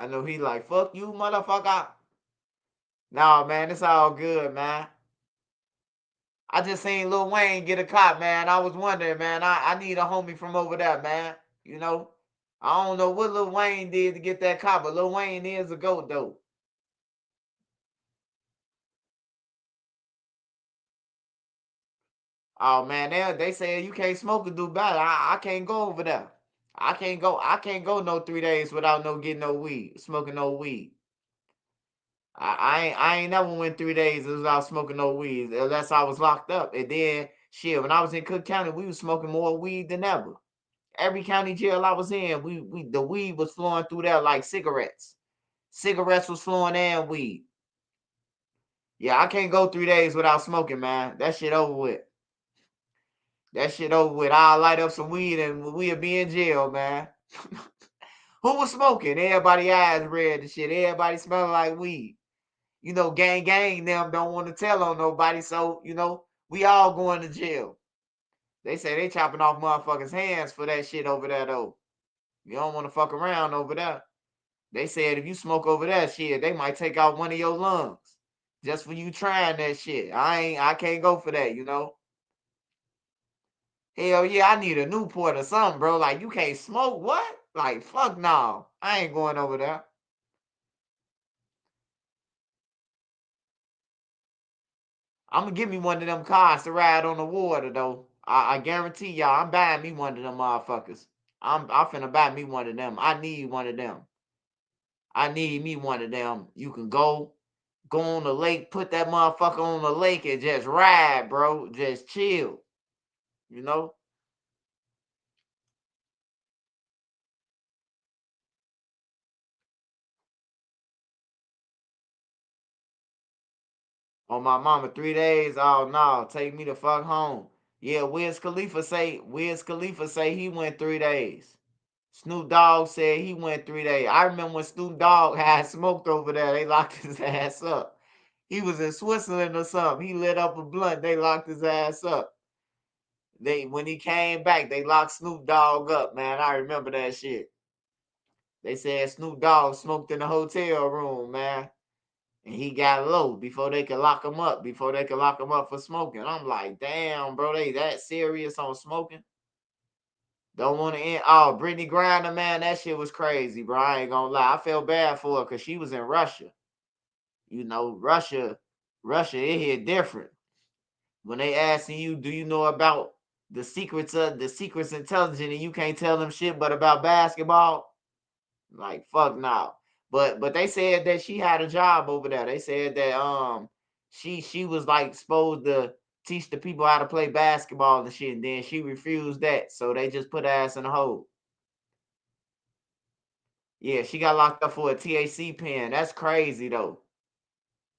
I know he like, fuck you, motherfucker. Nah, man, it's all good, man. I just seen Lil Wayne get a cop, man. I was wondering, man. I need a homie from over there, man. You know, I don't know what Lil Wayne did to get that cop, but Lil Wayne is a goat, though. Oh man, they say you can't smoke in Dubai. I can't go over there. I can't go. I can't go no 3 days without getting no weed, smoking no weed. I ain't never went 3 days without smoking no weed unless I was locked up. And then shit, when I was in Cook County, we was smoking more weed than ever. Every county jail I was in, the weed was flowing through there like cigarettes. Cigarettes was flowing and weed. Yeah, I can't go 3 days without smoking, man. That shit over with. That shit over with. I'll light up some weed and we'll be in jail, man. Who was smoking? Everybody eyes red and shit. Everybody smelling like weed. You know, gang them don't want to tell on nobody. So, you know, we all going to jail. They say they chopping off motherfuckers' hands for that shit over there, though. You don't want to fuck around over there. They said if you smoke over that shit, they might take out one of your lungs just for you trying that shit. I can't go for that, you know. Hell yeah, I need a Newport or something, bro. Like, you can't smoke? What? Like, fuck no. I ain't going over there. I'm gonna give me one of them cars to ride on the water, though. I guarantee y'all, I'm buying me one of them motherfuckers. I'm finna buy me one of them. I need one of them. I need me one of them. You can go on the lake, put that motherfucker on the lake and just ride, bro. Just chill. You know? On my mama, 3 days. Oh no, take me the fuck home. Yeah, Wiz Khalifa say he went 3 days. Snoop Dogg said he went 3 days. I remember when Snoop Dogg had smoked over there, they locked his ass up. He was in Switzerland or something. He lit up a blunt, they locked his ass up. When he came back, they locked Snoop Dogg up, man. I remember that shit. They said Snoop Dogg smoked in the hotel room, man. And he got low before they could lock him up, for smoking. I'm like, damn, bro, they that serious on smoking? Don't want to end. Oh, Brittany Griner, man, that shit was crazy, bro. I ain't gonna lie. I felt bad for her because she was in Russia. You know, Russia, it hit different. When they asking you, do you know about the secrets intelligence, and you can't tell them shit but about basketball? Like, fuck no. But they said that she had a job over there. They said that she was like supposed to teach the people how to play basketball and shit, and then she refused that. So they just put her ass in a hole. Yeah, she got locked up for a THC pen. That's crazy though.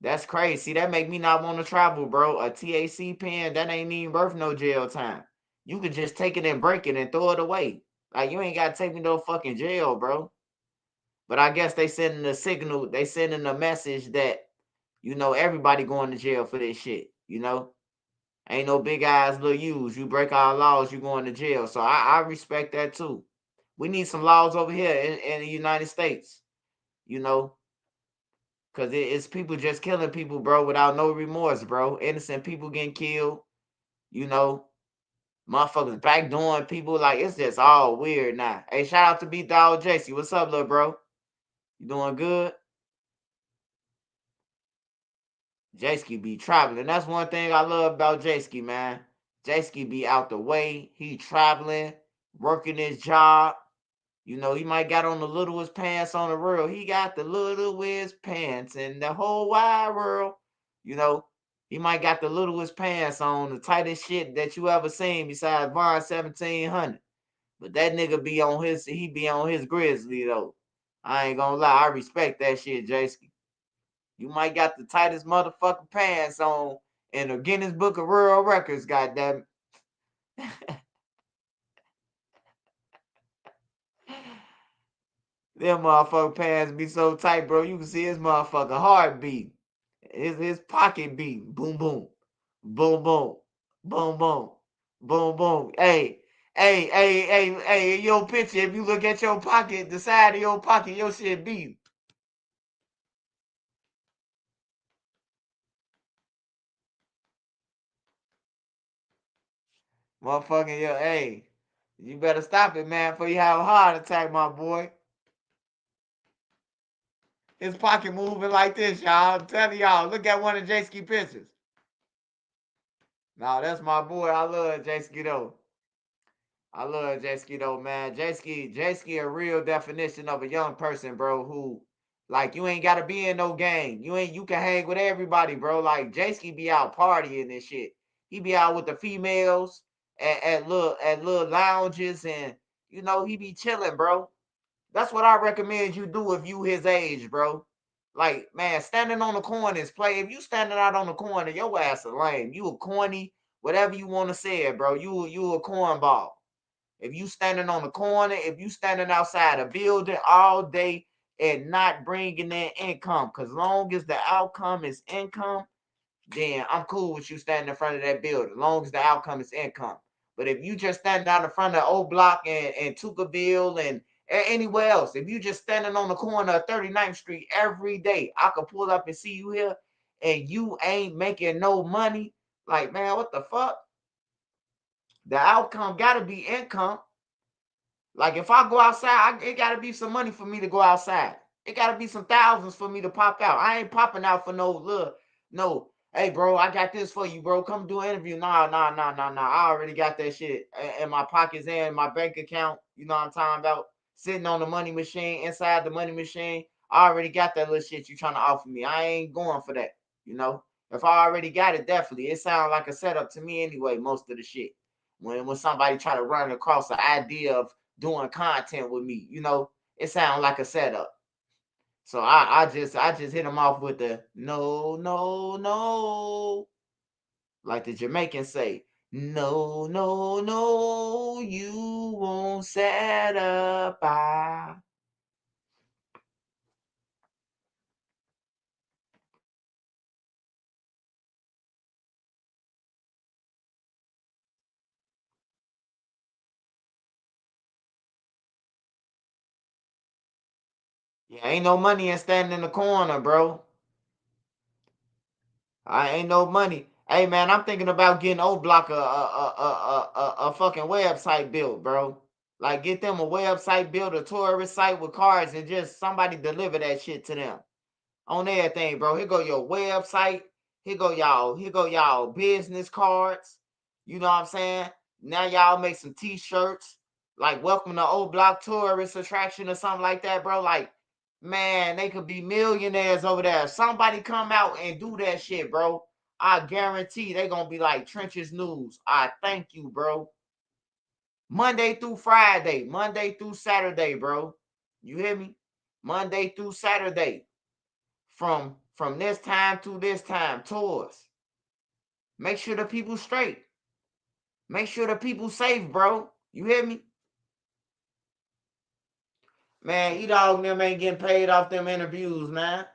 That's crazy. See, that make me not want to travel, bro. A THC pen, that ain't even worth no jail time. You could just take it and break it and throw it away. Like, you ain't got to take me to no fucking jail, bro. But I guess they sending a signal. They sending a message that, you know, everybody going to jail for this shit. You know, ain't no big eyes, little U's. You break our laws, you going to jail. So I respect that too. We need some laws over here in the United States. You know, because it's people just killing people, bro, without no remorse, bro. Innocent people getting killed. You know, motherfuckers backdooring people. Like, it's just all weird now. Hey, shout out to B-Dog JC. What's up, little bro? You doing good? Jayski be traveling. That's one thing I love about Jayski, man. Jayski be out the way. He traveling, working his job. You know, he might got on the littlest pants on the world. He got the littlest pants in the whole wide world. You know, he might got the littlest pants on, the tightest shit that you ever seen besides Vaughn 1700. But that nigga be on his grizzly though. I ain't gonna lie, I respect that shit, Jayski. You might got the tightest motherfucking pants on in the Guinness Book of World Records, goddamn. Them motherfucking pants be so tight, bro. You can see his motherfucking heartbeat. His pocket beat. Boom, boom. Boom, boom. Boom, boom. Boom, boom. Hey, your picture, if you look at your pocket, the side of your pocket, your shit beat. Motherfucking, yo, hey, you better stop it, man, before you have a heart attack, my boy. His pocket moving like this, y'all. I'm telling y'all, look at one of J-Ski pictures. No, that's my boy. I love J-Ski though. I love J-Ski though, man. J-Ski a real definition of a young person, bro, who, like, you ain't gotta be in no gang. You can hang with everybody, bro. Like, J-Ski be out partying and shit. He be out with the females at little lounges, and You know, he be chilling, bro. That's what I recommend you do if you his age, bro. Like, man, standing on the corners, play. If you standing out on the corner, your ass a lame. You a corny, whatever you want to say it, bro. You a cornball. If you standing on the corner, if you standing outside a building all day and not bringing in income, because long as the outcome is income, then I'm cool with you standing in front of that building, as long as the outcome is income. But if you just standing out in front of O Block and Tukaville and anywhere else, if you just standing on the corner of 39th Street every day, I could pull up and see you here and you ain't making no money. Like, man, what the fuck? The outcome gotta be income. Like, if I go outside, it gotta be some money for me to go outside. It gotta be some thousands for me to pop out. I ain't popping out for no, hey, bro, I got this for you, bro. Come do an interview. Nah. I already got that shit in my pockets and my bank account. You know what I'm talking about? Sitting on the money machine, inside the money machine. I already got that little shit you trying to offer me. I ain't going for that, you know? If I already got it, definitely. It sounds like a setup to me anyway, most of the shit. When somebody try to run across the idea of doing content with me, you know, it sounds like a setup. So I just hit him off with the no, like the Jamaicans say, no, you won't set up. Yeah, ain't no money in standing in the corner, bro. I ain't no money. Hey man, I'm thinking about getting O Block a fucking website built, bro. Like, get them a website built, a tourist site with cards, and just somebody deliver that shit to them on everything, bro. Here go your website. Here go y'all business cards. You know what I'm saying? Now y'all make some t-shirts like welcome to O Block tourist attraction or something like that, bro. Like, man, they could be millionaires over there. If somebody come out and do that shit, bro, I guarantee they gonna be like Trenches News. I thank you, bro. Monday through Friday, Monday through Saturday, bro. You hear me? Monday through Saturday. From this time to this time, tours. Make sure the people straight. Make sure the people safe, bro. You hear me? Man, E-Dog and them ain't getting paid off them interviews, man.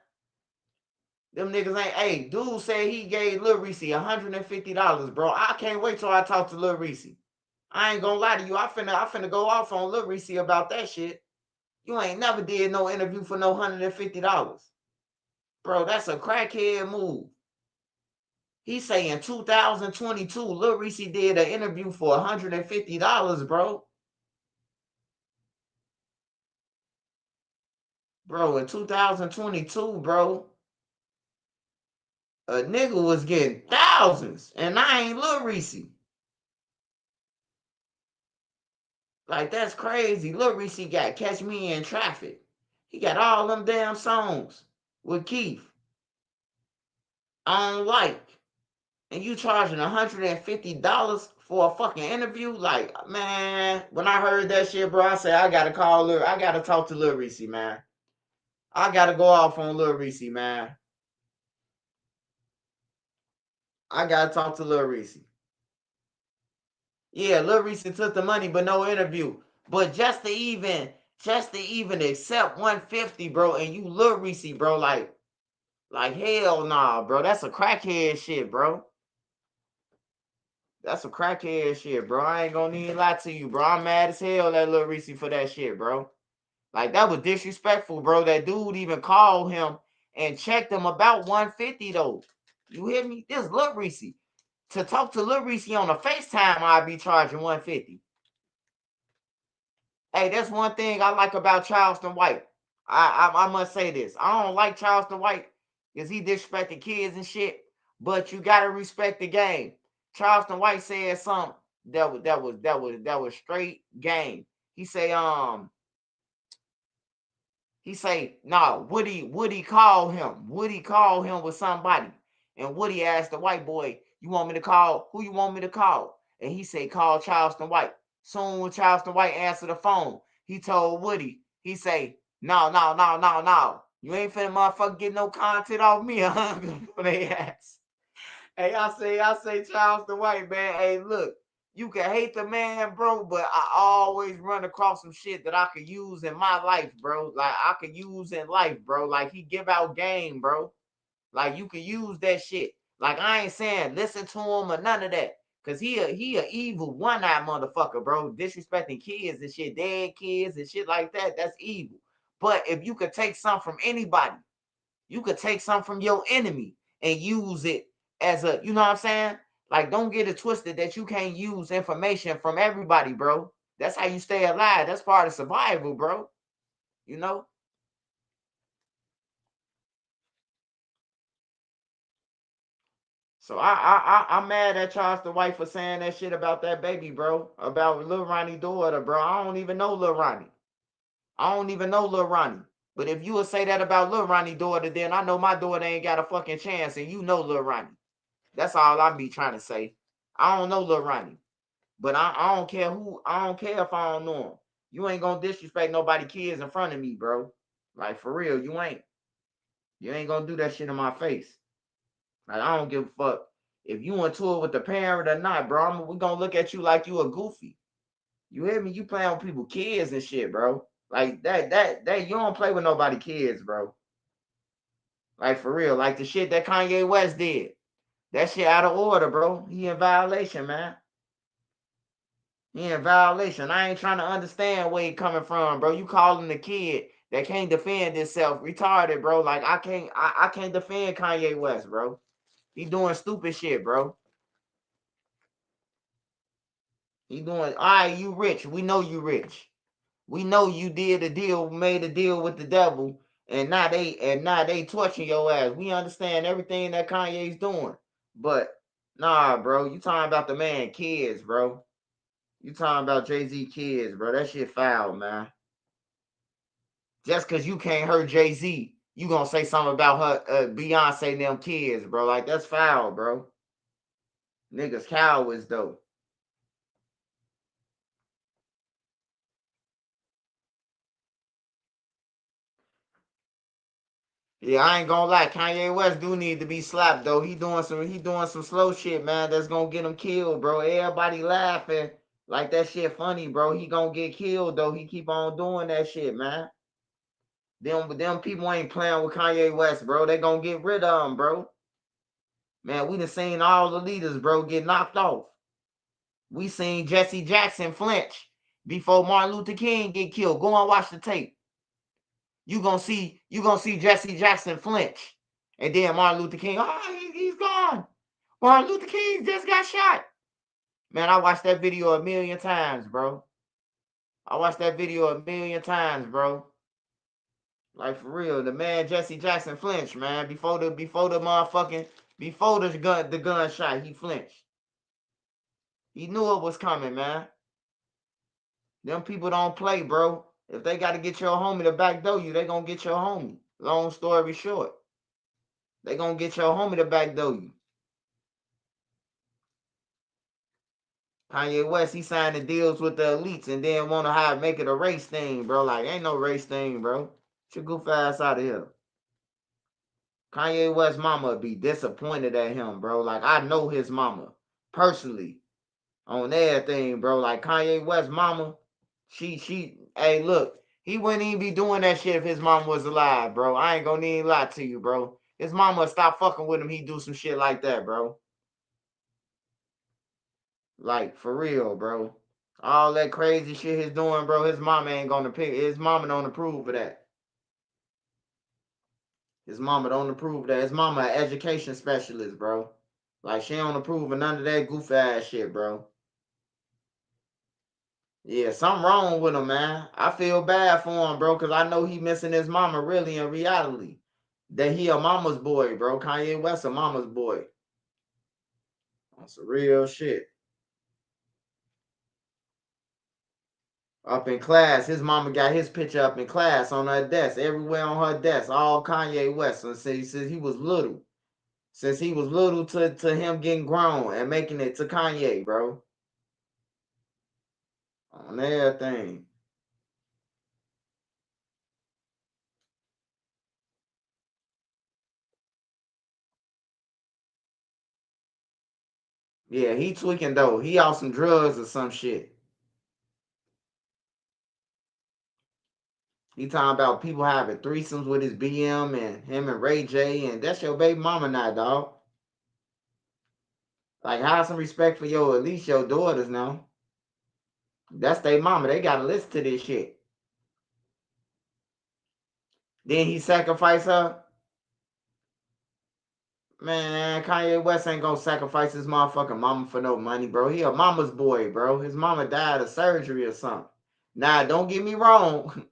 Them niggas ain't. Hey, dude said he gave Lil Reese $150, bro. I can't wait till I talk to Lil Reese. I ain't gonna lie to you. I finna go off on Lil Reese about that shit. You ain't never did no interview for no $150. Bro, that's a crackhead move. He's saying 2022, Lil Reese did an interview for $150, bro. Bro, in 2022, bro, a nigga was getting thousands, and I ain't Lil Reese. Like, that's crazy. Lil Reese got Catch Me in Traffic. He got all them damn songs with Keith. I don't like. And you charging $150 for a fucking interview? Like, man, when I heard that shit, bro, I said, I gotta call Lil, I gotta talk to Lil Reese, man. I gotta go off on Lil Reese, man. I gotta talk to Lil Reese. Yeah, Lil Reese took the money, but no interview. But just to even accept 150, bro, and you Lil Reese, bro, like hell nah, bro. That's a crackhead shit, bro. That's a crackhead shit, bro. I ain't gonna even lie to you, bro. I'm mad as hell at Lil Reese for that shit, bro. Like, that was disrespectful, bro. That dude even called him and checked him about 150 though. You hear me? This Lil Reese. To talk to Lil Reese on a FaceTime, I'd be charging 150. Hey, that's one thing I like about Charleston White. I must say this. I don't like Charleston White because he disrespected kids and shit. But you gotta respect the game. Charleston White said something that was straight game. He say no, Woody call him. Woody call him with somebody. And Woody asked the white boy, you want me to call? Who you want me to call? And he said, call Charleston White. Soon when Charleston White answered the phone, he told Woody, he say, no. You ain't finna motherfucker get no content off me, huh? When they ask. Hey, I say Charleston White, man. Hey, look, you can hate the man, bro, but I always run across some shit that I could use in my life, bro. Like I could use in life, bro. Like he give out game, bro. Like you can use that shit. Like I ain't saying listen to him or none of that. Cause he a evil one-eyed motherfucker, bro. Disrespecting kids and shit, dead kids and shit like that. That's evil. But if you could take something from anybody, you could take something from your enemy and use it as a, you know what I'm saying? Like, don't get it twisted that you can't use information from everybody, bro. That's how you stay alive. That's part of survival, bro. You know? So I'm mad at Charleston White for saying that shit about that baby, bro. About Lil Ronnie's daughter, bro. I don't even know Lil Ronnie. But if you would say that about Lil Ronnie's daughter, then I know my daughter ain't got a fucking chance, and you know Lil Ronnie. That's all I be trying to say. I don't know Lil Ronnie. But I don't care who, I don't care if I don't know him. You ain't gonna disrespect nobody kids in front of me, bro. Like for real, you ain't. You ain't gonna do that shit in my face. Like I don't give a fuck if you on tour with the parent or not, bro. We gonna look at you like you a goofy. You hear me? You playing with people kids and shit, bro. Like that you don't play with nobody kids, bro. Like for real, like the shit that Kanye West did. That shit out of order, bro. He in violation, man. He in violation. I ain't trying to understand where he coming from, bro. You calling the kid that can't defend himself retarded, bro. Like I can't defend Kanye West, bro. He doing stupid shit, bro. He doing, all right, you rich. We know you rich. We know you did a deal, made a deal with the devil, and now they torching your ass. We understand everything that Kanye's doing. But nah, bro, you talking about the man kids, bro. You talking about Jay-Z kids, bro. That shit foul, man. Just because you can't hurt Jay-Z, you gonna say something about her, Beyonce and them kids, bro. Like, that's foul, bro. Niggas cowards, though. Yeah, I ain't gonna lie. Kanye West do need to be slapped, though. He doing some slow shit, man, that's gonna get him killed, bro. Everybody laughing like that shit funny, bro. He gonna get killed, though. He keep on doing that shit, man. Them people ain't playing with Kanye West, bro. They gonna get rid of him, bro. Man, we done seen all the leaders, bro, get knocked off. We seen Jesse Jackson flinch before Martin Luther King get killed. Go and watch the tape. You gonna see Jesse Jackson flinch. And then Martin Luther King, he's gone. Martin Luther King just got shot. Man, I watched that video a million times, bro. Like for real, the man Jesse Jackson flinched, man. Before the gunshot, he flinched. He knew it was coming, man. Them people don't play, bro. If they got to get your homie to backdoor you, they gonna get your homie. Long story short, they gonna get your homie to backdoor you. Kanye West, he signed the deals with the elites and then want to make it a race thing, bro. Like, ain't no race thing, bro. Get your goof ass out of here. Kanye West's mama be disappointed at him, bro. Like, I know his mama personally on everything, bro. Like, Kanye West's mama, hey, look, he wouldn't even be doing that shit if his mama was alive, bro. I ain't gonna even lie to you, bro. His mama stop fucking with him, he do some shit like that, bro. Like, for real, bro. All that crazy shit he's doing, bro, his mama ain't gonna pick. His mama don't approve of that. His mama don't approve of that. His mama an education specialist, bro. Like, she don't approve of none of that goof ass shit, bro. Yeah, something wrong with him, man. I feel bad for him, bro, because I know he missing his mama really in reality. That he a mama's boy, bro. Kanye West a mama's boy. That's some real shit. Up in class, his mama got his picture up in class on her desk, everywhere on her desk, all Kanye West. So since he was little. Since he was little to him getting grown and making it to Kanye, bro. On everything. Yeah, he tweaking though. He off some drugs or some shit. He talking about people having threesomes with his BM and him and Ray J, and that's your baby mama now, dog. Like, have some respect for at least your daughters now. That's their mama. They gotta listen to this shit. Then he sacrifice her. Man, Kanye West ain't gonna sacrifice his motherfucking mama for no money, bro. He a mama's boy, bro. His mama died of surgery or something. Now, don't get me wrong.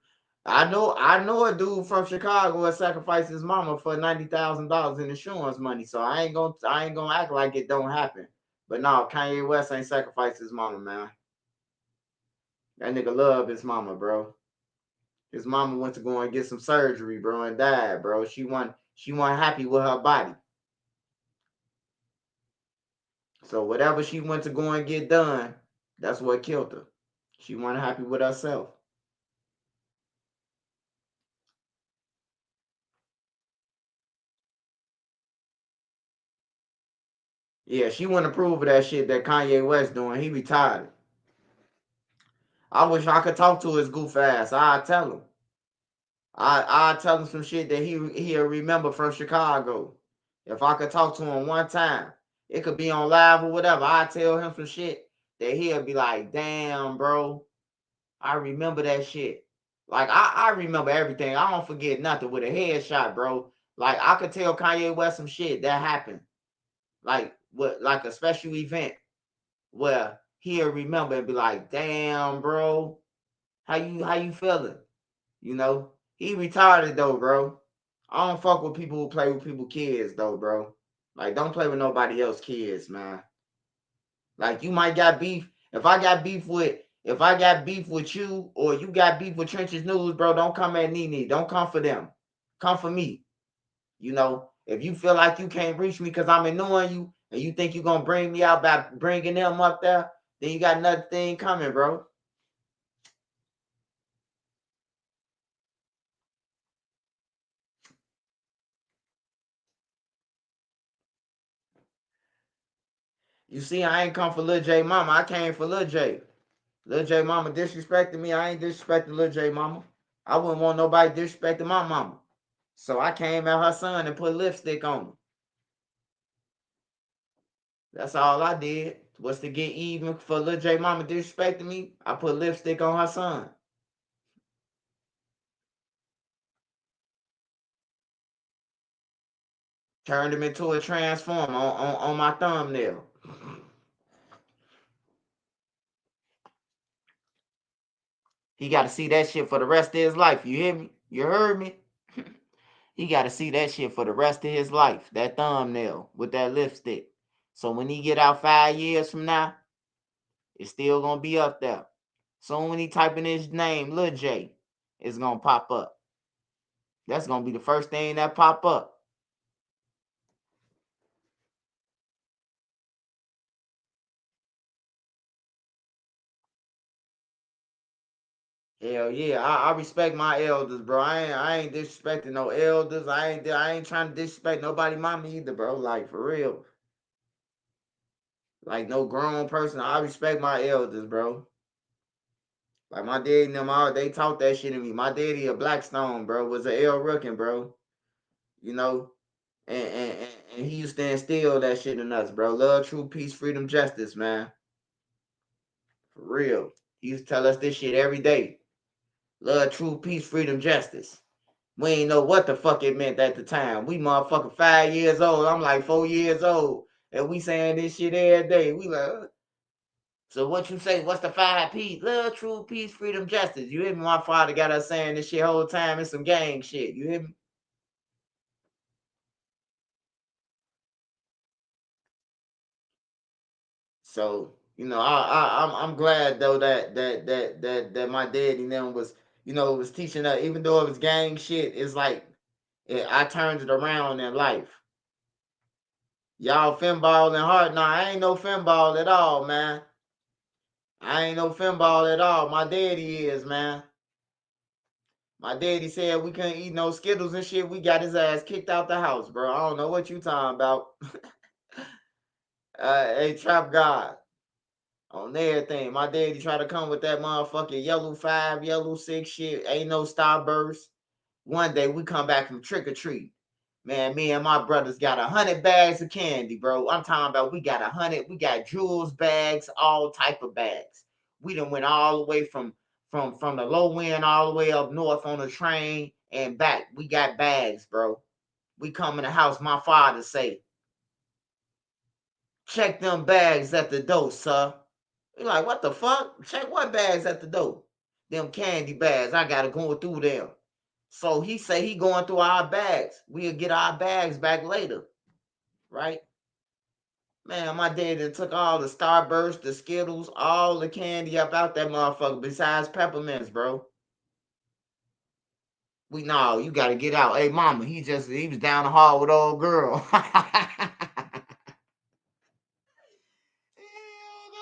I know a dude from Chicago that sacrificed his mama for $90,000 in insurance money. So I ain't gonna act like it don't happen. But no, Kanye West ain't sacrificed his mama, man. That nigga love his mama, bro. His mama went to go and get some surgery, bro, and died, bro. She wasn't happy with her body. So whatever she went to go and get done, that's what killed her. She wasn't happy with herself. Yeah, she wouldn't approve of that shit that Kanye West doing. He retired. I wish I could talk to his goof ass. I'd tell him. I'd tell him some shit that he'll remember from Chicago. If I could talk to him one time, it could be on live or whatever. I'd tell him some shit that he'll be like, damn, bro, I remember that shit. Like, I remember everything. I don't forget nothing with a headshot, bro. Like, I could tell Kanye West some shit that happened. Like a special event where he'll remember and be like, damn, bro, how you feeling? You know? He retarded though, bro. I don't fuck with people who play with people's kids though, bro. Like, don't play with nobody else's kids, man. Like, you might got beef. If I got beef with you, or you got beef with Trenches News, bro, don't come at Nene. Don't come for them. Come for me. You know, if you feel like you can't reach me because I'm ignoring you, and you think you're gonna bring me out by bringing them up there, then you got another thing coming, bro. You see, I ain't come for Lil J Mama. I came for Lil J. Lil J Mama disrespecting me. I ain't disrespecting Lil J Mama. I wouldn't want nobody disrespecting my mama. So I came at her son and put lipstick on him. That's all I did. Was to get even for Lil J Mama disrespecting me. I put lipstick on her son. Turned him into a transformer on my thumbnail. He got to see that shit for the rest of his life. You hear me? You heard me? He got to see that shit for the rest of his life. That thumbnail with that lipstick. So when he get out 5 years from now, it's still going to be up there. So when he type in his name, Lil J, it's going to pop up. That's going to be the first thing that pop up. Hell yeah, I respect my elders, bro. I ain't disrespecting no elders. I ain't trying to disrespect nobody mama either, bro. Like, for real. Like, no grown person. I respect my elders, bro. Like, my daddy and them, they taught that shit to me. My daddy, a Blackstone, bro, was a L Rookin, bro. You know? And he used to instill that shit in us, bro. Love, truth, peace, freedom, justice, man. For real. He used to tell us this shit every day. Love, truth, peace, freedom, justice. We ain't know what the fuck it meant at the time. We motherfucking 5 years old. I'm like 4 years old. And we saying this shit every day. We like, so what you say? What's the 5 P's? Love, truth, peace, freedom, justice. You hear me? My father got us saying this shit whole time. It's some gang shit. You hear me? So, you know, I'm glad though that my daddy and them was, you know, was teaching us, even though it was gang shit, it's like I turned it around in life. Y'all finball and hard. Nah, I ain't no finball at all, man. I ain't no finball at all. My daddy is, man. My daddy said we couldn't eat no Skittles and shit. We got his ass kicked out the house, bro. I don't know what you talking about. Hey, Trap God. On everything. My daddy tried to come with that motherfucking yellow 5, yellow 6 shit. Ain't no Starburst. One day we come back from trick or treat. Man, me and my brothers got 100 bags of candy, bro. I'm talking about we got 100. We got jewels bags, all type of bags. We done went all the way from the low end all the way up north on the train and back. We got bags, bro. We come in the house. My father say, check them bags at the door, sir. We like, what the fuck? Check what bags at the door? Them candy bags. I gotta go through them. So he say he going through our bags. We'll get our bags back later. Right? Man, my daddy took all the Starburst, the Skittles, all the candy up out that motherfucker besides peppermints, bro. No, you gotta get out. Hey, mama, he was down the hall with old girl. Hell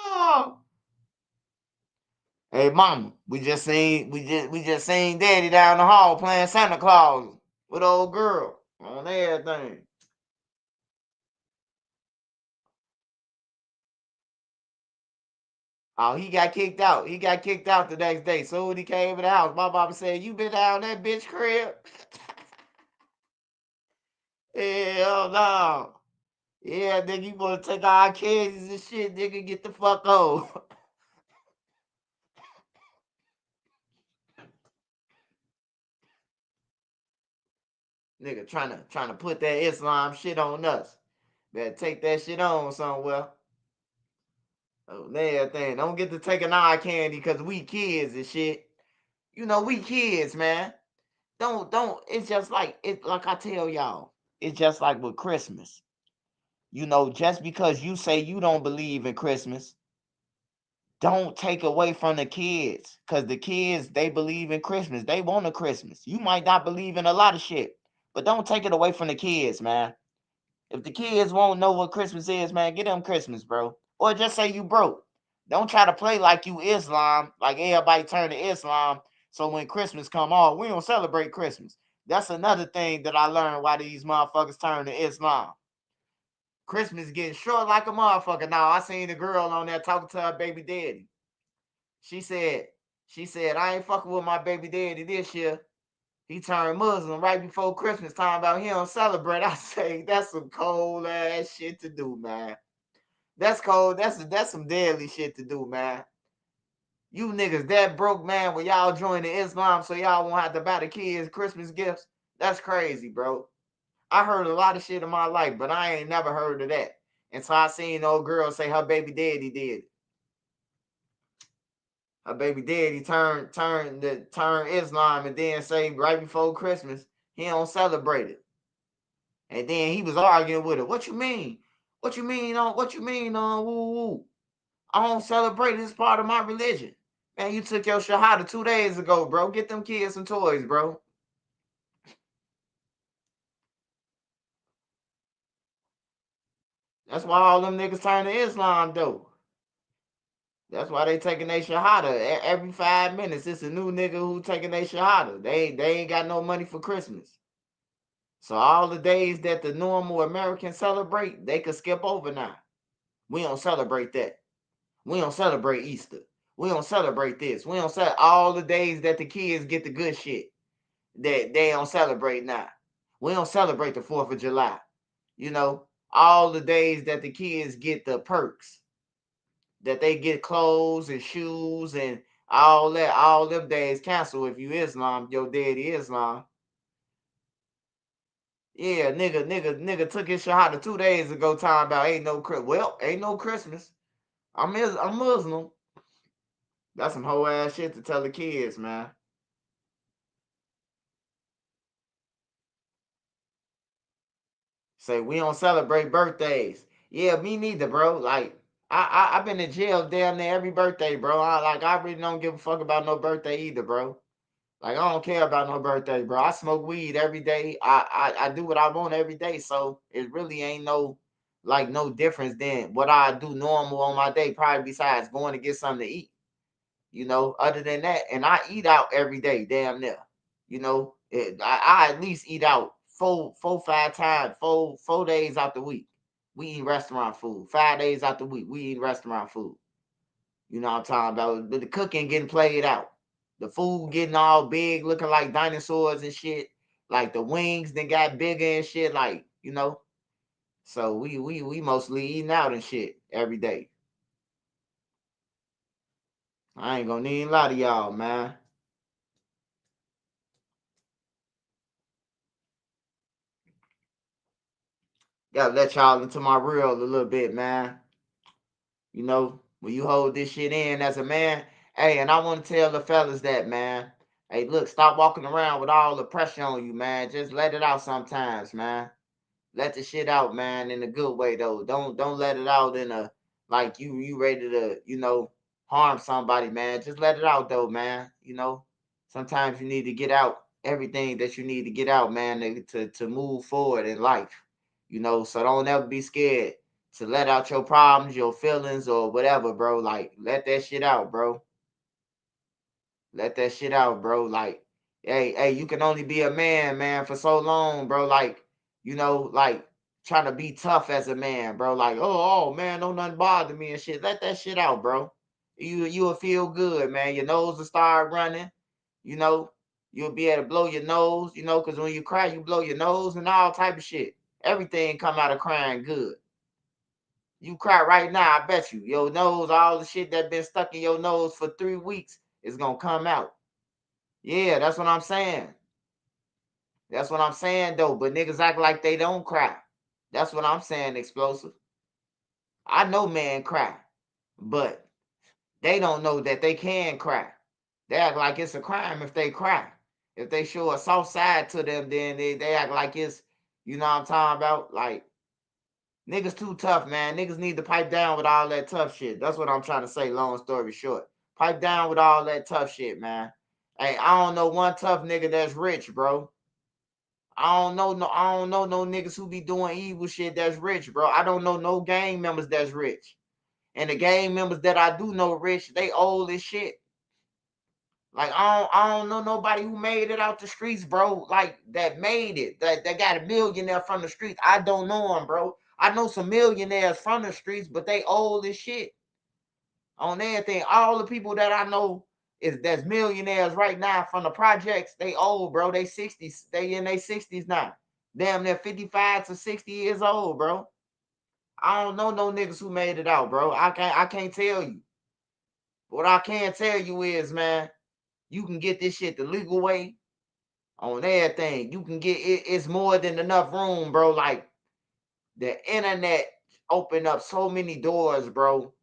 no. Hey, mama, we just seen daddy down the hall playing Santa Claus with old girl on everything. Oh, he got kicked out. He got kicked out the next day. So when he came to the house, my mama said, "You been down that bitch crib?" Hell no. Yeah, nigga, you wanna take our kids and shit, nigga, get the fuck on. Nigga trying to put that Islam shit on us. Better take that shit on somewhere. Oh, everything. Don't get to taking our candy because we kids and shit. You know, we kids, man. Don't. It's just like like I tell y'all. It's just like with Christmas. You know, just because you say you don't believe in Christmas, don't take away from the kids. Because the kids, they believe in Christmas. They want a Christmas. You might not believe in a lot of shit, but don't take it away from the kids, man. If the kids won't know what Christmas is, man, get them Christmas, bro. Or just say you broke. Don't try to play like you Islam, like everybody turn to Islam. So when Christmas come on, we don't celebrate Christmas. That's another thing that I learned why these motherfuckers turn to Islam. Christmas getting short like a motherfucker. Now I seen a girl on there talking to her baby daddy. She said, I ain't fucking with my baby daddy this year. He turned Muslim right before Christmas time about he don't celebrate. I say that's some cold ass shit to do, man. That's cold. That's some deadly shit to do, man. You niggas that broke, man, when y'all join the Islam so y'all won't have to buy the kids Christmas gifts. That's crazy, bro. I heard a lot of shit in my life, but I ain't never heard of that. And so I seen old girl say her baby daddy did it. Her baby daddy turn Islam and then say right before Christmas he don't celebrate it. And then he was arguing with her. What you mean? What you mean on woo woo? I don't celebrate this part of my religion. Man, you took your shahada 2 days ago, bro. Get them kids some toys, bro. That's why all them niggas turn to Islam, though. That's why they taking their shahada. Every 5 minutes, it's a new nigga who taking their shahada. They ain't got no money for Christmas. So all the days that the normal Americans celebrate, they could skip over now. We don't celebrate that. We don't celebrate Easter. We don't celebrate this. We don't celebrate all the days that the kids get the good shit that they don't celebrate now. We don't celebrate the 4th of July. You know, all the days that the kids get the perks, that they get clothes and shoes and all that, all them days cancel if you Islam, your daddy Islam. Yeah, nigga took his shahada 2 days ago talking about ain't no Christmas. I'm Muslim. That's some whole ass shit to tell the kids, man. Say we don't celebrate birthdays. Yeah, me neither, bro. Like I've been in jail damn near every birthday, bro. I really don't give a fuck about no birthday either, bro. Like I don't care about no birthday, bro. I smoke weed every day. I do what I want every day, so it really ain't no like no difference than what I do normal on my day, probably besides going to get something to eat. You know, other than that, and I eat out every day, damn near. You know, I at least eat out 5 times, four days out the week. We eat restaurant food. 5 days out the week, we eat restaurant food. You know what I'm talking about? But the cooking getting played out. The food getting all big, looking like dinosaurs and shit. Like the wings then got bigger and shit. Like, you know. So we mostly eating out and shit every day. I ain't gonna need a lot of y'all, man. Gotta let y'all into my real a little bit, man. You know, when you hold this shit in as a man, hey, and I want to tell the fellas that, man. Hey, look, stop walking around with all the pressure on you, man. Just let it out sometimes, man. Let the shit out, man, in a good way though. Don't let it out in a like you ready to, you know, harm somebody, man. Just let it out though, man. You know, sometimes you need to get out everything that you need to get out, man, to move forward in life. You know, so don't ever be scared to let out your problems, your feelings, or whatever, bro. Like, let that shit out, bro. Let that shit out, bro. Like, hey, you can only be a man, for so long, bro. Like, you know, like trying to be tough as a man, bro. Like, oh man, don't nothing bother me and shit. Let that shit out, bro. You'll feel good, man. Your nose will start running. You know, you'll be able to blow your nose. You know, because when you cry, you blow your nose and all type of shit. Everything come out of crying good. You cry right now, I bet you. Your nose, all the shit that been stuck in your nose for 3 weeks is gonna come out. Yeah, that's what I'm saying. That's what I'm saying, though. But niggas act like they don't cry. That's what I'm saying, Explosive. I know men cry, but they don't know that they can cry. They act like it's a crime if they cry. If they show a soft side to them, then they act like it's, you know what I'm talking about? Like, niggas too tough, man. Niggas need to pipe down with all that tough shit. That's what I'm trying to say, long story short. Pipe down with all that tough shit, man. Hey, I don't know one tough nigga that's rich, bro. I don't know no niggas who be doing evil shit that's rich, bro. I don't know no gang members that's rich. And the gang members that I do know rich, they old as shit. Like I don't know nobody who made it out the streets, bro. Like that made it. That got a millionaire from the streets. I don't know them, bro. I know some millionaires from the streets, but they old as shit. On everything. All the people that I know that's millionaires right now from the projects, they old, bro. They 60s. They in their 60s now. Damn, they're 55 to 60 years old, bro. I don't know no niggas who made it out, bro. I can't tell you. What I can tell you is, man, you can get this shit the legal way on everything. You can get it. It's more than enough room, bro. Like the internet opened up so many doors, bro.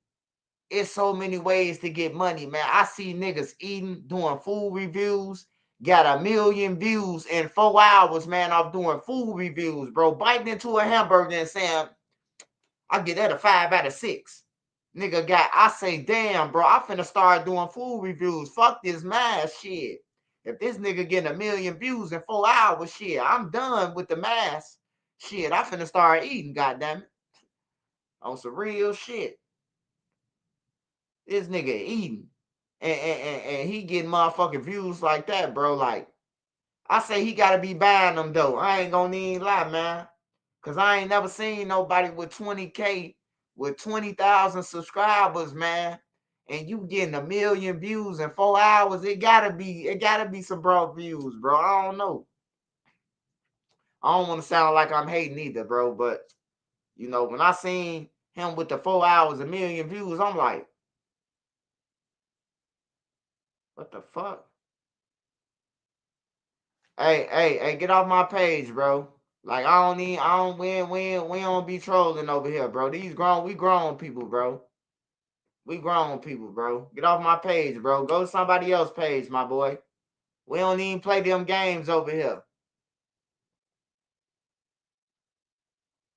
It's so many ways to get money, man. I see niggas eating, doing food reviews, got 1 million views in 4 hours, man, off doing food reviews, bro. Biting into a hamburger and saying, I get that a 5 out of 6. Nigga got, I say, damn, bro, I finna start doing food reviews. Fuck this mask shit. If this nigga getting 1 million views in 4 hours, shit, I'm done with the mask. Shit, I finna start eating, goddammit. On some real shit. This nigga eating. And he getting motherfucking views like that, bro. Like, I say he gotta be buying them though. I ain't gonna even lie, man. Cause I ain't never seen nobody with 20K with 20,000 subscribers, man. And you getting 1 million views in 4 hours. It gotta be some broad views, bro. I don't know. I don't want to sound like I'm hating either, bro. But you know, when I seen him with the 4 hours, 1 million views, I'm like, what the fuck? Hey, get off my page, bro. Like we don't be trolling over here, bro. We grown people, bro. We grown people, bro. Get off my page, bro. Go to somebody else's page, my boy. We don't even play them games over here.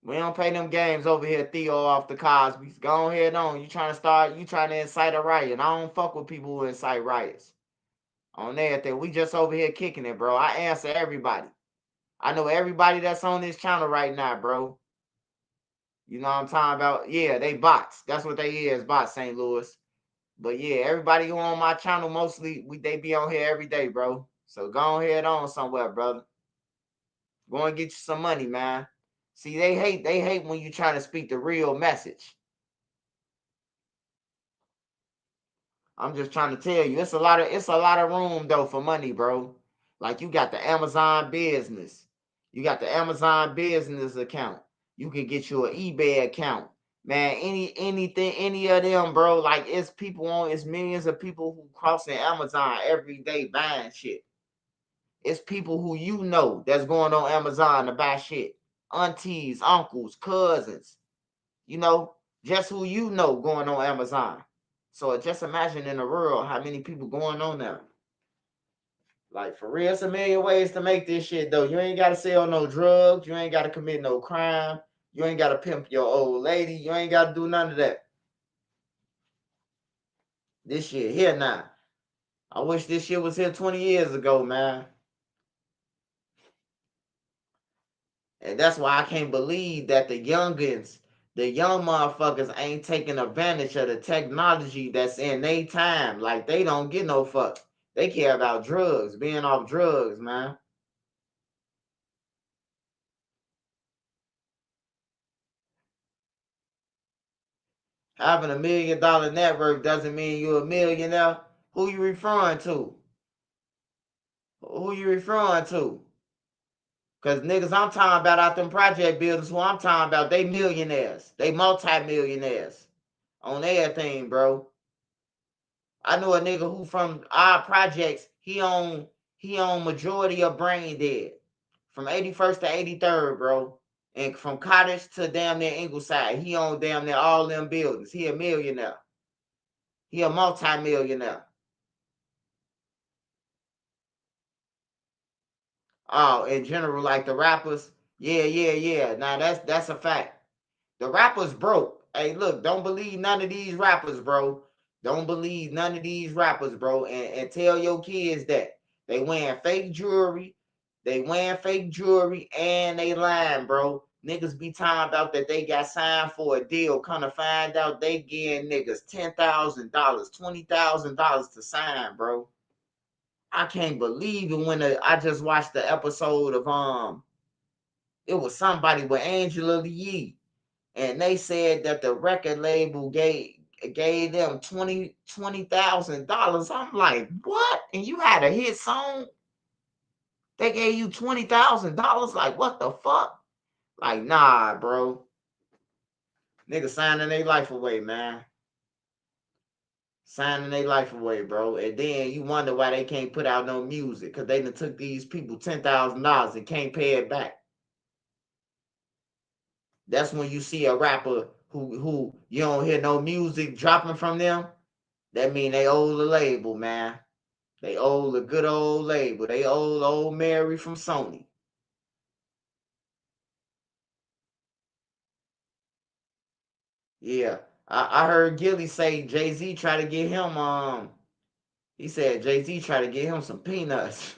We don't play them games over here, Theo off the Cosby's. Go ahead on. You trying to incite a riot. I don't fuck with people who incite riots. On everything. We just over here kicking it, bro. I answer everybody. I know everybody that's on this channel right now, bro. You know what I'm talking about? Yeah, they bots. That's what they is, bots, St. Louis. But yeah, everybody who on my channel, mostly they be on here every day, bro. So go ahead on somewhere, brother. Go and get you some money, man. See, they hate when you try to speak the real message. I'm just trying to tell you, it's a lot of room though for money, bro. Like you got the Amazon business. You got the Amazon business account. You can get you an eBay account. Man, any of them, bro. Like it's millions of people who crossing Amazon every day buying shit. It's people who you know that's going on Amazon to buy shit. Aunties, uncles, cousins, you know, just who you know going on Amazon. So just imagine in the world how many people going on there. Like for real, it's a million ways to make this shit though. You ain't gotta sell no drugs, you ain't gotta commit no crime, you ain't gotta pimp your old lady, you ain't gotta do none of that. This shit here now. I wish this shit was here 20 years ago, man. And that's why I can't believe that the youngins, the young motherfuckers ain't taking advantage of the technology that's in their time. Like they don't get no fuck. They care about drugs, being off drugs, man. Having $1 million net worth doesn't mean you're a millionaire. Who you referring to? Who you referring to? Because niggas I'm talking about out them project builders, who I'm talking about, they millionaires. They multi-millionaires on everything, bro. I know a nigga who from our projects, he own majority of Brain Dead. From 81st to 83rd, bro. And from Cottage to damn near Ingleside. He own damn near all them buildings. He a millionaire. He a multi-millionaire. Oh, in general, like the rappers. Yeah. Now that's a fact. The rappers broke. Hey, look, don't believe none of these rappers, bro. Don't believe none of these rappers, bro. And tell your kids that they wearing fake jewelry. They wearing fake jewelry and they lying, bro. Niggas be talking about that they got signed for a deal. Kind of find out they getting niggas $10,000, $20,000 to sign, bro. I can't believe it when I just watched the episode of it was somebody with Angela Yee. And they said that the record label gave them $20,000. I'm like, what? And you had a hit song? They gave you $20,000? Like, what the fuck? Like, nah, bro. Niggas signing their life away, man. Signing their life away, bro. And then you wonder why they can't put out no music. Because they done took these people $10,000 and can't pay it back. That's when you see a rapper who you don't hear no music dropping from them. That mean they owe the label, man. They owe the good old label. They owe old Mary from Sony. Yeah. I heard Gilly say Jay-Z try to get him, he said Jay-Z try to get him some peanuts.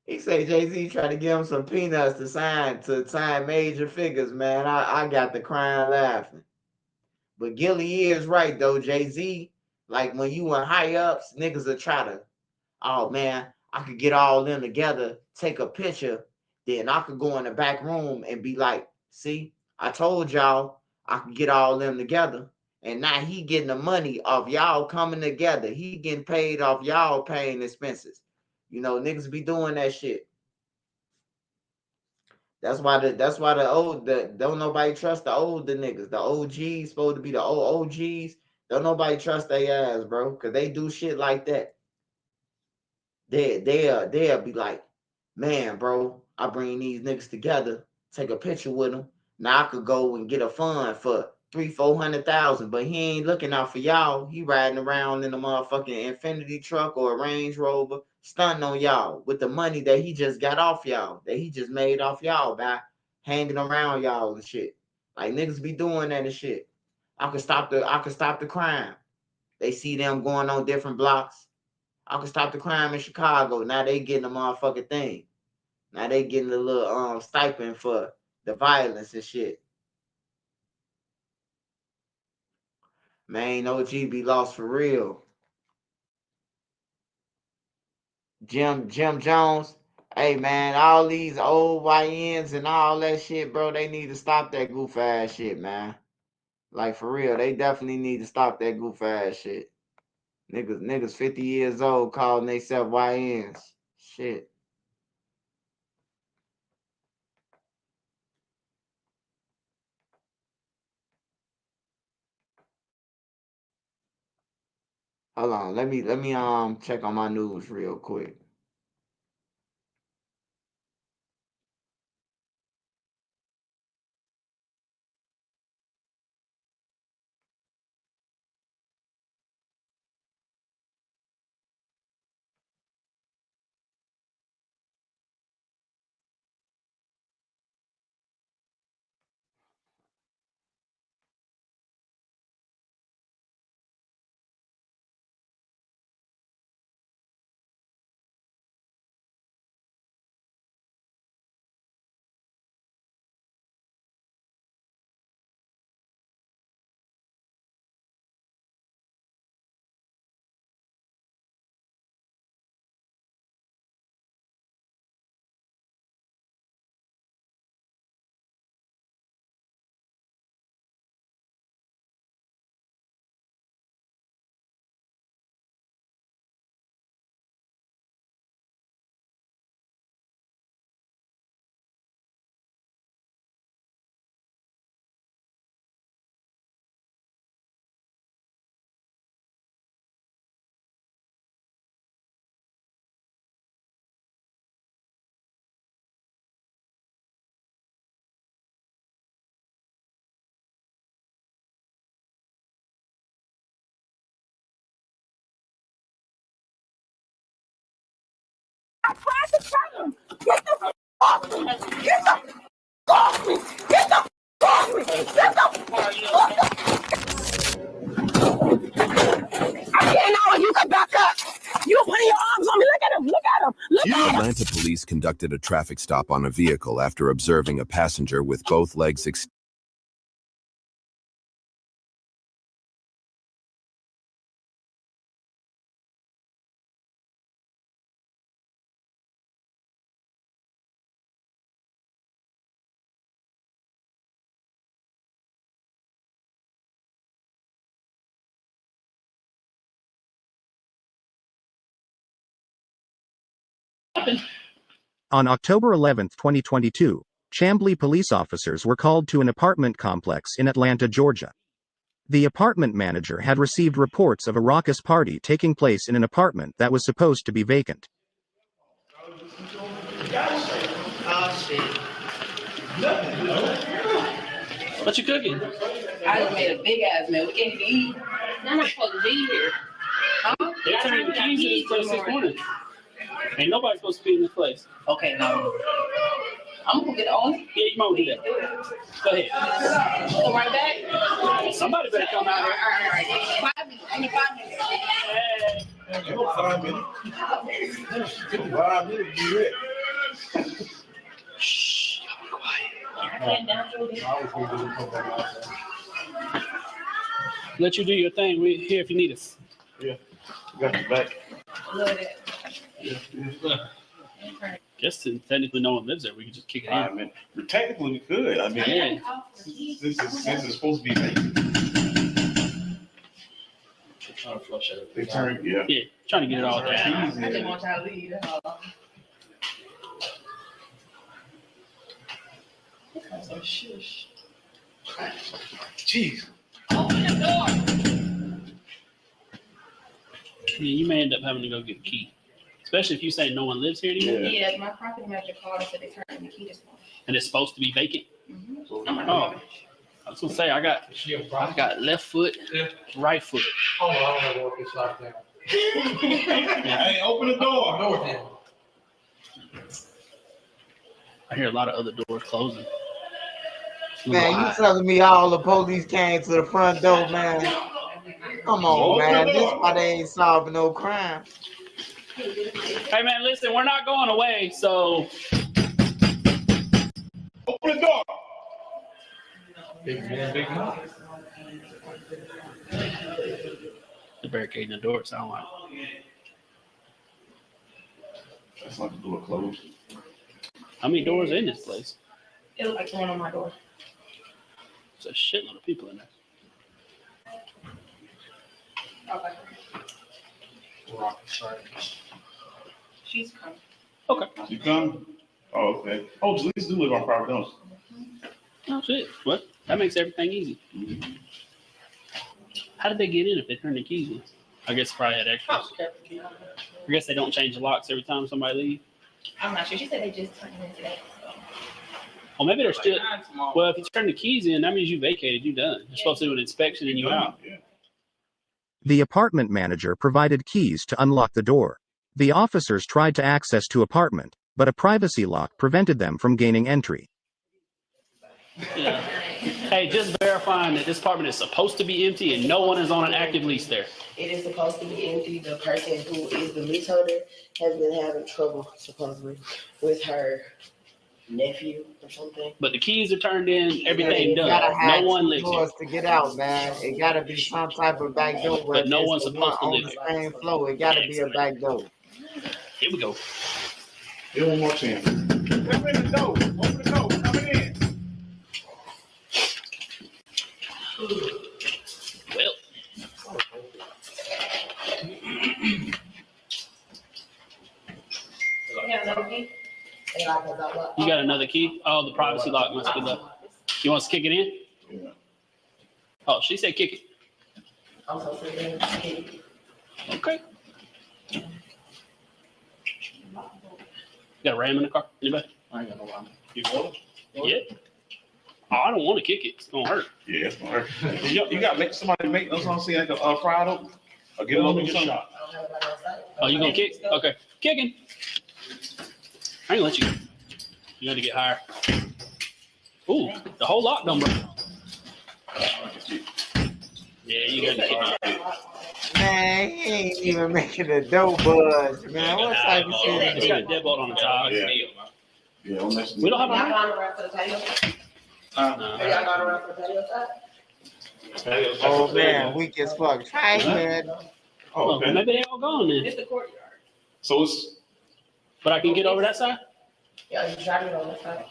He said Jay-Z try to give him some peanuts to sign major figures, man. I got the crying laughing. But Gilly is right though. Jay-Z, like when you in high ups, niggas will try to, oh man, I could get all them together, take a picture, then I could go in the back room and be like, see, I told y'all I could get all them together. And now he getting the money off y'all coming together. He getting paid off y'all paying expenses. You know, niggas be doing that shit. That's why don't nobody trust the older niggas. The OGs supposed to be the old OGs. Don't nobody trust their ass, bro, because they do shit like that. They'll be like, man, bro, I bring these niggas together, take a picture with them. Now I could go and get a fund for 300,000-400,000, but he ain't looking out for y'all. He riding around in a motherfucking Infinity truck or a Range Rover, stunting on y'all with the money that he just got off y'all, that he just made off y'all by hanging around y'all and shit. Like niggas be doing that and shit. I could stop the crime. They see them going on different blocks. I could stop the crime in Chicago. Now they getting a motherfucking thing. Now they getting a little stipend for the violence and shit. Man, OG be lost for real. Jim Jones. Hey man, all these old YNs and all that shit, bro, they need to stop that goof ass shit, man. Like for real, they definitely need to stop that goof ass shit. Niggas 50 years old calling themselves YNs. Shit. Hold on, let me check on my news real quick. I tried to tell him, get the f off me. Get the f off me. Get the f off me. Get the f off me. I'm getting out. You can back up. You putting your arms on me. Look at him. Look at him. Look at him. Atlanta police conducted a traffic stop on a vehicle after observing a passenger with both legs extended. On October 11, 2022, Chamblee police officers were called to an apartment complex in Atlanta, Georgia. The apartment manager had received reports of a raucous party taking place in an apartment that was supposed to be vacant. Oh, shit. What you cooking? I just made a big ass meal. We can't even eat. I'm not supposed to be here. Huh? They're turning the keys to this place this morning. Ain't nobody supposed to be in this place. Okay, no. I'm gonna get on. Yeah, you might do that. Go ahead. Go right back. Somebody better come out here. All right. 5 minutes. I need 5 minutes. Hey. 5 minutes. 5 minutes, be ready. Shh, y'all be quiet. Let you do your thing. We're here if you need us. Yeah, got your back. Love it. Guess technically no one lives there. We can just kick it in. I mean, technically we could. I mean, yeah. Since it's supposed to be vacant. Trying to flush it. They turn, yeah. Yeah, trying to get it all down. I just want y'all to leave. That's all. Some shush. Jeez. Open the door. Yeah, you may end up having to go get a key. Especially if you say no one lives here anymore. Yeah, my property manager called and said they turned the key this morning. And it's supposed to be vacant. Mm-hmm. Oh, I was gonna say I got left foot, right foot. Oh, I don't know what it's like now. Hey, open the door. I hear a lot of other doors closing. Man, you telling me all the police came to the front door, man? Come on, man. This is why they ain't solving no crime. Hey man, listen, we're not going away, so open the door. Big man, big man. The barricade in the door sound like. That's like the door closed. How many doors in this place? It looks like one on my door. There's a shitload of people in there. Okay. She's coming. Okay. You come? Oh, okay. Oh, Jaleesa do live on private house. Oh shit. What? That makes everything easy. How did they get in if they turned the keys in? I guess probably had extras. I guess they don't change the locks every time somebody leaves. I'm not sure. She said they just turned it in today. Well, maybe they're still. Well, if you turn the keys in, that means you vacated. You done. You're supposed to do an inspection and you out. The apartment manager provided keys to unlock the door. The officers tried to access to apartment, but a privacy lock prevented them from gaining entry. Yeah. Hey, just verifying that this apartment is supposed to be empty and no one is on an active lease there. It is supposed to be empty. The person who is the leaseholder has been having trouble, supposedly, with her nephew or something. But the keys are turned in, everything done. Gotta have No one lives here. doors to get out, man. It gotta be some type of back door. But no one's the supposed to one live on the here. same floor. It gotta be a back door. Here we go. Give one more chance. Open the door. Open the door. Coming in. Well. You got another key? Oh, the privacy lock must be left. You want us to kick it in? Yeah. Oh, she said kick it. Okay. You got a ram in the car? Anybody? I ain't got no ram. You want it? Yeah. Oh, I don't want to kick it. It's gonna hurt. Yeah, it's gonna hurt. You got make somebody make us on see like a fried open. Or give them a shot. Oh, you gonna kick? Okay. Kicking. I ain't gonna let you. You got to get higher. Ooh, the whole lock done broke. Yeah, you got to kick. Man, he ain't even making the dough buzz, man. What type of shit is It's got a deadbolt on the top. Yeah. Yeah, We don't have a Y'all ram. gone around for the patio? Have y'all gone around for the patio side? Oh man, weak as fuck. Try man. Oh, okay. Maybe they all gone then. It's the courtyard. So it's. But I can get over that side? Yeah, you tried it on the side.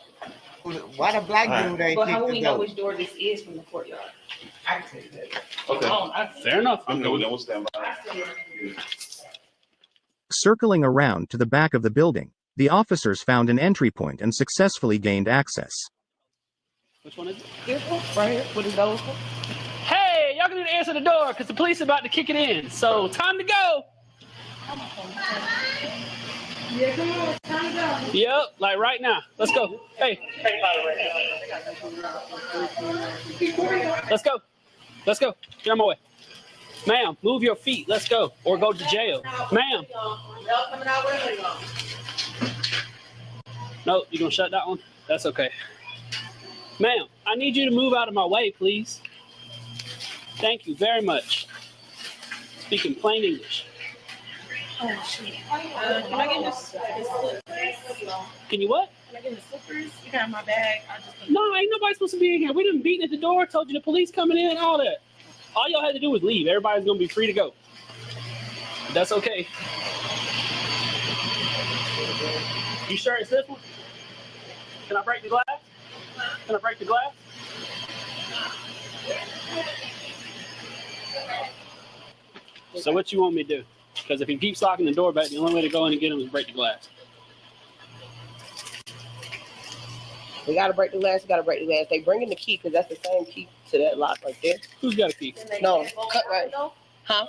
Why the black dude ain't But how kicked will the we know door? which door this is from the courtyard? I can tell you that. Okay. Fair enough. I'm good with that. We'll stand by. Circling around to the back of the building, the officers found an entry point and successfully gained access. Which one is it? This one, right here, with the door. Hey, y'all gonna answer the door because the police are about to kick it in. So time to go. Yeah, come on, time to go. Yep, like right now. Let's go. Hey. Let's go. Let's go. Get on my way. Ma'am, move your feet. Let's go. Or go to jail. Ma'am. No, you gonna shut that one? That's okay. Ma'am, I need you to move out of my way, please. Thank you very much. Speaking plain English. Oh, shit. Can I get this slippers? Can you what? Can I get the slippers? You got my bag. No, ain't nobody supposed to be in here. We done beaten at the door, told you the police coming in, all that. All y'all had to do was leave. Everybody's gonna be free to go. That's okay. You sure it's this one? Can I break the glass? Can I break the glass? So what you want me to do? Because if he keeps locking the door back, the only way to go in and get him is break the glass. We gotta break the glass. We gotta break the glass. They bringing the key because that's the same key to that lock right there. Who's got a key? No, cut right. Huh?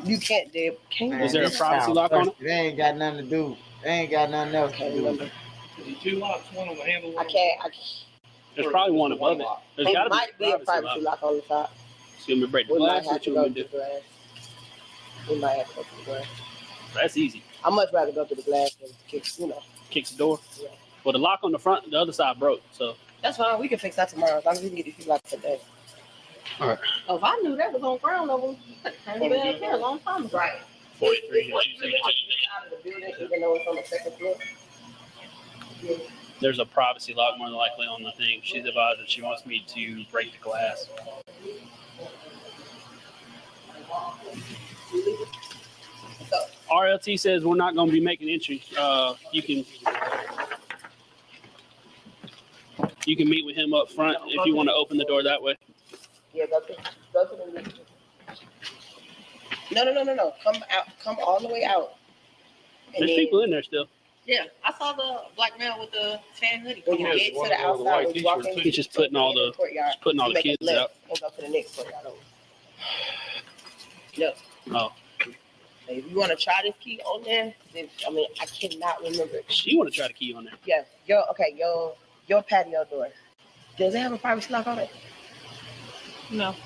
You can't, Deb. Man, Is there a this privacy sound lock on it? thirsty. They ain't got nothing to do. They ain't got nothing else to do. Two locks, one on the handle. I can't. There's probably one above it. There's got It to might be a privacy lock on the top. So you want me to break the We might glass? have What to you go want to me the to do? glass. We might have to go to the glass. That's easy. I'd much rather go to the glass than kick, Kick the door. Yeah. Well, the lock on the front, the other side broke. So. That's fine. We can fix that tomorrow. As long as we can get these people out today. All right. Oh, if I knew that was on ground level, I'd been out there a long time ago. Right. 43. Out of the building, even though it's on the second floor. Yeah. There's a privacy lock more than likely on the thing. She's advised that she wants me to break the glass. RLT says we're not going to be making entry. You can meet with him up front if you want to open the door that way. Yeah, go to the. No. Come out. Come all the way out. There's people in there still. Yeah, I saw the black man with the tan hoodie. When you get to the outside, when you walk in, He's just putting all the kids out. And go to the next courtyard over. Yep. Oh. If you want to try this key on there, then I cannot remember. You want to try the key on there? Yeah. Your patio door. Does it have a privacy lock on it? No.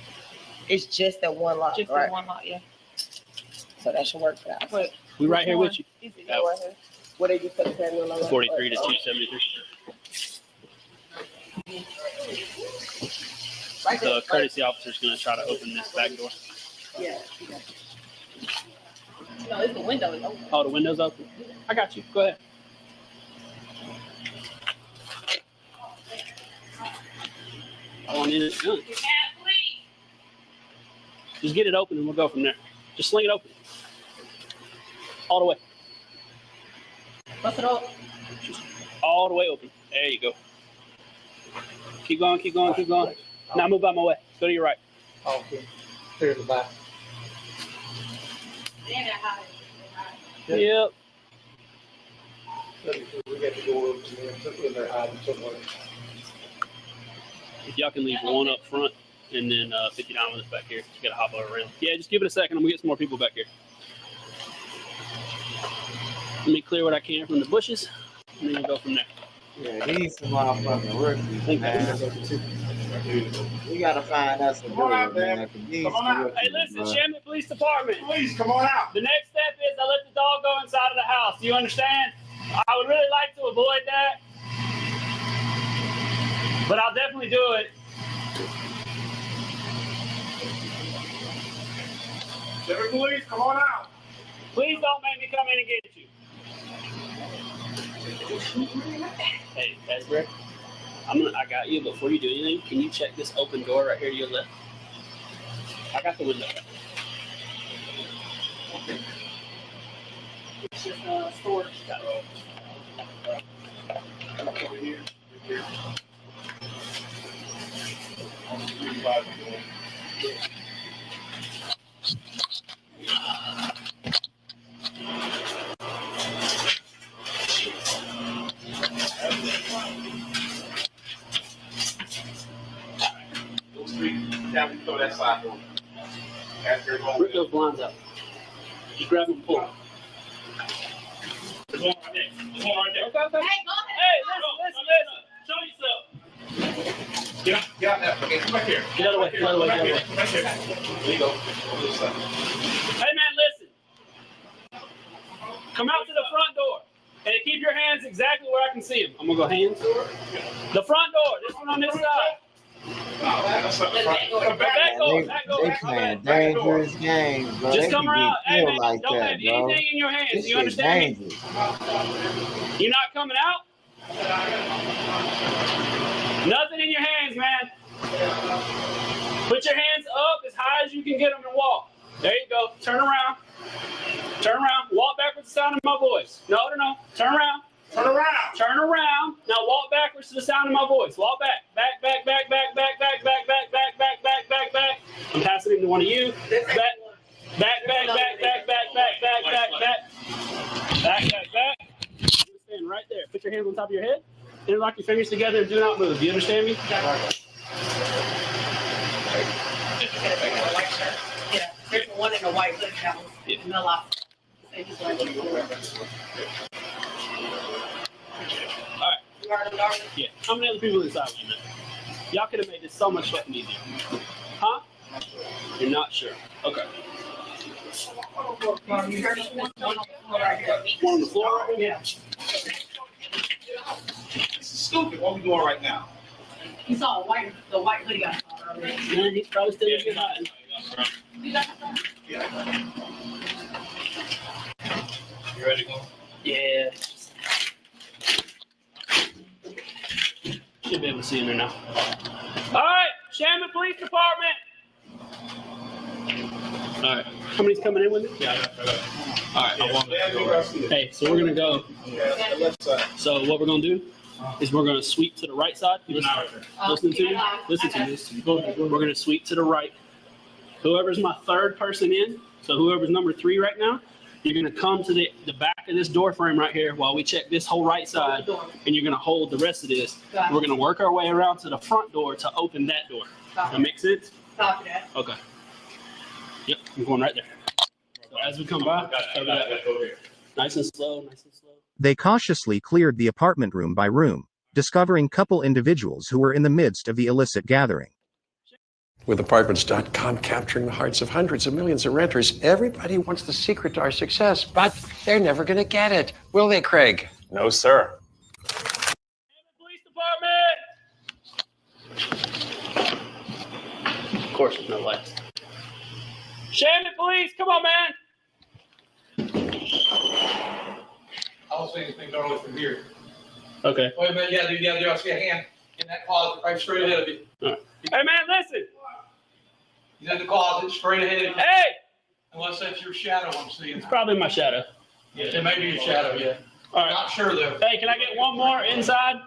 It's just that one lock. Just right? that one lock, yeah. So that should work for that. Wait, we right here with you. Right here. What did you put the patio lock on? 43 to 273. Right The there. courtesy officer's going to try to open this back door. Yeah. no, it's the window is open. Oh, the window's open? I got you. Go ahead. On in it's done. Just get it open and we'll go from there. Just sling it open. All the way. Bust it up. All the way open. There you go. Keep going, keep going, keep going. Now move out my way. Go to your right. Oh, okay. Clear the back. Yep. We got to go over to them, put in their hiding somewhere. If y'all can leave one up front and then 59 with us back here. You gotta hop over around. Yeah, just give it a second. I'm gonna get some more people back here. Let me clear what I can from the bushes, and then we'll go from there. Yeah, these some motherfucking rookies, man. We gotta find us a dude, man. Hey, listen, Shamit Police Department. Please come on out. The next step is I let the dog go inside of the house. Do you understand? I would really like to avoid that, but I'll definitely do it. Shamit Police, come on out. Please don't make me come in and get you. Hey, Ezra, I got you. Before you do anything, can you check this open door right here to your left? I got the window. It's just storage. Over here. Those three, down, we throw that side door. Rip those blinds up. Just grab them and pull. There's one right there. There's one right there. Okay. Hey, go ahead. Hey, listen. Show yourself. Get out there. Okay, come back here. Get out of the way. Get out of the way. Back here. Back here. There you go. Hey, man, listen. Come out to the front door and keep your hands exactly where I can see them. I'm gonna go hands. The front door. This one on this side. Back door. They playing dangerous games, bro. Just They come can around. get Hey, killed man, like don't that, have bro. anything in your hands. This You shit understand me? dangerous. You're not coming out? Nothing in your hands, man. Put your hands up as high as you can get them and walk. There you go. Turn around. Turn around. Walk backwards to the sound of my voice. No. Turn around. Turn around. Turn around. Now walk backwards to the sound of my voice. Walk back. Back. I'm passing it to one of you. Back. Stand right there. Put your hands on top of your head. Interlock your fingers together and do not move. Do you understand me? Yeah. There's one in the white hood house. No lock. Alright. Yeah. How many other people inside with you, man? Y'all could have made this so much fucking easier. Huh? You're not sure. Okay. One on the floor right here? Yeah. This is stupid. What we doing right now? You saw the white hoodie I saw earlier. Man, he's probably still in hiding. You got the phone? You ready to go? Yeah. Should be able to see him there now. All right, Shamit Police Department. All right. How many's coming in with me? Yeah, I got. All right. I want to. Hey, so we're gonna go. So what we're gonna do is we're gonna sweep to the right side. Listen to me. Listen to this. We're gonna sweep to the right. Whoever's my third person in, so whoever's number 3 right now, you're gonna come to the back of this door frame right here while we check this whole right side, and you're gonna hold the rest of this. We're gonna work our way around to the front door to open that door. That makes sense? Copy that. Okay. Yep, I'm going right there. So as we come by, cover that. Nice and slow, nice and slow. They cautiously cleared the apartment room by room, discovering couple individuals who were in the midst of the illicit gathering. With Apartments.com capturing the hearts of hundreds of millions of renters, everybody wants the secret to our success, but they're never going to get it. Will they, Craig? No, sir. Police department! Of course, there's no lights. Shamit Police, come on, man! I don't see anything normally from here. Okay. Wait a minute, yeah, dude, I see a hand in that closet right straight ahead of you. All right. Hey, man, listen! He's in the closet straight ahead of you. Hey! Unless that's your shadow I'm seeing. It's probably my shadow. Yeah, it may be your shadow, yeah. All right. Not sure, though. Hey, can I get one more inside?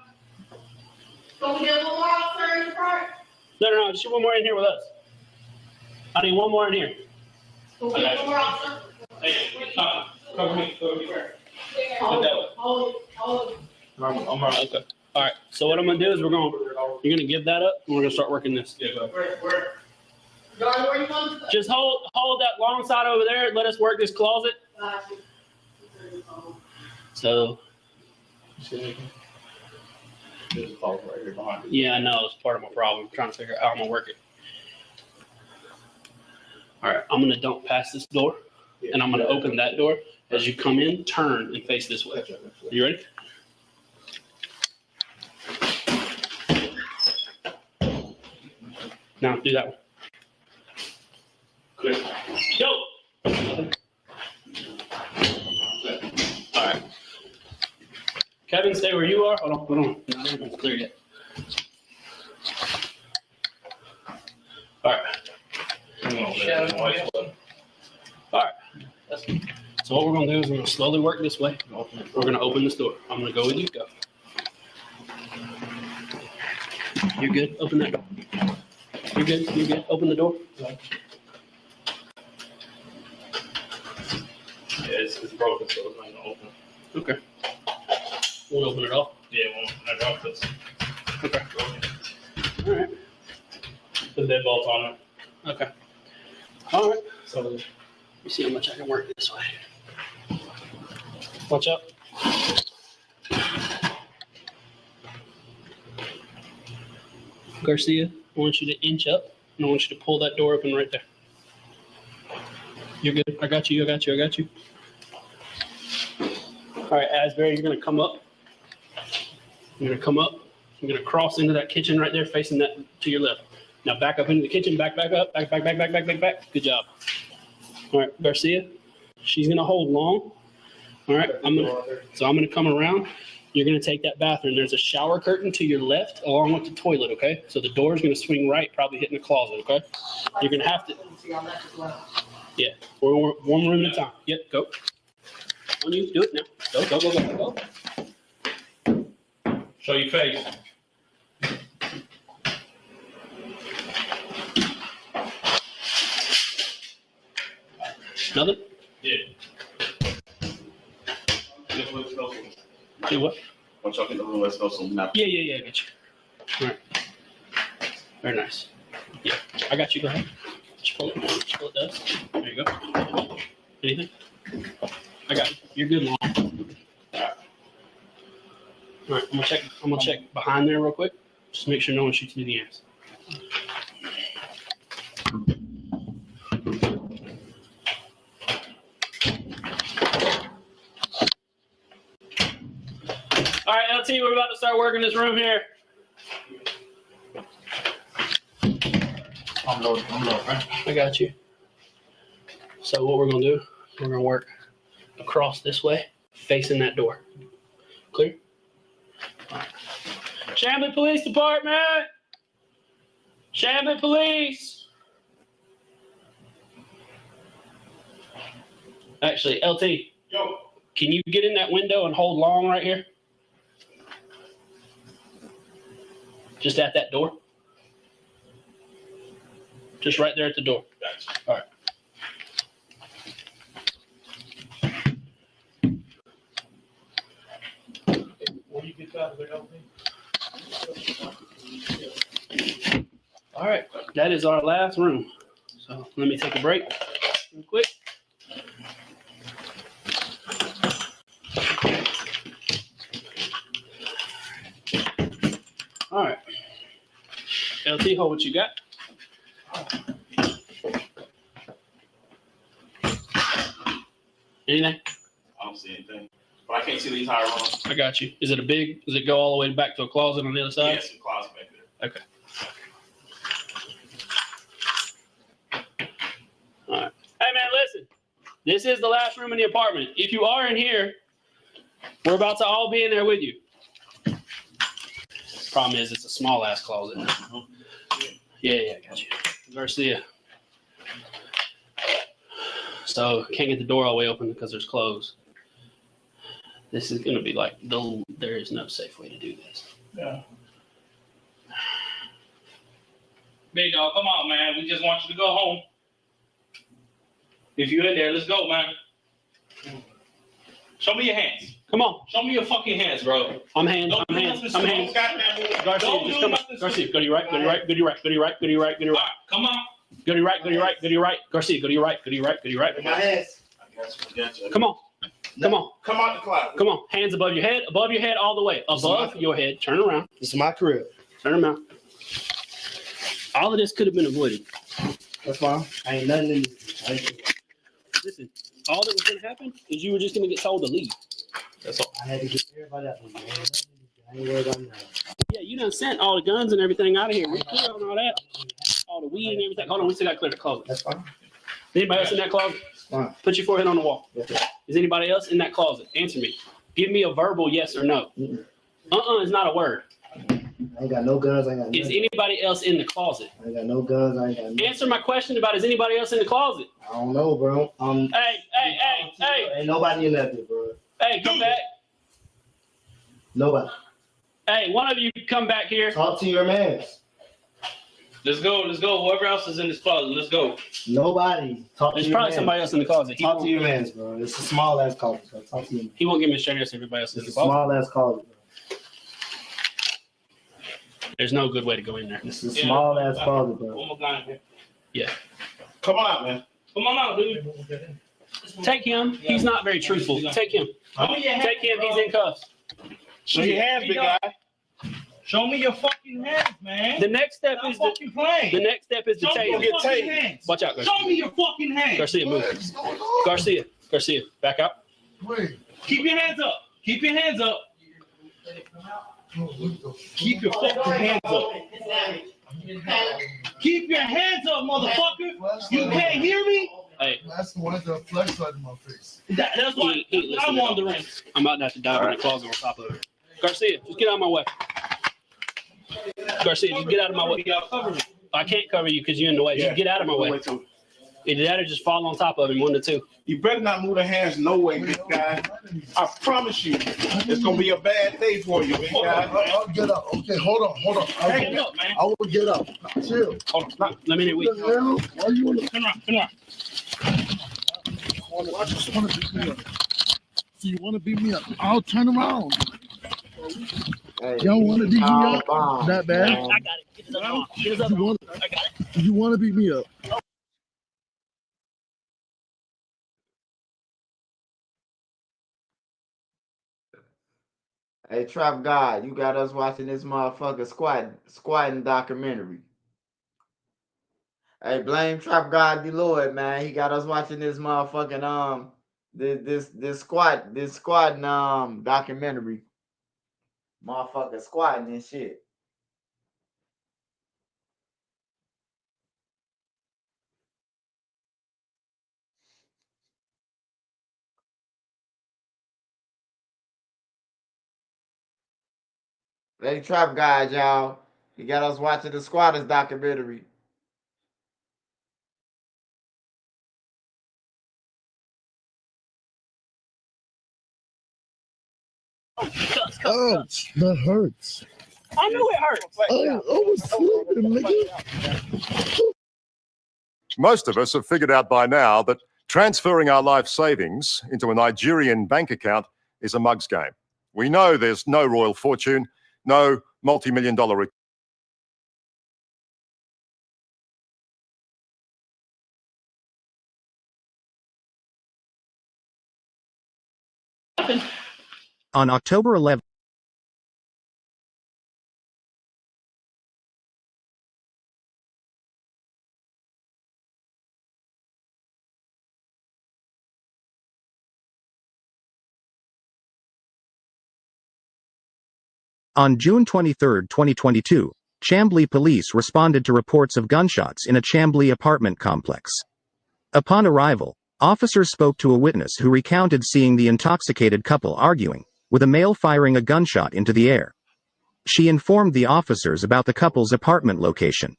Can we get one more officer in the front? No, just one more in here with us. I need one more in here. Can we get one more officer? Hey, cover me. Hold it. Okay. All right. So what I'm gonna do is you're gonna give that up, and we're gonna start working this. Yeah, go. Where you going? Just hold that long side over there. And let us work this closet. So. There's a closet right here behind you. Yeah, I know. It's part of my problem. I'm trying to figure out how I'm gonna work it. All right. I'm gonna dump past this door, and I'm gonna open that door. As you come in, turn and face this way. You ready? Now do that one. Clear. Go. All right. Kevin, stay where you are. Hold on. No, I haven't cleared yet. All right. All right. So what we're gonna do is we're gonna slowly work this way. We're gonna open this door. I'm gonna go with you. Go. You're good. Open that door. You're good. You're good. Open the door. Yeah, it's broken, so it's not gonna open. Okay. We'll open it off. Yeah, it won't. I dropped this. Okay. All right. The deadbolt on it. Okay. All right. So let me see how much I can work this way. Watch out. Garcia, I want you to inch up, and I want you to pull that door open right there. You're good. I got you. All right, Asbury, you're going to come up. You're going to come up. You're going to cross into that kitchen right there, facing that to your left. Now back up into the kitchen, back up, back. Good job. All right, Garcia, she's going to hold long. All right, I'm going to come around. You're going to take that bathroom. There's a shower curtain to your left along with the toilet, okay? So the door is going to swing right, probably hitting the closet, okay? You're going to have to. Yeah, one room at a time. Yep, go. On you, do it now. Go. Show your face. Nothing? Yeah. Do what? Once y'all get the room, let's go some napkins. Yeah, I got you. All right. Very nice. Yeah, I got you. Go ahead. Just pull it does. There you go. Anything? I got you. You're good, Long. All right. All right, I'm gonna check behind there real quick. Just make sure no one shoots me in the ass. All right, LT, we're about to start working this room here. I'm loading, right? I got you. So what we're gonna do, we're gonna work across this way, facing that door. Clear? All right. Chamblee Police Department! Chamblee Police! Actually, LT, can you get in that window and hold long right here? Just at that door. Just right there at the door. All right. When you get out of there, All right. That is our last room. So let me take a break real quick. All right. LT, hold what you got. Anything? I don't see anything. But I can't see the entire room. I got you. Is it a big? Does it go all the way back to a closet on the other side? Yes, a closet back there. Okay. All right. Hey man, listen. This is the last room in the apartment. If you are in here, we're about to all be in there with you. Problem is, it's a small ass closet. Yeah, I got you. Garcia. So can't get the door all the way open because there's clothes. This is gonna be like there is no safe way to do this. Yeah. Big dog, come on, man. We just want you to go home. If you're in there, let's go, man. Show me your hands. Come on. Show me your fucking hands, bro. I'm hands. Don't I'm do hands. nothing I'm hands. stupid. Garcia, Don't just do come on. nothing Garcia, stupid. go to your right. Go to your right. Go to your right. Go to your right. Go to your right. Go to your right. Come on. Go to your right. Go to your right. Go to your right. Garcia, go to your right. Go to your right. Go to your right. My hands. I got you. Come on. Come on. Come out the closet. Come on. Hands above your head. Above your head all the way. Above your head. Turn around. This is my crib. Turn around. All of this could have been avoided. That's fine. I ain't nothing in this. Listen, all that was going to happen is you were just going to get told to leave. That's all. I had to get everybody out. I ain't worried about nothing. Yeah, you done sent all the guns and everything out of here. We clear on all that. All the weed and everything. Hold on, we still got to clear the closet. That's fine. Anybody else in that closet? Fine. Put your forehead on the wall. Yes, Is anybody else in that closet? Answer me. Give me a verbal yes or no. Is not a word. I ain't got no guns. I ain't got Is anybody else in the closet? I ain't got no guns. I ain't got no. Answer my question about is anybody else in the closet? I don't know, bro. Hey. Ain't nobody in that, bro. Hey, come back. Nobody. Hey, one of you come back here. Talk to your man. Let's go. Whoever else is in this closet, let's go. Nobody. Talk There's to your probably mans. somebody else in the closet. Talk to your man, bro. It's a small ass closet, bro. Talk to him. He won't give me a straight answer. Everybody else is in It's the a closet. small ass closet, bro. There's no good way to go in there. It's a small ass closet, bro. One more guy in here. Yeah. Come on out, man. Come on out, dude. Take him. He's not very truthful. Take him. Take him. He's in cuffs. Show your hands, big guy. Show me your fucking hands, man. The next step is fucking playing. the next step is to Show me tase. your fucking hands. Watch out, Garcia. Show me your fucking hands. Garcia, move. Garcia, back out. Keep your hands up. Keep your hands up. Keep your fucking hands up. Keep your hands up, motherfucker. You can't hear me? Hey. That's the one that flashlight in my face. That's why I'm wondering. I'm about to have to dive in the closet on top of it. Garcia, just get out of my way. Garcia, just get out of my way. I can't cover you because you're in the way. Just get out of my way. Either that or just fall on top of him, 1 to 2. You better not move the hands no way, big guy. I promise you, it's gonna be a bad day for you, big guy. I'll get up. Okay, hold on. Hang up, man. I will get up. Chill. Hold on, stop. Let me wait. Why you want to? Turn around. I just want to beat me up. So you want to beat me up? I'll turn around. Hey, Y'all want to beat me up? bomb. That bad? I got it. Get his other arm. Get his other arm. I got it. You want to beat me up? Hey, Trap God, you got us watching this motherfucker squatting documentary. Hey, blame Trap God Deloitte, man. He got us watching this motherfucking this squatting documentary. Motherfucker squatting and shit. Hey, Trap God, y'all. He got us watching the squatters documentary. Ouch, that hurts. I knew it hurt. I was sleeping, nigga. Most of us have figured out by now that transferring our life savings into a Nigerian bank account is a mug's game. We know there's no royal fortune, no multi-million-dollar. On October 11th, on June 23, 2022, Chambly police responded to reports of gunshots in a Chambly apartment complex. Upon arrival, officers spoke to a witness who recounted seeing the intoxicated couple arguing, with a male firing a gunshot into the air. She informed the officers about the couple's apartment location.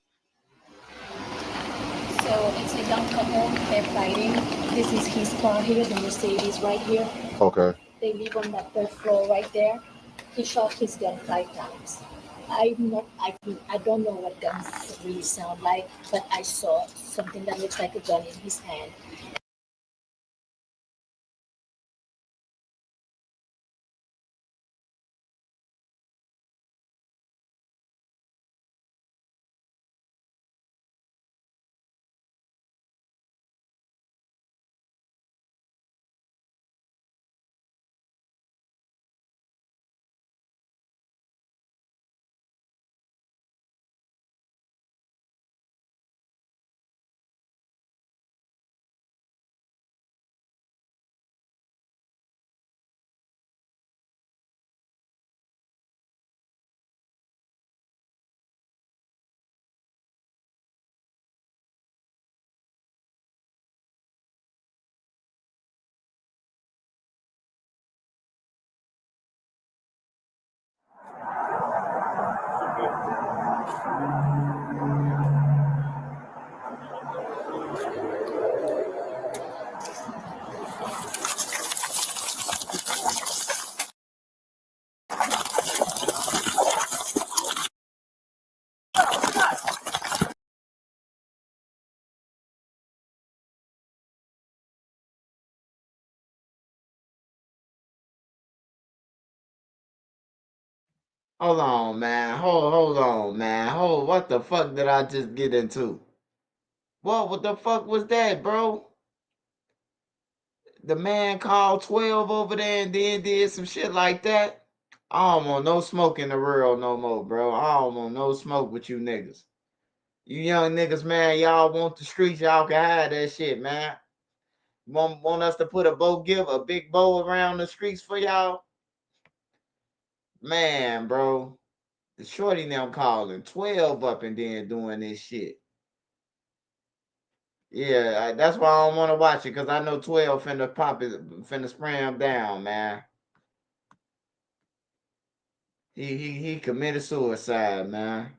So it's a young couple, they're fighting. This is his car here, the Mercedes right here. Okay. They live on that third floor right there. He shot his gun 5 times. I don't know what guns really sound like, but I saw something that looks like a gun in his hand. Hold on, man. Hold on, man. What the fuck did I just get into? What the fuck was that, bro? The man called 12 over there and then did some shit like that? I don't want no smoke in the world no more, bro. I don't want no smoke with you niggas. You young niggas, man, y'all want the streets, y'all can hide that shit, man. Want us to put a big bow around the streets for y'all? Man, bro. The shorty now calling 12 up and then doing this shit. Yeah, that's why I don't want to watch it, because I know 12 finna spray him down, man. He committed suicide, man.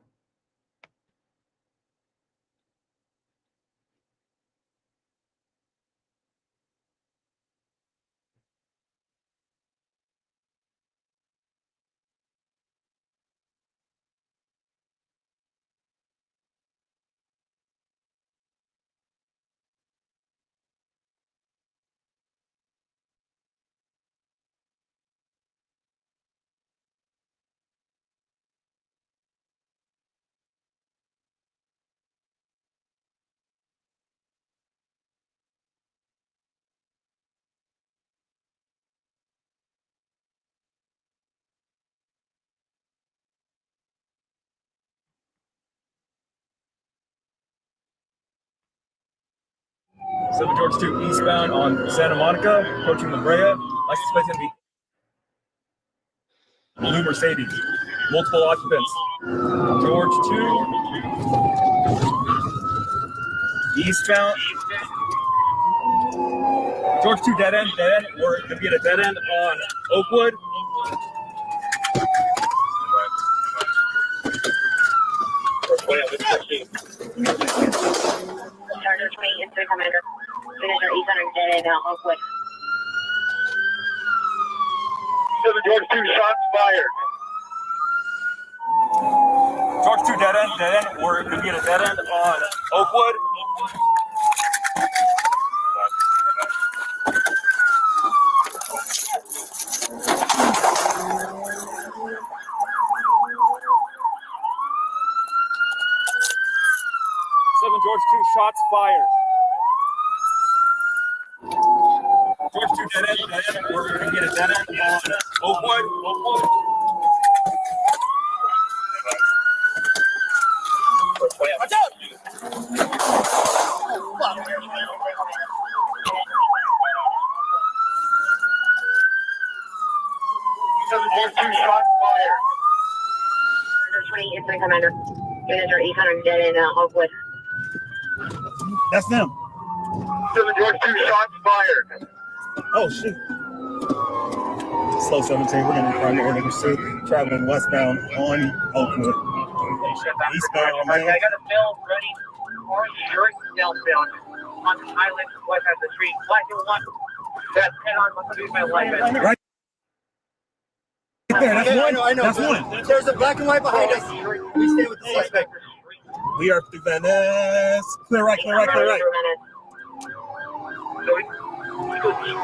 George 2 eastbound on Santa Monica, approaching La Brea. License plate going to be blue Mercedes, multiple occupants. George 2 eastbound. George 2 dead end. We're going to be at a dead end on Oakwood. Charger 20 is 3 Commander. Finish our east on dead end on Oakwood. 7 George 2, shots fired. George 2, dead end, dead end. We're going to get a dead end on Oakwood. George 2, shots fired. George 2, dead end, dead end. We're going to get a dead end on Oakwood. Watch out! Oh, fuck. 7 George 2, shots fired. 20 incident commander. Units are 800 dead in Oakwood. That's them. 7 George 2, shots fired. Oh, shit. Slow 17, we're going to find the order pursuit, traveling westbound on Oakwood. Eastbound, I got a bill ready for your southbound on the island west of the street. Black and white. That's 10 on my life. Right there, that's one. I know. That's one. There's a black and white behind us. We stay with the suspect. We are through Van Ness. Clear right, clear right, clear right.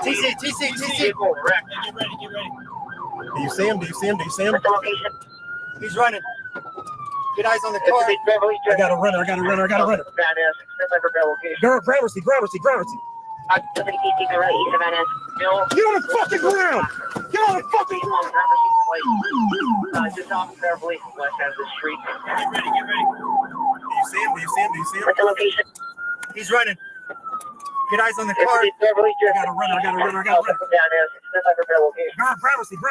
TC. Get ready. Do you see him? Do you see him? Do you see him? He's running. Get eyes on the car. I got a runner. Girl, grab her seat. Get on the fucking ground! Get on the fucking ground! Just off Beverly, west end of the street. Get ready. Do you see him? Do you see him? Do you see him? What's the location? He's running. Get eyes on the car. I got a runner. Girl, grab her seat. Get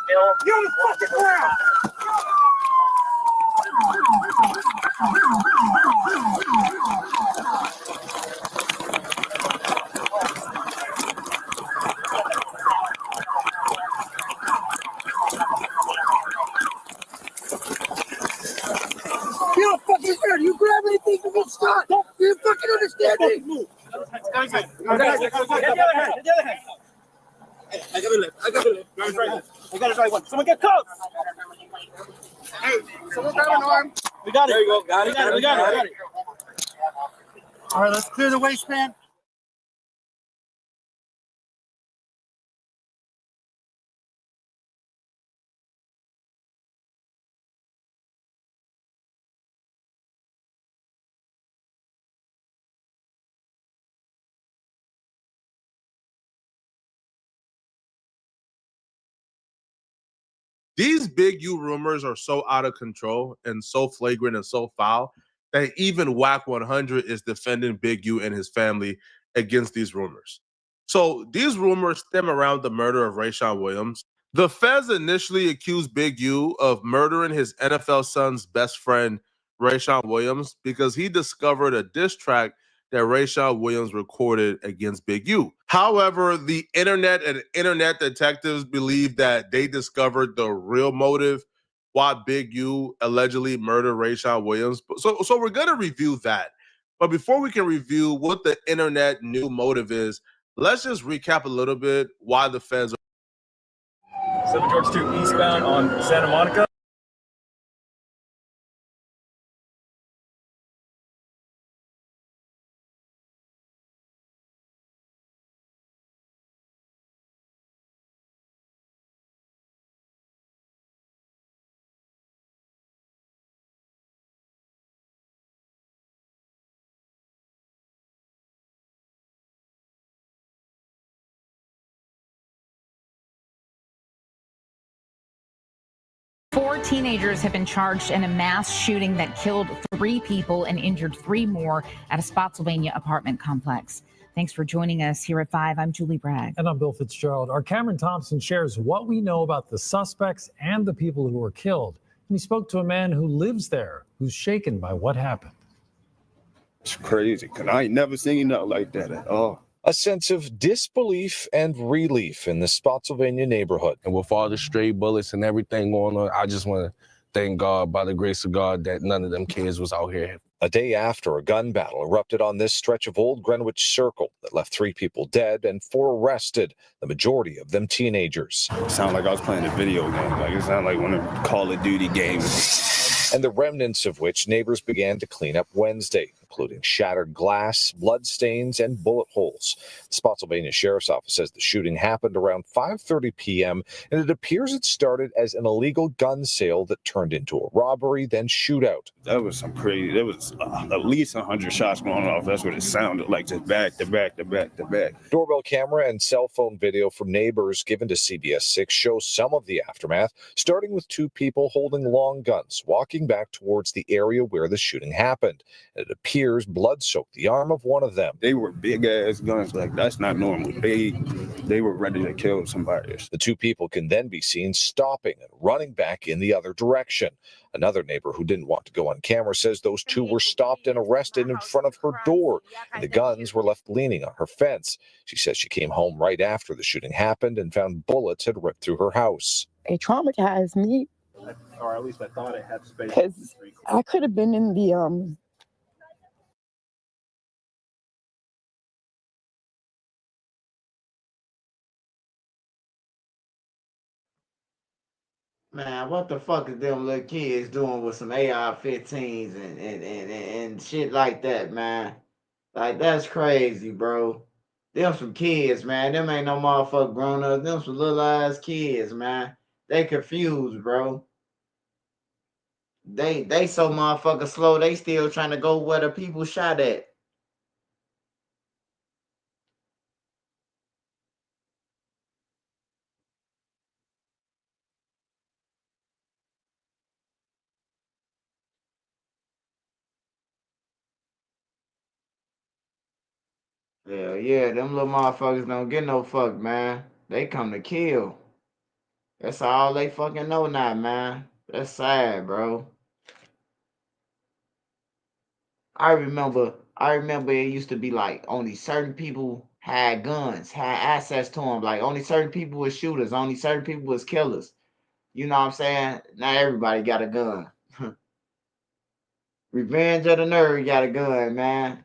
Get on the fucking ground! You don't fucking care. You grab anything, you get shot. You fucking understand me? Get the other hand. I got a left. I got his right one. Someone get close. Hey, someone grab an arm. We got it. There you go. Got it. All right, let's clear the waistband. These Big U rumors are so out of control and so flagrant and so foul that even WAC 100 is defending Big U and his family against these rumors. So these rumors stem around the murder of Rayshawn Williams. The feds initially accused Big U of murdering his NFL son's best friend, Rayshawn Williams, because he discovered a diss track that Rayshawn Williams recorded against Big U. However, the internet and internet detectives believe that they discovered the real motive why Big U allegedly murdered Rayshawn Williams. So we're going to review that. But before we can review what the internet new motive is, let's just recap a little bit why the feds are 7 George 2, eastbound on Santa Monica. Four teenagers have been charged in a mass shooting that killed 3 people and injured 3 more at a Spotsylvania apartment complex. Thanks for joining us here at 5. I'm Julie Bragg. And I'm Bill Fitzgerald. Our Cameron Thompson shares what we know about the suspects and the people who were killed. And he spoke to a man who lives there, who's shaken by what happened. It's crazy, because I ain't never seen nothing like that at all. A sense of disbelief and relief in the Spotsylvania neighborhood. And with all the stray bullets and everything going on, I just want to thank God, by the grace of God, that none of them kids was out here. a day after a gun battle erupted on this stretch of Old Greenwich Circle that left 3 people dead and 4 arrested, the majority of them teenagers. It sounded like I was playing a video game. Like it sounded like one of the Call of Duty games. And the remnants of which neighbors began to clean up Wednesday, including shattered glass, blood stains, and bullet holes. The Spotsylvania Sheriff's Office says the shooting happened around 5:30 p.m., and it appears it started as an illegal gun sale that turned into a robbery, then shootout. That was some crazy. There was at least 100 shots going off. That's what it sounded like, just back to back to back to back. Doorbell camera and cell phone video from neighbors given to CBS 6 shows some of the aftermath, starting with 2 people holding long guns, walking back towards the area where the shooting happened. It appears blood soaked the arm of one of them. They were big ass guns. Like that's not normal. They were ready to kill somebody. The 2 people can then be seen stopping and running back in the other direction. Another neighbor who didn't want to go on camera says those 2 were stopped and arrested in front of her door, and the guns were left leaning on her fence. She says she came home right after the shooting happened and found bullets had ripped through her house. It traumatized me. Or at least I thought it had space. Because I could have been in the Man, what the fuck is them little kids doing with some AR-15s and shit like that, man? Like, that's crazy, bro. Them some kids, man. Them ain't no motherfucker grown up. Them some little ass kids, man. They confused, bro. They so motherfucking slow, they still trying to go where the people shot at. Hell yeah, them little motherfuckers don't get no fuck, man. They come to kill. That's all they fucking know now, man. That's sad, bro. I remember it used to be like only certain people had guns, had access to them. Like only certain people was shooters, only certain people was killers. You know what I'm saying? Now everybody got a gun. Revenge of the Nerd got a gun, man.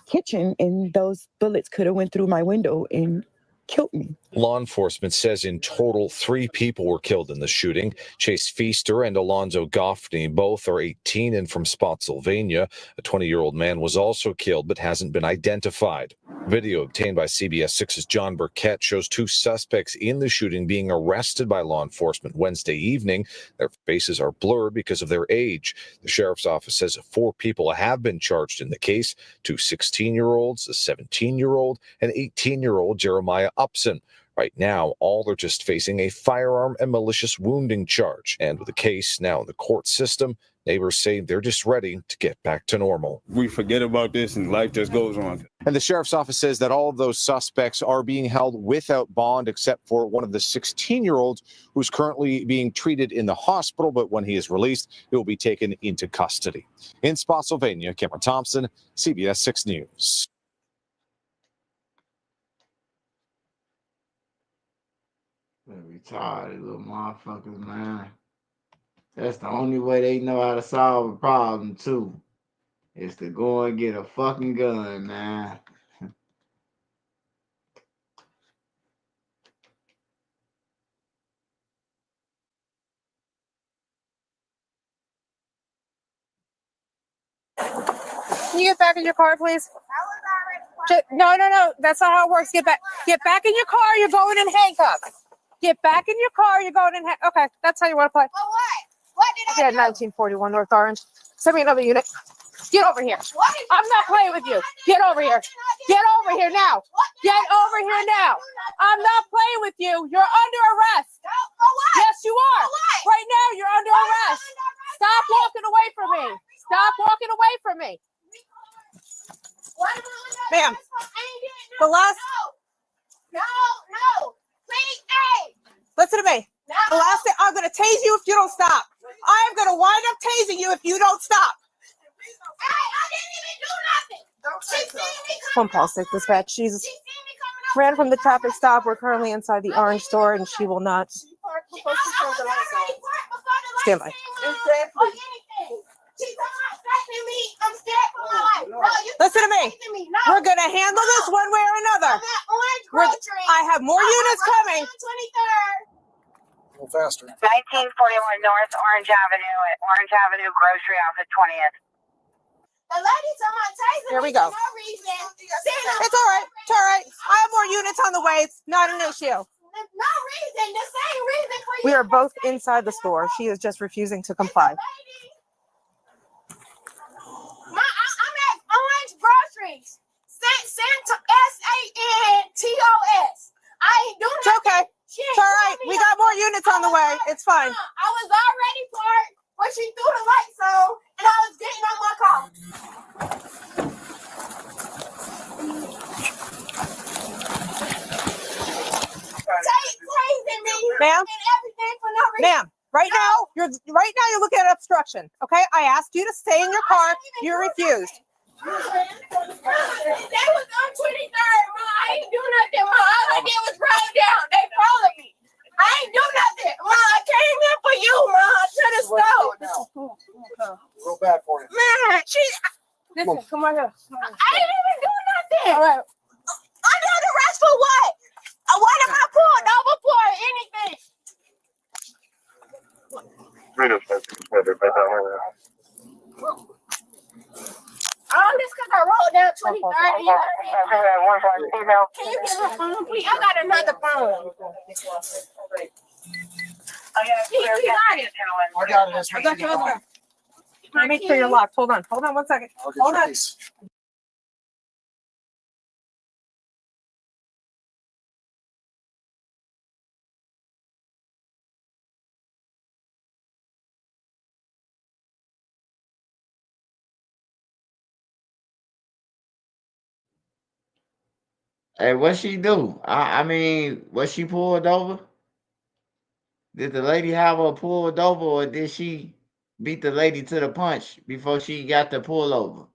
kitchen, and those bullets could have went through my window and killed me. Law enforcement says in total 3 people were killed in the shooting. Chase Feaster and Alonzo Goffney, both are 18 and from Spotsylvania. A 20-year-old man was also killed but hasn't been identified. Video obtained by CBS 6's John Burkett shows 2 suspects in the shooting being arrested by law enforcement Wednesday evening. Their faces are blurred because of their age. The sheriff's office says 4 people have been charged in the case, 2 16-year-olds, a 17-year-old, and 18-year-old Jeremiah Upson. Right now, all are just facing a firearm and malicious wounding charge. And with the case now in the court system, neighbors say they're just ready to get back to normal. We forget about this and life just goes on. And the sheriff's office says that all of those suspects are being held without bond, except for one of the 16-year-olds who's currently being treated in the hospital. But when he is released, he will be taken into custody. In Spotsylvania, Cameron Thompson, CBS 6 News. Retarded little motherfuckers, man. That's the only way they know how to solve a problem, too. Is to go and get a fucking gun, man. Can you get back in your car, please? No. That's not how it works. Get back in your car. You're going in handcuffs. Get back in your car. You're going in handcuffs. Okay, that's how you want to play. Oh, what? What did I do? 1941 North Orange. Send me another unit. Get over here. I'm not playing with you. Get over here. Get over here now. Get over here now. I'm not playing with you. You're under arrest. Yes, you are. Right now, you're under arrest. Stop walking away from me. Stop walking away from me. Ma'am, the last... No. Please, hey. Listen to me. The last thing, I'm going to tase you if you don't stop. I am gonna wind up tasing you if you don't stop. Hey, I didn't even do nothing. She seen me Phone call sick dispatch. She's ran from the traffic stop. We're currently inside the orange store, and she will not stand by. Listen to me. We're gonna handle this one way or another. I have more units coming. A little faster. 1941 North Orange Avenue at Orange Avenue Grocery off of 20th. The lady told my taser. Here we go. No reason. It's all right. It's all right. I have more units on the way. It's not an issue. No reason. The same reason for We you. are both inside the store. She is just refusing to comply. I'm at Orange Groceries. Santos. S-A-N-T-O-S. I ain't doing It's okay. It's all right. We got more units on the way. It's fine. I was already parked when she threw the lights on, and I was getting on my car. Praising me Ma'am? and everything for no reason. Ma'am, right now you're looking at obstruction. Okay? I asked you to stay in your car. You refused. That was on 23rd, Ma. I ain't do nothing, Ma. All I did was ride down. They followed me. I ain't do nothing, Ma. I came here for you, Ma. To the store. Real bad for you. Man, Listen, come on here. I didn't even do nothing. All right. Under arrest for what? What am I pulled over for? Anything? All this because I rolled down 23rd. Can you get my phone, please? I got another phone. I got it. I got your other one. Make sure you're locked. Hold on. Hold on 1 second. Hold on. Hey, what she do? I mean, was she pulled over? Did the lady have her pulled over, or did she beat the lady to the punch before she got the pullover?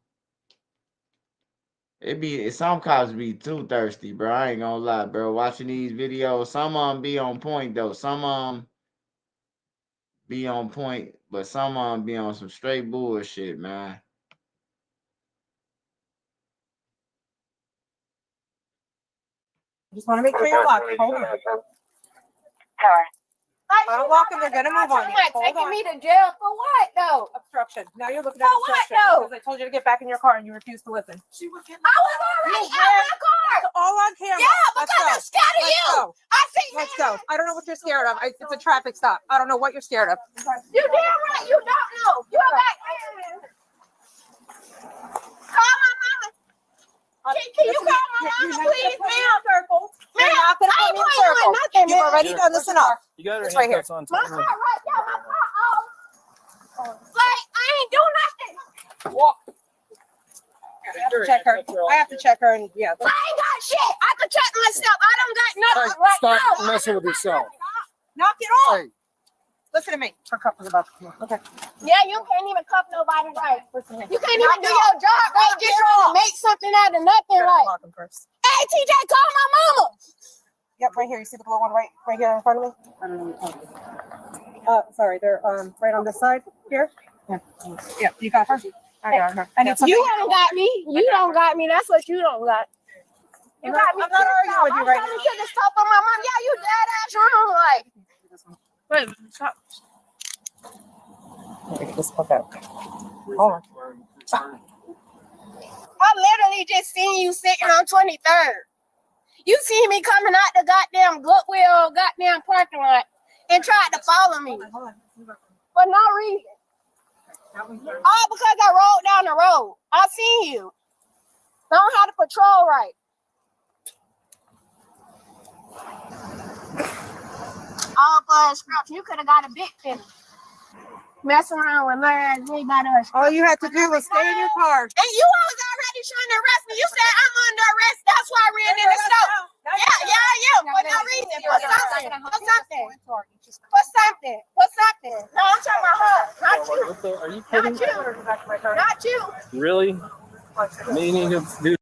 Some cops be too thirsty, bro. I ain't gonna lie, bro. Watching these videos, some of them be on point though. Some of them be on point, but some of them be on some straight bullshit, man. Just want to make sure you're locked. Hold on. If I don't lock them, they're gonna move on you. Hold Taking on. me to jail for what, though? Obstruction. Now you're looking at For what, obstruction though? because I told you to get back in your car and you refused to listen. I was already out my car. It's all on camera. Yeah, Let's because go. I'm scared of Let's you. go. I see Let's go. I don't know what you're scared of. It's a traffic stop. I don't know what you're scared of. You damn right you don't know. You're back. Call my mama. Can you call my mama, please, ma'am? You're not gonna put me in circle. Nothing, You've already done this enough. You got her It's right here. handcuffs on. My car right there, my car off. Like, I ain't do nothing. Walk. I have to check her. I have to check her and yeah. I ain't got shit. I can check myself. I don't got nothing right Stop now. messing with yourself. Knock it off. Hey. Listen to me. Her cup is about to come off. Okay. Yeah, you can't even cuff nobody right. You can't even do your job right. Just trying to make something out of nothing right. Lock him first. Hey, TJ, call my mama. Yep, right here. You see the blue one right here in front of me? I don't know. Sorry, they're right on this side here. Yeah, you got her. I got her. I need something. You don't got me. You don't got me. That's what you don't got. You got me. I'm not arguing with you right now. I'm trying to the stuff on my mom. Yeah, you dead ass wrong. Like, wait, stop. Get this fuck out. Hold on. I literally just seen you sitting on 23rd. You see me coming out the goddamn Goodwill, goddamn parking lot, and tried to follow me for no reason. All because I rolled down the road. I seen you. I don't have to patrol right. All for a scratch. You could have got a big finish. Messing around with my anybody else. All you had to do was stay in your car. And you was already trying to arrest me. You said I'm under arrest. That's why I ran in the store. Now Yeah, for no reason. For something. No, I'm talking about her. Not you. Are you kidding? Not you. Really? Meaning of dude.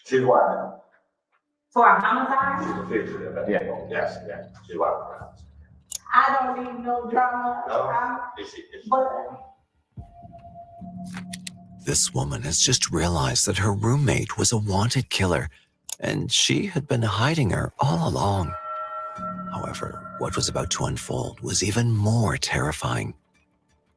She's white. For a homicide? Yes. She's white. I don't need no drama. This woman has just realized that her roommate was a wanted killer, and she had been hiding her all along. However, what was about to unfold was even more terrifying.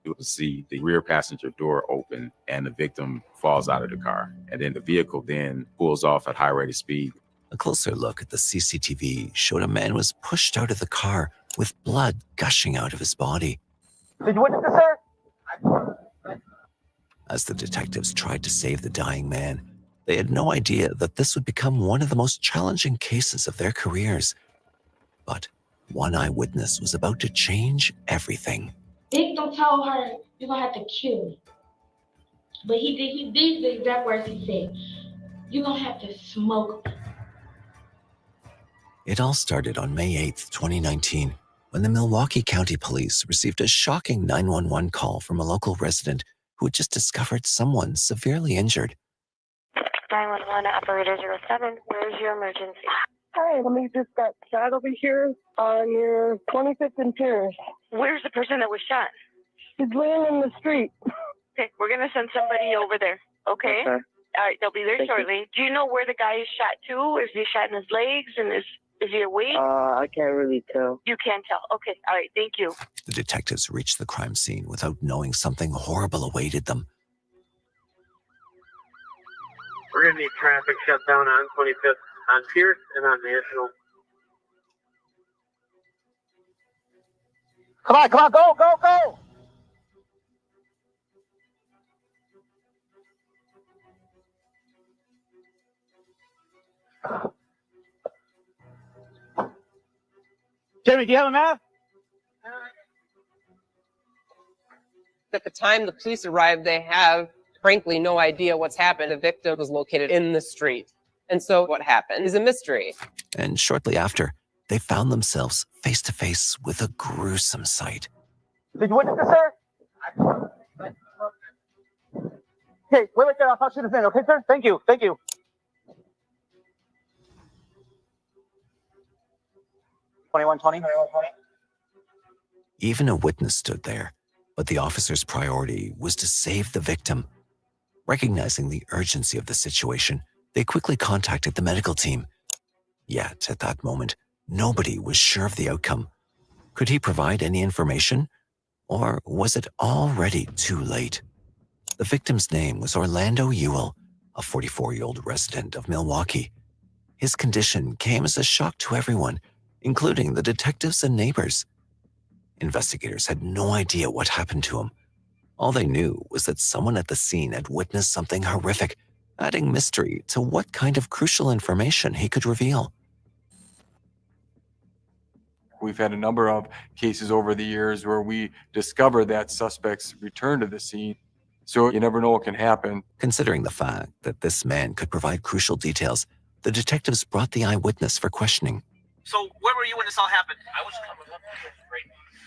You will see the rear passenger door open and the victim falls out of the car. And then the vehicle then pulls off at high rate of speed. A closer look at the CCTV showed a man was pushed out of the car with blood gushing out of his body. Did you witness this, sir? As the detectives tried to save the dying man, they had no idea that this would become one of the most challenging cases of their careers. But one eyewitness was about to change everything. Victim told her, "You're gonna have to kill me." But he did the exact words he said. "You're gonna have to smoke me." It all started on May 8th, 2019, when the Milwaukee County Police received a shocking 911 call from a local resident who had just discovered someone severely injured. 911 operator 07, where's your emergency? Hi, me just got shot over here near 25th and Terrace. Where's the person that was shot? He's laying in the street. Okay, we're gonna send somebody over there. Okay? Okay. All right, they'll be there shortly. Do you know where the guy is shot to? Is he shot in his legs and is he awake? I can't really tell. You can't tell. Okay, all right, thank you. The detectives reached the crime scene without knowing something horrible awaited them. We're gonna need traffic shut down on 25th, on Pierce, and on National. Come on, go! Jimmy, do you have a map? At the time the police arrived, they have, frankly, no idea what's happened. The victim was located in the street. And so what happened is a mystery. And shortly after, they found themselves face to face with a gruesome sight. Did you witness this, sir? Okay, wait right there. I'll talk to you in a minute. Okay, sir? Thank you. 2120. Even a witness stood there, but the officer's priority was to save the victim. Recognizing the urgency of the situation, they quickly contacted the medical team. Yet, at that moment, nobody was sure of the outcome. Could he provide any information? Or was it already too late? The victim's name was Orlando Ewell, a 44-year-old resident of Milwaukee. His condition came as a shock to everyone, including the detectives and neighbors. Investigators had no idea what happened to him. All they knew was that someone at the scene had witnessed something horrific, adding mystery to what kind of crucial information he could reveal. We've had a number of cases over the years where we discover that suspects return to the scene. So you never know what can happen. Considering the fact that this man could provide crucial details, the detectives brought the eyewitness for questioning. So where were you when this all happened? I was coming up.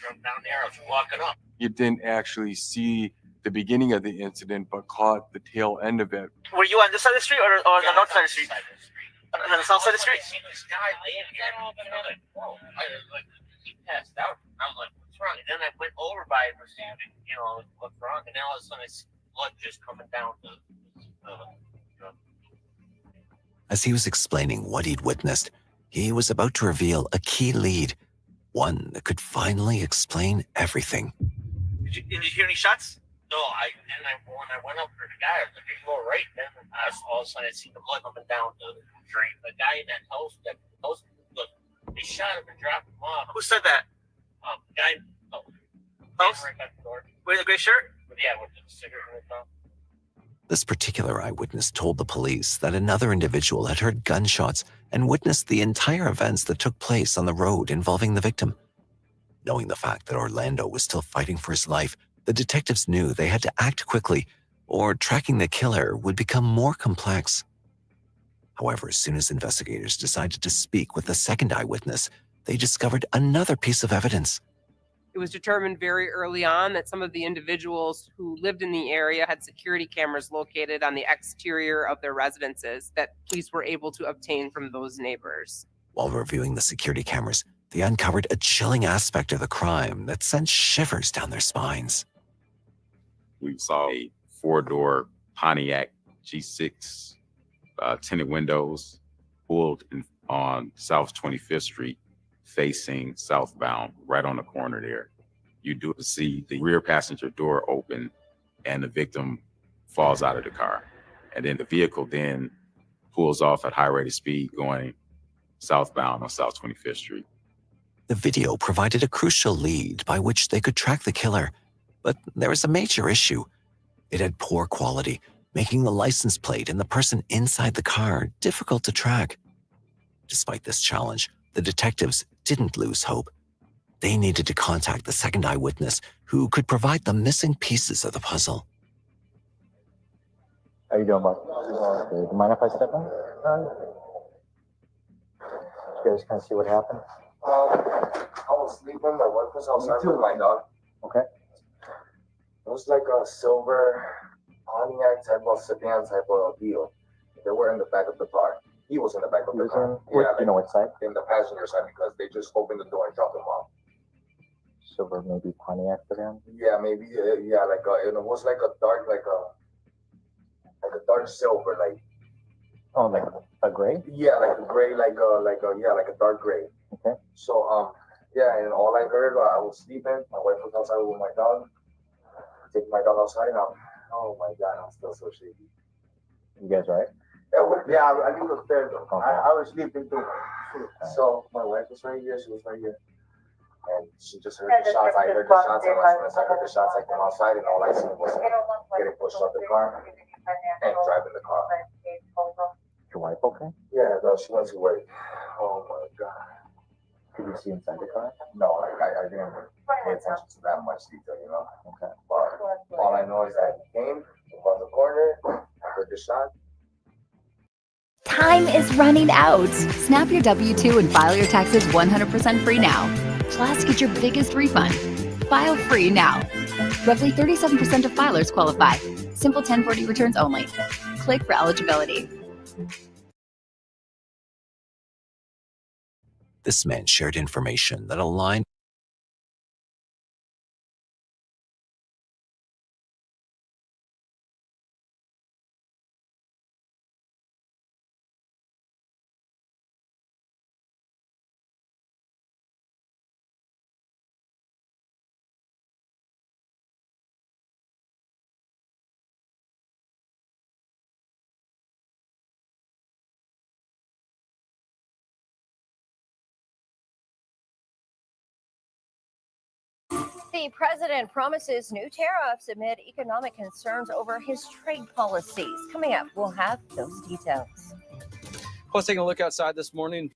from down there. I was walking up. You didn't actually see the beginning of the incident, but caught the tail end of it. Were you on this side of the street or on the north side of the street? On the south side of the street? This guy laying here, and I'm like, whoa. He passed out. I'm like, what's wrong? And then I went over by him, you know, what's wrong? And then all of a sudden, I see blood just coming down the. As he was explaining what he'd witnessed, he was about to reveal a key lead, one that could finally explain everything. Did you hear any shots? No, when I went up for the guy, I was like, you go right. Then all of a sudden, I see the blood coming down the drain. The guy in that house, look, they shot him and dropped him off. Who said that? Guy. House? Right back the door. Wearing the gray shirt? Yeah, with the cigarette in his mouth. This particular eyewitness told the police that another individual had heard gunshots and witnessed the entire events that took place on the road involving the victim. Knowing the fact that Orlando was still fighting for his life, the detectives knew they had to act quickly, or tracking the killer would become more complex. However, as soon as investigators decided to speak with the second eyewitness, they discovered another piece of evidence. It was determined very early on that some of the individuals who lived in the area had security cameras located on the exterior of their residences that police were able to obtain from those neighbors. While reviewing the security cameras, they uncovered a chilling aspect of the crime that sent shivers down their spines. We saw a 4-door Pontiac G6, tinted windows, pulled on South 25th Street, facing southbound, right on the corner there. You do see the rear passenger door open and the victim falls out of the car. And then the vehicle then pulls off at high rate of speed going southbound on South 25th Street. The video provided a crucial lead by which they could track the killer, but there was a major issue. It had poor quality, making the license plate and the person inside the car difficult to track. Despite this challenge, the detectives didn't lose hope. They needed to contact the second eyewitness who could provide the missing pieces of the puzzle. How you doing, bud? Do you mind if I step in? You guys kind of see what happened? I was sleeping. My wife was outside with my dog. Okay. It was like a silver Pontiac type of sedan type of deal. They were in the back of the car. He was in the back of the car. Yeah, you know what side? In the passenger side because they just opened the door and dropped him off. Silver, maybe Pontiac sedan? Yeah, maybe. Yeah, like it was like a dark, like a dark silver, like. Oh, like a gray? Yeah, like a gray, like a dark gray. Okay. So yeah, and all I heard, I was sleeping. My wife was outside with my dog. Taking my dog outside. Oh my God, I'm still so shaky. You guys right? Yeah, I think it was there though. Okay. I was sleeping too. So my wife was right here. She was right here. And she just heard the shots. I heard the shots. And as soon as I heard the shots, I came outside and all I seen was getting pushed out the car and driving the car. Your wife okay? Yeah, no, she went to work. Oh my God. Did you see inside the car? No, I didn't pay attention to that much detail, you know? Okay. But all I know is that he came around the corner, I heard the shot. Time is running out. Snap your W-2 and file your taxes 100% free now. Plus, get your biggest refund. File free now. Roughly 37% of filers qualify. Simple 1040 returns only. Click for eligibility. This man shared information that aligned The president promises new tariffs amid economic concerns over his trade policies. Coming up, we'll have those details. Plus, taking a look outside this morning.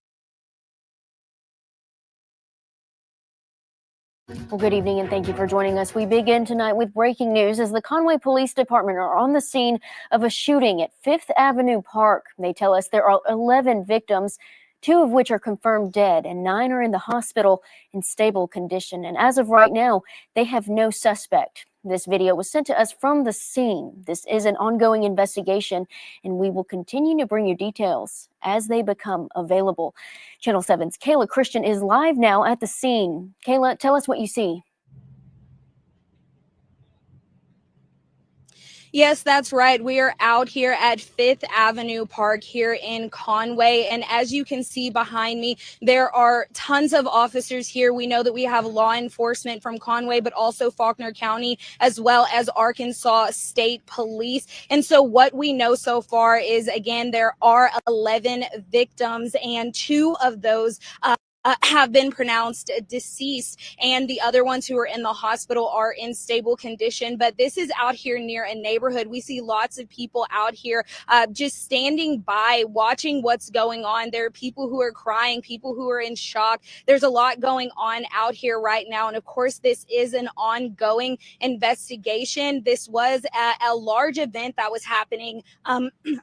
Well, good evening and thank you for joining us. We begin tonight with breaking news as the Conway Police Department are on the scene of a shooting at 5th Avenue Park. They tell us there are 11 victims. 2 of which are confirmed dead, and 9 are in the hospital in stable condition. And as of right now, they have no suspect. This video was sent to us from the scene. This is an ongoing investigation, and we will continue to bring you details as they become available. Channel 7's Kayla Christian is live now at the scene. Kayla, tell us what you see. Yes, that's right. We are out here at 5th Avenue Park here in Conway. And as you can see behind me, there are tons of officers here. We know that we have law enforcement from Conway, but also Faulkner County, as well as Arkansas State Police. And so what we know so far is, again, there are 11 victims, and 2 of those have been pronounced deceased, and the other ones who are in the hospital are in stable condition. But this is out here near a neighborhood. We see lots of people out here just standing by, watching what's going on. There are people who are crying, people who are in shock. There's a lot going on out here right now. And of course, this is an ongoing investigation. This was a large event that was happening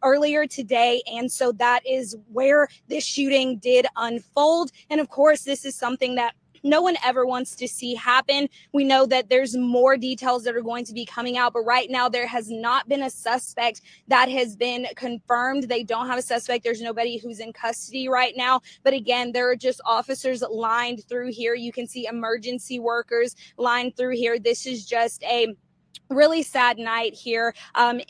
earlier today. And so that is where this shooting did unfold. And of course, this is something that no one ever wants to see happen. We know that there's more details that are going to be coming out, but right now there has not been a suspect that has been confirmed. They don't have a suspect. There's nobody who's in custody right now. But again, there are just officers lined through here. You can see emergency workers lined through here. This is just a really sad night here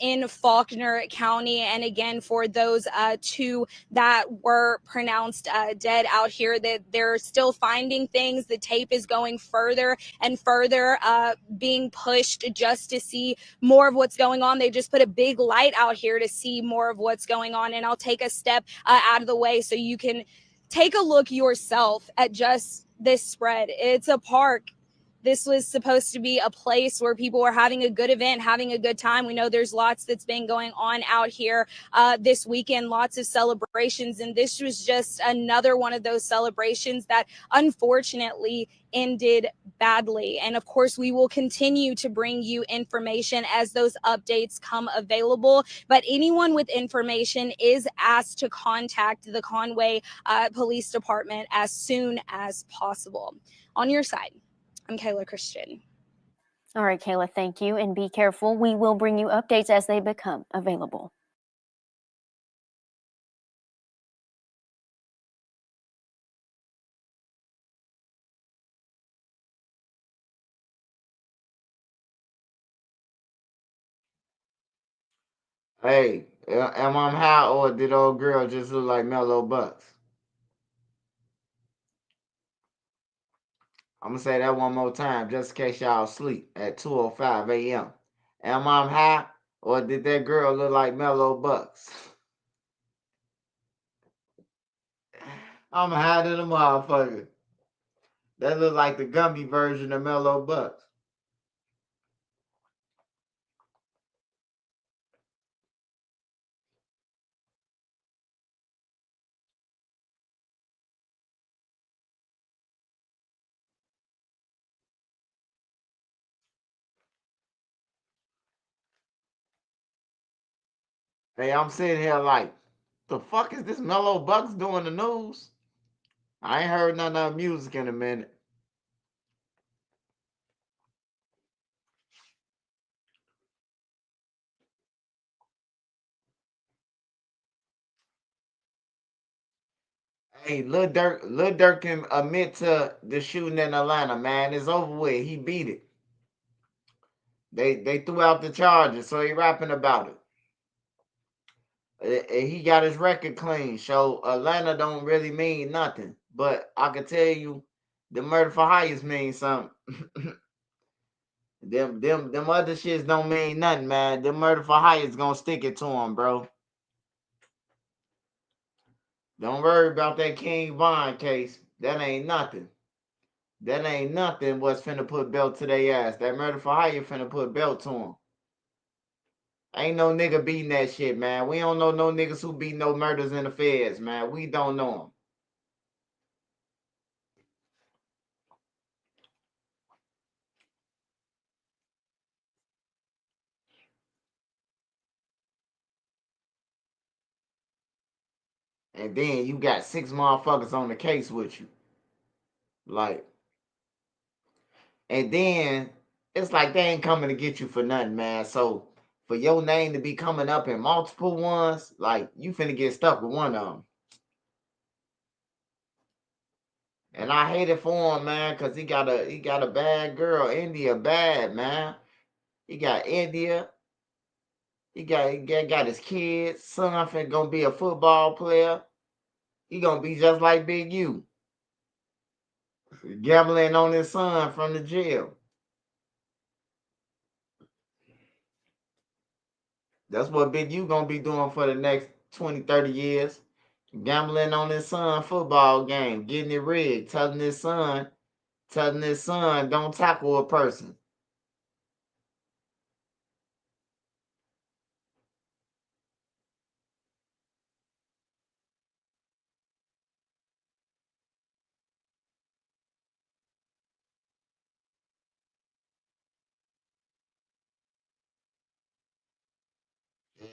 in Faulkner County. And again, for those 2 that were pronounced dead out here, that they're still finding things. The tape is going further and further, being pushed just to see more of what's going on. They just put a big light out here to see more of what's going on. And I'll take a step out of the way so you can take a look yourself at just this spread. It's a park. This was supposed to be a place where people were having a good event, having a good time. We know there's lots that's been going on out here this weekend, lots of celebrations. And this was just another one of those celebrations that unfortunately ended badly. And of course, we will continue to bring you information as those updates come available. But anyone with information is asked to contact the Conway Police Department as soon as possible. On your side, I'm Kayla Christian. All right, Kayla, thank you, and be careful. We will bring you updates as they become available. Hey, am I high or did old girl just look like Mellow Bucks? I'm gonna say that one more time just in case y'all sleep at 2:05 a.m. Am I high or did that girl look like Mellow Bucks? I'm high than a motherfucker. That look like the Gumby version of Mellow Bucks. Hey, I'm sitting here like, the fuck is this Mellow Bucks doing the news? I ain't heard none of music in a minute. Hey, Lil Durk can admit to the shooting in Atlanta, man. It's over with. He beat it. They threw out the charges, so he rapping about it. He got his record clean, so Atlanta don't really mean nothing. But I can tell you, the murder for hires mean something. them other shits don't mean nothing, man. The murder for hires gonna stick it to him, bro. Don't worry about that King Von case. That ain't nothing. That ain't nothing what's finna put belt to their ass. That murder for hire finna put belt to him. Ain't no nigga beating that shit, man. We don't know no niggas who beat no murders in the feds, man. We don't know them. And then you got 6 motherfuckers on the case with you. Like, and then it's like they ain't coming to get you for nothing, man. So for your name to be coming up in multiple ones, like you finna get stuck with one of them. And I hate it for him, man, cause he got a bad girl, India, bad, man. He got India. He got his kids. Son finna gonna be a football player. He gonna be just like Big U, gambling on his son from the jail. That's what Big U gonna be doing for the next 20, 30 years. Gambling on his son football game, getting it rigged, telling his son don't tackle a person.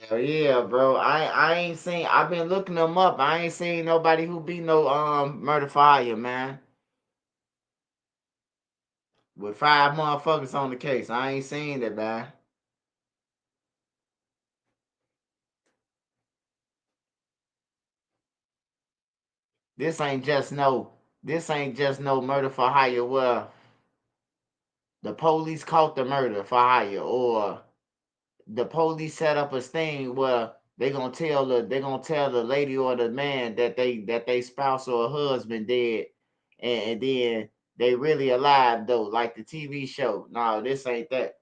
Hell yeah, bro. I ain't seen. I've been looking them up. I ain't seen nobody who be no murder for hire, man. With 5 motherfuckers on the case, I ain't seen it, man. This ain't just no murder for hire where the police caught the murder for hire, or the police set up a sting where they gonna tell the lady or the man that they spouse or husband dead, and then they really alive though, like the TV show. No, this ain't that.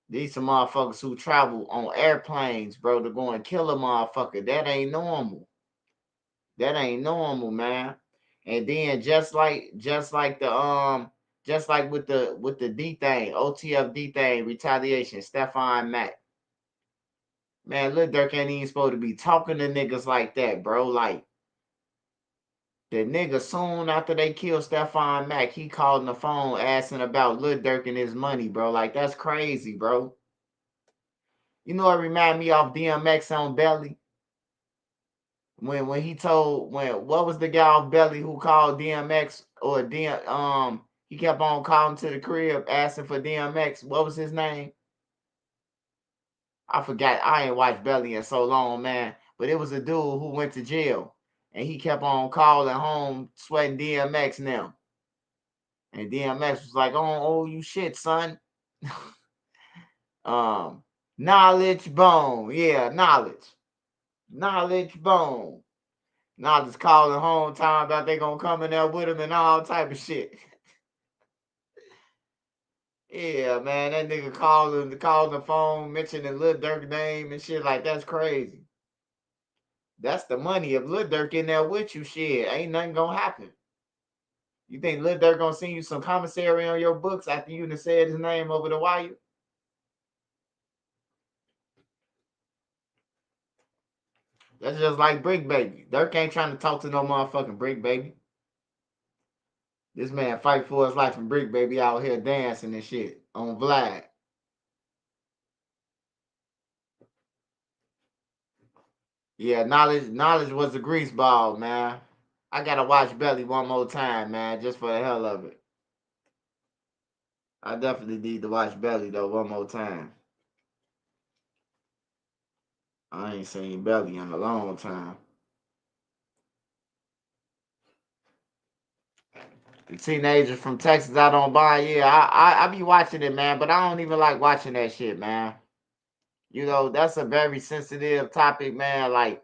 These some motherfuckers who travel on airplanes, bro, to go and kill a motherfucker. That ain't normal. That ain't normal, man. And then just like with the D thing, OTF D thing, retaliation, Stephon Mack. Man, Lil Durk ain't even supposed to be talking to niggas like that, bro. Like, the nigga soon after they killed Stephon Mack, he called on the phone asking about Lil Durk and his money, bro. Like, that's crazy, bro. You know, it remind me of DMX on Belly. When what was the guy off Belly who called DMX or he kept on calling to the crib asking for DMX. What was his name? I forgot. I ain't watched Belly in so long, man. But it was a dude who went to jail, and he kept on calling home, sweating DMX now. And DMX was like, "I don't owe you shit, son." Knowledge bone, yeah, knowledge bone. Knowledge calling home, talking about they gonna come in there with him and all type of shit. Yeah, man, that nigga calling the phone, mentioning Lil Durk name and shit, like that's crazy. That's the money. If Lil Durk in there with you, shit, ain't nothing gonna happen. You think Lil Durk gonna send you some commissary on your books after you done said his name over the wire? That's just like Brick Baby. Durk ain't trying to talk to no motherfucking Brick Baby. This man fight for his life and Brick Baby out here dancing and shit on Vlad. Yeah, knowledge was a grease ball, man. I gotta watch Belly one more time, man, just for the hell of it. I definitely need to watch Belly though one more time. I ain't seen Belly in a long time. The teenager from Texas out on Bond, yeah, I be watching it, man, but I don't even like watching that shit, man. You know, that's a very sensitive topic, man. Like,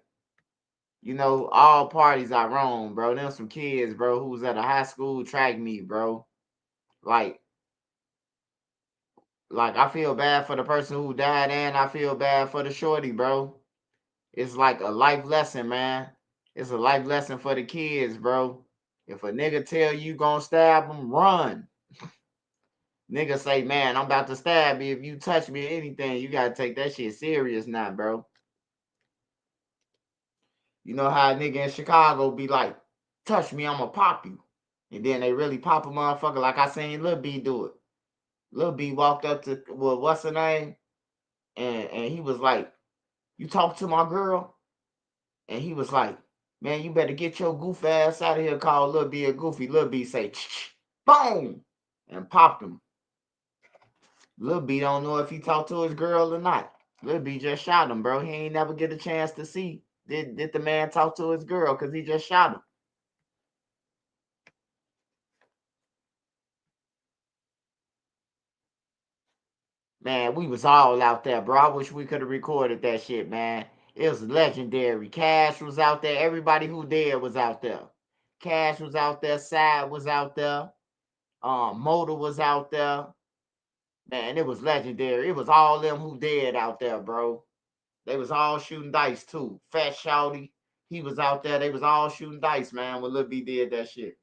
you know, all parties are wrong, bro. Them some kids, bro, who was at a high school track meet, bro. Like I feel bad for the person who died, and I feel bad for the shorty, bro. It's like a life lesson, man. It's a life lesson for the kids, bro. If a nigga tell you gonna stab him, run. Nigga say, man, I'm about to stab you. If you touch me or anything, you gotta take that shit serious now, bro. You know how a nigga in Chicago be like, touch me, I'ma pop you. And then they really pop a motherfucker like I seen Lil B do it. Lil B walked up to, well, what's her name? And he was like, you talk to my girl? And he was like, Man, you better get your goof ass out of here. Call Lil B a goofy. Lil B say, boom, and popped him. Lil B don't know if he talked to his girl or not. Lil B just shot him, bro. He ain't never get a chance to see did the man talk to his girl because he just shot him. Man, we was all out there, bro. I wish we could have recorded that shit, man. It was legendary. Cash was out there. Everybody who dead was out there. Cash was out there. Sad was out there. Motor was out there. Man, it was legendary. It was all them who dead out there, bro. They was all shooting dice too. Fat Shouty, he was out there. They was all shooting dice, man, when Lil B did that shit.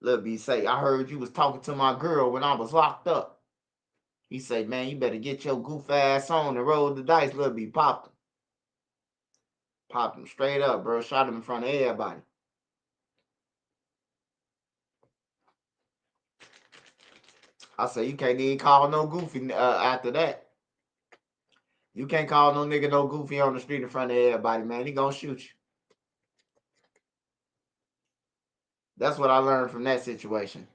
Lil B say, I heard you was talking to my girl when I was locked up. He said, man, you better get your goof ass on and roll the dice. Lil B popped him. Popped him straight up, bro. Shot him in front of everybody. I said, you can't even call no goofy after that. You can't call no nigga no goofy on the street in front of everybody, man. He gonna shoot you. That's what I learned from that situation.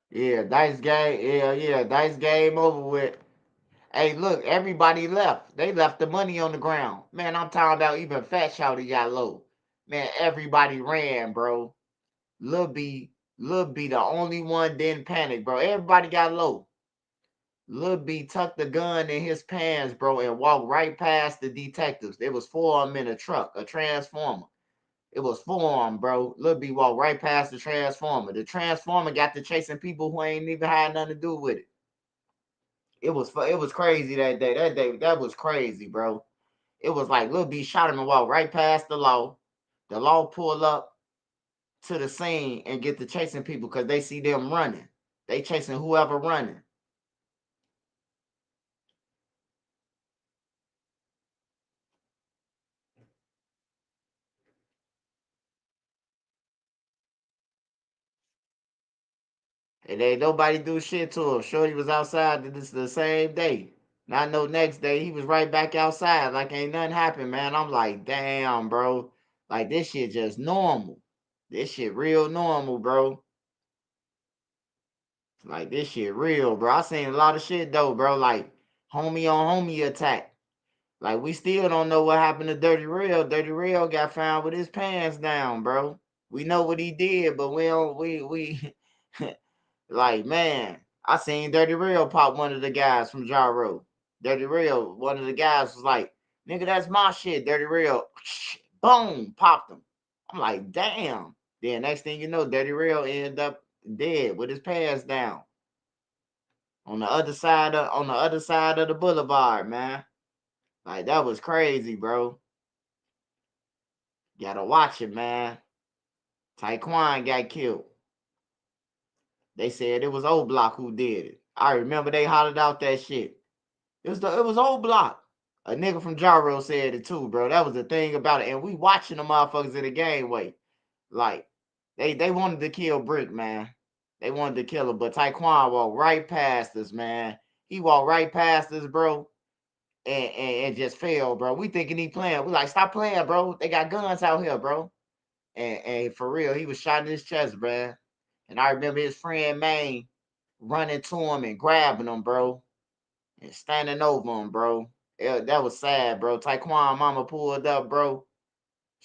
Yeah, dice game. Yeah, dice game over with. Hey, look, everybody left. They left the money on the ground. Man, I'm talking about even Fat Shouty got low. Man, everybody ran, bro. Lil B the only one didn't panic, bro. Everybody got low. Lil B tucked the gun in his pants, bro, and walked right past the detectives. There was 4 of them in a truck, a transformer. It was 4 of them, bro. Lil B walked right past the transformer. The transformer got to chasing people who ain't even had nothing to do with it. It was crazy that day. That was crazy, bro. It was like Lil B shot him and walked right past the law. The law pulled up to the scene and get to chasing people because they see them running. They chasing whoever running. And ain't nobody do shit to him. Shorty was outside the same day. Not no next day. He was right back outside like ain't nothing happened, man. I'm like, damn, bro. Like, this shit just normal. This shit real normal, bro. Like, this shit real, bro. I seen a lot of shit, though, bro. Like, homie on homie attack. Like, we still don't know what happened to Dirty Real. Dirty Real got found with his pants down, bro. We know what he did, but we like, man, I seen Dirty Real pop one of the guys from Jaro. Dirty Real, one of the guys was like, nigga, that's my shit. Dirty Real, boom, popped him. I'm like, damn. Then next thing you know, Dirty Real ended up dead with his pants down. On the other side of the boulevard, man. Like, that was crazy, bro. Gotta watch it, man. Taekwon got killed. They said it was O Block who did it. I remember they hollered out that shit. It was O Block. A nigga from Jaro said it too, bro. That was the thing about it. And we watching the motherfuckers in the gangway. Like, they wanted to kill Brick, man. They wanted to kill him, but Taekwon walked right past us, man. He walked right past us, bro, and just fell, bro. We thinking he playing. We like, stop playing, bro. They got guns out here, bro. And for real, he was shot in his chest, bro. And I remember his friend Maine running to him and grabbing him, bro, and standing over him, bro. That was sad, bro. Taekwon mama pulled up, bro.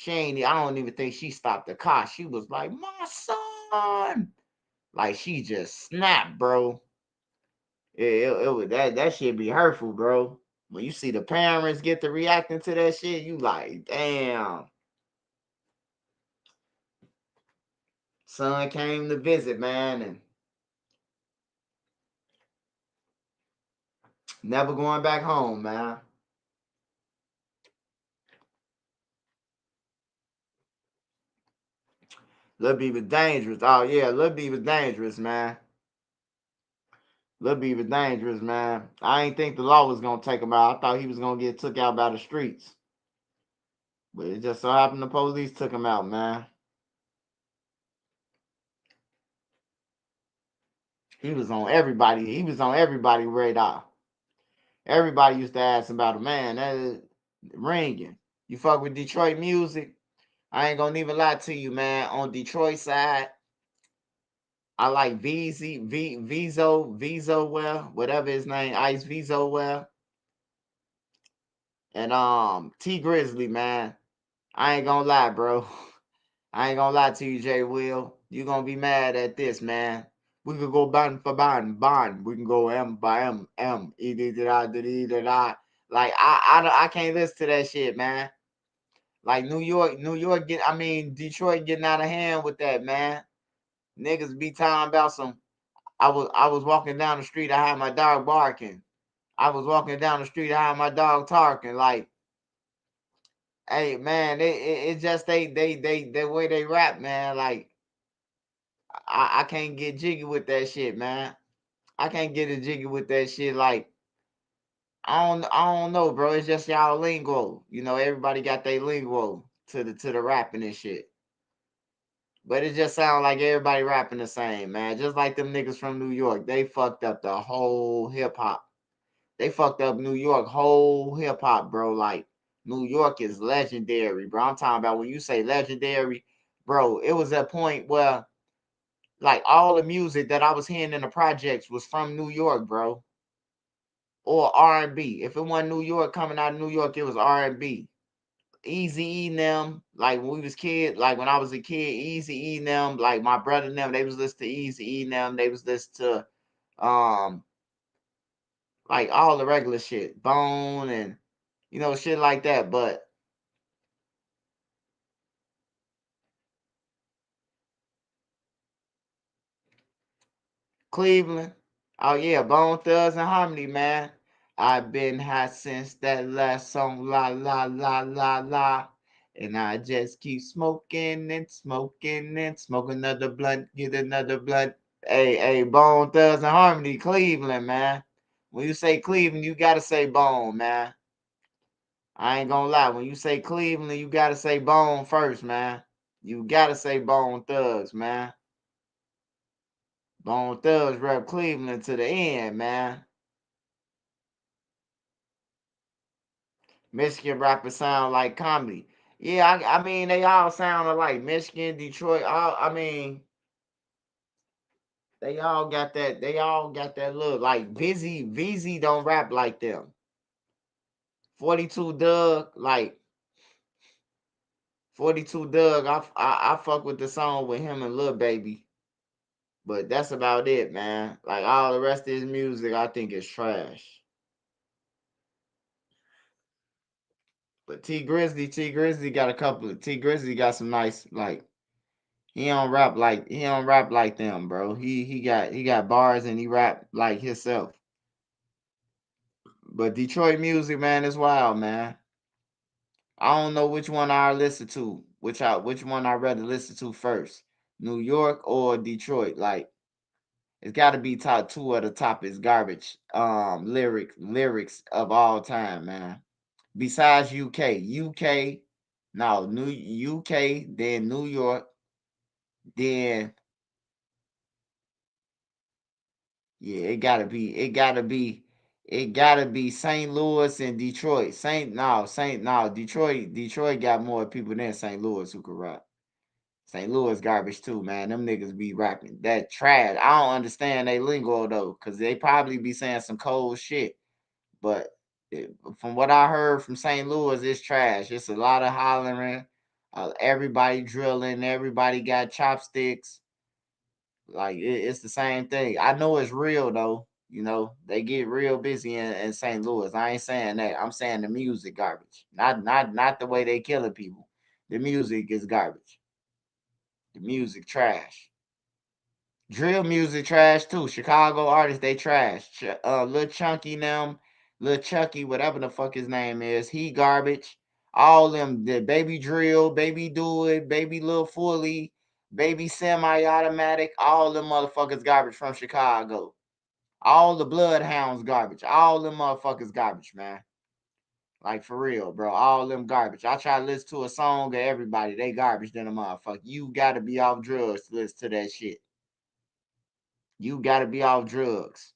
I don't even think she stopped the car. She was like, my son. Like, she just snapped, bro. It was that shit be hurtful, bro. When you see the parents get to reacting to that shit, you like, damn. Son came to visit, man, and never going back home, man. Lil B was dangerous. Oh, yeah, Lil B was dangerous, man. Lil B was dangerous, man. I ain't think the law was going to take him out. I thought he was going to get took out by the streets. But it just so happened the police took him out, man. He was on everybody. He was on everybody's radar. Everybody used to ask about him, man. That is ringing. You fuck with Detroit music? I ain't gonna even lie to you, man. On Detroit side, I like Vizo well, whatever his name, Ice Vizo well. And T Grizzly, man. I ain't gonna lie, bro. I ain't gonna lie to you, Jay Will. You gonna be mad at this, man. We could go bond for bond. We can go M by M. E-D-D-I. Like I can't listen to that shit, man. Like New York Detroit getting out of hand with that, man. Niggas be talking about some. I was walking down the street, I had my dog barking. I was walking down the street, I had my dog talking. Like, hey man, it just they the way they rap, man. Like, I can't get jiggy with that shit, man. I can't get it jiggy with that shit. Like, I don't know, bro. It's just y'all lingo. You know, everybody got their lingo to the rapping and shit. But it just sounds like everybody rapping the same, man. Just like them niggas from New York. They fucked up the whole hip hop. They fucked up New York whole hip hop, bro. Like, New York is legendary, bro. I'm talking about when you say legendary, bro, it was a point where like all the music that I was hearing in the projects was from New York, bro. Or R&B. If it wasn't New York coming out of New York, it was R&B. Easy E them, like when we was kids, like when I was a kid, Easy E them, like my brother and them, they was listening to Easy E them, they was listening to like all the regular shit, Bone and shit like that. But Cleveland, oh yeah, Bone Thugs and Harmony, man. I've been hot since that last song, la la la la la. And I just keep smoking and smoking and smoking another blunt, get another blunt. Hey, Bone Thugs and Harmony, Cleveland, man. When you say Cleveland, you gotta say Bone, man. I ain't gonna lie. When you say Cleveland, you gotta say Bone first, man. You gotta say Bone Thugs, man. Bone Thugs rep Cleveland to the end, man. Michigan rappers sound like comedy. Yeah, I mean they all sound alike. Michigan, Detroit, they all got that. They all got that look. Like VZ don't rap like them. 42 Doug, like 42 Doug. I fuck with the song with him and Lil Baby, but that's about it, man. Like all the rest of his music, I think is trash. But T Grizzly got a couple of T Grizzly got some nice like he don't rap like them, bro. He got bars and he rap like himself. But Detroit music, man, is wild, man. I don't know which one I listen to, which one I rather listen to first, New York or Detroit. Like it's got to be top two of the top is garbage. Lyrics of all time, man. Besides UK, no New UK, then New York, then yeah, it gotta be St. Louis and Detroit. Detroit got more people than St. Louis who could rap. St. Louis garbage too, man. Them niggas be rapping that trash. I don't understand they lingo though, cause they probably be saying some cold shit. But from what I heard from St. Louis, it's trash. It's a lot of hollering, everybody drilling, everybody got chopsticks. Like it's the same thing. I know it's real though. They get real busy in St. Louis. I ain't saying that. I'm saying the music garbage. Not the way they killing people. The music is garbage. The music trash. Drill music trash too. Chicago artists they trash. Lil Chunky them, Lil Chucky, whatever the fuck his name is, he garbage. All them, the Baby Drill, Baby Do It, Baby Lil Fully, Baby Semi-Automatic, all them motherfuckers garbage from Chicago. All the Bloodhounds garbage. All them motherfuckers garbage, man. Like for real, bro. All them garbage. I try to listen to a song of everybody. They garbage than a motherfucker. You gotta be off drugs to listen to that shit. You gotta be off drugs.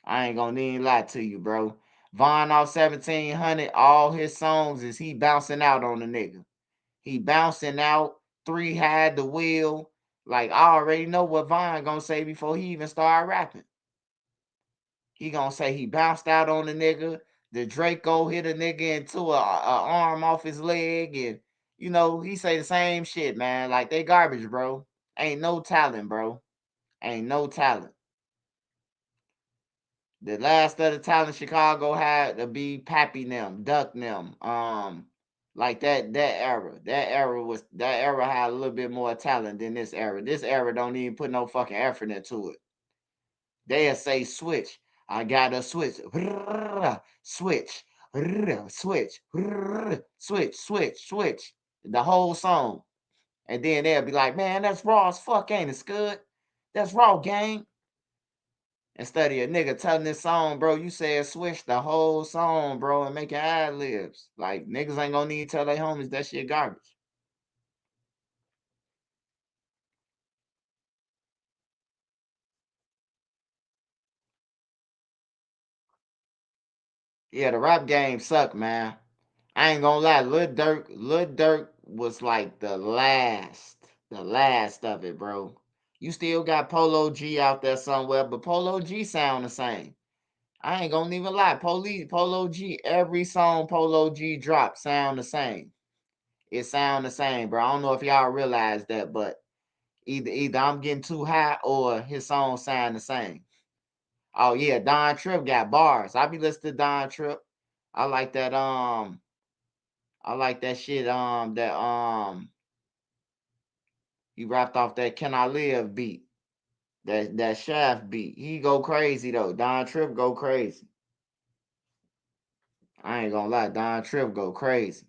I ain't gonna even lie to you, bro. Von off 1700, all his songs is he bouncing out on the nigga. He bouncing out, 3 had the wheel. Like, I already know what Von gonna say before he even start rapping. He gonna say he bounced out on the nigga. The Draco hit a nigga into a arm off his leg. And, you know, he say the same shit, man. Like, they garbage, bro. Ain't no talent, bro. Ain't no talent. The last of the talent Chicago had to be Pappy them, Duck them. Like that era. That era had a little bit more talent than this era. This era don't even put no fucking effort into it. They'll say switch. I gotta switch. Switch. Switch. Switch. The whole song. And then they'll be like, man, that's raw as fuck, ain't it, Scud? That's raw, gang. Instead of a nigga telling this song, bro, you said switch the whole song, bro, and make ad libs. Like, niggas ain't gonna need to tell their homies that shit garbage. Yeah, the rap game suck, man. I ain't gonna lie, Lil Durk was like the last of it, bro. You still got Polo G out there somewhere, but Polo G sound the same. I ain't gonna even lie, Polo G, every song Polo G dropped sound the same. It sound the same, bro. I don't know if y'all realize that, but either I'm getting too high or his song sound the same. Oh yeah, Don Trip got bars. I be listening to Don Trip. I like that shit he rapped off that Can I Live beat. That Shaft beat. He go crazy though. Don Trip go crazy. I ain't gonna lie, Don Trip go crazy.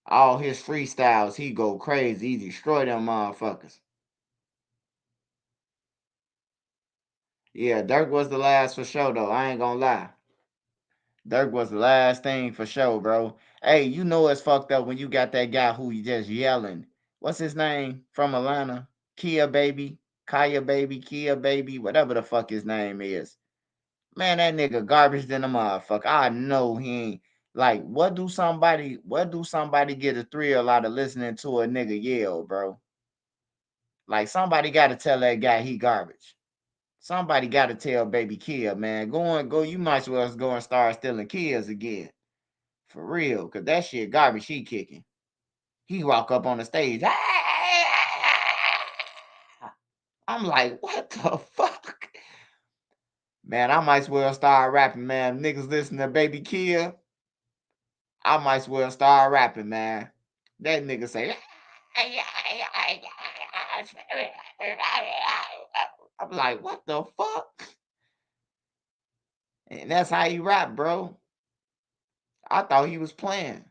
All his freestyles, he go crazy. He destroy them motherfuckers. Yeah, Durk was the last for sure though. I ain't gonna lie. Durk was the last thing for sure, bro. Hey, you know it's fucked up when you got that guy who you just yelling. What's his name from Atlanta? Kaya Baby, whatever the fuck his name is. Man, that nigga garbage than a motherfucker. I know he ain't. Like, what do somebody get a thrill out of listening to a nigga yell, bro? Like, somebody got to tell that guy he garbage. Somebody got to tell Baby Kill, man. Go. You might as well go and start stealing kills again. For real, because that shit garbage he kicking. He walk up on the stage. I'm like, what the fuck? Man, I might as well start rapping, man. Niggas listen to Baby Kill. I might as well start rapping, man. That nigga say, I'm like, what the fuck? And that's how he rap, bro. I thought he was playing.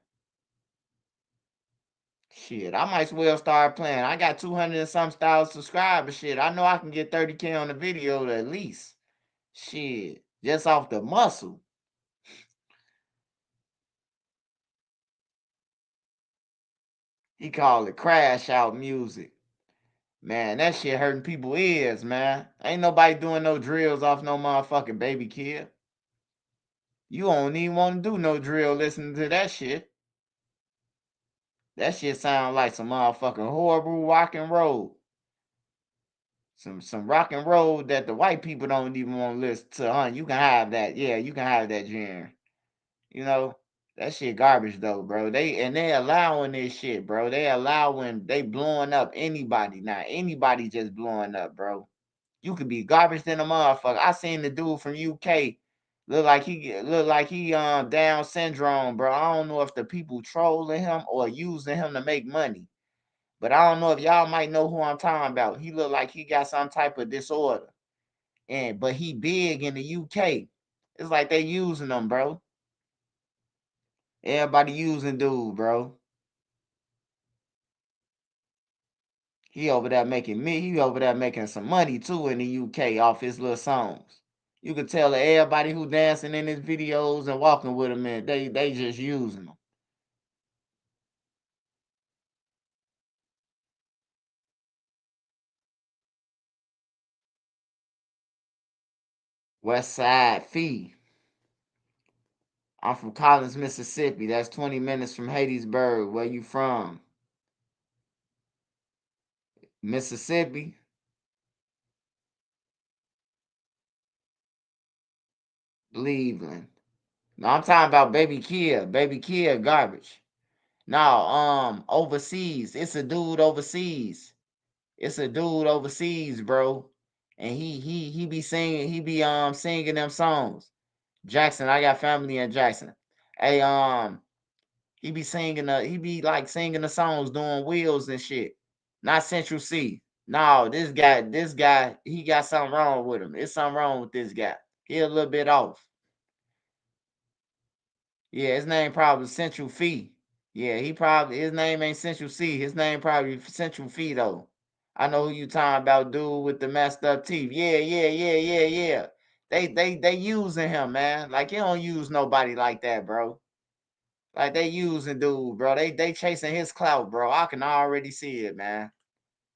Shit, I might as well start playing. I got 200 and some thousand subscribers. Shit, I know I can get 30K on the video at least. Shit, just off the muscle. He called it crash out music. Man, that shit hurting people's ears, man. Ain't nobody doing no drills off no motherfucking Baby Kid. You don't even want to do no drill listening to that shit. That shit sound like some motherfucking horrible rock and roll. Some rock and roll that the white people don't even want to listen to, huh? You can have that. Yeah, you can have that, Jen. You know, that shit garbage though, bro. They allowing this shit, bro. They blowing up anybody now. Anybody just blowing up, bro. You could be garbage than a motherfucker. I seen the dude from UK look like he Down syndrome, bro. I don't know if the people trolling him or using him to make money. But I don't know if y'all might know who I'm talking about. He look like he got some type of disorder. But he big in the UK. It's like they using him, bro. Everybody using dude, bro. He over there making some money too in the UK off his little songs. You can tell that everybody who dancing in his videos and walking with him, man, they just using him. West Side Fee. I'm from Collins, Mississippi. That's 20 minutes from Hattiesburg. Where you from? Mississippi? Cleveland. No, I'm talking about Baby Kia. Baby Kia garbage. No, overseas. It's a dude overseas. It's a dude overseas, bro. And he be singing, singing them songs. Jackson, I got family in Jackson. Hey, he be singing singing the songs, doing wheels and shit. Not Central C. No, this guy, he got something wrong with him. It's something wrong with this guy. He a little bit off. Yeah, his name probably Central Fee. Yeah, his name ain't Central C. His name probably Central Fee though. I know who you talking about, dude with the messed up teeth. Yeah. They using him, man. Like, he don't use nobody like that, bro. Like, they using dude, bro. They chasing his clout, bro. I can already see it, man.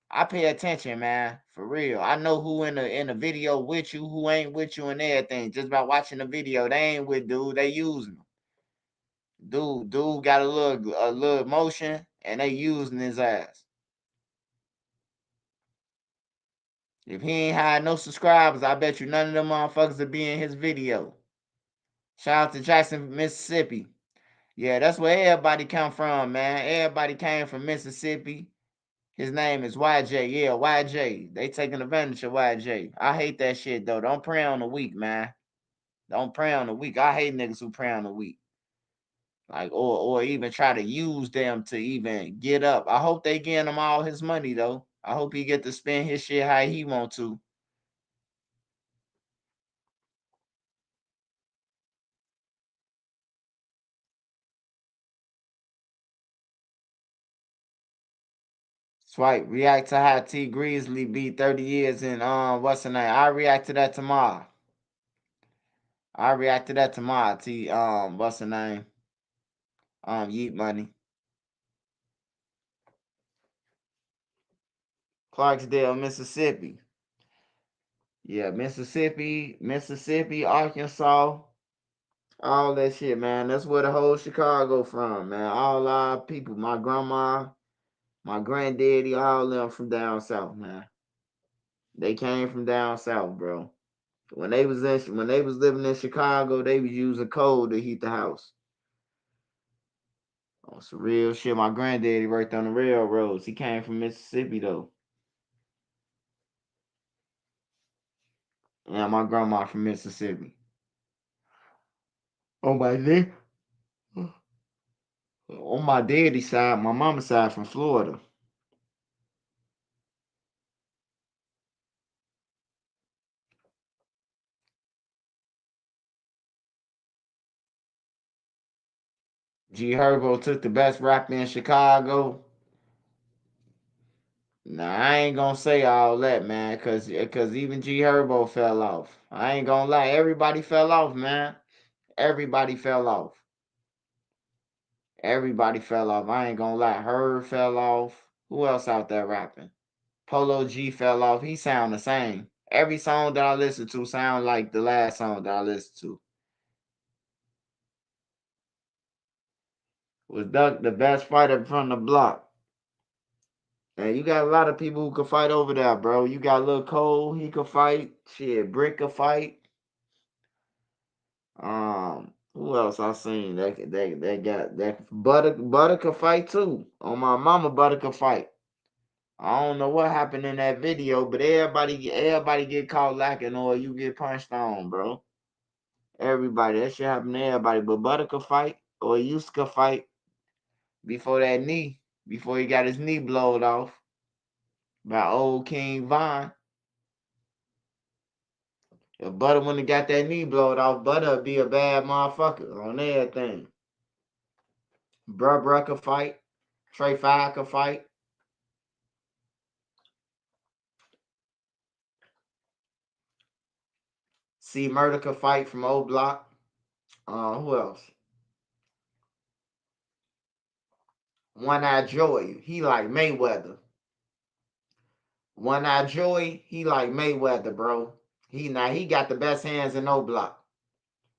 I pay attention, man. For real. I know who in the video with you, who ain't with you and everything. Just by watching the video. They ain't with dude. They using him. Dude got a little emotion and they using his ass. If he ain't had no subscribers, I bet you none of them motherfuckers will be in his video. Shout out to Jackson, Mississippi. Yeah, that's where everybody come from, man. Everybody came from Mississippi. His name is YJ. Yeah, YJ. They taking advantage of YJ. I hate that shit, though. Don't prey on the weak, man. Don't prey on the weak. I hate niggas who prey on the weak. Like, or even try to use them to even get up. I hope they getting him all his money, though. I hope he get to spend his shit how he want to. Swipe, react to how T Grizzly beat 30 years in what's the name? I react to that tomorrow. T what's the name? Yeet Money. Clarksdale, Mississippi. Yeah, Mississippi, Arkansas, all that shit, man. That's where the whole Chicago from, man. All our people, my grandma, my granddaddy, all them from down south, man. They came from down south, bro. When they was living in Chicago, they was using coal to heat the house. Oh, some real shit. My granddaddy worked on the railroads. He came from Mississippi though. Yeah, my grandma from Mississippi. Oh my day. On my daddy's side, my mama's side from Florida. G Herbo took the best rapper in Chicago. Nah, I ain't gonna say all that, man, cause even G Herbo fell off. I ain't gonna lie, everybody fell off, man. Everybody fell off. Everybody fell off. I ain't gonna lie. Herb fell off. Who else out there rapping? Polo G fell off. He sound the same. Every song that I listen to sound like the last song that I listened to. Was Duck the best fighter from the block? And you got a lot of people who can fight over there, bro. You got Lil Cole, he could fight. Shit, Brick could fight. Who else I seen that got that Butter could fight too. On my mama, Butter could fight. I don't know what happened in that video, but everybody get caught lacking or you get punched on, bro. Everybody, that shit happen to everybody. But Butter could fight or used to fight before before he got his knee blowed off by old King Von. If Butter wouldn't have got that knee blowed off, Butter would be a bad motherfucker on everything. Bruh could fight. Trey 5 could fight. C Murder could fight from old block. Who else? One Eye Joy, he like Mayweather. One Eye Joy, he like Mayweather, bro. He got the best hands in O Block.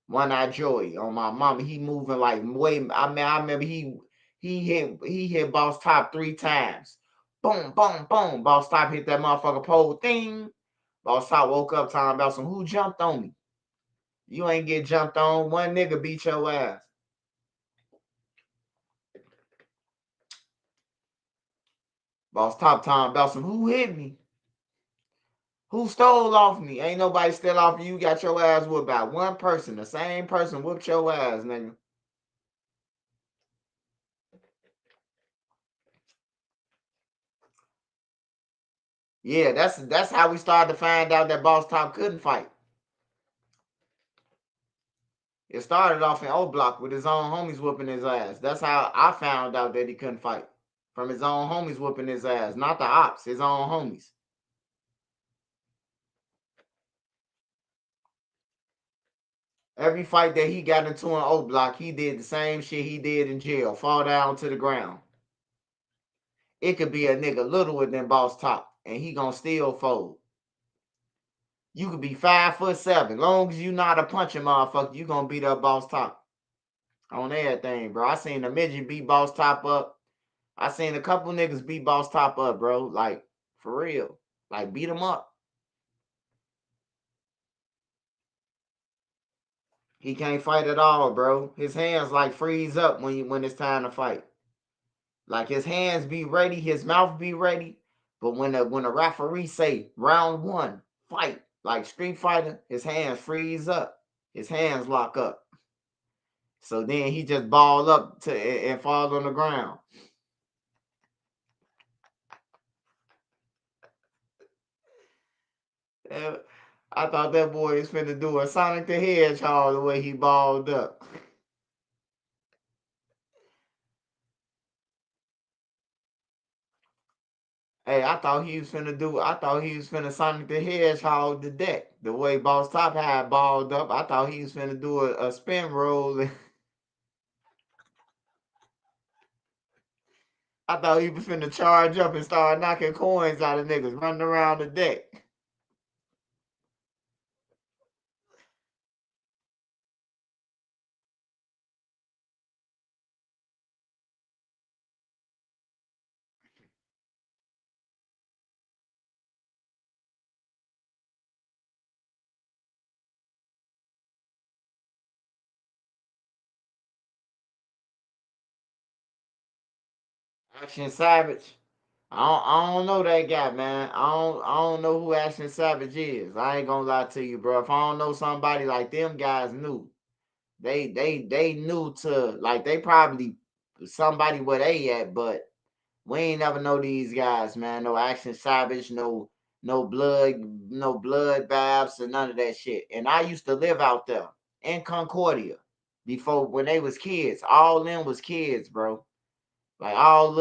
One Eye Joey on my mama. He moving like way. I remember he hit Boss Top 3 times. Boom, boom, boom. Boss Top hit that motherfucker pole. Thing. Boss Top woke up talking about some who jumped on me. You ain't get jumped on. One nigga beat your ass. Boss Top talking about some who hit me. Who stole off me? Ain't nobody still off you. You got your ass whooped by one person. The same person whooped your ass, nigga. Yeah, that's how we started to find out that Boss Top couldn't fight. It started off in O Block with his own homies whooping his ass. That's how I found out that he couldn't fight. From his own homies whooping his ass. Not the ops, his own homies. Every fight that he got into in O Block, he did the same shit he did in jail. Fall down to the ground. It could be a nigga littler than Boss Top, and he gonna still fold. You could be 5'7". Long as you not a punching motherfucker, you gonna beat up Boss Top. On everything, bro. I seen a midget beat Boss Top up. I seen a couple niggas beat Boss Top up, bro. Like, for real. Like, beat him up. He can't fight at all, bro. His hands like freeze up when it's time to fight. Like his hands be ready, his mouth be ready. But when a referee say round 1, fight, like Street Fighter, his hands freeze up. His hands lock up. So then he just ball up and fall on the ground. I thought that boy was finna do a Sonic the Hedgehog the way he balled up. Hey, I thought he was finna Sonic the Hedgehog the deck. The way Boss Top had balled up, I thought he was finna do a spin roll. I thought he was finna charge up and start knocking coins out of niggas running around the deck. Action Savage. I don't know that guy, man. I don't know who Action Savage is. I ain't gonna lie to you, bro. If I don't know somebody like them guys knew. They knew to, like, they probably somebody where they at, but we ain't never know these guys, man. No Action Savage, no blood baths or none of that shit. And I used to live out there in Concordia before, when they was kids. All them was kids, bro. Like all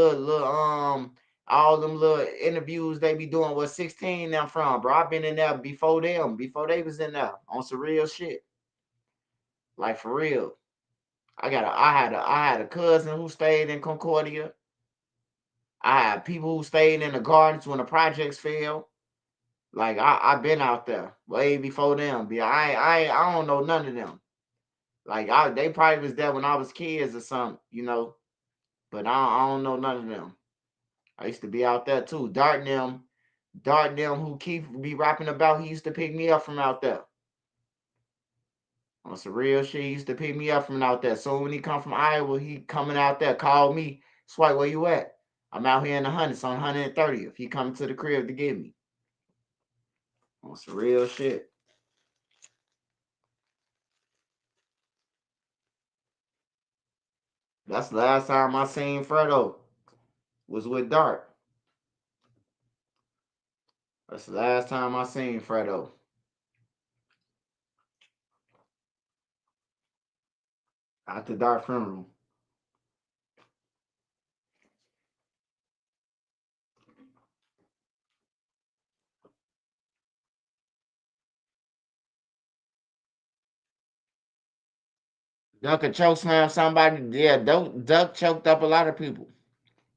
all them little interviews they be doing with 16 them from, bro. I've been in there before them, before they was in there on some real shit. Like, for real. I had a cousin who stayed in Concordia. I had people who stayed in the gardens when the projects failed. Like, I've been out there way before them. I don't know none of them. Like, they probably was there when I was kids or something, you know. But I don't know none of them. I used to be out there too. Dart them who Keith be rapping about, he used to pick me up from out there. On some real shit, he used to pick me up from out there. So when he come from Iowa, he coming out there, call me, Swipe, where you at? I'm out here in the hundreds on 130th. He coming to the crib to get me. On some real shit. That's the last time I seen Fredo. Was with Dart. That's the last time I seen Fredo. At the Dart funeral. Duck could choke slam somebody. Yeah, Duck choked up a lot of people.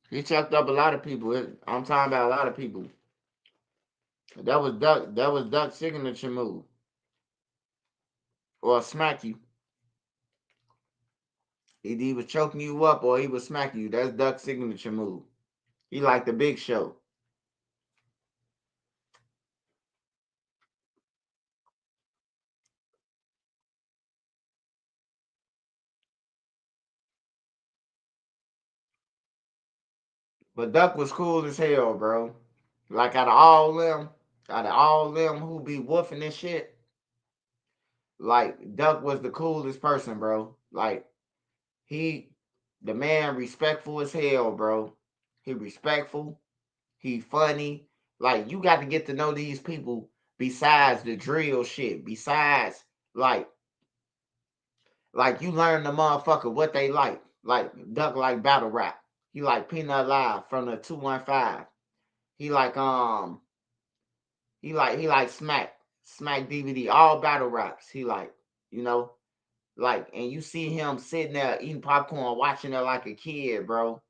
He choked up a lot of people. I'm talking about a lot of people. That was Duck. That was Duck's signature move. Or smack you. Either he was choking you up or he was smacking you. That's Duck's signature move. He like the Big Show. But Duck was cool as hell, bro. Like out of all them who be woofing this shit, like Duck was the coolest person, bro. Like he, the man, respectful as hell, bro. He respectful. He funny. Like you got to get to know these people besides the drill shit. Besides, like you learn the motherfucker what they like. Like Duck like battle rap. He like Peanut Live from the 215. He like he like Smack DVD, all battle raps. He like, you know, like, and you see him sitting there eating popcorn, watching it like a kid, bro.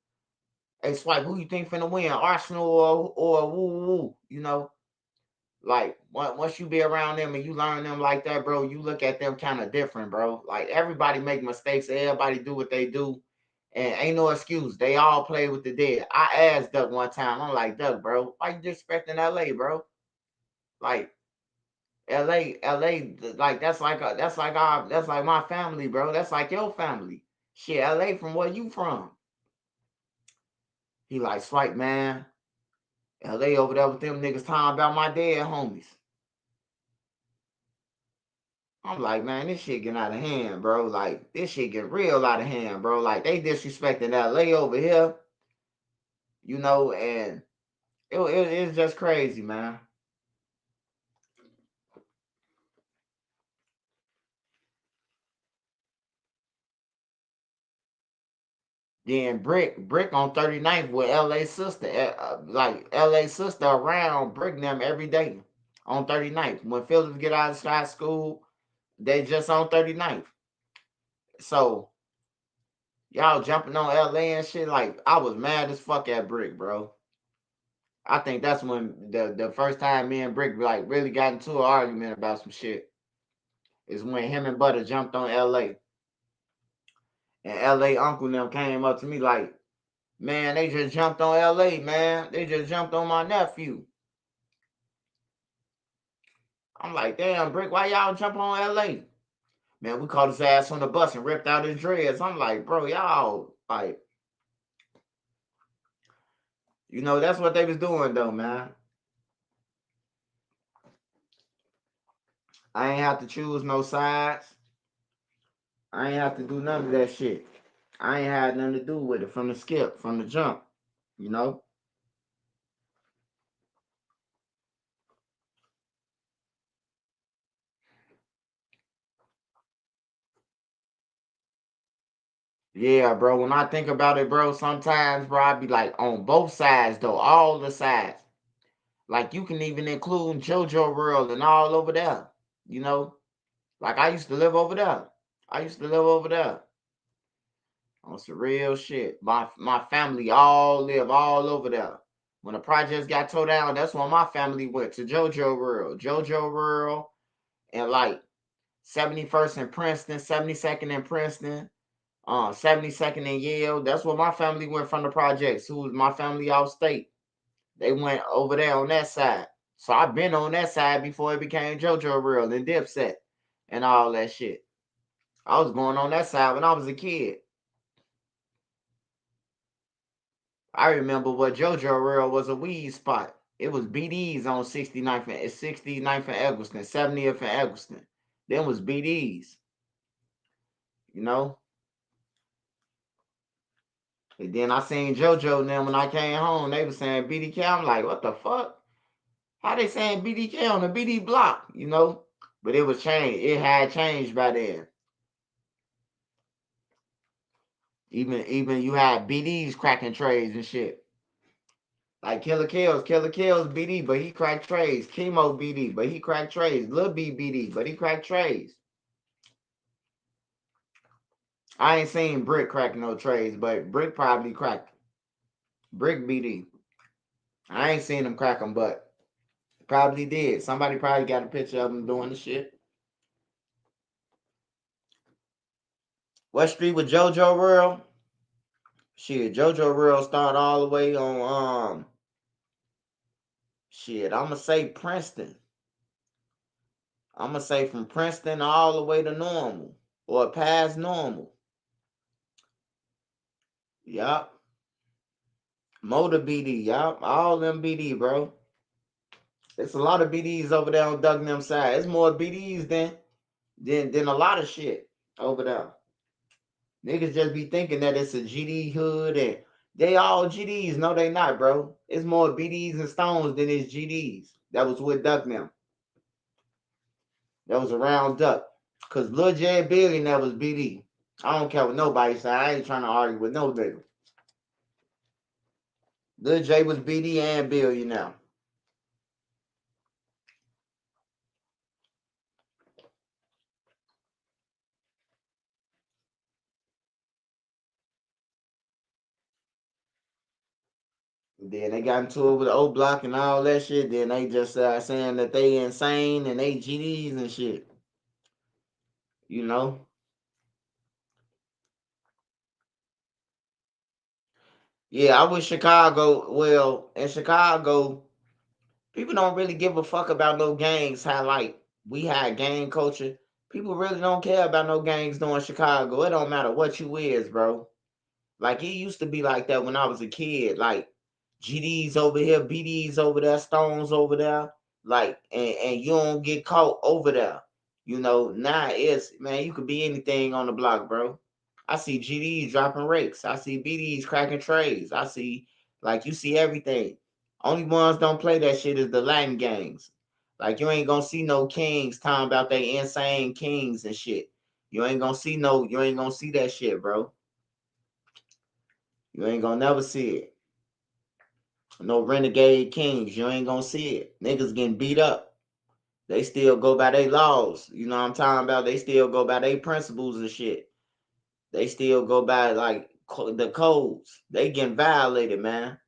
Hey, Swipe, who you think finna win, Arsenal or woo woo? You know, like once you be around them and you learn them like that, bro, you look at them kind of different, bro. Like everybody make mistakes, everybody do what they do, and ain't no excuse. They all play with the dead. I asked Duck one time, I'm like, Duck, bro, why you disrespecting LA, bro? Like LA, like that's like my family, bro. That's like your family. Shit, LA from where you from? He like, Swipe, man. LA over there with them niggas talking about my dead homies. I'm like, man, this shit getting out of hand, bro. Like, this shit getting real out of hand, bro. Like, they disrespecting LA over here, you know, and it's just crazy, man. Then Brick on 39th with LA sister, like LA sister around Brick them every day on 39th. When Phillips get out of high school, they just on 39th. So y'all jumping on LA and shit. Like I was mad as fuck at Brick, bro. I think that's when the first time me and Brick like really got into an argument about some shit. Is when him and Butter jumped on LA. And LA uncle and them came up to me like, man, they just jumped on LA, man. They just jumped on my nephew. I'm like, damn, Brick, why y'all jump on LA? Man, we caught his ass on the bus and ripped out his dreads. I'm like, bro, y'all, like, you know, that's what they was doing though, man. I ain't have to choose no sides. I ain't have to do none of that shit. I ain't had nothing to do with it from the skip, from the jump, you know? Yeah, bro. When I think about it, bro, sometimes, bro, I be like on both sides, though, all the sides. Like you can even include JoJo World and all over there, you know? Like I used to live over there. I used to live over there. On some real shit. My family all live all over there. When the projects got tore down, that's when my family went to JoJo World. JoJo World and like 71st in Princeton, 72nd in Princeton, 72nd in Yale. That's where my family went from the projects. Who was my family out state? They went over there on that side. So I've been on that side before it became JoJo World and Dipset and all that shit. I was going on that side when I was a kid. I remember what JoJo World was a weed spot. It was BD's on 69th and Eggleston, 70th and Eggleston. Then was BD's, you know? And then I seen JoJo and them when I came home. They was saying BDK. I'm like, what the fuck? How they saying BDK on the BD block, you know? But it was changed. It had changed by then. Even you had BD's cracking trades and shit. Like Killer Kills BD, but he cracked trades. Chemo BD, but he cracked trades. Lil B BD, but he cracked trades. I ain't seen Brick crack no trades, but Brick probably cracked. Brick BD. I ain't seen him crack them, but Probably did. Somebody probably got a picture of him doing the shit. What street with JoJo Rural? Shit, JoJo Rural start all the way on shit, I'ma say Princeton. I'ma say from Princeton all the way to Normal or past Normal. Yup. Motor BD, yup. All them BD, bro. It's a lot of BDs over there on Doug and them side. It's more BDs than a lot of shit over there. Niggas just be thinking that it's a GD hood and they all GDs. No, they not, bro. It's more BDs and Stones than it's GDs. That was with Duck now. That was around Duck. Cause Lil J Billy that was BD. I don't care what nobody say. I ain't trying to argue with no nigga. Lil J was BD and Billy now. Then they got into it with the O Block and all that shit. Then they just saying that they insane and they GDs and shit. You know? Yeah, I wish Chicago, well, in Chicago, people don't really give a fuck about no gangs. How like we had gang culture. People really don't care about no gangs doing Chicago. It don't matter what you is, bro. Like it used to be like that when I was a kid. Like GDs over here, BDs over there, Stones over there. Like and you don't get caught over there. You know, now it's man, you could be anything on the block, bro. I see GDs dropping rakes. I see BDs cracking trays. I see like you see everything. Only ones don't play that shit is the Latin gangs. Like you ain't gonna see no kings talking about they insane kings and shit. You ain't gonna see that shit, bro. You ain't gonna never see it. No renegade kings. You ain't gonna see it. Niggas getting beat up. They still go by their laws. You know what I'm talking about? They still go by their principles and shit. They still go by like the codes. They getting violated, man.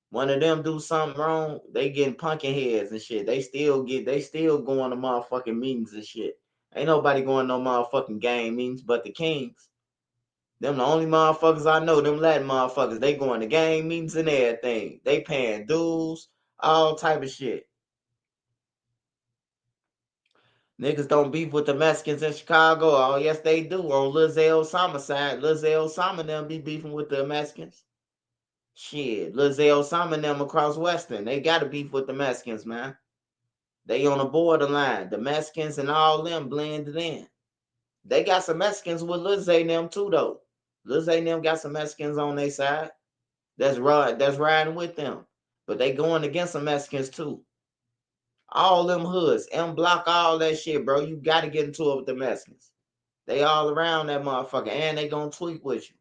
One of them do something wrong, they getting punkin heads and shit. They still going to motherfucking meetings and shit. Ain't nobody going to no motherfucking gang meetings but the kings. Them the only motherfuckers I know, them Latin motherfuckers. They going to gang meetings and everything. They paying dues, all type of shit. Niggas don't beef with the Mexicans in Chicago. Oh, yes, they do. On Lizelle Osama side, Lizelle Osama them be beefing with the Mexicans. Shit, Lizelle Osama them across Western. They got to beef with the Mexicans, man. They on the borderline. The Mexicans and all them blended in. They got some Mexicans with Lizzie and them too, though. Lizzie and them got some Mexicans on their side. That's riding with them. But they going against some Mexicans too. All them hoods, M Block, all that shit, bro. You got to get into it with the Mexicans. They all around that motherfucker, and they gonna tweak with you.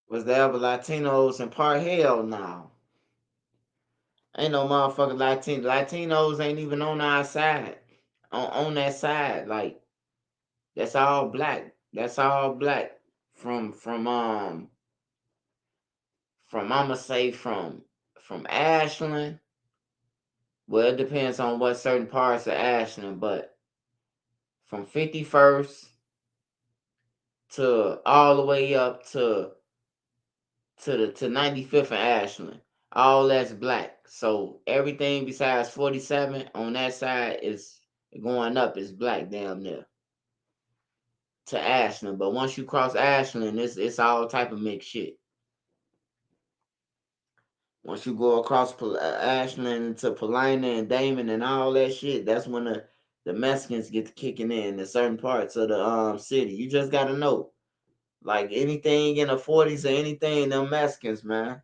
Was there ever Latinos in part? Hell no. Ain't no motherfucking Latinos ain't even on our side. On that side. Like, that's all black. That's all black. From I'ma say from Ashland. Well, it depends on what certain parts of Ashland, but from 51st to all the way up to 95th and Ashland. All that's black. So everything besides 47 on that side is going up is black damn near to Ashland. But once you cross Ashland, it's all type of mixed shit. Once you go across Ashland to Paulina and Damon and all that shit, that's when the Mexicans get to kicking in certain parts of the city. You just gotta know. Like anything in the 40s or anything, them Mexicans, man.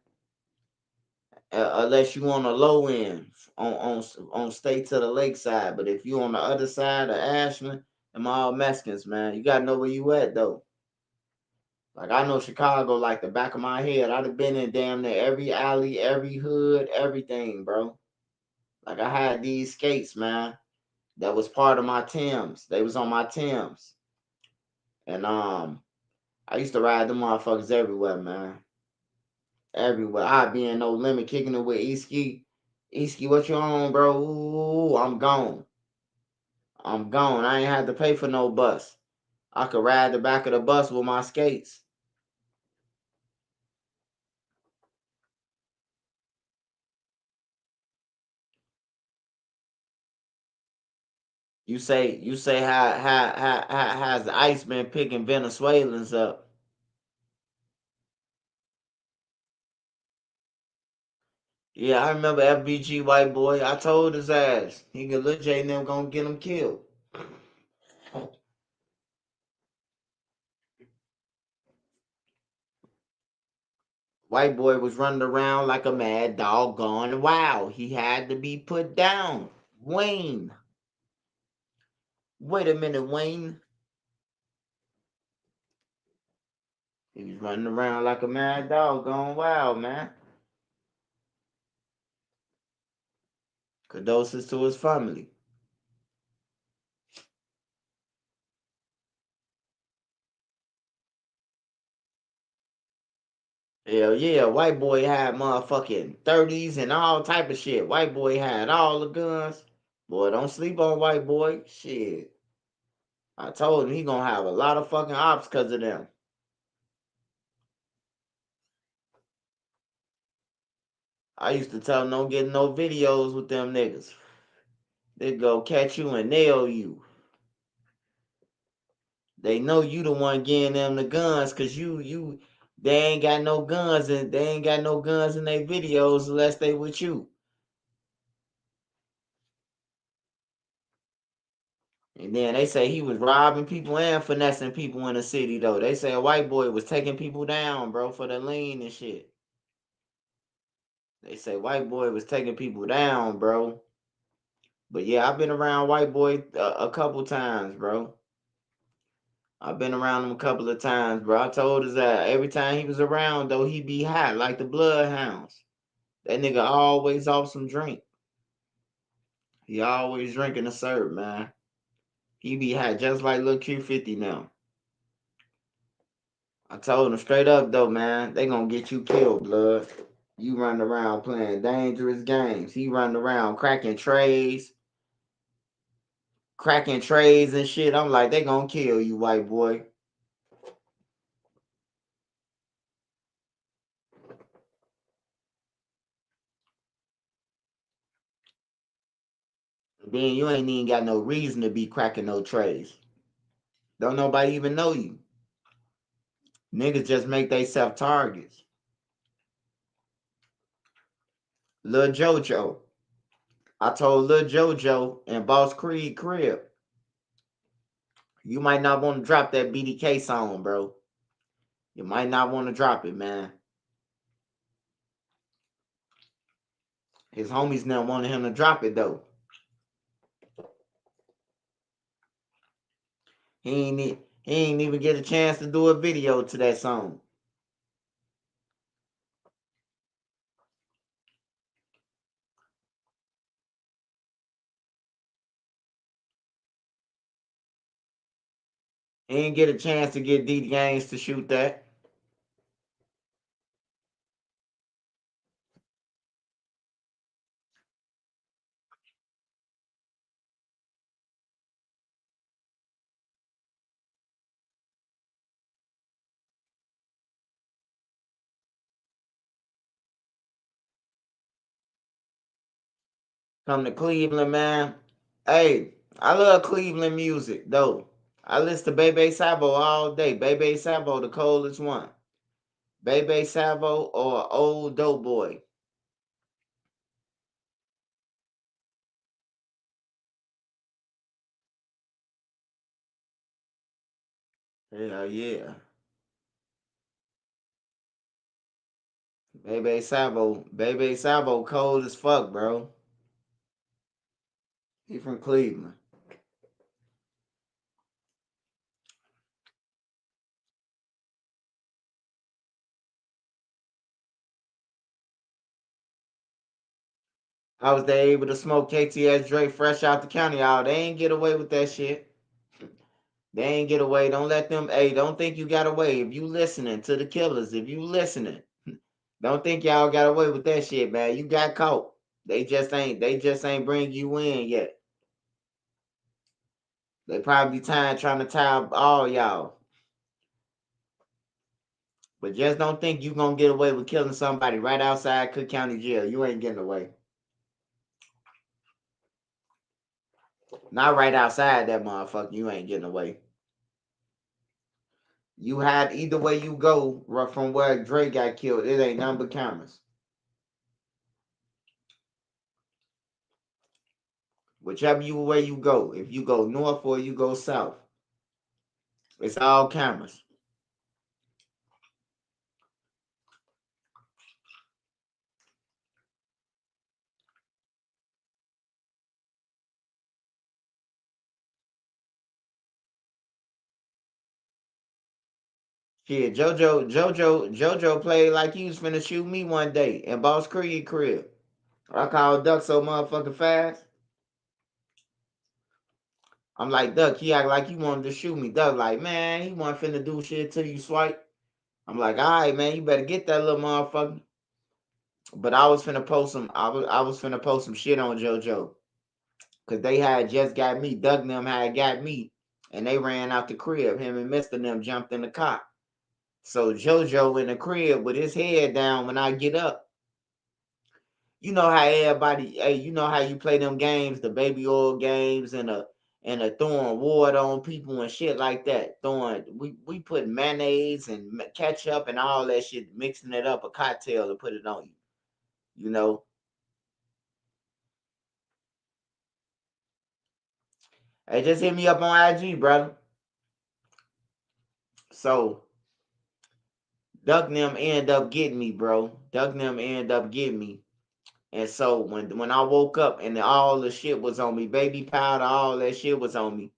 Unless you on the low end on state to the lakeside. But if you on the other side of Ashland, them all Mexicans, man. You gotta know where you at though. Like I know Chicago like the back of my head. I'd have been in damn near every alley, every hood, everything, bro. Like I had these skates, man. That was part of my Timbs. They was on my Timbs. And I used to ride them motherfuckers everywhere, man. Everywhere. I'd be in No Limit kicking it with Easky. Easky, what you on, bro? Ooh, I'm gone. I'm gone. I ain't had to pay for no bus. I could ride the back of the bus with my skates. You say how has the ice been picking Venezuelans up? Yeah, I remember FBG white boy. I told his ass he could Lil J and them gonna get him killed. White boy was running around like a mad dog gone wild. He had to be put down. Wayne. Wait a minute, Wayne. He was running around like a mad dog gone wild, man. Condolences to his family. Hell yeah, white boy had motherfucking 30s and all type of shit. White boy had all the guns. Boy, don't sleep on white boy. Shit. I told him he gonna have a lot of fucking ops because of them. I used to tell them don't get no videos with them niggas. They go catch you and nail you. They know you the one getting them the guns because they ain't got no guns and they ain't got no guns in their videos unless they with you. And then they say he was robbing people and finessing people in the city, though. They say a white boy was taking people down, bro, for the lean and shit. They say white boy was taking people down, bro. But yeah, I've been around white boy a couple times, bro. I've been around him a couple of times, bro. I told his that every time he was around, though, he be hot like the bloodhounds. That nigga always off some drink. He always drinking a syrup, man. He be hot just like Lil Q50 now. I told him straight up though, man, they gonna get you killed, blood. You running around playing dangerous games. He running around cracking trays and shit. I'm like, they gonna kill you, white boy. Then you ain't even got no reason to be cracking no trays. Don't nobody even know you. Niggas just make they self targets. Lil Jojo. I told Lil Jojo and Boss Creed crib, you might not want to drop that BDK song, bro. You might not want to drop it, man. His homies now wanted him to drop it though. He ain't even get a chance to do a video to that song. He ain't get a chance to get D Gaines to shoot that. Come to Cleveland, man. Hey, I love Cleveland music, though. I listen to Bebe Sabo all day. Bebe Sabo, the coldest one. Bebe Sabo or Old Doughboy. Hell yeah. Bebe Sabo cold as fuck, bro. He from Cleveland. I was there able to smoke KTS Dre fresh out the county, y'all. They ain't get away with that shit. They ain't get away. Don't let them, hey, don't think you got away. If you listening to the killers, if you listening, don't think y'all got away with that shit, man. You got caught. They just ain't bring you in yet. They probably trying to tie up all y'all. But just don't think you gonna get away with killing somebody right outside Cook County Jail. You ain't getting away. Not right outside that motherfucker. You ain't getting away. You had either way you go from where Dre got killed. It ain't nothing but cameras. Whichever way you go, if you go north or you go south, it's all cameras. Shit, JoJo played like he was finna shoot me one day in Boss Creed crib. I called Duck so motherfucking fast. I'm like, Duck, he act like he wanted to shoot me. Duck like, man, he wasn't finna do shit till you swipe. I'm like, all right, man, you better get that little motherfucker. But I was finna post some, I was finna post some shit on JoJo. Cause they had just got me. Doug and them had got me. And they ran out the crib. Him and Mr. them jumped in the car. So JoJo in the crib with his head down when I get up. You know how everybody, hey, you know how you play them games, the baby oil games and throwing water on people and shit like that. We put mayonnaise and ketchup and all that shit, mixing it up a cocktail and put it on you. You know. Hey, just hit me up on IG, brother. So Duck and them end up getting me, bro. Duck and them end up getting me. And so when I woke up and all the shit was on me, baby powder, all that shit was on me.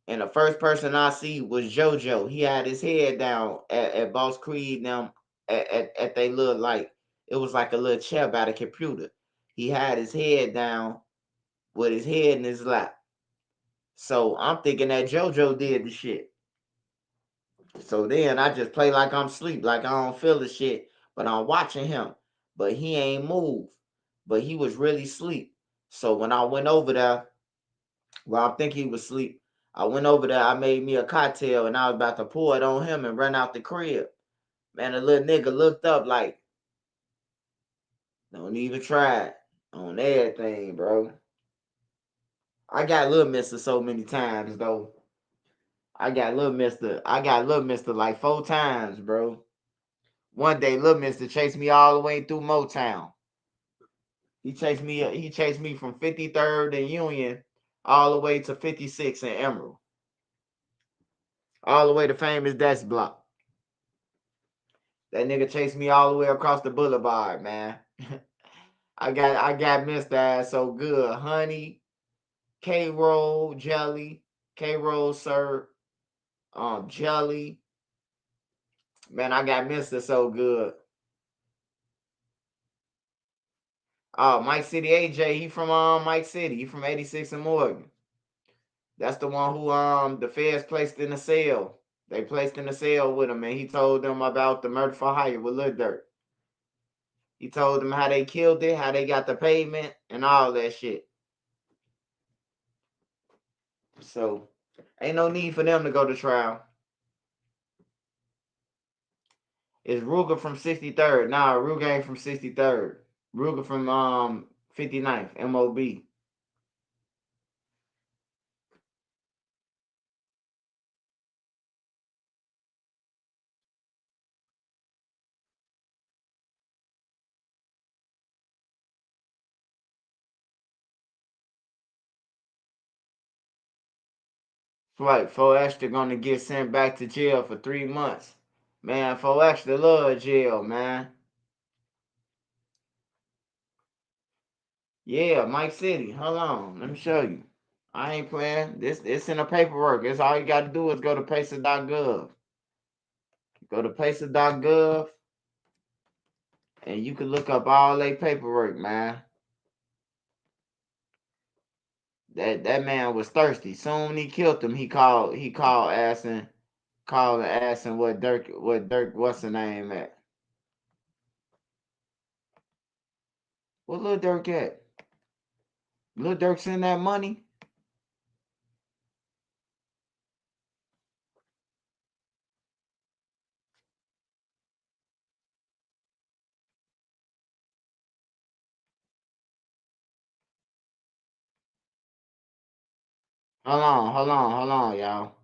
And the first person I see was JoJo. He had his head down at Boss Creed now at they little like it was like a little chair by the computer. He had his head down with his head in his lap. So I'm thinking that JoJo did the shit. So then I just play like I'm asleep, like I don't feel the shit, but I'm watching him. But he ain't move. But he was really asleep. So when I went over there, well, I think he was asleep. I went over there, I made me a cocktail, and I was about to pour it on him and run out the crib. Man, the little nigga looked up like, don't even try it on everything, bro. I got little mister so many times, though. I got little mister like 4 times, bro. One day, little mister chased me all the way through Motown. He chased me from 53rd and Union all the way to 56 and Emerald. All the way to famous Desk Block. That nigga chased me all the way across the boulevard, man. I got Mr. Ass so good. Honey, K-Roll, jelly, K-Roll syrup, jelly. Man, I got Mr. so good. Oh, Mike City AJ, he from Mike City. He from 86 and Morgan. That's the one who the feds placed in the cell. They placed in the cell with him, and he told them about the murder for hire with Lil Durk. He told them how they killed it, how they got the payment, and all that shit. So, ain't no need for them to go to trial. It's Ruger from 63rd. Nah, Ruger ain't from 63rd. Ruger from 59th, MOB. Right, 4 Extra gonna get sent back to jail for 3 months. Man, 4 Extra love jail, man. Yeah, Mike City. Hold on, let me show you. I ain't playing. It's in the paperwork. It's all you got to do is go to pacer.gov. Go to pacer.gov, and you can look up all their paperwork, man. That man was thirsty. Soon he killed him. He called asking what Durk what's the name at? What Lil Durk at? Lil Durk send that money? Hold on, y'all.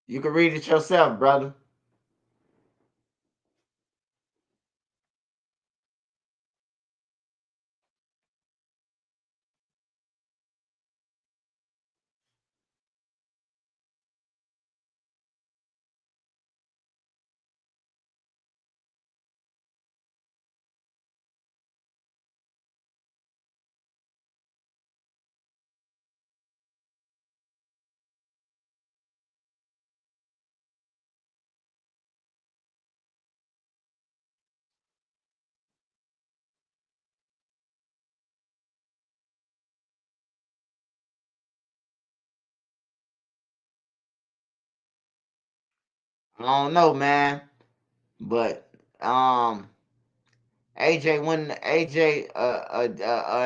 You can read it yourself, brother. I don't know, man. But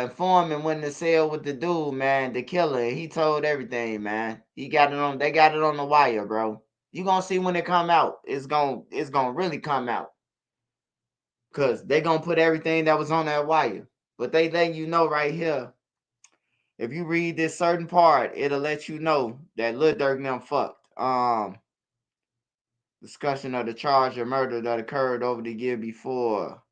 informant went in the cell with the dude, man, the killer. He told everything, man. They got it on the wire, bro. You gonna see when it come out. It's gonna really come out. Cause they gonna put everything that was on that wire. But they letting you know right here. If you read this certain part, it'll let you know that Lil Durk and them fucked. Discussion of the charge of murder that occurred over the year before.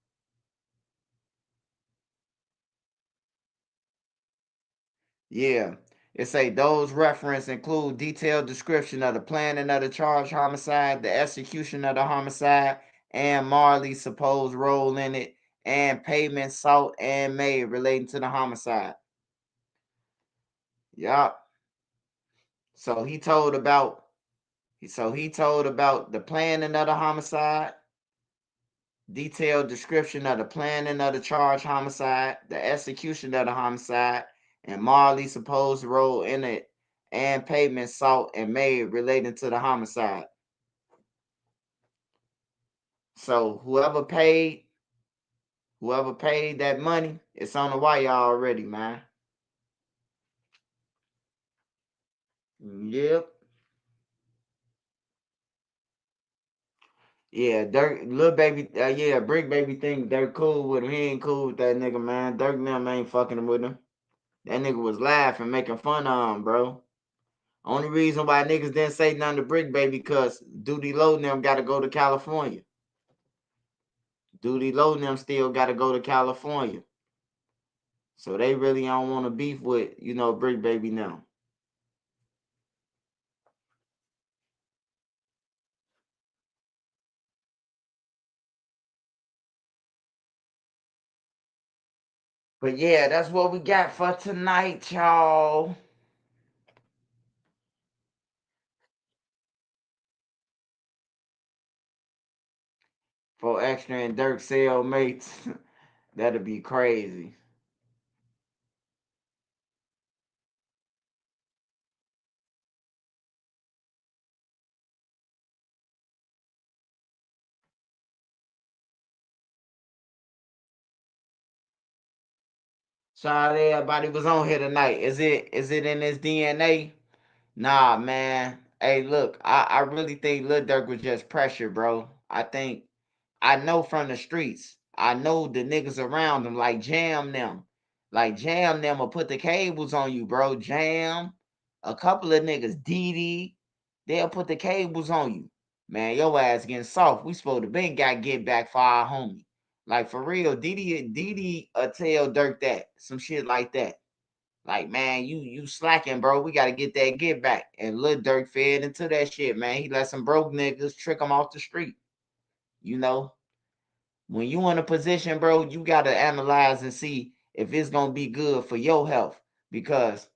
Yeah. It say those reference include detailed description of the planning of the charged homicide, the execution of the homicide, and Marley's supposed role in it, and payments sought and made relating to the homicide. Yup. So he told about the planning of the homicide, detailed description of the planning of the charged homicide, the execution of the homicide, and Marley's supposed role in it, and payments sought and made relating to the homicide. So whoever paid that money, it's on the wire already, man. Yep. Yeah, Dirk, little baby, yeah, Brick baby think Dirk cool with him. He ain't cool with that nigga, man. Dirk and them ain't fucking with him. That nigga was laughing, making fun of him, bro. Only reason why niggas didn't say nothing to Brick Baby because Duty Low and them got to go to California. Duty Low and them still got to go to California. So they really don't want to beef with, Brick Baby now. But yeah, that's what we got for tonight, y'all. For Extra and Dirk cellmates, that'd be crazy. Sorry everybody was on here tonight. Is it in his DNA? Nah, man. Hey, look, I really think Lil Durk was just pressure, bro. I know from the streets. I know the niggas around him, like Jam them. Like Jam them will put the cables on you, bro. Jam. A couple of niggas, DD, they'll put the cables on you. Man, your ass getting soft. We supposed to been got get back for our homie. Like for real, DD tell Dirk that. Some shit like that. Like, man, you slacking, bro. We gotta get that get back. And Lil Durk fed into that shit, man. He let some broke niggas trick him off the street. When you in a position, bro, you gotta analyze and see if it's gonna be good for your health. Because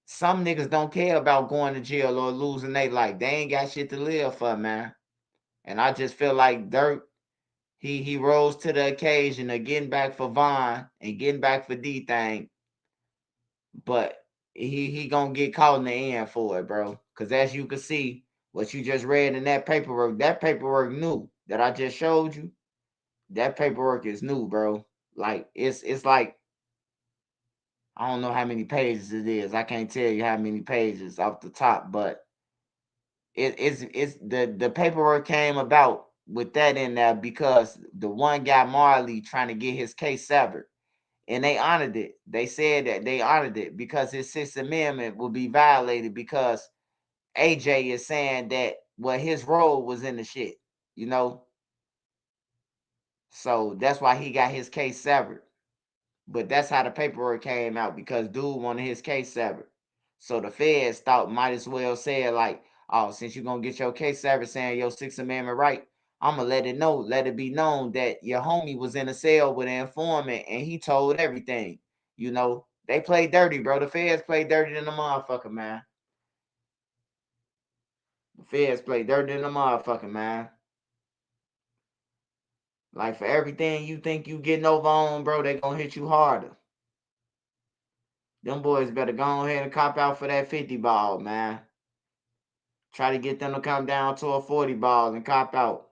some niggas don't care about going to jail or losing their life. They ain't got shit to live for, man. And I just feel like Dirk He rose to the occasion of getting back for Vaughn and getting back for D-Thing. But he gonna get caught in the end for it, bro. Because as you can see, what you just read in that paperwork new that I just showed you, that paperwork is new, bro. Like it's like, I don't know how many pages it is. I can't tell you how many pages off the top, but it's the paperwork came about with that in there because the one guy Marley trying to get his case severed. And they honored it. They said that they honored it because his Sixth Amendment will be violated because AJ is saying that his role was in the shit, you know. So that's why he got his case severed. But that's how the paperwork came out because dude wanted his case severed. So the feds thought might as well say like, oh, since you're gonna get your case severed saying your Sixth Amendment right, I'ma let it be known that your homie was in a cell with an informant and he told everything. You know, they play dirty, bro. The feds play dirty than the motherfucker, man. The feds play dirty than the motherfucker, man. Like for everything you think you getting over on, bro, they gonna hit you harder. Them boys better go ahead and cop out for that 50 ball, man. Try to get them to come down to a 40 ball and cop out.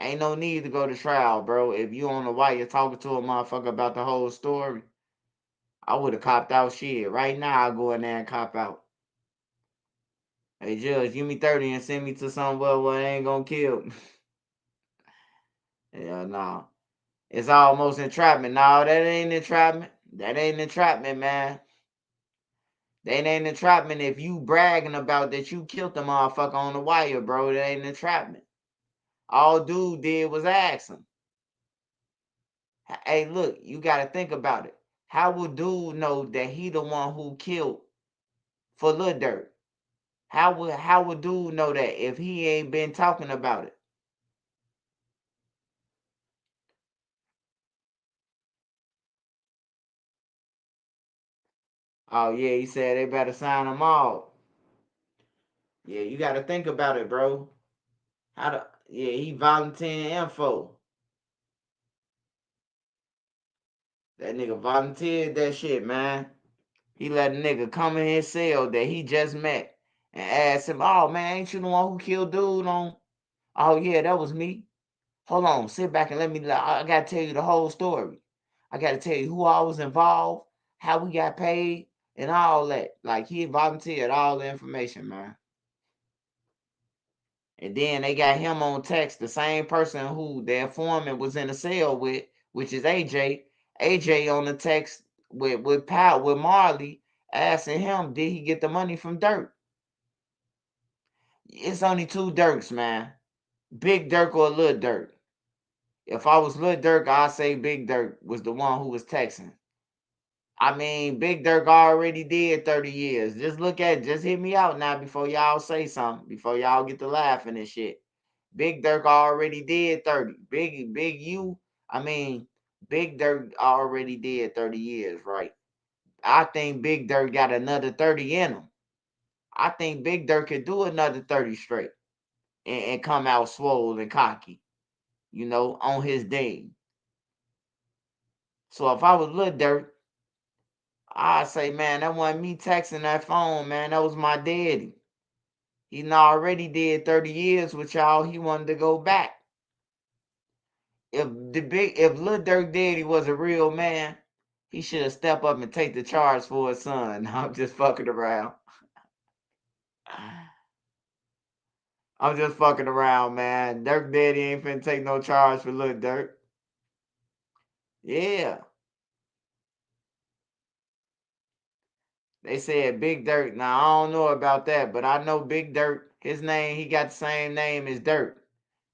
Ain't no need to go to trial, bro. If you on the wire talking to a motherfucker about the whole story, I would have copped out shit. Right now, I'll go in there and cop out. Hey, Judge, give me 30 and send me to somewhere where they ain't gonna kill me. Yeah, nah. It's almost entrapment. No, that ain't entrapment. That ain't entrapment, man. That ain't entrapment if you bragging about that you killed the motherfucker on the wire, bro. That ain't entrapment. All dude did was ask him. Hey, look, you got to think about it. How would dude know that he the one who killed for Lil Durk? How would dude know that if he ain't been talking about it? Oh yeah, he said they better sign him off. Yeah, you got to think about it, bro. Yeah, he volunteering info. That nigga volunteered that shit, man. He let a nigga come in his cell that he just met and asked him, "Oh man, ain't you the one who killed dude on?" "Oh yeah, that was me." "Hold on, sit back and I gotta tell you the whole story. I gotta tell you who I was involved, how we got paid, and all that." Like he volunteered all the information, man. And then they got him on text, the same person who the informant was in the cell with, which is AJ. AJ on the text with Marley, asking him, did he get the money from Durk? It's only two Durks, man. Big Durk or Lil Durk. If I was Lil Durk, I'd say Big Durk was the one who was texting. I mean, Big Durk already did 30 years. Just hit me out now before y'all say something, before y'all get to laughing and shit. Big Durk already did 30. Big Durk already did 30 years, right? I think Big Durk got another 30 in him. I think Big Durk could do another 30 straight and come out swole and cocky, on his day. So if I was Lil Durk, I'd say, man, that wasn't me texting that phone, man. That was my daddy. He already did 30 years with y'all. He wanted to go back. If Lil Durk daddy was a real man, he should have stepped up and take the charge for his son. I'm just fucking around. I'm just fucking around, man. Durk daddy ain't finna take no charge for Lil Durk. Yeah. They said Big Durk. Now, I don't know about that, but I know Big Durk, his name, he got the same name as Durk.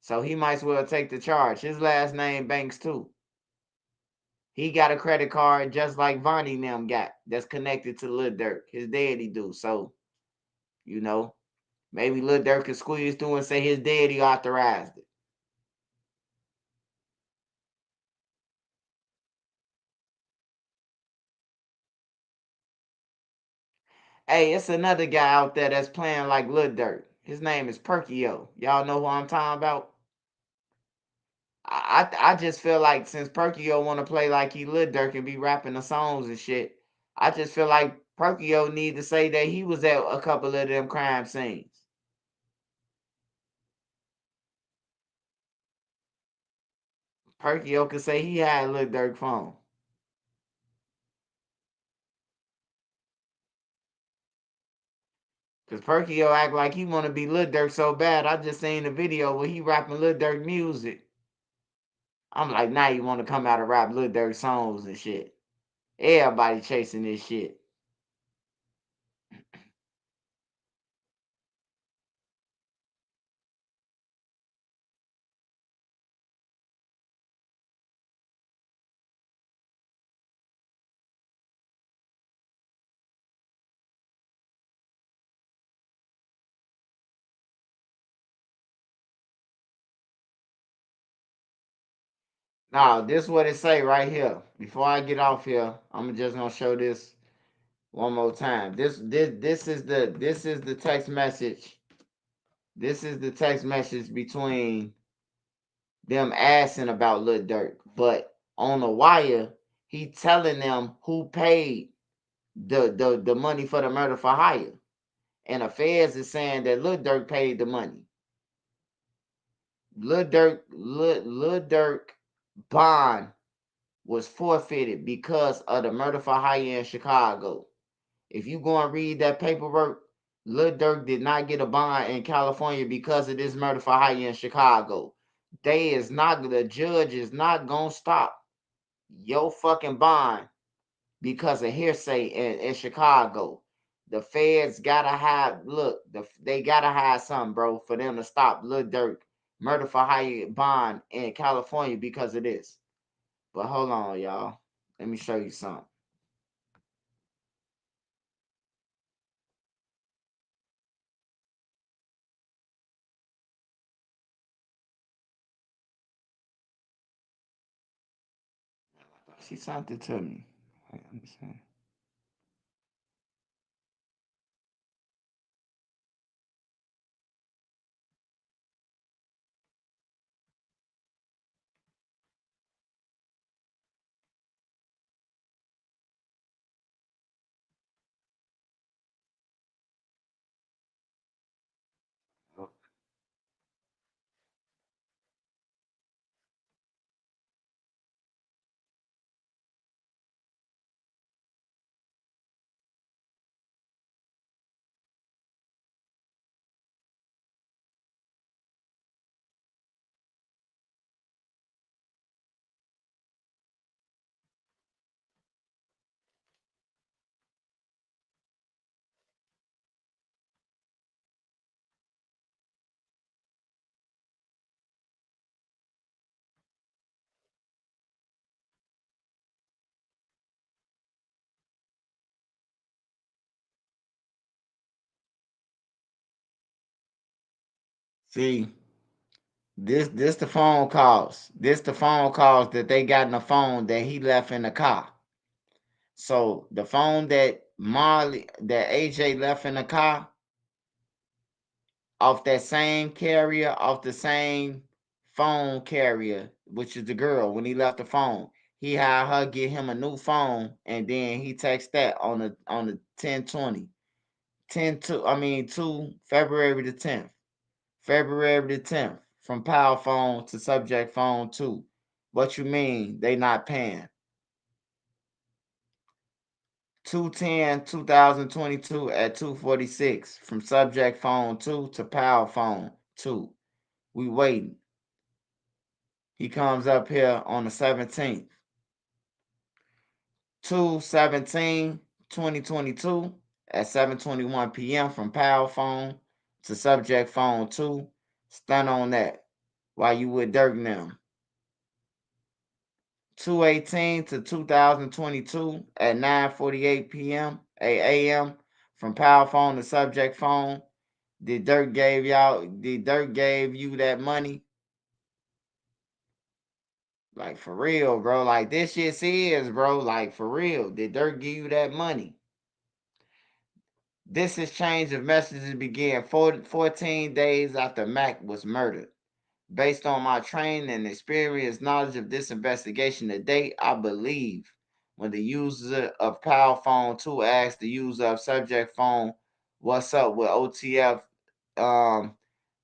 So he might as well take the charge. His last name Banks, too. He got a credit card just like Vonnie and them got that's connected to Lil Durk. His daddy do. So, maybe Lil Durk could squeeze through and say his daddy authorized it. Hey, it's another guy out there that's playing like Lil Durk. His name is Perkio. Y'all know who I'm talking about? I just feel like since Perkio want to play like he Lil Durk and be rapping the songs and shit, I just feel like Perkio need to say that he was at a couple of them crime scenes. Perkio could say he had Lil Durk phone. Cause Perkio act like he want to be Lil Durk so bad. I just seen the video where he rapping Lil Durk music. I'm like, now you want to come out and rap Lil Durk songs and shit. Everybody chasing this shit. Now, this is what it say right here. Before I get off here, I'm just gonna show this one more time. This is the text message. This is the text message between them asking about Lil Durk, but on the wire, he telling them who paid the money for the murder for hire, and the feds is saying that Lil Durk paid the money. Lil Durk bond was forfeited because of the murder for hire in Chicago. If you go and read that paperwork, Lil Durk did not get a bond in California because of this murder for hire in Chicago. The judge is not gonna stop your fucking bond because of hearsay in Chicago. The feds gotta have they gotta have something, bro, for them to stop Lil Durk murder for hire bond in California because of this. But hold on, y'all. Let me show you something. She sent it to me. Let me see. See, this the phone calls. This the phone calls that they got in the phone that he left in the car. So the phone that AJ left in the car, off that same carrier, off the same phone carrier, which is the girl, when he left the phone, he had her get him a new phone, and then he text that on the 10/20. 2 February the 10th. February the 10th, from power phone to subject phone 2. What you mean they not paying? 2/10/2022 at 2:46, from subject phone 2 to power phone 2. We waiting. He comes up here on the 17th. 2/17/2022 at 7:21 p.m. from power phone to subject phone 2. Stun on that while you with Durk now. 2/18/2022 at 9:48 p.m. a.m. from power phone to subject phone. Did Durk gave you that money? Like, for real, bro. Like, this shit serious, bro. Like, for real. Did Durk give you that money? This exchange of messages began 14 days after Mac was murdered. Based on my training and experience, knowledge of this investigation to date, I believe when the user of Power Phone 2 asked the user of Subject Phone, "What's up with OTF?"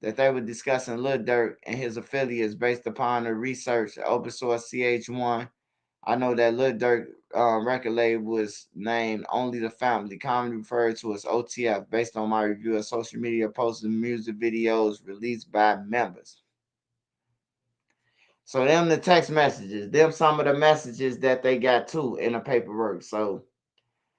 That they were discussing Lil Durk and his affiliates based upon the research open source CH1. I know that Lil Durk record label was named Only the Family, commonly referred to as OTF, based on my review of social media posts and music videos released by members. So them the text messages, them some of the messages that they got too in the paperwork. So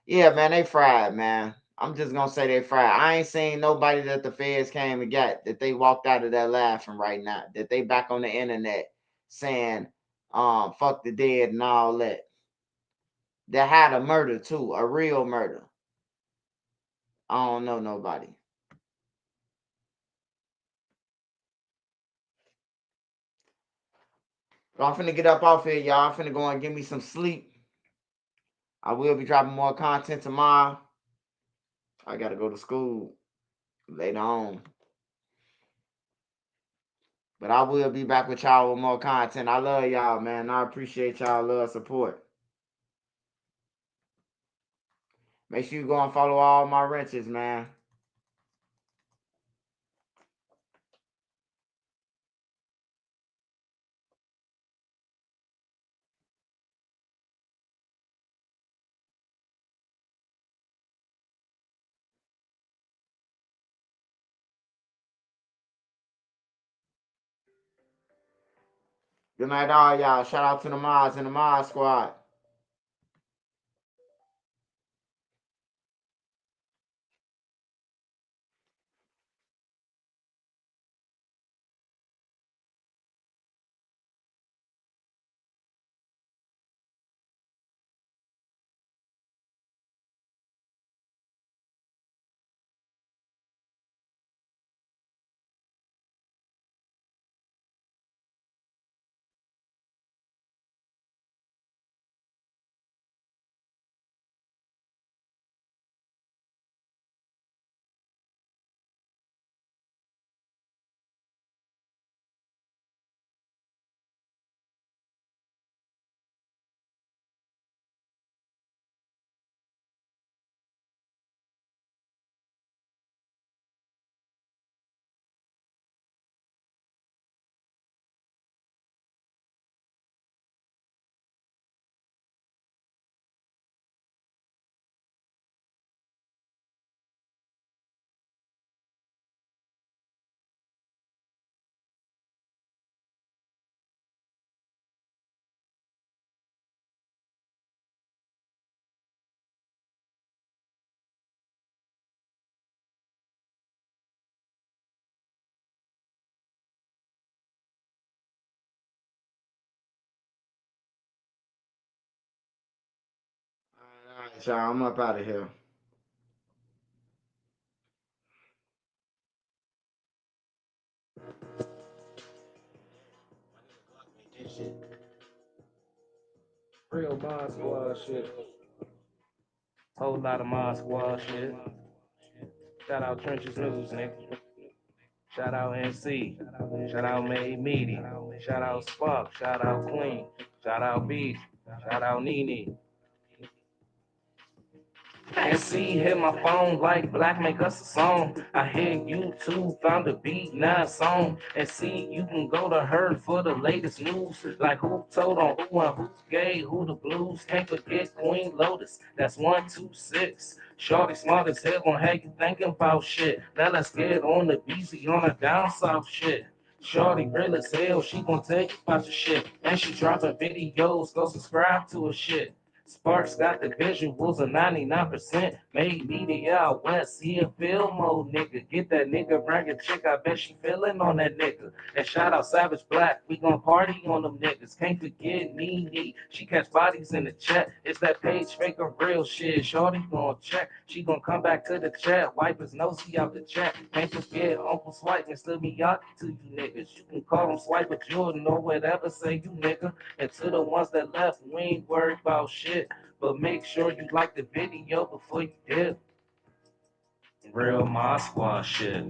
yeah, man, they fried, man. I'm just gonna say they fried. I ain't seen nobody that the feds came and got that they walked out of there laughing right now. That they back on the internet saying, fuck the dead and all that. They had a murder too, a real murder. I don't know nobody. But I'm finna get up off here, y'all. I'm finna go and give me some sleep. I will be dropping more content tomorrow. I gotta go to school later on. But I will be back with y'all with more content. I love y'all, man. I appreciate y'all love support. Make sure you go and follow all my wrenches, man. Good night, all y'all. Shout out to the mods and the mod squad. All right, y'all. I'm up out of here. Real Mod Squad shit. Whole lot of Mod Squad shit. Shout out Trenches News, nigga. Shout out NC. Shout out Made Media. Shout out Spark. Shout out Queen. Shout out Beat. Shout out Nene. And see, hit my phone like Black make us a song. I hear YouTube found a beat, now a song. And see, you can go to her for the latest news. Like who told on who and who's gay, who the blues. Can't forget Queen Lotus, that's 126. Shorty smart as hell, gonna have you thinking about shit. Now let's get on the BZ on a down south shit. Shorty real as hell, she gon' tell you about your shit. And she dropping videos, go subscribe to her shit. Sparks got the visuals of 99%. Made media out west. He a film mode nigga. Get that nigga, bring a chick. I bet she feeling on that nigga. And shout out Savage Black. We gon' party on them niggas. Can't forget Nene. She catch bodies in the chat. It's that page fake of real shit. Shorty gon' check. She gon' come back to the chat. Wipe his nosy out the chat. Can't forget Uncle Swipe and still Miyagi to you niggas. You can call him Swiper Jordan or whatever. Say you nigga. And to the ones that left, we ain't worried about shit. But make sure you like the video before you dip. Real Mod Squad shit.